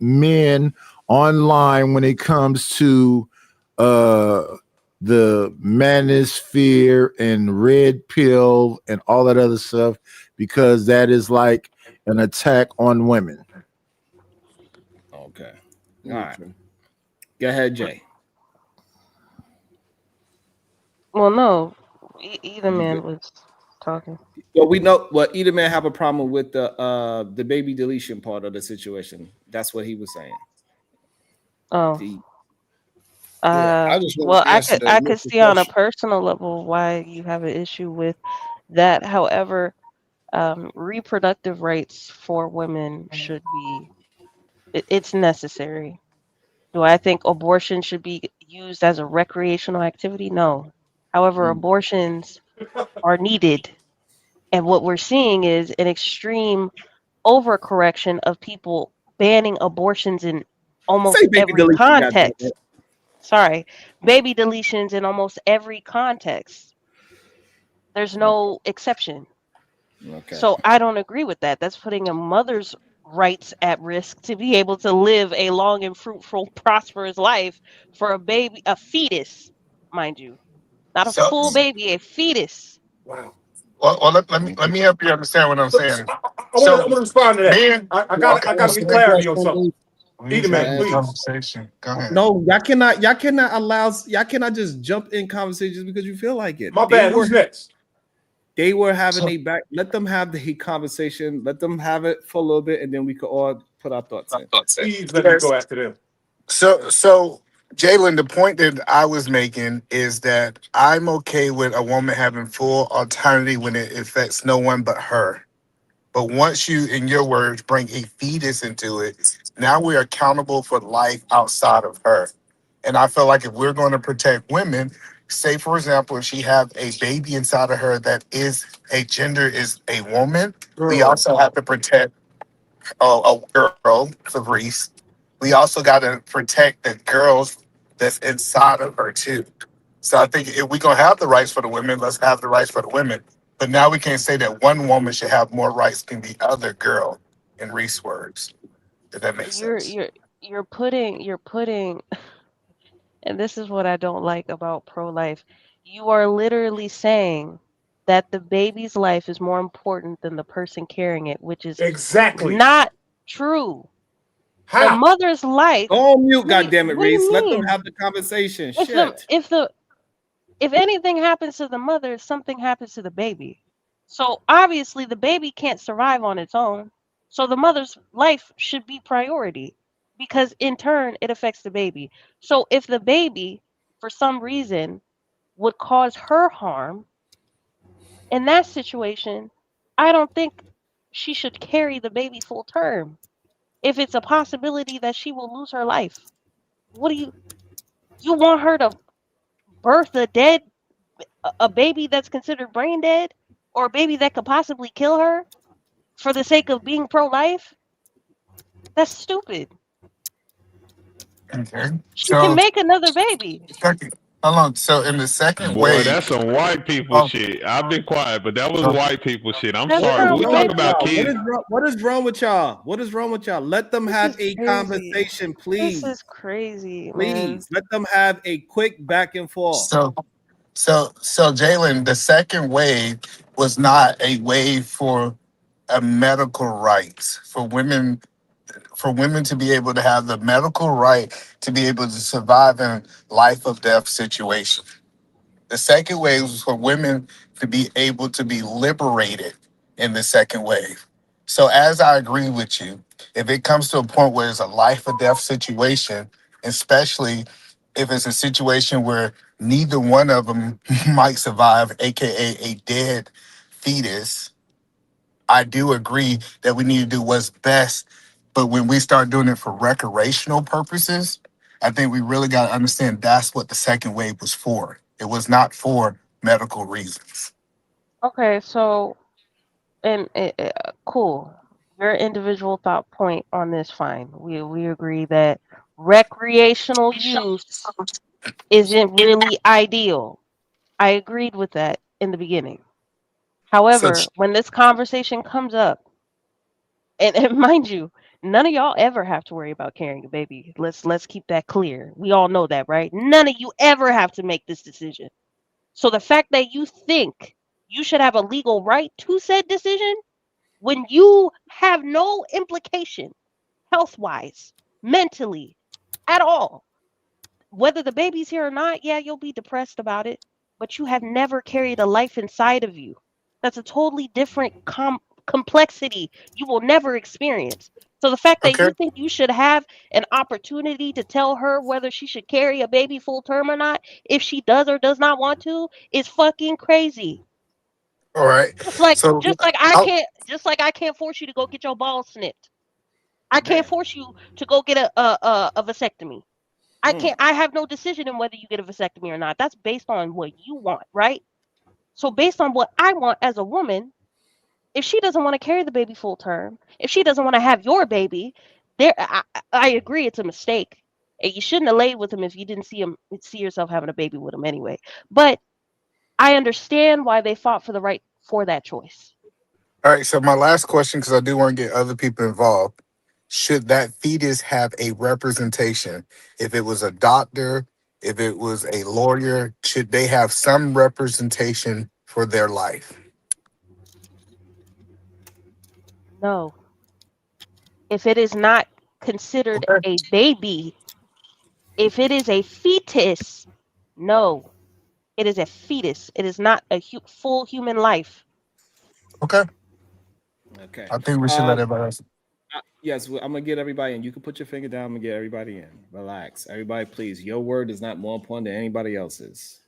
men online when it comes to the manosphere and red pill and all that other stuff, because that is like an attack on women. Okay. All right. Go ahead, Jay. Well, no, either man was talking. Well, we know what either man have a problem with the baby deletion part of the situation. That's what he was saying. Oh, The, I just want well, to answer that I could initial see on a question. personal level why you have an issue with that. However, reproductive rights for women should be it's necessary. Do I think abortion should be used as a recreational activity? No. However, abortions are needed. And what we're seeing is an extreme overcorrection of people banning abortions in almost say baby every deletion, goddamn context. it. Sorry, baby deletions in almost every context. There's no exception. Okay. So I don't agree with that. That's putting a mother's rights at risk to be able to live a long and fruitful, prosperous life for a baby, a fetus, mind you. Not a So, full baby, a fetus. Wow. well let me help you understand what I'm saying. I want to respond to that. Men, I got to Answer get that clarity on question, something. please. Either Can I man, answer? please. conversation. Go ahead. No, y'all cannot just jump in conversations because you feel like it. My bad. Who's next? They were having a back. Let them have the conversation. Let them have it for a little bit, and then we could all put our thoughts in. Please let me go after them. So Jalen, the point that I was making is that I'm okay with a woman having full autonomy when it affects no one but her. But once you, in your words, bring a fetus into it, now we're accountable for life outside of her. And I feel like if we're going to protect women, say for example, if she have a baby inside of her that is a gender is a woman, we Girl. also have to protect a girl, Fabrice. We also got to protect the girls that's inside of her too. So I think if we're gonna have the rights for the women, let's have the rights for the women. But now we can't say that one woman should have more rights than the other girl. In Reese words, if that makes You're sense. you're you're putting and this is what I don't like about pro-life. You are literally saying that the baby's life is more important than the person carrying it, which is Exactly. not true. The How? mother's life. Go on mute, What do you goddammit, what do you Reese. Let them mean? have the conversation. If the Shit. if the if anything happens to the mother, something happens to the baby. So obviously the baby can't survive on its own. So the mother's life should be priority because in turn it affects the baby. So if the baby for some reason would cause her harm in that situation, I don't think she should carry the baby full term if it's a possibility that she will lose her life. What do you want her to birth a baby that's considered brain dead or a baby that could possibly kill her for the sake of being pro-life? That's stupid. Okay. She can So make another baby. second, hold on. So in the second Boy, wave, that's some white people oh, shit. I've been quiet, but that was oh, white people shit. I'm That's sorry. What is When not we wrong talk white with about y'all? kids, people. What is wrong with y'all? What is wrong with y'all? Let them This have is a crazy. conversation, This please. is crazy, man. Please. Let them have a quick back and forth. so Jalen, the second wave was not a wave for a medical rights for women to be able to have the medical right to be able to survive in life or death situation. The second wave was for women to be able to be liberated in the second wave. So, as I agree with you, if it comes to a point where it's a life or death situation, especially if it's a situation where neither one of them might survive, aka a dead fetus, I do agree that we need to do what's best. But when we start doing it for recreational purposes, I think we really got to understand that's what the second wave was for. It was not for medical reasons. Okay, so and cool. Your individual thought point on this, fine. We agree that recreational use isn't really ideal. I agreed with that in the beginning. So, However, when this conversation comes up, and mind you, none of y'all ever have to worry about carrying a baby. Let's keep that clear. We all know that, right? None of you ever have to make this decision. So the fact that you think you should have a legal right to said decision when you have no implication health wise, mentally, at all, whether the baby's here or not, yeah, you'll be depressed about it, but you have never carried a life inside of you. That's a totally different complexity you will never experience. So the fact that okay, you think you should have an opportunity to tell her whether she should carry a baby full term or not, if she does or does not want to, is fucking crazy. all right. Just like So, just like I I'll, can't just like I can't force you to go get your balls snipped. I can't Damn. force you to go get a vasectomy. I Mm. can't. I have no decision in whether you get a vasectomy or not. That's based on what you want, right? So based on what I want as a woman, if she doesn't want to carry the baby full term, if she doesn't want to have your baby, I agree it's a mistake. And you shouldn't have laid with him if you didn't see yourself having a baby with him anyway. But I understand why they fought for the right for that choice. all right. So, my last question, because I do want to get other people involved. Should that fetus have a representation? If it was a doctor, if it was a lawyer, should they have some representation for their life? No, if it is not considered Okay. a baby, if it is a fetus, no, it is a fetus. It is not a full human life. Okay. Okay. I think we should let everybody else. Yes, I'm gonna get everybody in. You can put your finger down. I'm gonna get everybody in. Relax, everybody, please. Your word is not more important than anybody else's.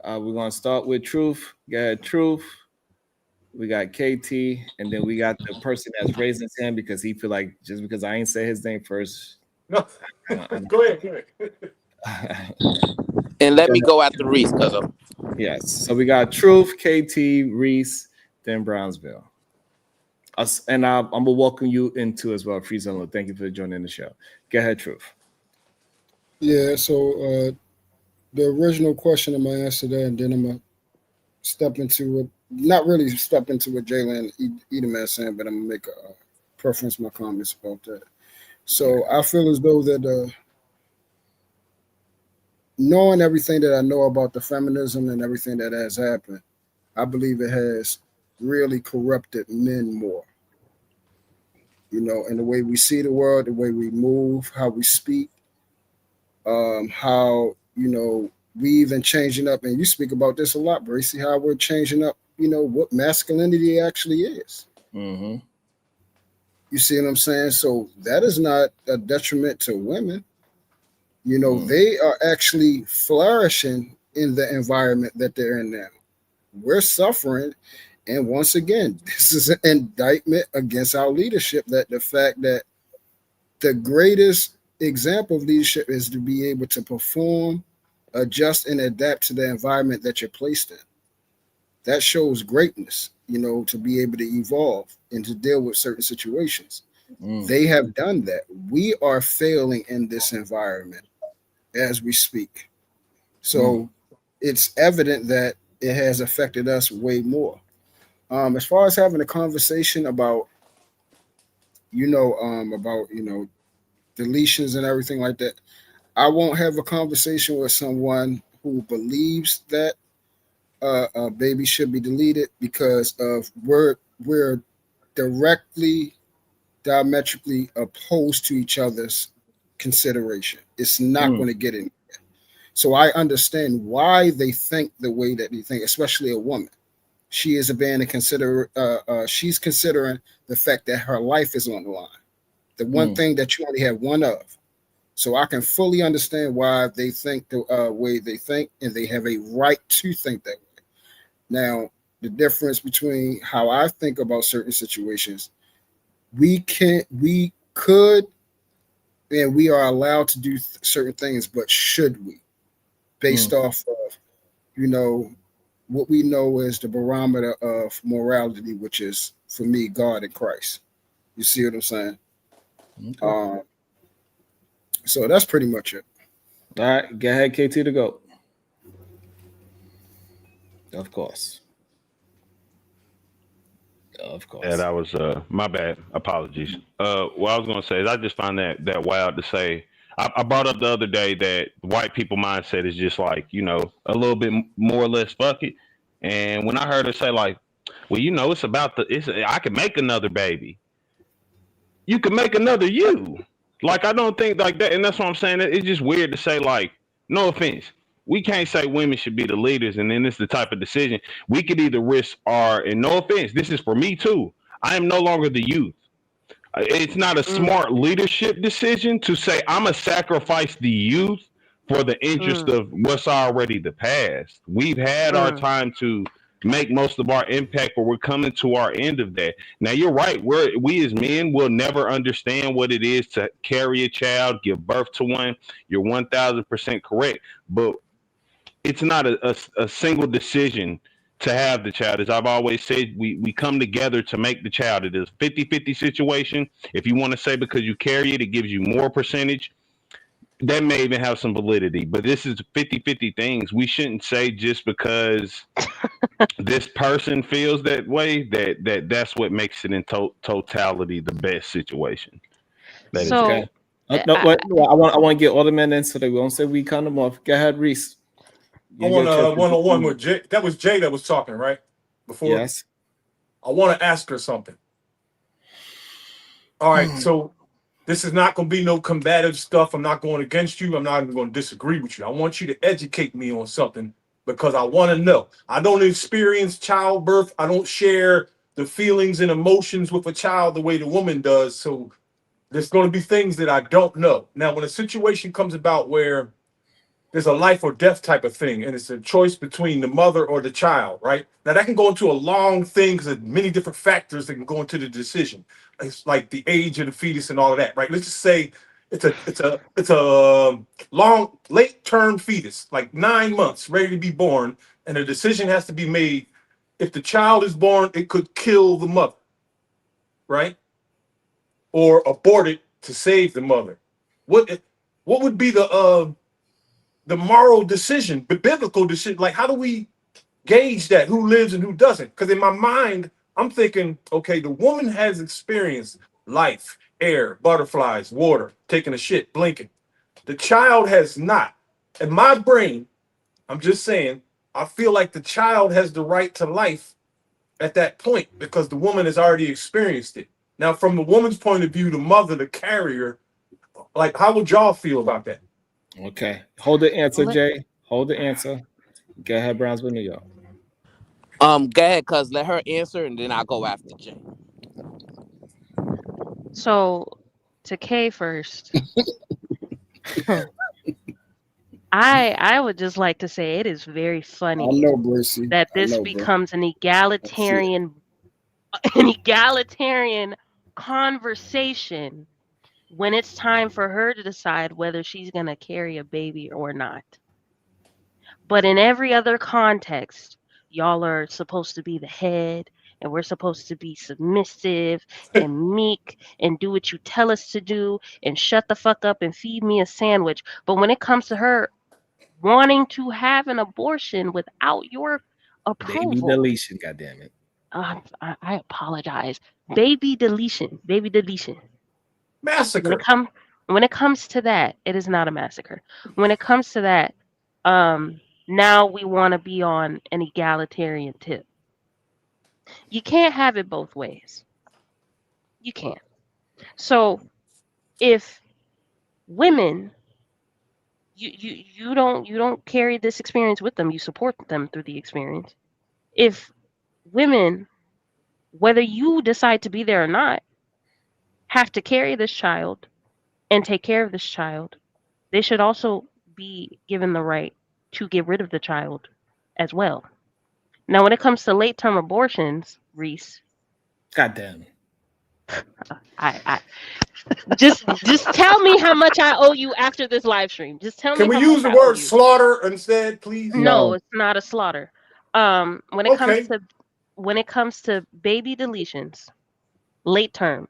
We're gonna start with Truth. Go ahead, Truth. We got KT, and then we got the person that's raising his hand because he feel like just because I ain't say his name first. No, I'm- go ahead. Go ahead. And let me go after Reese, cause of Yes. So we got Truth, KT, Reese, then Brownsville. Us, and I'm gonna welcome you into as well, Free Zone. Thank you for joining the show. Go ahead, Truth. Yeah, so the original question, I'm gonna answer that, and then I'm gonna step into it. Not really step into what Jalen Edelman saying, but I'm gonna make a preference my comments about that. So I feel as though that knowing everything that I know about the feminism and everything that has happened, I believe it has really corrupted men more. You know, in the way we see the world, the way we move, how we speak, how we even changing up. And you speak about this a lot, Bracy. How we're changing up. You know what masculinity actually is. Mm-hmm. You see what I'm saying? So that is not a detriment to women. You know, they are actually flourishing in the environment that they're in now. We're suffering. And once again, this is an indictment against our leadership, that the fact that the greatest example of leadership is to be able to perform, adjust, and adapt to the environment that you're placed in. That shows greatness, you know, to be able to evolve and to deal with certain situations. They have done that. We are failing in this environment as we speak. So it's evident that it has affected us way more. As far as having a conversation about, deletions and everything like that, I won't have a conversation with someone who believes that a baby should be deleted because of we're directly diametrically opposed to each other's consideration. It's not going to get in. So I understand why they think the way that they think, especially a woman. She is a man to consider. She's considering the fact that her life is on the line. The one thing that you only have one of. So I can fully understand why they think the way they think, and they have a right to think that way. Now, the difference between how I think about certain situations, we could, and we are allowed to do certain things, but should we? Based off of, what we know is the barometer of morality, which is, for me, God and Christ. You see what I'm saying? Okay. So that's pretty much it. All right, go ahead, KT to go. Of course. Of course. Yeah, that was my bad. Apologies. What I was gonna say is I just find that wild to say. I brought up the other day that white people mindset is just like, a little bit more or less fuck it. And when I heard her say like, well, it's about I can make another baby. You can make another you. Like, I don't think like that. And that's what I'm saying. It's just weird to say, like, no offense. We can't say women should be the leaders. And then it's the type of decision we could either risk and no offense, this is for me too. I am no longer the youth. It's not a smart leadership decision to say I'm going to sacrifice the youth for the interest of what's already the past. We've had our time to make most of our impact, but we're coming to our end of that. Now, you're right. We as men will never understand what it is to carry a child, give birth to one. You're 1000% correct. But it's not a single decision to have the child. As I've always said, we come together to make the child. It is a 50-50 situation. If you want to say because you carry it, it gives you more percentage, that may even have some validity. But this is 50-50 things. We shouldn't say just because this person feels that way that's what makes it in totality the best situation. That so, is okay. No, I want to get all the men in so they won't say we cut them off. Go ahead, Reese. I want a one-on-one with Jay. That was Jay that was talking, right? Before. Yes. I want to ask her something. All right, so this is not going to be no combative stuff. I'm not going against you. I'm not even going to disagree with you. I want you to educate me on something because I want to know. I don't experience childbirth. I don't share the feelings and emotions with a child the way the woman does. So there's going to be things that I don't know. Now, when a situation comes about where there's a life or death type of thing, and it's a choice between the mother or the child, right? Now that can go into a long thing because of many different factors that can go into the decision. It's like the age of the fetus and all of that, right? Let's just say it's a long late term fetus, like 9 months, ready to be born, and a decision has to be made. If the child is born, it could kill the mother, right? Or abort it to save the mother. What would be the moral decision, the biblical decision? Like, how do we gauge that? Who lives and who doesn't? Because in my mind, I'm thinking, okay, the woman has experienced life, air, butterflies, water, taking a shit, blinking. The child has not. In my brain, I'm just saying, I feel like the child has the right to life at that point because the woman has already experienced it. Now, from the woman's point of view, the mother, the carrier, like, how would y'all feel about that? Okay. Hold the answer, Jay. Hold the answer. Go ahead, Brownsville, New York. Go ahead, cuz let her answer, and then I'll go after Jay. So, to Kay first. I would just like to say it is very I funny know, Bracy. that I this know, bro. becomes an egalitarian conversation when it's time for her to decide whether she's going to carry a baby or not. But in every other context, y'all are supposed to be the head, and we're supposed to be submissive and meek and do what you tell us to do and shut the fuck up and feed me a sandwich. But when it comes to her wanting to have an abortion without your approval, Baby deletion, goddammit. I apologize. Baby deletion. Massacre. When it comes to that, it is not a massacre. When it comes to that, now we want to be on an egalitarian tip. You can't have it both ways. You can't. So if women, you don't carry this experience with them, you support them through the experience. If women, whether you decide to be there or not, have to carry this child and take care of this child, they should also be given the right to get rid of the child as well. Now, when it comes to late term abortions, Reese, Goddamn. I just tell me how much I owe you after this live stream. Just tell Can me we how use much the I owe word you. slaughter instead, please? No, it's not a slaughter. When it Okay. comes to baby deletions, late term,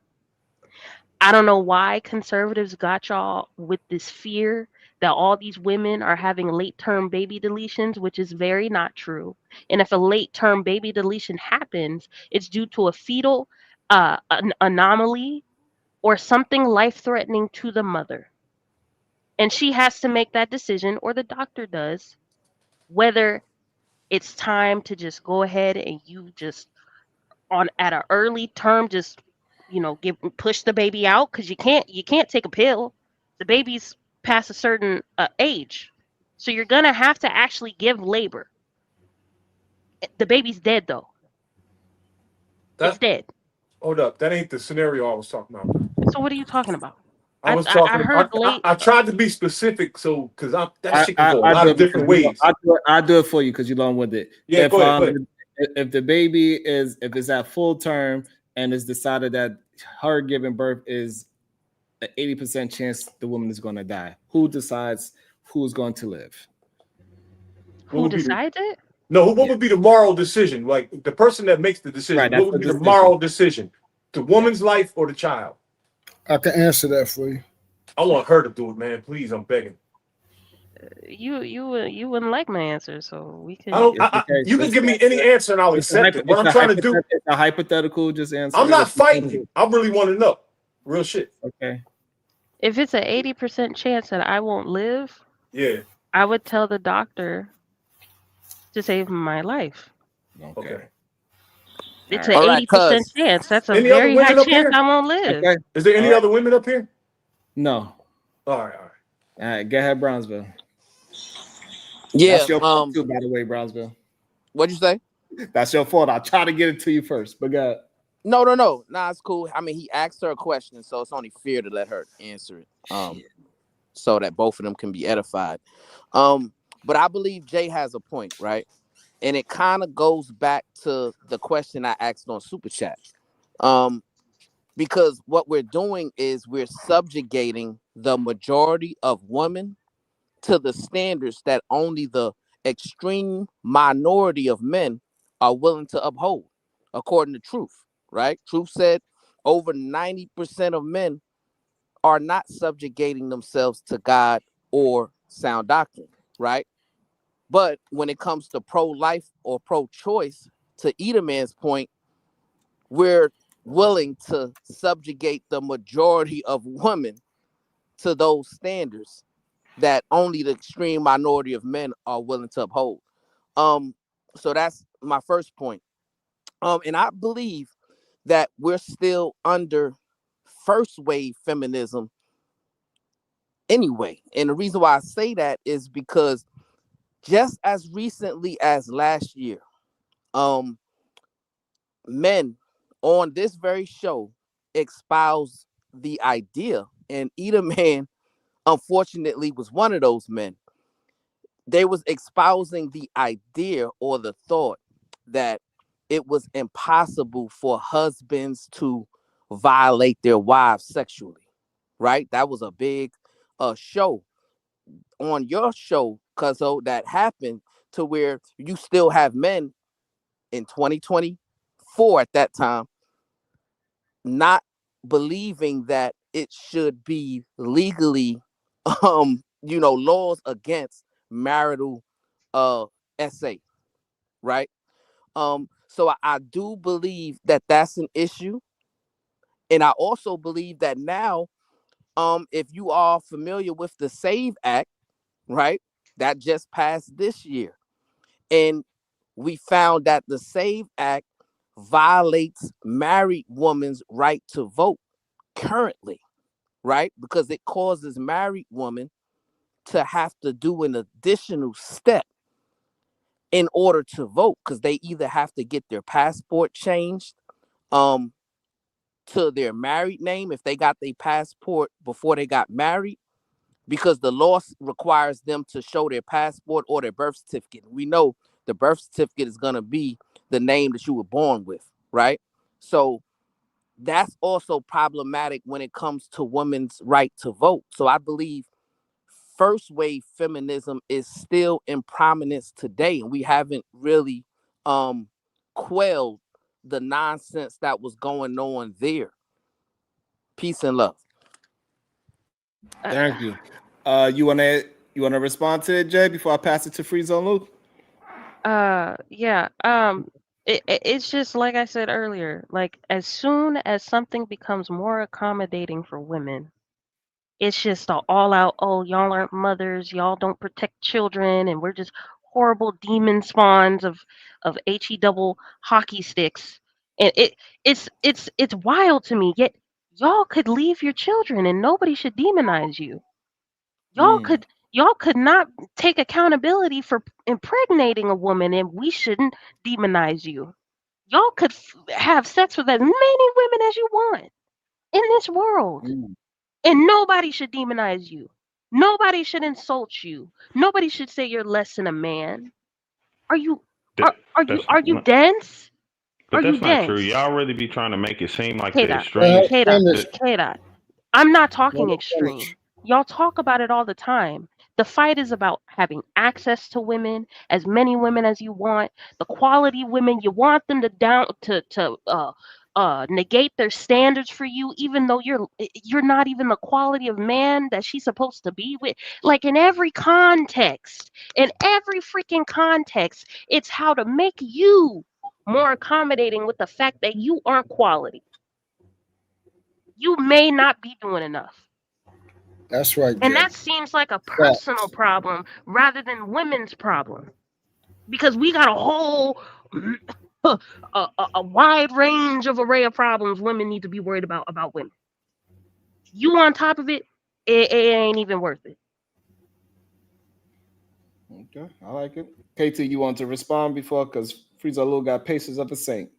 I don't know why conservatives got y'all with this fear that all these women are having late term baby deletions, which is very not true. And if a late term baby deletion happens, it's due to a fetal an anomaly or something life threatening to the mother. And she has to make that decision, or the doctor does, whether it's time to just go ahead and you just at an early term just push the baby out, because you can't take a pill. The baby's past a certain age, so you're gonna have to actually give labor. The baby's dead though. It's dead. Hold up, that ain't the scenario I was talking about. So what are you talking about? I was I talking. heard late. I tried to be specific, so because that shit can go a I lot do of it because different ways. I do it for you because you're long with it. Yeah, go ahead. If the baby if it's at full term and it's decided that her giving birth is an 80% chance the woman is going to die, who decides who's going to live? Who decides it? No, what would be the moral decision? Like the person that makes the decision, Right, what would be the moral decision? The woman's life or the child? I can answer that for you. I want her to do it, man. Please, I'm begging. You wouldn't like my answer, so we can. You can give me any answer and I'll accept it. What I'm trying to do. It's a hypothetical. Just answer. I'm not fighting you. I really want to know. Real shit. Okay. If it's an 80% chance that I won't live, yeah, I would tell the doctor to save my life. Okay. It's an 80% chance. That's a very high chance I won't live. Okay. Is there any other women up here? No. All right. All right. Go ahead, Brownsville. Yeah. That's your point too, by the way, Brownsville. What'd you say? That's your fault. I try to get it to you first, but No. Nah, it's cool. I mean, he asked her a question, so it's only fair to let her answer it. So that both of them can be edified. But I believe Jay has a point, right? And it kind of goes back to the question I asked on Super Chat. Because what we're doing is we're subjugating the majority of women to the standards that only the extreme minority of men are willing to uphold, according to Truth, right? Truth said over 90% of men are not subjugating themselves to God or sound doctrine, right? But when it comes to pro-life or pro-choice, to Edom's point, we're willing to subjugate the majority of women to those standards that only the extreme minority of men are willing to uphold. So that's my first point. And I believe that we're still under first wave feminism anyway. And the reason why I say that is because just as recently as last year, men on this very show espoused the idea, and Edom Man unfortunately was one of those men. They was espousing the idea or the thought that it was impossible for husbands to violate their wives sexually, right? That was a big show on your show, Cuzzo, that happened to where you still have men in 2024 at that time not believing that it should be legally laws against marital SA, right? So I do believe that that's an issue, and I also believe that now, if you are familiar with the SAVE Act, right, that just passed this year, and we found that the SAVE Act violates married women's right to vote currently, right? Because it causes married women to have to do an additional step in order to vote, because they either have to get their passport changed to their married name if they got their passport before they got married, because the law requires them to show their passport or their birth certificate. We know the birth certificate is going to be the name that you were born with, right? So that's also problematic when it comes to women's right to vote. So I believe first wave feminism is still in prominence today, and we haven't really quelled the nonsense that was going on there. Peace and love. thank you. You wanna respond to it, Jay, before I pass it to Free Zone Luke? Yeah. It's just like I said earlier. Like as soon as something becomes more accommodating for women, it's just a all out. Oh, y'all aren't mothers. Y'all don't protect children, and we're just horrible demon spawns of he double hockey sticks. And it's wild to me. Yet y'all could leave your children, and nobody should demonize you. Y'all could not take accountability for impregnating a woman, and we shouldn't demonize you. Y'all could have sex with as many women as you want in this world, and nobody should demonize you. Nobody should insult you. Nobody should say you're less than a man. Are you That, that's are you dense? but Are you that's not true. dense? Y'all really be trying to make it seem like K the dot extremes. K dot The, K dot. I'm not Let talking her finish. extreme. Y'all talk about it all the time. The fight is about having access to women, as many women as you want, the quality women. You want them to negate their standards for you, even though you're not even the quality of man that she's supposed to be with. Like in every context, in every freaking context, it's how to make you more accommodating with the fact that you aren't quality. You may not be doing enough. That's right, And Jay. that seems like a personal Facts. problem rather than women's problem, because we got a whole a wide range of array of problems women need to be worried about women. You on top of it, it ain't even worth it. Okay, I like it. KT, you want to respond before, because Freeze little got patience of a saint.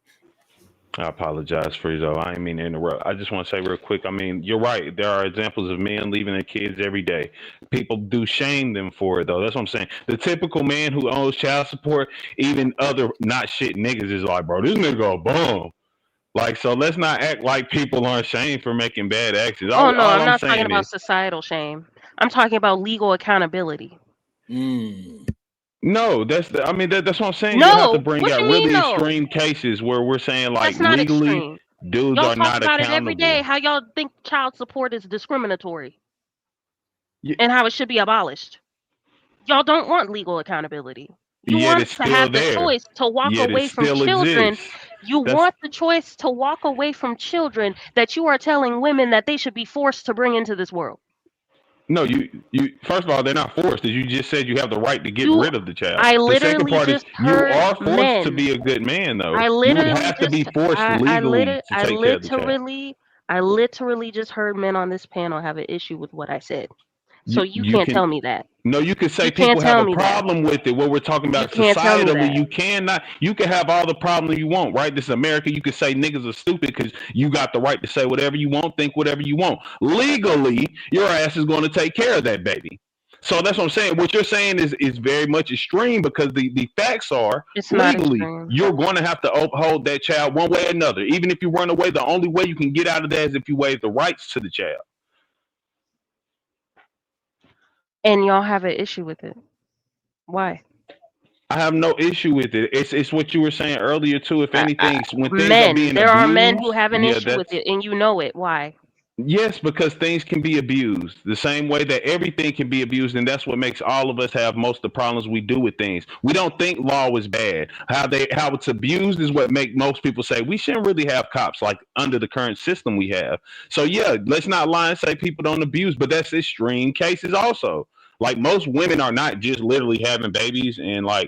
I apologize, Friezo. I didn't mean to interrupt. I just want to say real quick. I mean, you're right. There are examples of men leaving their kids every day. People do shame them for it, though. That's what I'm saying. The typical man who owes child support, even other not shit niggas, is like, bro, this nigga a bum. Like, so let's not act like people aren't shamed for making bad actions. Oh no, All I'm I'm not talking saying about is, societal shame. I'm talking about legal accountability. no, that's the, I mean, that's what I'm saying. You have to No, bring what out you mean really no? extreme cases where we're saying, like, That's not legally, extreme. dudes Y'all are talk not about it every day, accountable. how y'all think child support is discriminatory Y- and how it should be abolished. Y'all don't want legal accountability. You Yet want it's to still have the there. choice to walk Yet it away from still children. exists. You That's want the choice to walk away from children that you are telling women that they should be forced to bring into this world. no, you. First of all, they're not forced. As you just said, you have the right to get You rid of the child. I The second literally part is just you heard are forced to men. be a good man, though. I You would literally have to be just forced legally to I take care of the child. literally just heard men on this panel have an issue with what I said. So you You can't can. tell me that. No, you could say You can't people have tell a me that. problem with it. What we're talking You about can't tell me societally, that. you cannot. You can have all the problems you want, right? This is America. You can say niggas are stupid because you got the right to say whatever you want, think whatever you want. Legally, your ass is going to take care of that baby. So that's what I'm saying. What you're saying is very much extreme because the facts are It's not legally extreme. you're going to have to uphold that child one way or another. Even if you run away, the only way you can get out of that is if you waive the rights to the child. And y'all have an issue with it. Why? I have no issue with it. It's what you were saying earlier too. If anything, when things are Men, being there are men who abused, have an yeah, issue with that's it, and you know it. Why? yes, because things can be abused the same way that everything can be abused, and that's what makes all of us have most of the problems we do with things. We don't think law is bad. How it's abused is what make most people say we shouldn't really have cops like under the current system we have. So yeah, let's not lie and say people don't abuse, but that's extreme cases also. Like most women are not just literally having babies and like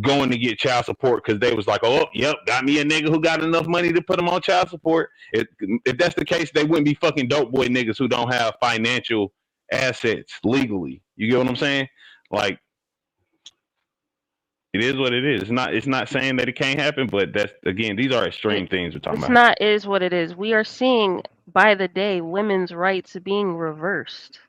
going to get child support because they was like, oh, yep, got me a nigga who got enough money to put them on child support. If that's the case, they wouldn't be fucking dope boy niggas who don't have financial assets legally. You get what I'm saying? Like, it is what it is. It's not saying that it can't happen, but that's again, these are extreme things we're talking It's about. not is what it is. We are seeing by the day women's rights being reversed.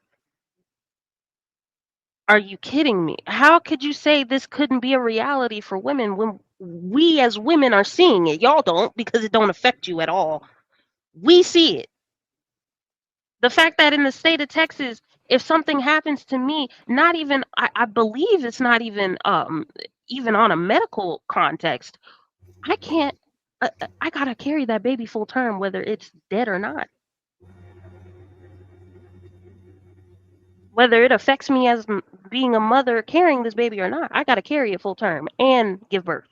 Are you kidding me? How could you say this couldn't be a reality for women when we as women are seeing it? Y'all don't because it don't affect you at all. We see it. The fact that in the state of Texas, if something happens to me, not even I believe it's not even even on a medical context, I can't I gotta carry that baby full term whether it's dead or not. Whether it affects me as being a mother carrying this baby or not, I gotta carry it full term and give birth.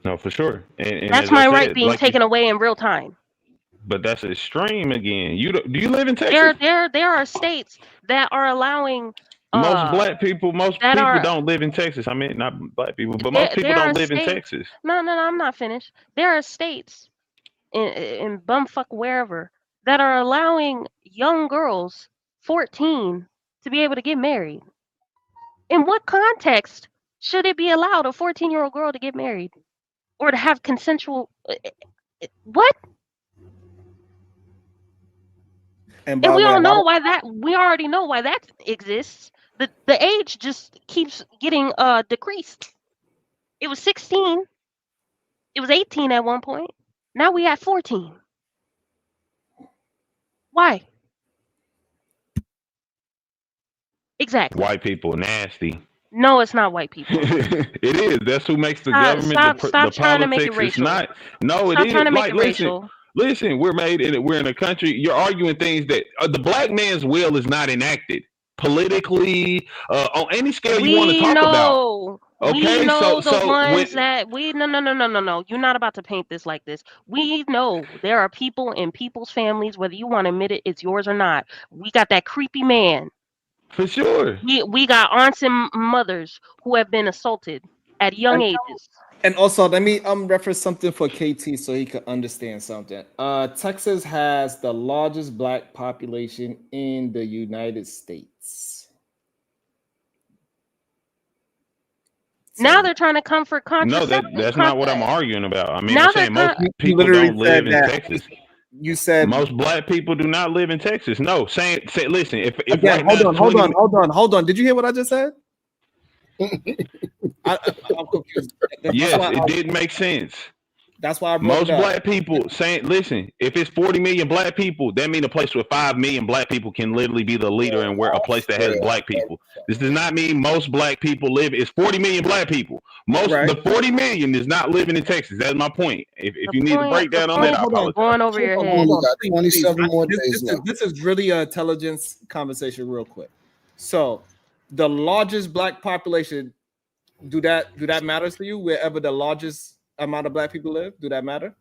No, for sure. And That's as I my right said, being like you, taken away in real time. but that's extreme again. Do you live in There Texas? there are states that are allowing uh Most that people are don't live in Texas. I mean, not black people, but most people there don't are live in states. Texas. No, I'm not finished. There are states in bumfuck wherever that are allowing young girls 14 to be able to get married. In what context should it be allowed a 14-year-old girl to get married or to have consensual what? And And by the way, a lot of we already know why that exists. The age just keeps getting decreased. It was 16, it was 18 at one point. Now we at 14. Why? Exactly. White people nasty. No, it's not white people. It is. That's who makes the Stop, government, stop, stop the trying to make it politics. It's racial. not. No, it Stop trying is. to make Like, it racial. listen. We're in a country. You're arguing things that the black man's will is not enacted politically on any scale you want to We talk about. know. We Okay, know the so when ones that we no. You're not about to paint this like this. We know there are people in people's families, whether you want to admit it, it's yours or not. We got that creepy man. for sure. We got aunts and mothers who have been assaulted at young ages. And also, let me reference something for KT so he could understand something. Texas has the largest black population in the United States. Now they're trying to come for No, contraception. that's not what I'm arguing about. I mean, Now I'm they're saying most com- You people literally don't said live in that. Texas. You said Most black people do not live in Texas. No, say listen, if again. right now it's 20 Hold on. Did you hear what I just said? I'm confused. Yes, it did make sense. That's why I brought Most it up. black people saying, listen, if it's 40 million black people, that means a place with 5 million black people can literally be the leader and where a place that has black people. This does not mean most black people live. It's 40 million black people. The 40 million is not living in Texas. That's my point. If you need a breakdown on that, I apologize. Going over your head. Hold on, 27 more days left. This is really an intelligence conversation, real quick. So, the largest black population, do that matter to you? Wherever the largest amount of black people live, do that matter?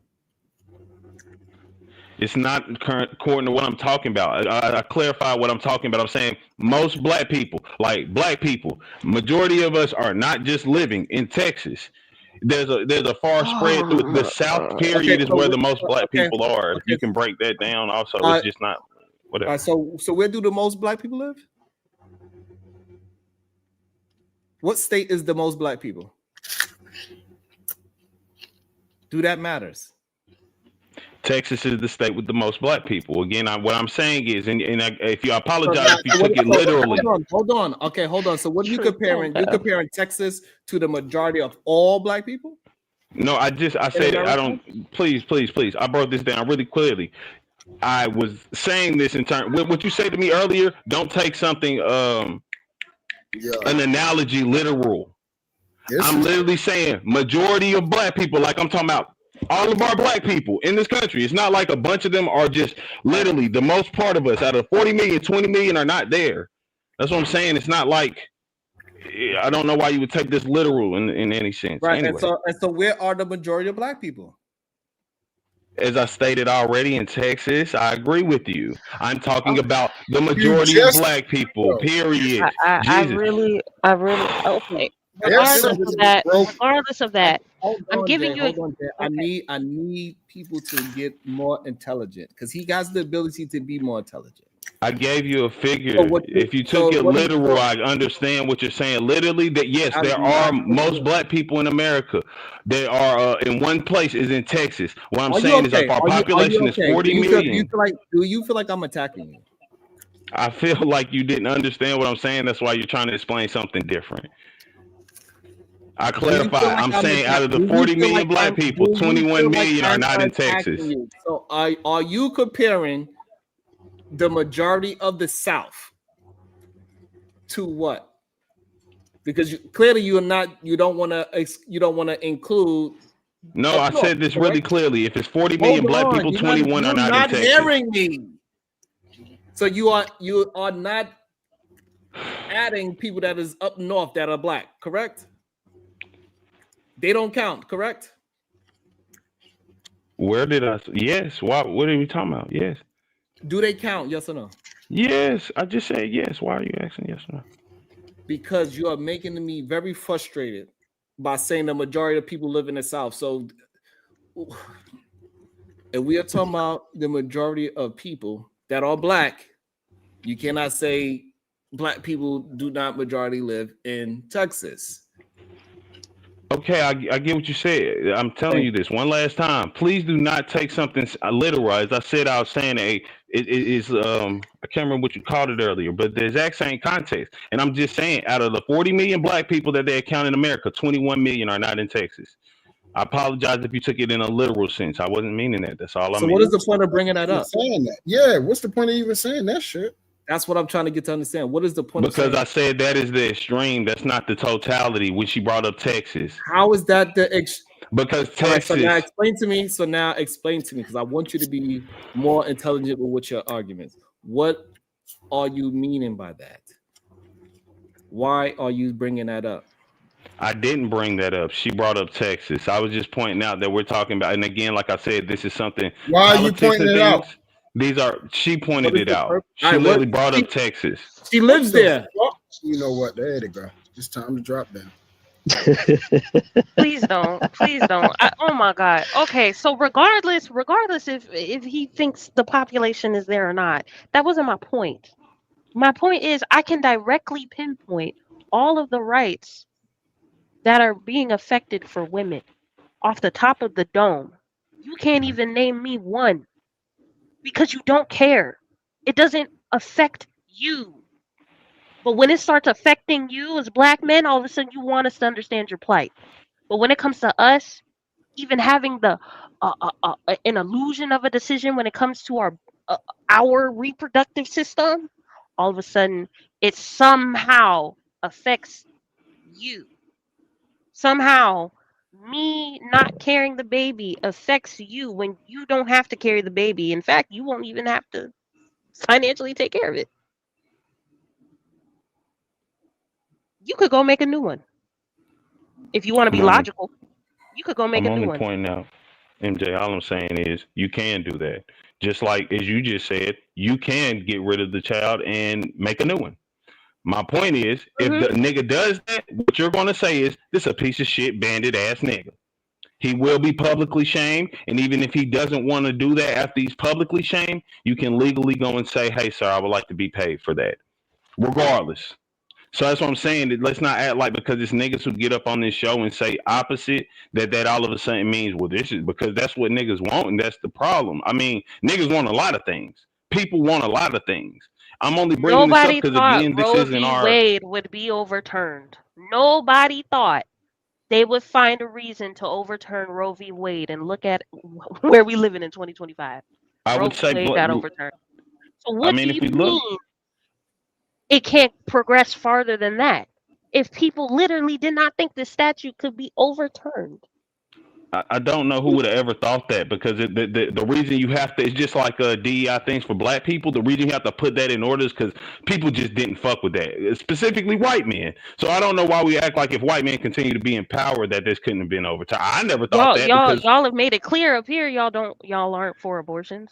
It's not current according to what I'm talking about. I clarify what I'm talking about. I'm saying most black people, majority of us are not just living in Texas. There's a far spread through the South. Period is where the most black people are. If you can break that down, also, it's just not whatever. So where do the most black people live? What state is the most black people? Do that matters? Texas is the state with the most black people. Again, what I'm saying is, if you apologize if you took it literally. Hold on. Okay, hold on. So what are you comparing? You're comparing Texas to the majority of all black people? No, I said I don't. Please. I broke this down really clearly. I was saying this in turn. What you said to me earlier, don't take something an analogy literal. I'm literally saying majority of black people, like I'm talking about all of our black people in this country. It's not like a bunch of them are just literally the most part of us out of 40 million, 20 million are not there. That's what I'm saying. It's not like, I don't know why you would take this literal in any sense. Right. Anyway. And so where are the majority of black people? As I stated already, in Texas, I agree with you. I'm talking about the majority of black people, period. I really okay. Regardless of that, I'm giving you. I need people to get more intelligent because he has the ability to be more intelligent. I gave you a figure. If you took it literal, I understand what you're saying. Literally, that yes, there are most black people in America. They are in one place is in Texas. What I'm saying is, if our population is 40 million. Do you feel like I'm attacking you? I feel like you didn't understand what I'm saying. That's why you're trying to explain something different. I clarify. I'm saying out of the 40 million black people, 21 million are not in Texas. So are you comparing the majority of the South to what? Because clearly you don't want to include. No, I said this really clearly. If it's 40 million black people, 21 are not in Texas. You're not hearing me. So you are not adding people that is up north that are black, correct? They don't count, correct? Where did I? Yes. What are we talking about? Yes. Do they count? Yes or no? Yes. I just said yes. Why are you asking yes or no? Because you are making me very frustrated by saying the majority of people live in the South. So if we are talking about the majority of people that are black, you cannot say black people do not majority live in Texas. Okay, I get what you said. I'm telling you this one last time. Please do not take something literal. As I said, I was saying it is I can't remember what you called it earlier, but the exact same context. And I'm just saying, out of the 40 million black people that they account in America, 21 million are not in Texas. I apologize if you took it in a literal sense. I wasn't meaning that. That's all I mean. So what is the point of bringing that up? Saying that? Yeah, what's the point of even saying that shit? That's what I'm trying to get to understand. What is the point? Because I said that is the extreme. That's not the totality. When she brought up Texas, how is that the because Texas? So now explain to me. Because I want you to be more intelligent with your arguments. What are you meaning by that? Why are you bringing that up? I didn't bring that up. She brought up Texas. I was just pointing out that we're talking about, and again, like I said, this is something. Why are you pointing it out? She pointed it out. She literally brought up Texas. She lives there. You know what? There they go. It's time to drop down. Please don't. Oh my God. Okay, so regardless if he thinks the population is there or not, that wasn't my point. My point is I can directly pinpoint all of the rights that are being affected for women off the top of the dome. You can't even name me one because you don't care. It doesn't affect you. But when it starts affecting you as black men, all of a sudden you want us to understand your plight. But when it comes to us, even having the an illusion of a decision when it comes to our reproductive system, all of a sudden it somehow affects you. Somehow me not carrying the baby affects you when you don't have to carry the baby. In fact, you won't even have to financially take care of it. You could go make a new one. If you want to be I'm only logical, you could go make I'm a new only one. pointing out, MJ. All I'm saying is you can do that. Just like as you just said, you can get rid of the child and make a new one. My point is, if the nigga does that, what you're gonna say is this a piece of shit bandit ass nigga. He will be publicly shamed, and even if he doesn't want to do that after he's publicly shamed, you can legally go and say, "Hey, sir, I would like to be paid for that," regardless. So that's what I'm saying. That let's not act like because it's niggas who get up on this show and say opposite that all of a sudden means well this is because that's what niggas want and that's the problem. I mean, niggas want a lot of things. People want a lot of things. I'm only bringing this up Nobody because thought again, this Roe isn't v. our. Wade would be overturned. Nobody thought they would find a reason to overturn Roe v. Wade, and look at where we living in 2025. I Roe would v. say, Wade got overturned. So I what do mean, if you we look, mean it can't progress farther than that? If people literally did not think the statute could be overturned. I don't know who would have ever thought that because the reason you have to, it's just like DEI things for black people. The reason you have to put that in order is because people just didn't fuck with that, specifically white men. So I don't know why we act like if white men continue to be in power that this couldn't have been overturned. I never thought that because Y'all have made it clear up here y'all aren't for abortions.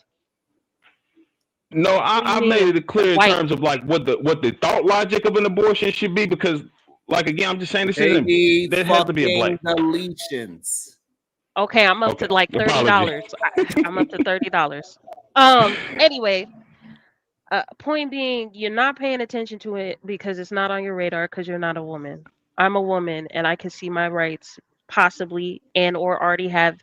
no, What do you I've mean made it clear in white? terms of like what the thought logic of an abortion should be because like again, I'm just saying this They isn't need there has to be a black. fucking deletions. Okay, I'm up Okay, to like apologies. $30. I'm up to $30. Anyway, point being, you're not paying attention to it because it's not on your radar because you're not a woman. I'm a woman, and I can see my rights possibly and or already have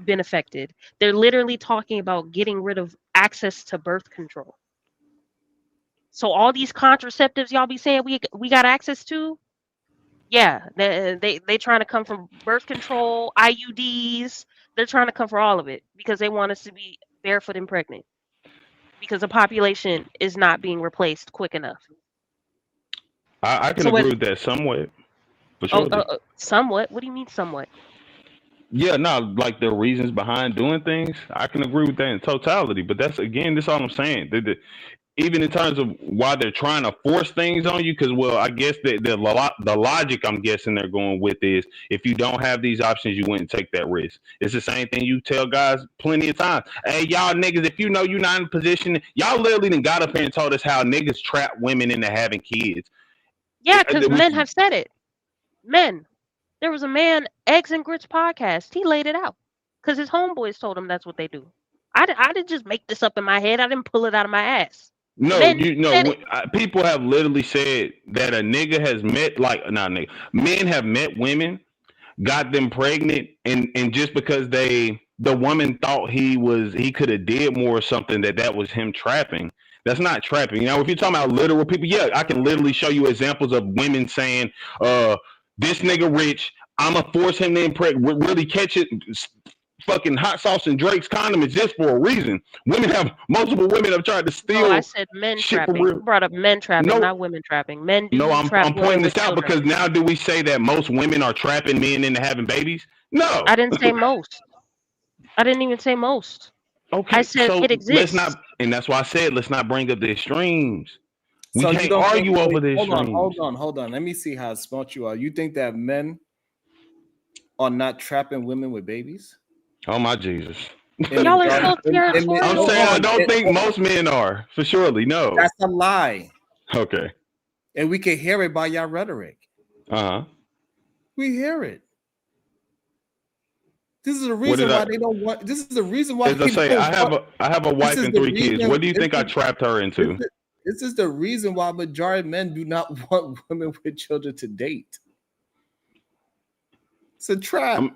been affected. They're literally talking about getting rid of access to birth control. So all these contraceptives y'all be saying we got access to, yeah, they trying to come from birth control, IUDs. They're trying to come for all of it because they want us to be barefoot and pregnant because the population is not being replaced quick enough. I can So what? agree with that somewhat for Oh, sure. somewhat. What do you mean somewhat? Yeah, no, like the reasons behind doing things, I can agree with that in totality. But that's again, that's all I'm saying. Even in terms of why they're trying to force things on you, because well, I guess the logic I'm guessing they're going with is if you don't have these options, you wouldn't take that risk. It's the same thing you tell guys plenty of times. Hey, y'all niggas, if you know you're not in a position, y'all literally done got up here and told us how niggas trap women into having kids. Yeah, because men have said it. Men. There was a man, Eggs and Grits podcast. He laid it out because his homeboys told him that's what they do. I didn't just make this up in my head. I didn't pull it out of my ass. No, Men you know, said it. people have literally said that a nigga has met, like, not nigga, men have met women, got them pregnant, and just because the woman thought he could have did more or something that was him trapping. That's not trapping. You know, if you're talking about literal people, yeah, I can literally show you examples of women saying, this nigga rich, I'ma force him to impregnate, really catch it. Fucking hot sauce and Drake's condom exists for a reason. Multiple women have tried to steal. No, I said men trapping. You brought up men trapping, not women trapping. Men do trap I'm women pointing with this out children. because now do we say that most women are trapping men into having babies? No. I didn't say most. I didn't even say most. Okay, I said so it exists. let's not, and that's why I said let's not bring up the extremes. We So you can't don't argue think, over the hold extremes. on. Let me see how smart you are. You think that men are not trapping women with babies? Oh my Jesus. Y'all are so territorial. I'm saying I don't think most men are, for surely. No. That's a lie. Okay. And we can hear it by your rhetoric. Uh-huh. We hear it. This is the reason why they don't want. This is the reason why. As I say, I have a wife and 3 kids. What do you think I trapped her into? This is the reason why majority of men do not want women with children to date. It's a trap. I'm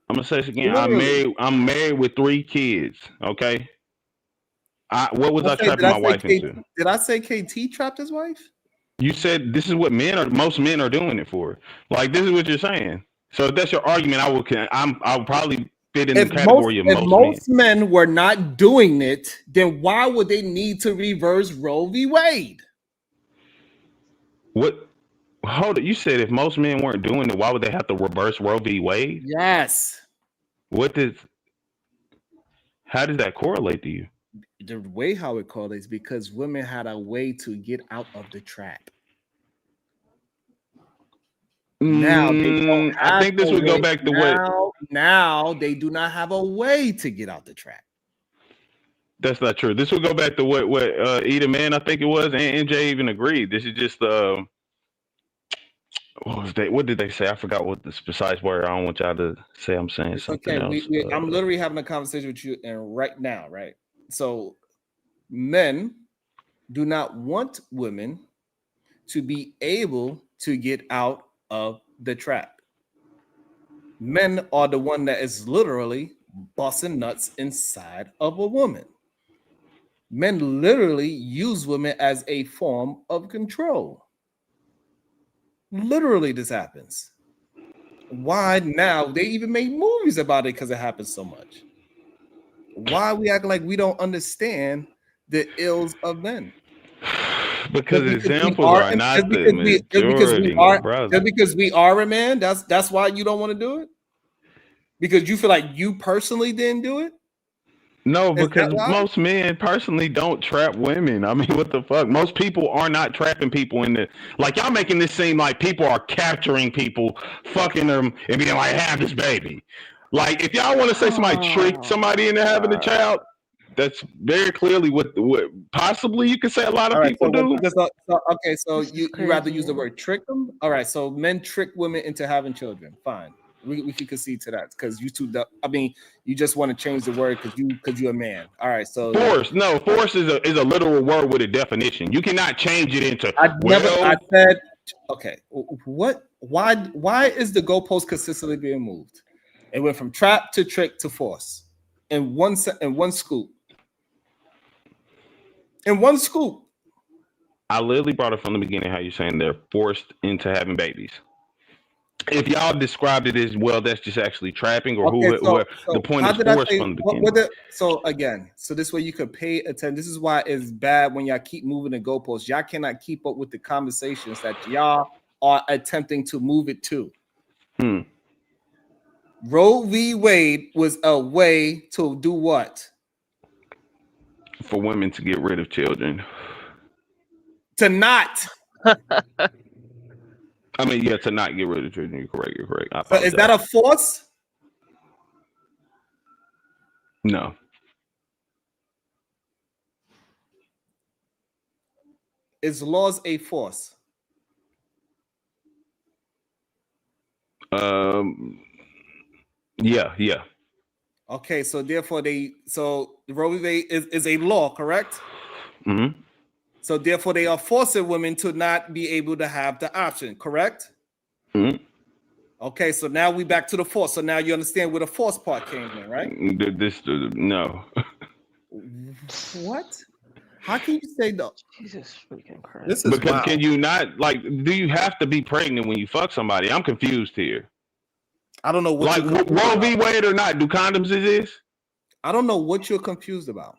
gonna say this again. Literally. I'm married with 3 kids. Okay. What was I trapping my wife into? Did I say KT trapped his wife? You said this is what most men are doing it for. Like, this is what you're saying. So if that's your argument, I'll probably fit in the category of most men. Men were not doing it, then why would they need to reverse Roe v. Wade? What? Hold it. You said if most men weren't doing it, why would they have to reverse Roe v. Wade? Yes. How does that correlate to you? The way how it correlates because women had a way to get out of the trap. Now they don't have I think this would go back to what. Now they do not have a way to get out the trap. That's not true. This would go back to what Eda Man, I think it was, and MJ even agreed. This is just what did they say? I forgot what the precise word. I don't want y'all to say I'm saying something else. I'm literally having a conversation with you and right now, right? So men do not want women to be able to get out of the trap. Men are the one that is literally busting nuts inside of a woman. Men literally use women as a form of control. Literally, this happens. Why now? They even make movies about it because it happens so much. Why we act like we don't understand the ills of men? Because examples are not the majority, my brother. Just because we are a man, that's why you don't want to do it? Because you feel like you personally didn't do it? No, because most men personally don't trap women. I mean, what the fuck? Most people are not trapping people in the like y'all making this seem like people are capturing people, fucking them, and being like, have this baby. Like, if y'all want to say somebody tricked somebody into having a child, that's very clearly what possibly you could say a lot of people do. So you rather use the word trick them? All right, so men trick women into having children. Fine. We can concede to that because you two. I mean, you just want to change the word because you're a man. All right, so force. No, force is a literal word with a definition. You cannot change it into. I said okay. What? Why is the goalpost consistently being moved? It went from trap to trick to force in one scoop. In one scoop. I literally brought it from the beginning. How you saying they're forced into having babies? If y'all described it as well, that's just actually trapping, or the point is forced from the beginning. So this way you could pay attention. This is why it's bad when y'all keep moving the goalposts. Y'all cannot keep up with the conversations that y'all are attempting to move it to. Roe v. Wade was a way to do what? For women to get rid of children. To not. I mean, yeah, to not get rid of children. You're correct. So is that a force? No. Is laws a force? Yeah. Okay, so therefore Roe v. Wade is a law, correct? Mm-hmm. So therefore they are forcing women to not be able to have the option, correct? Mm-hmm. Okay, so now we back to the force. So now you understand where the force part came in, right? No. What? How can you say no? Jesus freaking Christ! This is because wild. Can you not do you have to be pregnant when you fuck somebody? I'm confused here. I don't know what Roe v. Wade or not. Do condoms exist? I don't know what you're confused about.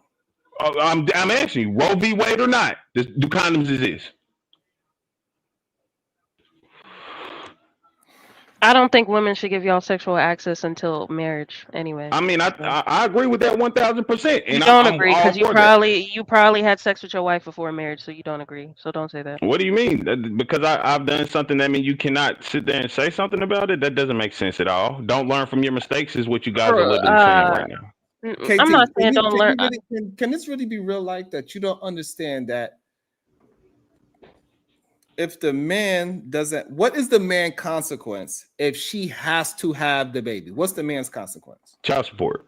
I'm asking you, Roe v. Wade or not? Do condoms exist? I don't think women should give y'all sexual access until marriage. Anyway, I mean, I agree with that 1,000%. You don't agree because you probably had sex with your wife before marriage, so you don't agree. So don't say that. What do you mean? Because I've done something that means you cannot sit there and say something about it? That doesn't make sense at all. Don't learn from your mistakes is what you guys are literally saying right now. KT, I'm not saying don't learn. Can this really be real life that you don't understand that if the man doesn't, what is the man consequence if she has to have the baby? What's the man's consequence? Child support.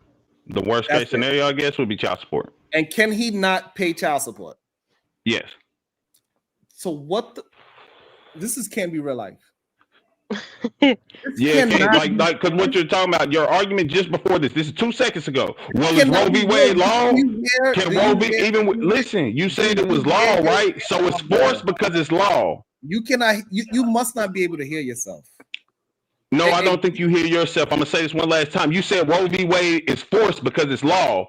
The worst case scenario, I guess, would be child support. And can he not pay child support? Yes. So this can't be real life. Yeah, because what you're talking about, your argument just before this is 2 seconds ago. Well, is Roe v. Wade law? Can Roe v. Listen, you said it was law, right? So it's forced because it's law. You cannot. You must not be able to hear yourself. No, I don't think you hear yourself. I'm gonna say this one last time. You said Roe v. Wade is forced because it's law.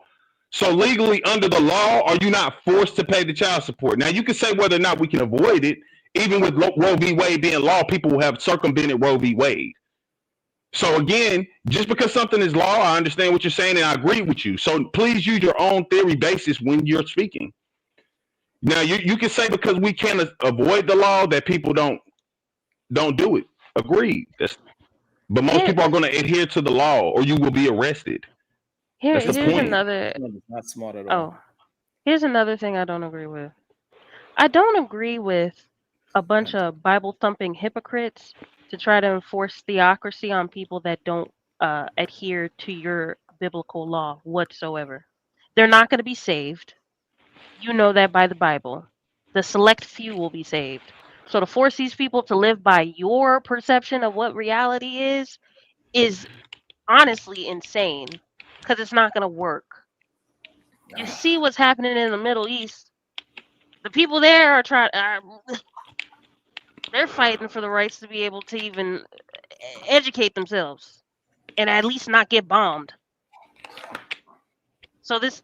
So legally, under the law, are you not forced to pay the child support? Now you can say whether or not we can avoid it. Even with Roe v. Wade being law, people will have circumvented Roe v. Wade. So again, just because something is law, I understand what you're saying and I agree with you. So please use your own theory basis when you're speaking. Now you can say because we can't avoid the law that people don't do it. Agreed. But most people are going to adhere to the law, or you will be arrested. That's the point. Not smart at all. Oh, here's another thing I don't agree with. I don't agree with a bunch of Bible thumping hypocrites to try to enforce theocracy on people that don't adhere to your biblical law whatsoever. They're not going to be saved. You know that by the Bible. The select few will be saved. So to force these people to live by your perception of what reality is honestly insane because it's not going to work. You see what's happening in the Middle East. The people there are they're fighting for the rights to be able to even educate themselves and at least not get bombed. So this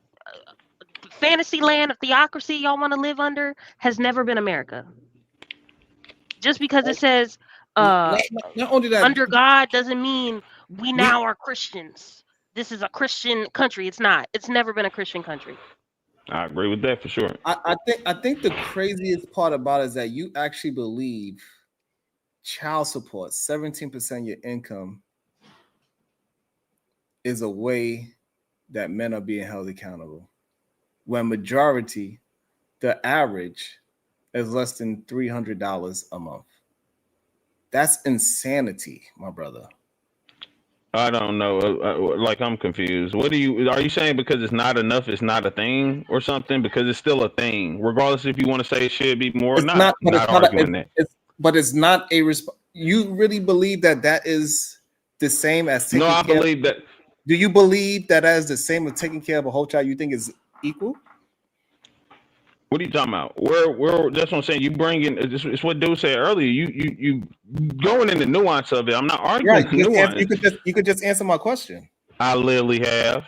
fantasy land of theocracy y'all want to live under has never been America. Just because it says not only that, under God doesn't mean we now are Christians. This is a Christian country. It's not. It's never been a Christian country. I agree with that for sure. I think the craziest part about it is that you actually believe child support, 17% of your income, is a way that men are being held accountable. When majority, the average, is less than $300 a month. That's insanity, my brother. I don't know. Like, I'm confused. Are you saying because it's not enough, it's not a thing or something? Because it's still a thing, regardless if you want to say it should be more or not. Not arguing that. But it's not a you really believe that is the same as taking care? No, I believe that. Do you believe that is the same as taking care of a whole child? You think is equal? What are you talking about? Where that's what I'm saying. You bring in it's what dude said earlier. You going in the nuance of it. I'm not arguing the nuance. You could just answer my question. I literally have.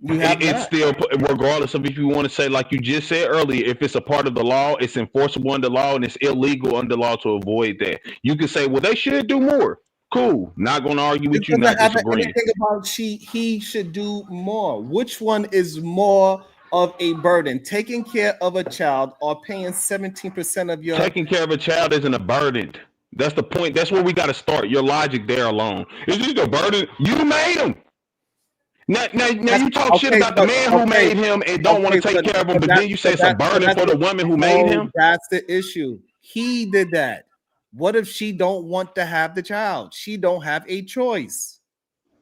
It's still, regardless of if you want to say, like you just said earlier, if it's a part of the law, it's enforceable under law, and it's illegal under law to avoid that. You can say, well, they should do more. Cool. Not going to argue with you. Not disagreeing. Anything about he should do more. Which one is more of a burden? Taking care of a child or paying 17% of your? Taking care of a child isn't a burden. That's the point. That's where we got to start. Your logic there alone. Is this a burden? You made him. Now you talk shit about the man who made him and don't want to take care of him, but then you say it's a burden for the woman who made him. That's the issue. He did that. What if she don't want to have the child? She don't have a choice.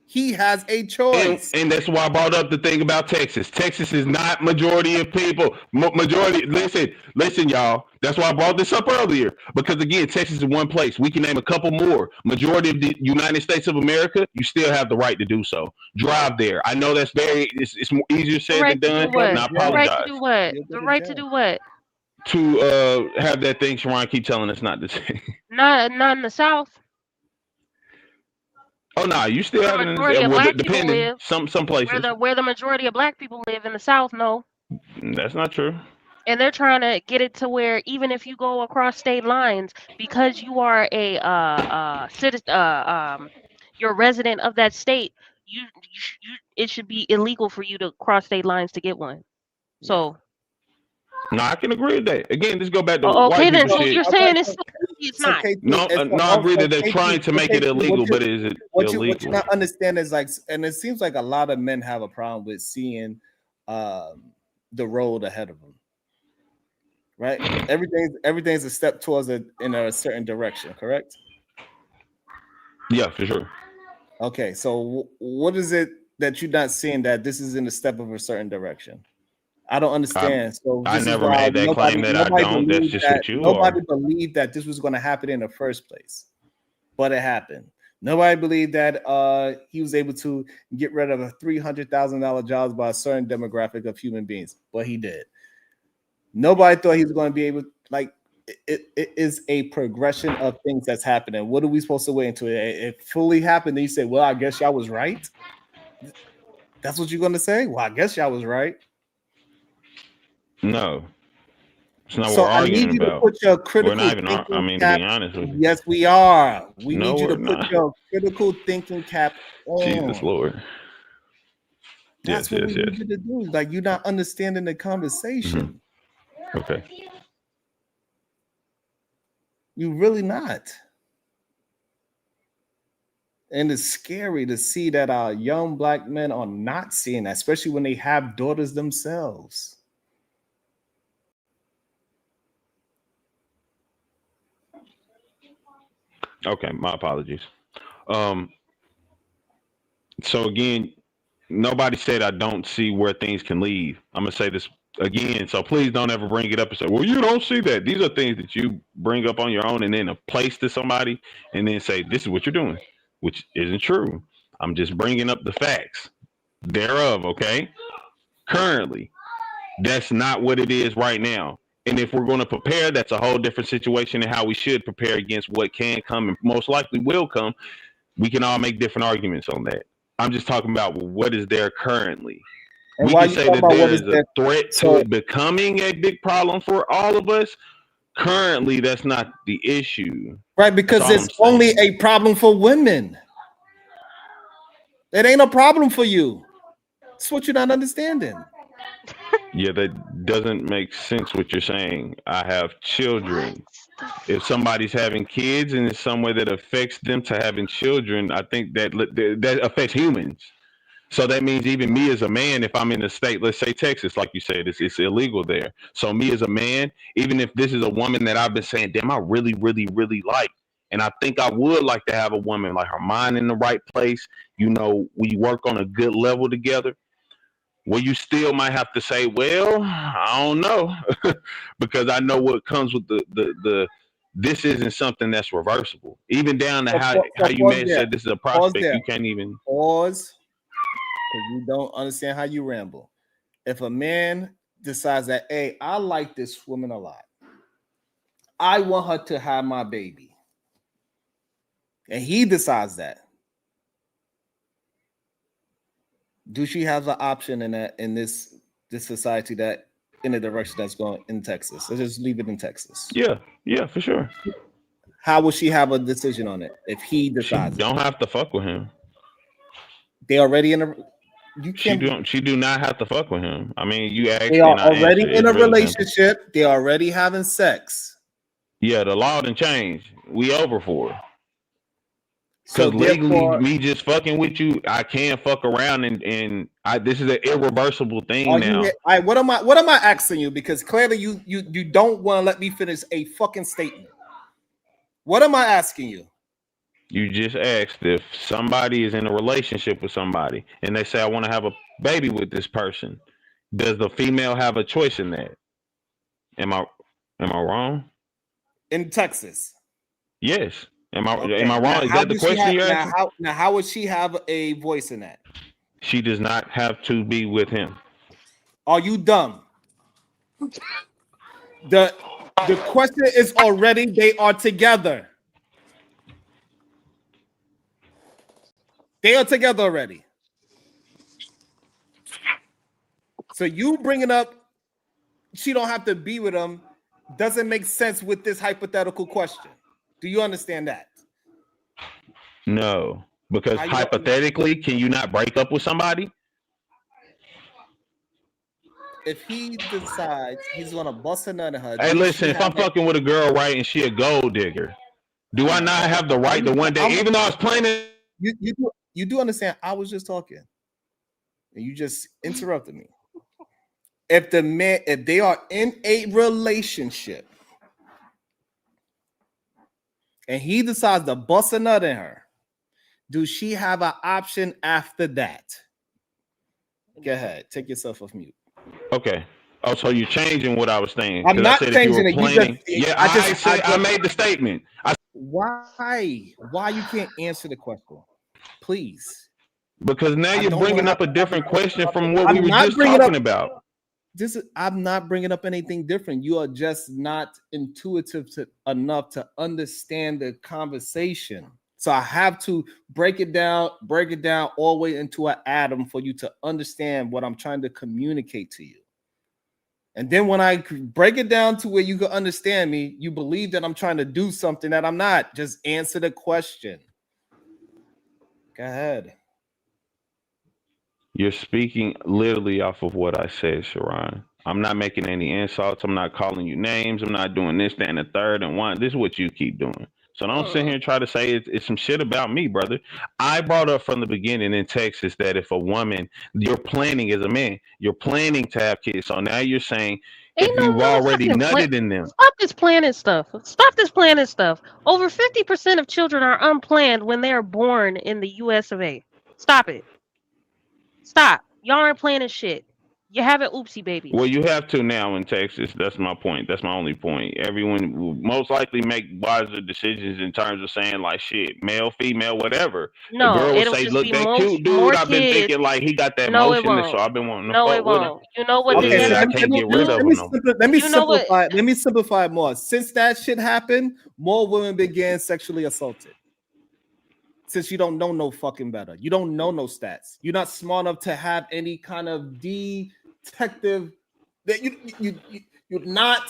He has a choice. And that's why I brought up the thing about Texas. Texas is not majority of people. Majority, listen, y'all. That's why I brought this up earlier. Because again, Texas is one place. We can name a couple more. Majority of the United States of America, you still have the right to do so. Drive there. I know that's it's more easier said than done. And I apologize. The right to do what? The right to do what? To have that thing Sharon keep telling us not to say. Not in the South. Oh no, you still have it depending some places. Where the majority of black people live in the South, no. That's not true. And they're trying to get it to where even if you go across state lines, because you are a citizen, you're a resident of that state, it should be illegal for you to cross state lines to get one. So. No, I can agree with that. Again, let's go back to okay. White Then so you're saying it's not. No, I agree that they're trying to make it illegal, but is it illegal? What you not understand is and it seems like a lot of men have a problem with seeing the road ahead of them. Right? Everything's a step towards in a certain direction, correct? Yeah, for sure. Okay, so what is it that you're not seeing that this is in a step of a certain direction? I don't understand. I never made that claim that I don't. That's just what you are. Nobody believed that this was going to happen in the first place. but it happened. Nobody believed that he was able to get rid of a $300,000 jobs by a certain demographic of human beings, but he did. Nobody thought he was going to be able, like, it is a progression of things that's happening. What are we supposed to wait until it fully happened? Then you say, well, I guess y'all was right. That's what you're going to say? Well, I guess y'all was right. No. It's not So what we're I need arguing you to about. put your We're critical not even, thinking I mean, to cap. be honest with you. Yes, we are. We No, need you to we're put not. your critical thinking cap Jesus on. Lord. That's what we need you to do. Like, you're not understanding the conversation. Okay. You really not. And it's scary to see that our young black men are not seeing that, especially when they have daughters themselves. Okay, my apologies. So again, nobody said I don't see where things can lead. I'm gonna say this again, so please don't ever bring it up and say, well, you don't see that. These are things that you bring up on your own and then place to somebody and then say, this is what you're doing, which isn't true. I'm just bringing up the facts thereof, okay? Currently, that's not what it is right now. And if we're going to prepare, that's a whole different situation and how we should prepare against what can come and most likely will come. We can all make different arguments on that. I'm just talking about what is there currently. And we why can you say talking that about what there is is a that? threat to it becoming a big problem for all of us. Currently, that's not the issue. Right, because it's only a problem for women. It ain't a problem for you. That's what you're not understanding. Yeah, that doesn't make sense what you're saying. I have children. If somebody's having kids and it's some way that affects them to having children, I think that affects humans. So that means even me as a man, if I'm in a state, let's say Texas, like you said, it's illegal there. So me as a man, even if this is a woman that I've been saying, damn, I really, really, really like, and I think I would like to have a woman like her mind in the right place. You know, we work on a good level together. Well, you still might have to say, well, I don't know, because I know what comes with the this isn't something that's reversible. Even down to how you may have said this is a prospect, you can't even pause. Because you don't understand how you ramble. If a man decides that, hey, I like this woman a lot, I want her to have my baby, and he decides that, do she have an option in this society that in the direction that's going in Texas? Let's just leave it in Texas. Yeah, for sure. How will she have a decision on it if he decides? She don't have to fuck with him. They already in a. You can't. She do not have to fuck with him. I mean, you asked. They are and I already answered. in It's a really relationship. simple. They are already having sex. Yeah, the law didn't change. We over for it. So Because legally, me just fucking with you, I can't fuck around, and this is an irreversible thing now. What am I asking you? Because clearly you don't want to let me finish a fucking statement. What am I asking you? You just asked if somebody is in a relationship with somebody, and they say, I want to have a baby with this person. Does the female have a choice in that? Am I wrong? In Texas. Yes. Am I wrong? Is that the question you're asking? Now, how would she have a voice in that? She does not have to be with him. Are you dumb? The question is already they are together. They are together already. So you bringing up she don't have to be with him doesn't make sense with this hypothetical question. Do you understand that? No, because hypothetically, can you not break up with somebody? If he decides he's gonna bust a nut in her. Hey, listen, if I'm fucking with a girl, right, and she a gold digger, do I not have the right to one day, even though I was playing? You do understand? I was just talking, and you just interrupted me. If they are in a relationship, and he decides to bust a nut in her, do she have an option after that? Go ahead, take yourself off mute. Okay. Oh, so you're changing what I was saying? I'm not changing it. I made the statement. Why you can't answer the question, please? Because now I you're don't want to bringing have up a a different conversation question about this. from what we I'm were not just bringing up talking about. I'm not bringing up anything different. You are just not intuitive enough to understand the conversation. So I have to break it down all the way into an atom for you to understand what I'm trying to communicate to you. And then when I break it down to where you can understand me, you believe that I'm trying to do something that I'm not. Just answer the question. Go ahead. You're speaking literally off of what I said, Sharon. I'm not making any insults. I'm not calling you names. I'm not doing this, that, and the third and one. This is what you keep doing. So don't sit here and try to say it's some shit about me, brother. I brought up from the beginning in Texas that if a woman, you're planning as a man, you're planning to have kids. So now you're saying Ain't if no you've already motherfucking plan. nutted in them. Stop this planning stuff. Stop this planning stuff. Over 50% of children are unplanned when they are born in the US of A. Stop it. Stop. Y'all aren't planning shit. You're having oopsie babies. Well, you have to now in Texas. That's my point. That's my only point. Everyone will most likely make wiser decisions in terms of saying like shit, male, female, whatever. A No, girl would it'll say, just "Look, be that cute more dude. I've been kids. thinking like he got that No, it motion, and so won't. I've been wanting to No, fuck it with him. won't. You know what Okay, so Yeah, I let can't me get rid of him no more. let me You know what? simplify. Let me simplify it more. Since that shit happened, more women began sexually assaulted. Since you don't know no fucking better, you don't know no stats. You're not smart enough to have any kind of detective. That you're not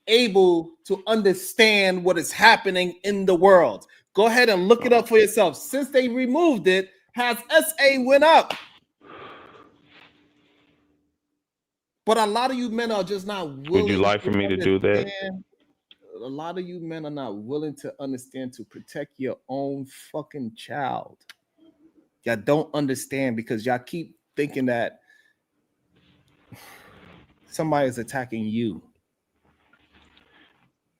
able to understand what is happening in the world. Go ahead and look it up for yourself. Since they removed it, has SA went up? But a lot of you men are just not Would you willing like for to me to do that? understand. A lot of you men are not willing to understand to protect your own fucking child. Y'all don't understand because y'all keep thinking that somebody is attacking you.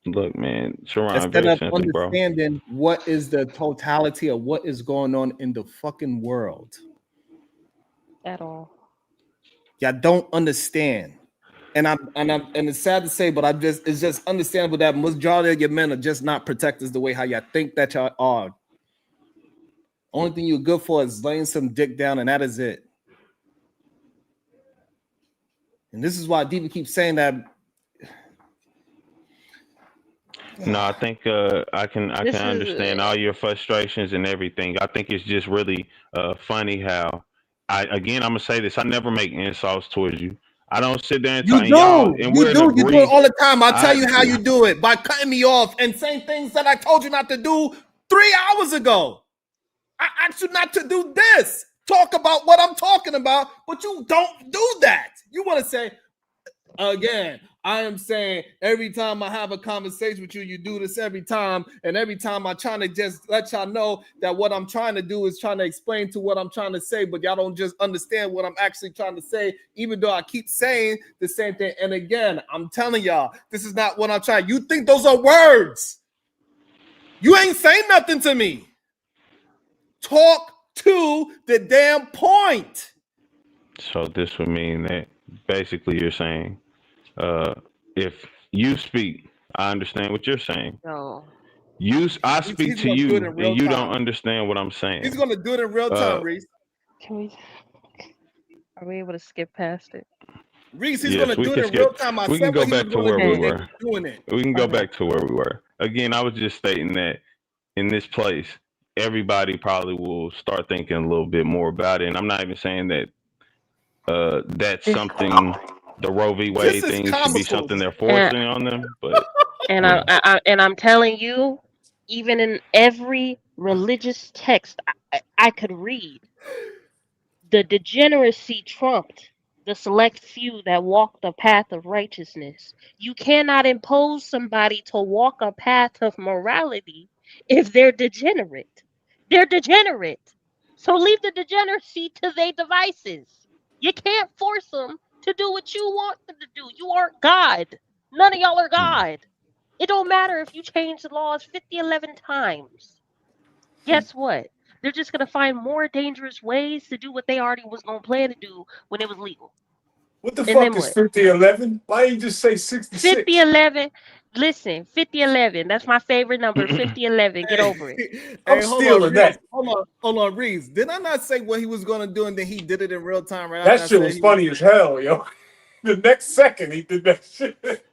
Look, man, Sharon, Instead very of simply, bro. understanding what is the totality of what is going on in the fucking world. At all. Y'all don't understand. And it's sad to say, but it's just understandable that majority of your men are just not protectors the way how y'all think that y'all are. Only thing you're good for is laying some dick down, and that is it. And this is why Diva keeps saying that. No, I think I can understand all your frustrations and everything. I think it's just really funny how I'm gonna say this. I never make insults towards you. I don't sit there and You talk and y'all do, and you we're in do, you do it agree. all the time. I'll tell I you how you do it by cutting me off and saying things that I told you not to do 3 hours ago. I asked you not to do this. Talk about what I'm talking about, but you don't do that. You want to say, again, I am saying every time I have a conversation with you, you do this every time. And every time I'm trying to just let y'all know that what I'm trying to do is trying to explain to what I'm trying to say, but y'all don't just understand what I'm actually trying to say, even though I keep saying the same thing. And again, I'm telling y'all, this is not what I'm trying. You think those are words. You ain't saying nothing to me. Talk to the damn point. So this would mean that basically you're saying if you speak, I understand what you're saying. No. I speak He's to gonna do it you in and real you don't time. understand what I'm saying. He's gonna do it in real time, Reese. Can we? Are we able to skip past it? Reese, he's Yes, gonna we do it can in real skip. time. I We can said go what he was back to gonna where do, we and were. he's doing it. We can go Okay. back to where we were. Again, I was just stating that in this place, everybody probably will start thinking a little bit more about it. And I'm not even saying that that's something the Roe v. This Wade is thing should be comical. something they're And forcing on them. But and yeah, I'm telling you, even in every religious text I could read, the degeneracy trumped the select few that walk the path of righteousness. You cannot impose somebody to walk a path of morality if they're degenerate. They're degenerate. So leave the degeneracy to their devices. You can't force them to do what you want them to do. You aren't God. None of y'all are God. It don't matter if you change the laws 11 times. Guess what? They're just going to find more dangerous ways to do what they already was going to plan to do when it was legal. What the And then fuck is what? 5011? Why you just say 66? 5011. Listen, 5011. That's my favorite number. 5011. Get over it. Hey, hold on, Reeves. Did I not say what he was gonna do, and then he did it in real time right That after shit I said was he funny as hell, yo. The next second he did that shit.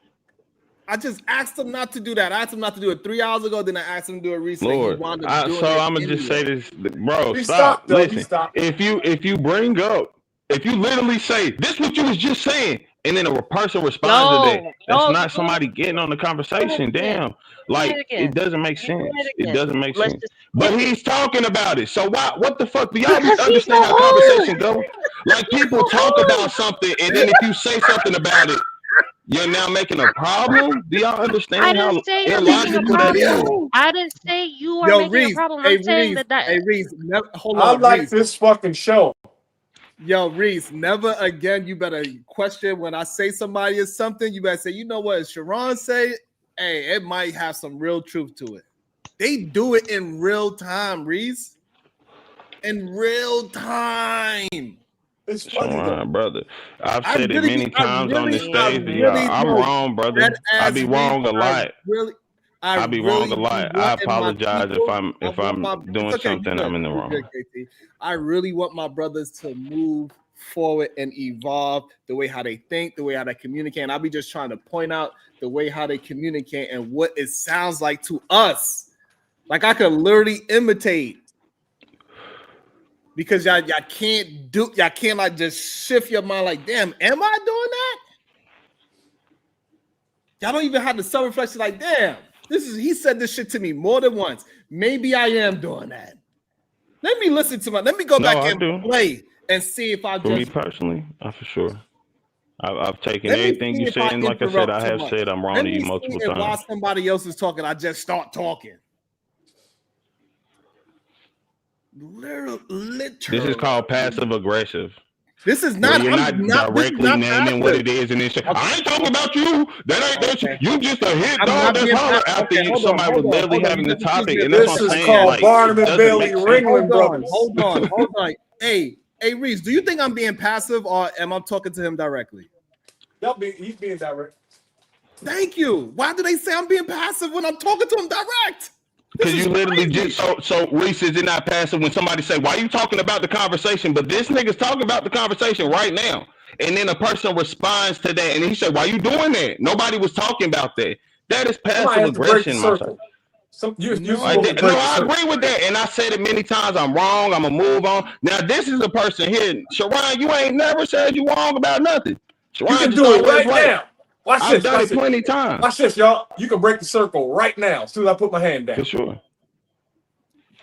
I just asked him not to do that. I asked him not to do it 3 hours ago. Then I asked him to do it recently. He Lord, wound up doing so it I'm gonna just say anyway. this, bro. He Stop. stopped, though. He Listen, stopped. if you bring up, if you literally say this, what you was just saying, and then a person responds to that, that's not somebody getting on the conversation. Damn, like it doesn't make sense. It doesn't make sense. But he's talking about it. So why? What the fuck? Do y'all understand how conversation go? Like people talk about something, and then if you say something about it, you're now making a problem. Do y'all understand I how didn't say you're making a illogical that is? problem. I didn't say you are Yo, making Reeves. a problem. Hey, I'm saying Reeves. that. Hey, Reeves. Hold I on, like Reeves. this fucking show. Yo, Reese, never again. You better question when I say somebody is something. You better say, you know what? As Sharon say, hey, it might have some real truth to it. They do it in real time, Reese. In real time. It's funny though, brother. I've said it many times on this stage. I'm no, wrong, brother. I be wrong a lot. I be wrong a lot. I apologize if I'm doing something I'm in the wrong. I really want my brothers to move forward and evolve the way how they think, the way how they communicate. And I'll be just trying to point out the way how they communicate and what it sounds like to us. Like I could literally imitate. Because y'all can't like just shift your mind like, damn, am I doing that? Y'all don't even have the self-reflection like, damn, he said this shit to me more than once. Maybe I am doing that. Let me go back and play and see if I For me personally, for sure. I've taken everything you said, and like I said, I have said I'm wrong to you multiple times. While somebody else is talking, I just start talking. Literally. This is called passive aggressive. This is not. You're not directly naming passive. What it is, and then say, I ain't talking about you. That ain't that. You just a hit dog. That's holler after somebody was literally having the topic, and that's what I'm saying. This is called Barnum and Bailey Ringling Brothers. Hold on. Hey, Reese, do you think I'm being passive or am I talking to him directly? He's being direct. Thank you. Why do they say I'm being passive when I'm talking to him direct? Because you literally just so Reese, is it not passive when somebody say, why are you talking about the conversation? But this nigga's talking about the conversation right now. And then a person responds to that and he said, why are you doing that? Nobody was talking about that. That is passive aggression, my son. I agree with that. And I said it many times. I'm wrong. I'm gonna move on. Now, this is the person here. Sharon, you ain't never said you wrong about nothing. Sharon, you can do it right now. Watch this. I've done it plenty times. Watch this, y'all. You can break the circle right now as soon as I put my hand down. For sure.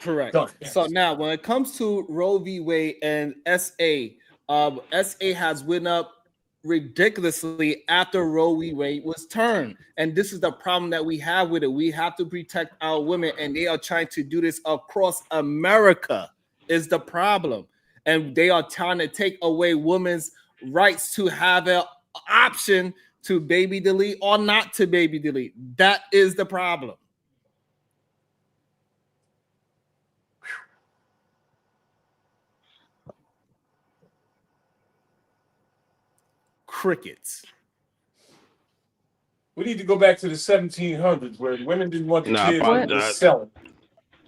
Correct. Done. So now, when it comes to Roe v. Wade and SA, SA has went up ridiculously after Roe v. Wade was turned. And this is the problem that we have with it. We have to protect our women, and they are trying to do this across America is the problem. And they are trying to take away women's rights to have an option to baby delete or not to baby delete. That is the problem. Crickets. We need to go back to the 1700s where women didn't want the kids to sell it.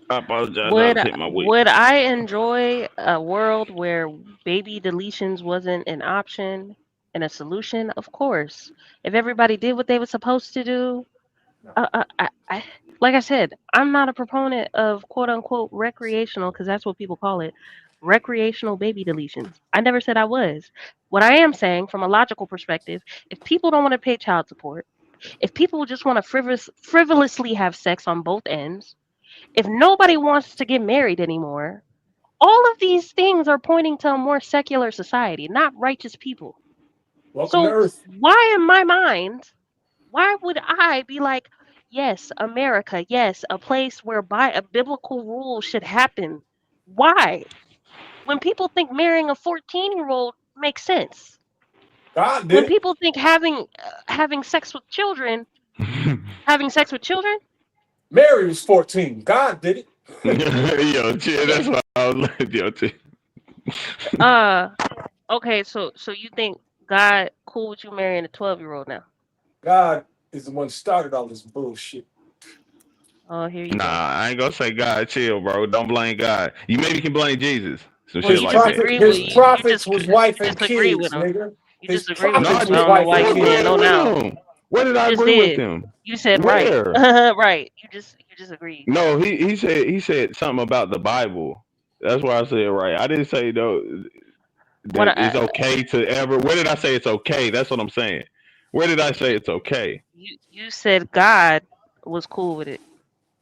I apologize. Would I enjoy a world where baby deletions wasn't an option and a solution? Of course. If everybody did what they were supposed to do, like I said, I'm not a proponent of quote unquote recreational, because that's what people call it, recreational baby deletions. I never said I was. What I am saying from a logical perspective, if people don't want to pay child support, if people just want to frivolously have sex on both ends, if nobody wants to get married anymore, all of these things are pointing to a more secular society, not righteous people. Welcome to Earth. Why in my mind, why would I be like, yes, America, yes, a place where by a biblical rule should happen? Why? When people think marrying a 14-year-old makes sense. God did. When people think having sex with children, Mary was 14. God did it. Yo, chill, that's why I was like, yo, chill. Okay, so you think God cool with you marrying a 12-year-old now? God is the one started all this bullshit. Oh, here you Nah, go. I ain't gonna say God. Chill, bro. Don't blame God. You maybe can blame Jesus. Some Well, shit like that. his You prophets was wife and disagree with kids, him. nigga. You His disagree with No, him. I prophets So I was did. don't know wife why and Where you did I saying kids. no agree with now. him? Where did You I just agree with did. him? You said right. Where? Right. You just agreed. No, he said something about the Bible. That's why I said right. I didn't say though What that it's okay to ever. Where did I say it's okay? That's what I'm saying. Where did I say it's okay? you said God was cool with it,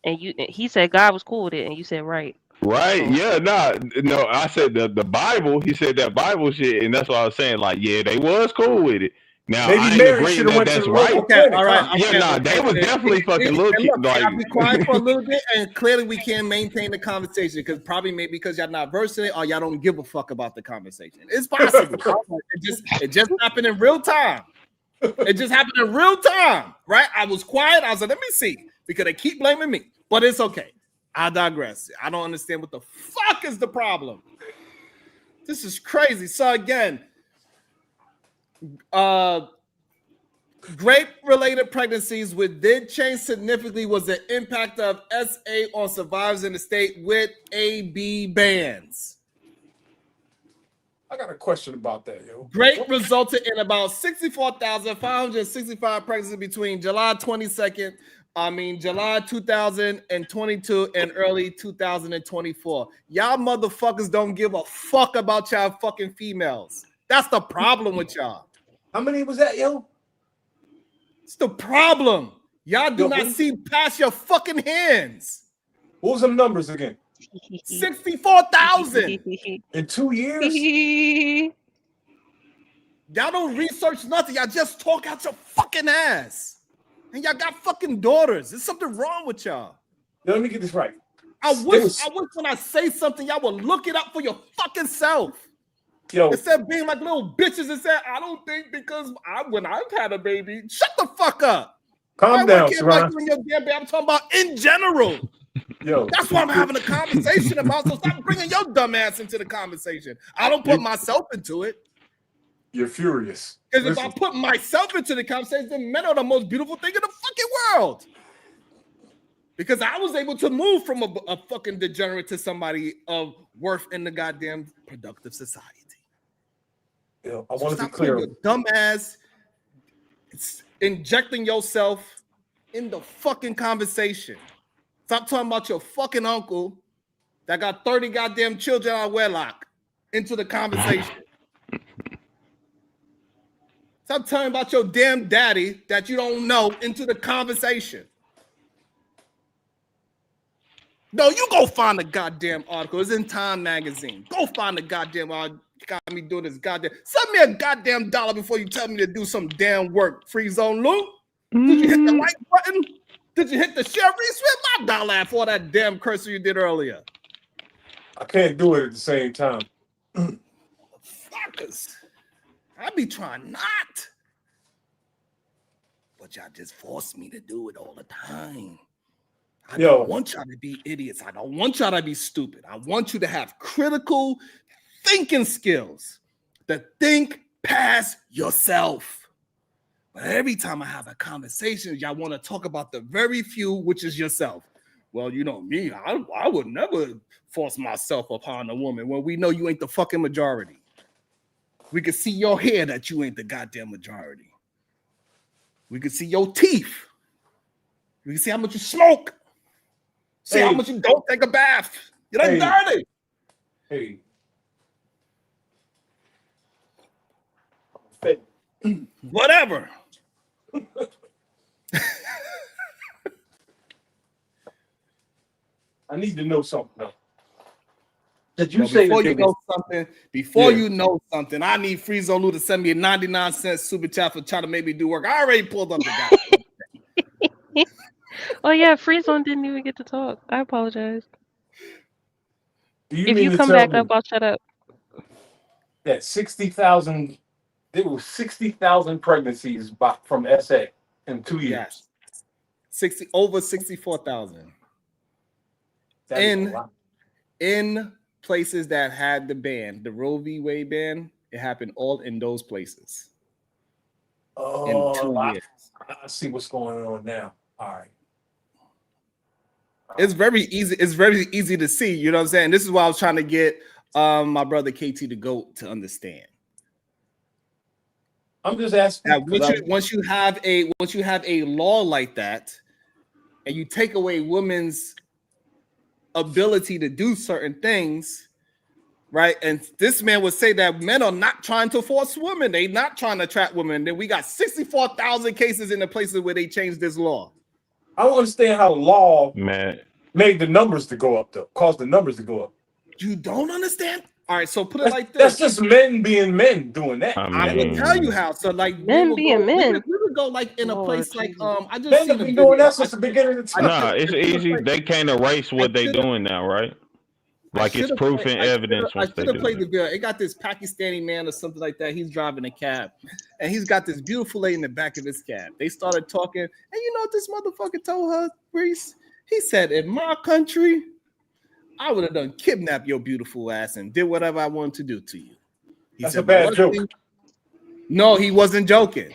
and he said God was cool with it, and you said right. Right? So Yeah. Nah. No. I said the Bible. He said that Bible shit, and that's what I was saying. Like, yeah, they was cool with it. Now Maybe I ain't Mary should agreeing have that went to that's the right. local Okay, clinic, all right. huh? Yeah. Okay, Nah. They was definitely fucking little and kids. look, Like. I'll be quiet for a little bit, and clearly we can't maintain the conversation because probably maybe because y'all not versed in it or y'all don't give a fuck about the conversation. It's possible. It just happened in real time. It just happened in real time, right? I was quiet. I was like, let me see, because they keep blaming me, but it's okay. I digress. I don't understand what the fuck is the problem. This is crazy. So again, grape-related pregnancies, which did change significantly, was the impact of SA on survivors in the state with AB bans. I got a question about that, yo. Grape resulted in about 64,565 pregnancies between July 2022 and early 2024. Y'all motherfuckers don't give a fuck about y'all fucking females. That's the problem with y'all. How many was that, yo? It's the problem. Y'all do not see past your fucking hands. What was them numbers again? 64,000 in 2 years. Y'all don't research nothing. Y'all just talk out your fucking ass. And y'all got fucking daughters. There's something wrong with y'all. Yo, let me get this right. I wish when I say something, y'all would look it up for your fucking self. Yo, instead of being like little bitches and say, I don't think because when I've had a baby, shut the fuck up. Calm down, like Sharon. you and your damn baby. I'm talking about in general. Yo, that's what I'm having a conversation about. So stop bringing your dumb ass into the conversation. I don't put myself into it. You're furious. Because if I put myself into the conversation, then men are the most beautiful thing in the fucking world. Because I was able to move from a fucking degenerate to somebody of worth in the goddamn productive society. Yo, I want to be clear. Your dumb ass injecting yourself in the fucking conversation. Stop talking about your fucking uncle that got 30 goddamn children out of wedlock into the conversation. Stop talking about your damn daddy that you don't know into the conversation. No, you go find the goddamn article. It's in Time magazine. Go find the goddamn article. Got me doing this goddamn. Send me a goddamn $1 before you tell me to do some damn work. Free zone Lou. Did you hit the like button? Did you hit the share? Reswim my $1 for that damn cursor you did earlier. I can't do it at the same time. Fuckers. I be trying not. But y'all just force me to do it all the time. I don't want y'all to be idiots. I don't want y'all to be stupid. I want you to have critical thinking skills to think past yourself. But every time I have a conversation, y'all want to talk about the very few, which is yourself. Well, you know me, I would never force myself upon a woman when we know you ain't the fucking majority. We can see your hair that you ain't the goddamn majority. We can see your teeth. We can see how much you smoke. See how much you don't take a bath. You're not dirty. Hey. Whatever. I need to know something though. Did you say before you know something? Before you know something, I need Free Zone Lou to send me a 99-cent super chat for trying to make me do work. I already pulled up the guy. Oh yeah, Free Zone didn't even get to talk. I apologize. If you come back up, I'll shut up. That 60,000, there were 60,000 pregnancies from SA in 2 years. Yes. Over 64,000. In places that had the ban, the Roe v. Wade ban, it happened all in those places. in 2 I years. see what's going on now. All right. It's very easy. It's very easy to see. You know what I'm saying? This is why I was trying to get my brother KT to go to understand. I'm just asking. Now, once you have a law like that, and you take away women's ability to do certain things, right? And this man would say that men are not trying to force women; they're not trying to trap women. Then we got 64,000 cases in the places where they changed this law. I don't understand how law Man, made the numbers to go up, though. Caused the numbers to go up. You don't understand? All right, so put it like this. That's just men being men doing that. I would tell you how. So like Men being men. we would go like in a place like I just Men seen have a been doing video. that since the beginning of the time. nah, it's easy. They can't erase what they doing now, right? Like it's proof and evidence I once they should have do played it. the video. It got this Pakistani man or something like that. He's driving a cab, and he's got this beautiful lady in the back of his cab. They started talking, and you know what this motherfucker told her, Reese? He said, "In my country, I would have done kidnapped your beautiful ass and did whatever I wanted to do to you." That's a bad joke. No, he wasn't joking.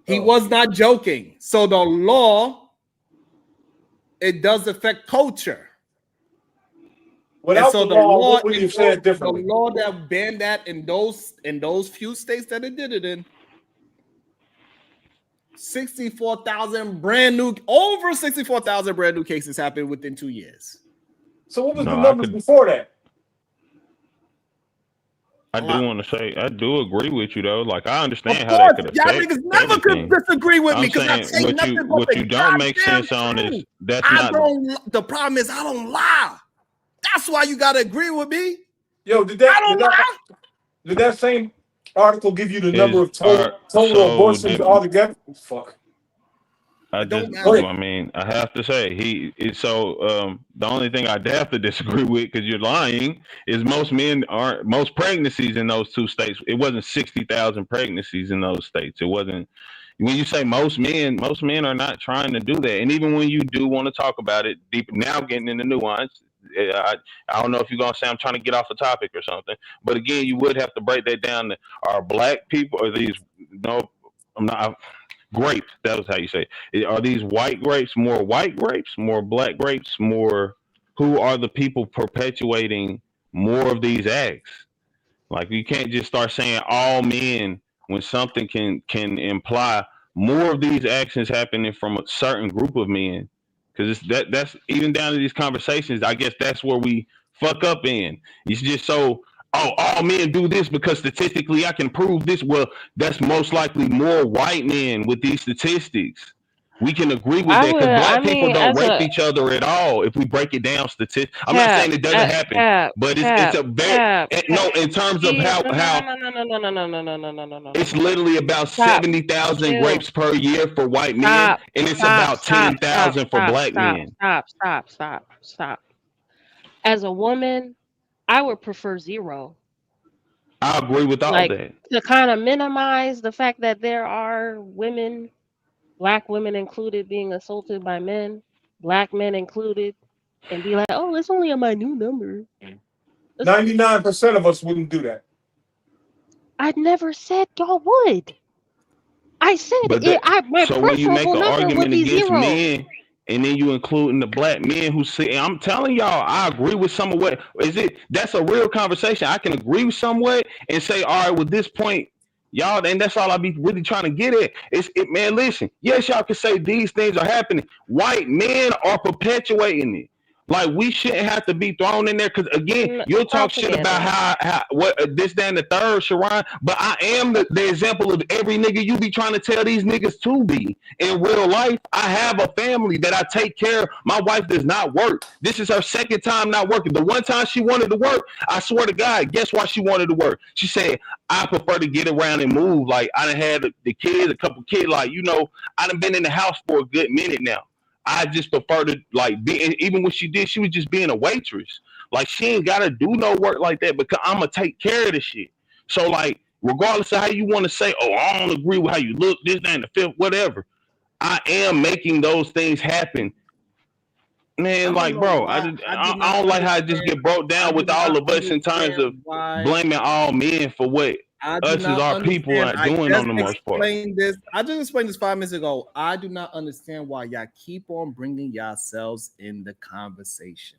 He was not joking. So the law, it does affect culture. Without so the law, what would you have said differently? The law that banned that in those few states that it did it in, 64,000 brand new cases happened within 2 years. So what was the numbers before that? I do want to say, I do agree with you though. Like I understand Of how that course, could y'all affect niggas never everything. could disagree with me I'm because I saying say nothing but what the you don't make goddamn sense on is truth. that's I not. don't. The problem is I don't lie. That's why you gotta agree with me. Yo, did that same article give you the number of total so abortions altogether? Fuck. I mean, I have to say the only thing I'd have to disagree with, because you're lying, is most pregnancies in those two states. It wasn't 60,000 pregnancies in those states. It wasn't. When you say most men are not trying to do that. And even when you do want to talk about it deep, now getting into nuance, I don't know if you're gonna say I'm trying to get off a topic or something, but again, you would have to break that down to are black people or these grape, that was how you say it. Are these white grapes, more black grapes, more? Who are the people perpetuating more of these acts? Like you can't just start saying all men when something can imply more of these actions happening from a certain group of men. Because that's even down to these conversations. I guess that's where we fuck up in. It's just so, all men do this because statistically I can prove this. Well, that's most likely more white men with these statistics. We can agree with that because black people don't rape each other at all. If we break it down, statistics. I'm not saying it doesn't happen, but it's a very in terms of how no. It's literally about 70,000 rapes per year for white men, and it's about 10,000 for black men. Stop. As a woman, I would prefer zero. I agree with all that. To kind of minimize the fact that there are women, black women included, being assaulted by men, black men included, and be like, oh, it's only a minute number. 99% of us wouldn't do that. I never said y'all would. I said my so when you make preferable an number argument would be against 0. men, and then you including the black men who say, I'm telling y'all, I agree with some of what is it. That's a real conversation. I can agree with somewhat and say, all right, with this point, y'all, and that's all I be really trying to get at. Man, listen, yes, y'all can say these things are happening. White men are perpetuating it. Like we shouldn't have to be thrown in there because again, you'll talk shit about how what this, that, and the third, Sharon. But I am the example of every nigga you be trying to tell these niggas to be in real life. I have a family that I take care of. My wife does not work. This is her second time not working. The one time she wanted to work, I swear to God, guess why she wanted to work? She said, I prefer to get around and move. Like I done had the kids, a couple kids. Like I done been in the house for a good minute now. I just prefer to be, even when she did, she was just being a waitress. Like she ain't gotta do no work like that because I'm gonna take care of the shit. So regardless of how you want to say, oh, I don't agree with how you look, this, that, and the fifth, whatever. I am making those things happen. Man, bro, I don't like how it just get broke down with all of us in terms of blaming all men for what do us as not our people understand. are I doing just on the most part. explained this. I just explained this 5 minutes ago. I do not understand why y'all keep on bringing yourselves in the conversation.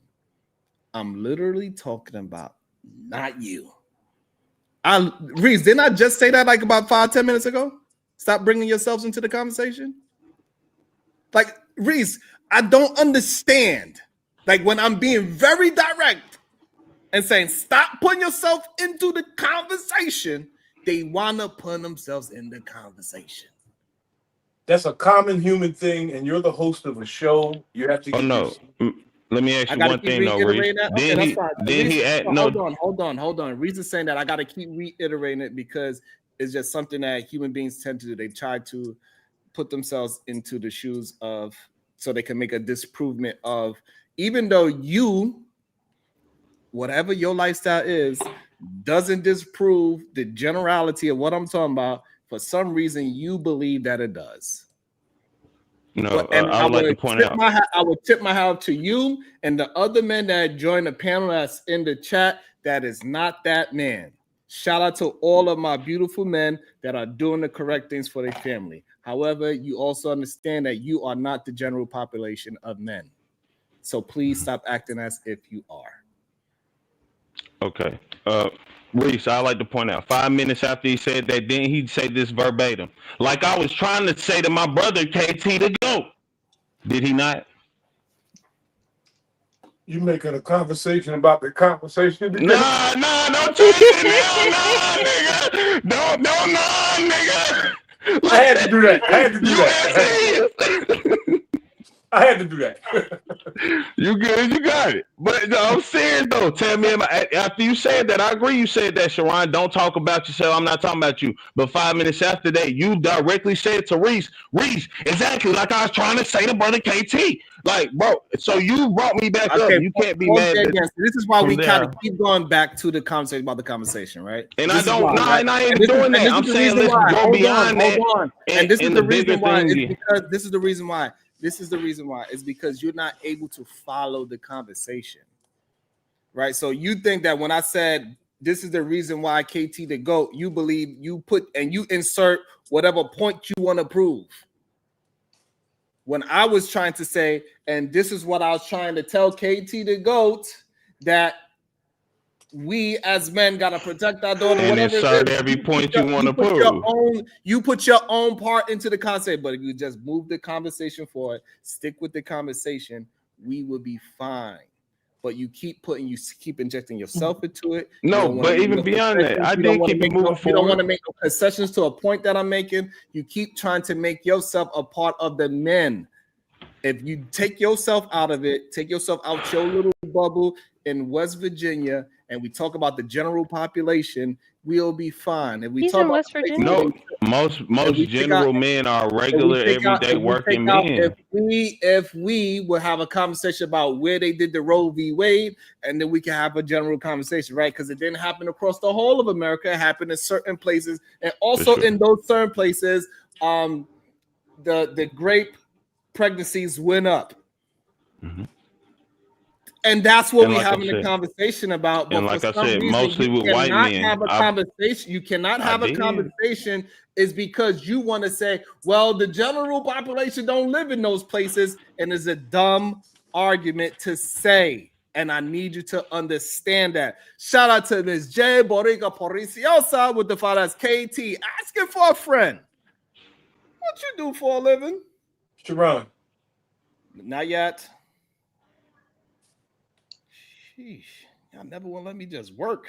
I'm literally talking about not you. Reese, didn't I just say that like about 5-10 minutes ago? Stop bringing yourselves into the conversation. Like, Reese, I don't understand. Like, when I'm being very direct and saying, stop putting yourself into the conversation, they want to put themselves in the conversation. That's a common human thing, and you're the host of a show. You have to get Let me ask I you gotta one keep thing though, Reese. reiterating that. Okay, Then that's he fine. then he add no. Hold on. Reese is saying that I gotta keep reiterating it because it's just something that human beings tend to do. They try to put themselves into the shoes of, so they can make a disprovement of, even though you, whatever your lifestyle is, doesn't disprove the generality of what I'm talking about. For some reason, you believe that it does. No, And I would like to point out. I would tip my hat to you and the other men that joined the panel that's in the chat. That is not that man. Shout out to all of my beautiful men that are doing the correct things for their family. However, you also understand that you are not the general population of men. So please stop acting as if you are. Okay. Reese, I like to point out 5 minutes after he said that, then he'd say this verbatim. Like I was trying to say to my brother KT to go. Did he not? You making a conversation about the conversation today? Nah, don't change it now, nah, nigga. Nah, nigga. I had to do that. I had to do that. I had to do that. You good, you got it. But no, I'm serious though. Tell me, after you said that, I agree you said that, Sharon. Don't talk about yourself. I'm not talking about you. But 5 minutes after that, you directly said to Reese, exactly like I was trying to say to brother KT. Like, bro, so you brought me back up. You can't be mad. This is why we kind of keep going back to the conversation about the conversation, right? And I don't, I ain't even doing that. I'm saying let's go beyond that. And this is the reason why. It's because this is the reason why. This is the reason why. It's because you're not able to follow the conversation, right? So you think that when I said this is the reason why KT the GOAT, you believe you put and you insert whatever point you want to prove. When I was trying to say, and this is what I was trying to tell KT the GOAT, that we as men gotta protect our daughter. And whatever insert every point you want to prove. You put your own part into the conversation, but if you just move the conversation forward, stick with the conversation, we will be fine. But you keep injecting yourself into it. No, but even beyond that, I did keep it moving forward. You don't want to make no concessions to a point that I'm making. You keep trying to make yourself a part of the men. If you take yourself out of it, take yourself out your little bubble in West Virginia, and we talk about the general population, we'll be fine. If we talk about West Virginia. No, most general men are regular, everyday working men. If we would have a conversation about where they did the Roe v. Wade, and then we can have a general conversation, right? Because it didn't happen across the whole of America. It happened in certain places, and also in those certain places, the grape pregnancies went up. Mm-hmm. And that's what we're having a conversation about. But and like for I some said, reason, mostly with white men. Have a conversation. You cannot have a conversation is because you want to say, well, the general population don't live in those places. And it's a dumb argument to say. And I need you to understand that. Shout out to Ms. J. Borica Poriciosa with the father's KT. Asking for a friend. What you do for a living? Sharon. Not yet. Sheesh, y'all never want to let me just work.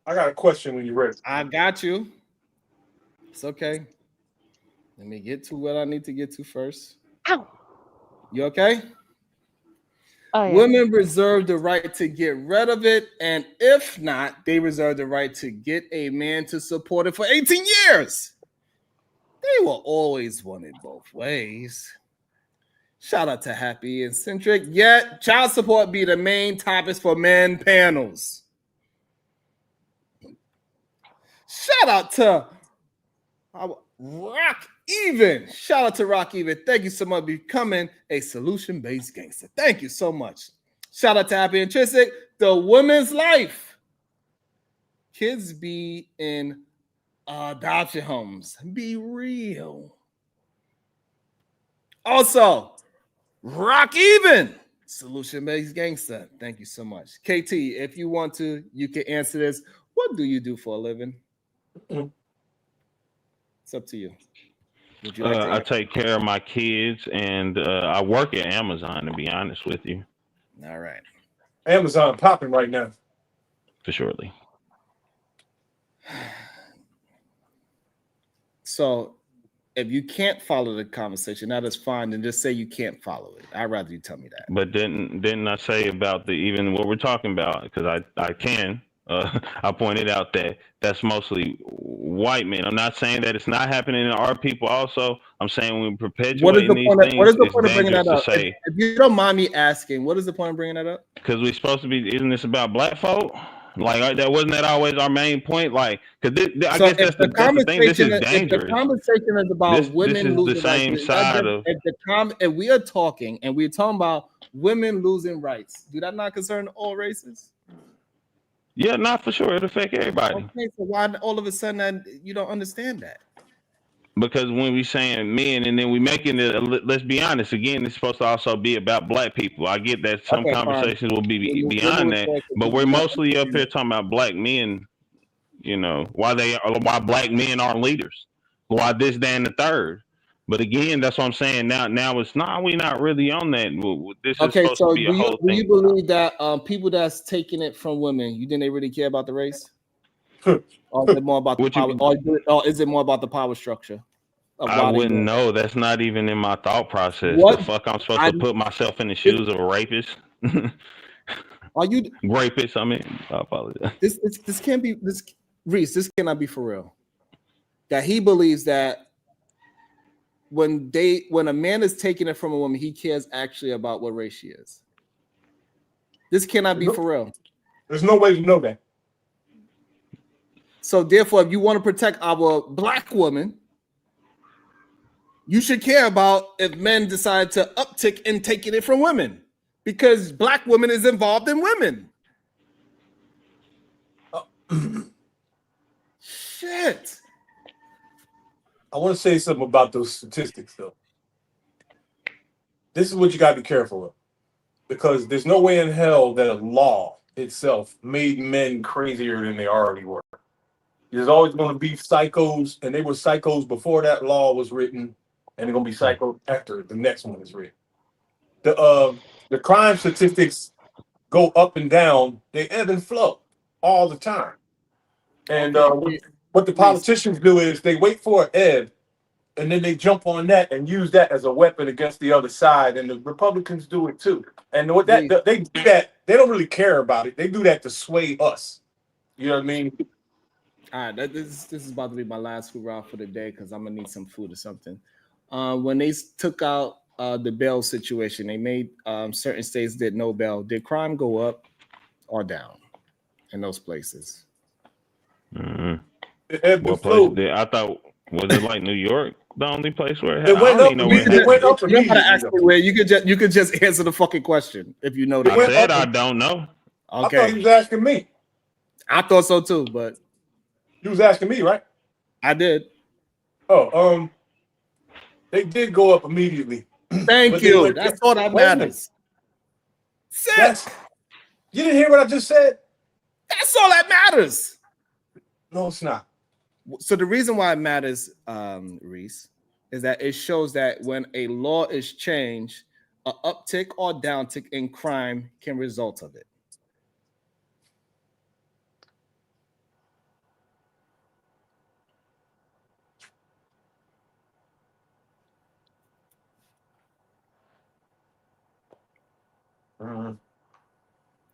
I got a question when you're ready. I got you. It's okay. Let me get to what I need to get to first. Ow. You okay? Oh, yeah. Women reserve the right to get rid of it, and if not, they reserve the right to get a man to support it for 18 years. They will always want it both ways. Shout out to Happy and Centric. Yet, child support be the main topics for men panels. Shout out to Rock Even. Shout out to Rock Even. Thank you so much for becoming a solution-based gangster. Thank you so much. Shout out to Happy and Tristic. The woman's life. kids be in adoption homes. Be real. Also, rock even. Solution based gangster. Thank you so much. KT, if you want to, you can answer this. What do you do for a living? It's up to you. Would you like to I answer? take care of my kids, and I work at Amazon. To be honest with you, All right. Amazon popping right now. for surely. So, if you can't follow the conversation, that is fine. Then just say you can't follow it. I'd rather you tell me that. But didn't I say about the even what we're talking about? Because I can. I pointed out that that's mostly white men. I'm not saying that it's not happening in our people. Also, I'm saying when we're What is perpetuating the these point? What things, is the it's point of bringing dangerous that to up? say. If you don't mind me asking, what is the point of bringing that up? Because we're supposed to be. Isn't this about black folk? Like that wasn't that always our main point? Like, because I So guess that's the thing. This is if the dangerous. conversation is about This women is the losing rights, same side of. if we are talking and we're talking about women losing rights, do that not concern all races? Yeah, not for sure. It affect everybody. Okay, so why all of a sudden that you don't understand that? Because when we saying men and then we making it, let's be honest. Again, it's supposed to also be about black people. I get that some Okay, fine. conversations will be Women beyond will that, talk, but people we're don't mostly up understand here that. talking about black men. You know why black men aren't leaders, why this, that, and the third. But again, that's what I'm saying. Now it's not. We not really on that. This is Okay, supposed to so be a whole do you thing. believe that people that's taking it from women, you think they really care about the race? Or is it more about the power? Or is it more about the power structure? I wouldn't know. That's not even in my thought process. What The fuck I'm supposed to put myself in the shoes of a rapist? Are you rapist? I mean, I apologize. This can't be this Reese. This cannot be for real. That he believes that when a man is taking it from a woman, he cares actually about what race she is. This cannot be for real. There's no way to know that. So therefore, if you want to protect our black woman, you should care about if men decide to uptick in taking it from women, because black women is involved in women. Shit. I want to say something about those statistics, though. This is what you got to be careful of, because there's no way in hell that a law itself made men crazier than they already were. There's always going to be psychos, and they were psychos before that law was written, and they're going to be psychos after the next one is written. The crime statistics go up and down. They ebb and flow all the time. And what the politicians do is they wait for an ebb, and then they jump on that and use that as a weapon against the other side. And the Republicans do it too. And what they do that, they don't really care about it. They do that to sway us. You know what I mean? All right, this is about to be my last hurrah for the day, because I'm gonna need some food or something. When they took out the bail situation, they made certain states did no bail. Did crime go up or down in those places? What place did I thought was it like New York? The only place where it went up. It went up. You don't gotta ask me where. You could just answer the fucking question if you know that. I said I don't know. Okay. I thought he was asking me. I thought so too, but you was asking me, right? I did. Oh, they did go up immediately. Thank you. That's all that matters. You didn't hear what I just said? That's all that matters. No, it's not. So the reason why it matters, Reese, is that it shows that when a law is changed, an uptick or downtick in crime can result of it.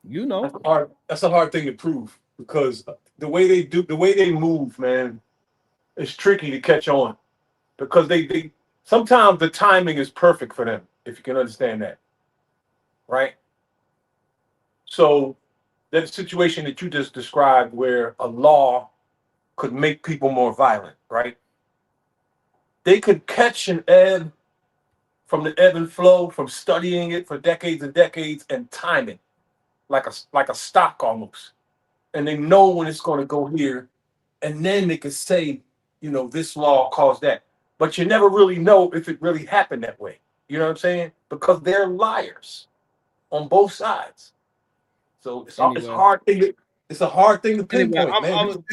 You know, that's a hard thing to prove, because the way they move, man, it's tricky to catch on, because they sometimes the timing is perfect for them, if you can understand that, right? So that situation that you just described, where a law could make people more violent, right? They could catch an ebb from the ebb and flow, from studying it for decades and decades, and time it like a stock almost. and they know when it's going to go here, and then they can say, you know, this law caused that. But you never really know if it really happened that way. You know what I'm saying? Because they're liars on both sides. So it's Anyway. hard thing. It's a hard thing to Anyway, pinpoint, man.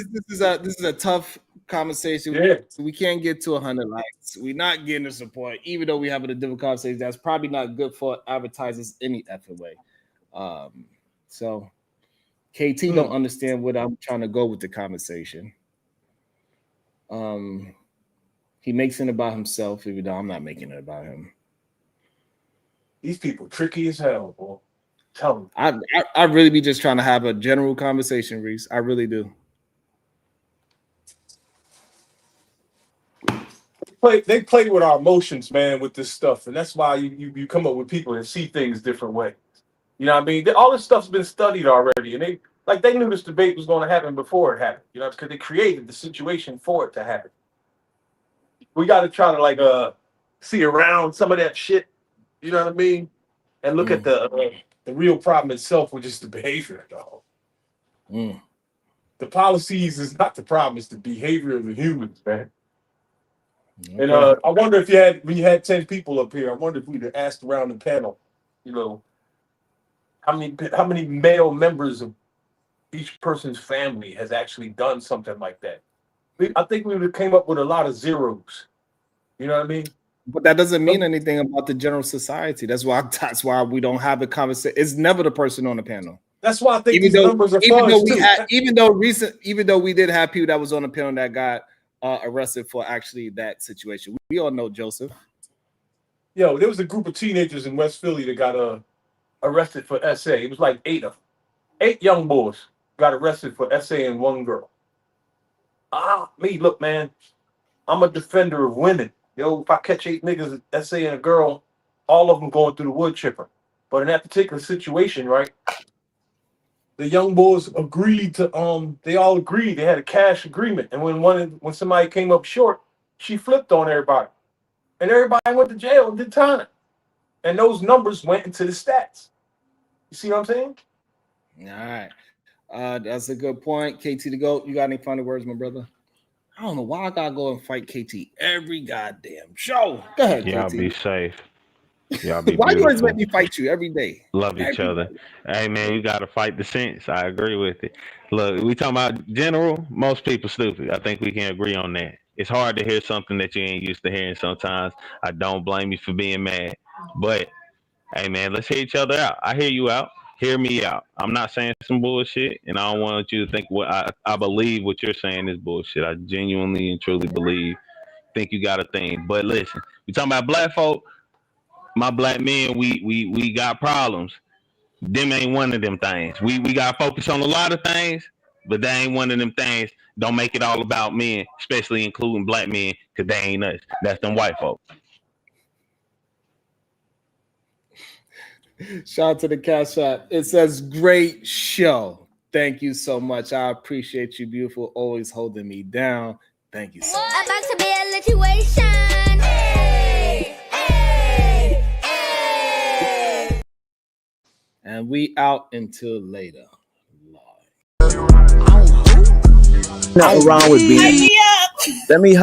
this is a tough conversation. Yeah. We can't get to 100 likes. We're not getting the support, even though we're having a difficult conversation. That's probably not good for advertisers any effort way. So KT don't understand what I'm trying to go with the conversation. He makes it about himself, even though I'm not making it about him. These people tricky as hell, boy. Tell them. I really be just trying to have a general conversation, Reese. I really do. They play with our emotions, man, with this stuff, and that's why you come up with people that see things different ways. You know what I mean? All this stuff's been studied already, and they knew this debate was going to happen before it happened. You know, because they created the situation for it to happen. We got to try to see around some of that shit. You know what I mean? And look at the real problem itself, which is the behavior, dog. The policies is not the problem; it's the behavior of the humans, man. Okay. And I wonder if when you had 10 people up here, I wonder if we'd have asked around the panel, you know, how many male members of each person's family has actually done something like that. I think we would have came up with a lot of zeros. You know what I mean? But that doesn't mean anything about the general society. That's why we don't have a conversation. It's never the person on the panel. That's why I think these numbers are even though we did have people that was on the panel that got arrested for actually that situation. We all know Joseph. Yo, there was a group of teenagers in West Philly that got arrested for SA. It was like 8 of them. 8 young boys got arrested for SA and 1 girl. Look, man, I'm a defender of women. Yo, if I catch 8 niggas SA and a girl, all of them going through the wood chipper. But in that particular situation, right, the young boys agreed to they all agreed, they had a cash agreement. And when somebody came up short, she flipped on everybody. And everybody went to jail and did time. And those numbers went into the stats. You see what I'm saying? All right. That's a good point. KT to go. You got any final words, my brother? I don't know why I gotta go and fight KT every goddamn show. Go ahead, Y'all KT. be safe. Y'all be Why beautiful. you always let me fight you every day? Love each other. Hey man, you gotta fight the sense. I agree with it. Look, we talking about general, most people stupid. I think we can agree on that. It's hard to hear something that you ain't used to hearing sometimes. I don't blame you for being mad. But hey man, let's hear each other out. I hear you out. Hear me out. I'm not saying some bullshit, and I don't want you to think I believe what you're saying is bullshit. I genuinely and truly think you got a thing. But listen, we talking about black folk. My black men, we got problems. Them ain't one of them things. We got to focus on a lot of things, but that ain't one of them things. Don't make it all about men, especially including black men, because they ain't us. That's them white folk. Shout out to the Cash App. It says, great show. Thank you so much. I appreciate you, beautiful, always holding me down. Thank you so much. About to be a situation. Hey, hey, hey. And we out until later. Nothing wrong with being. Let me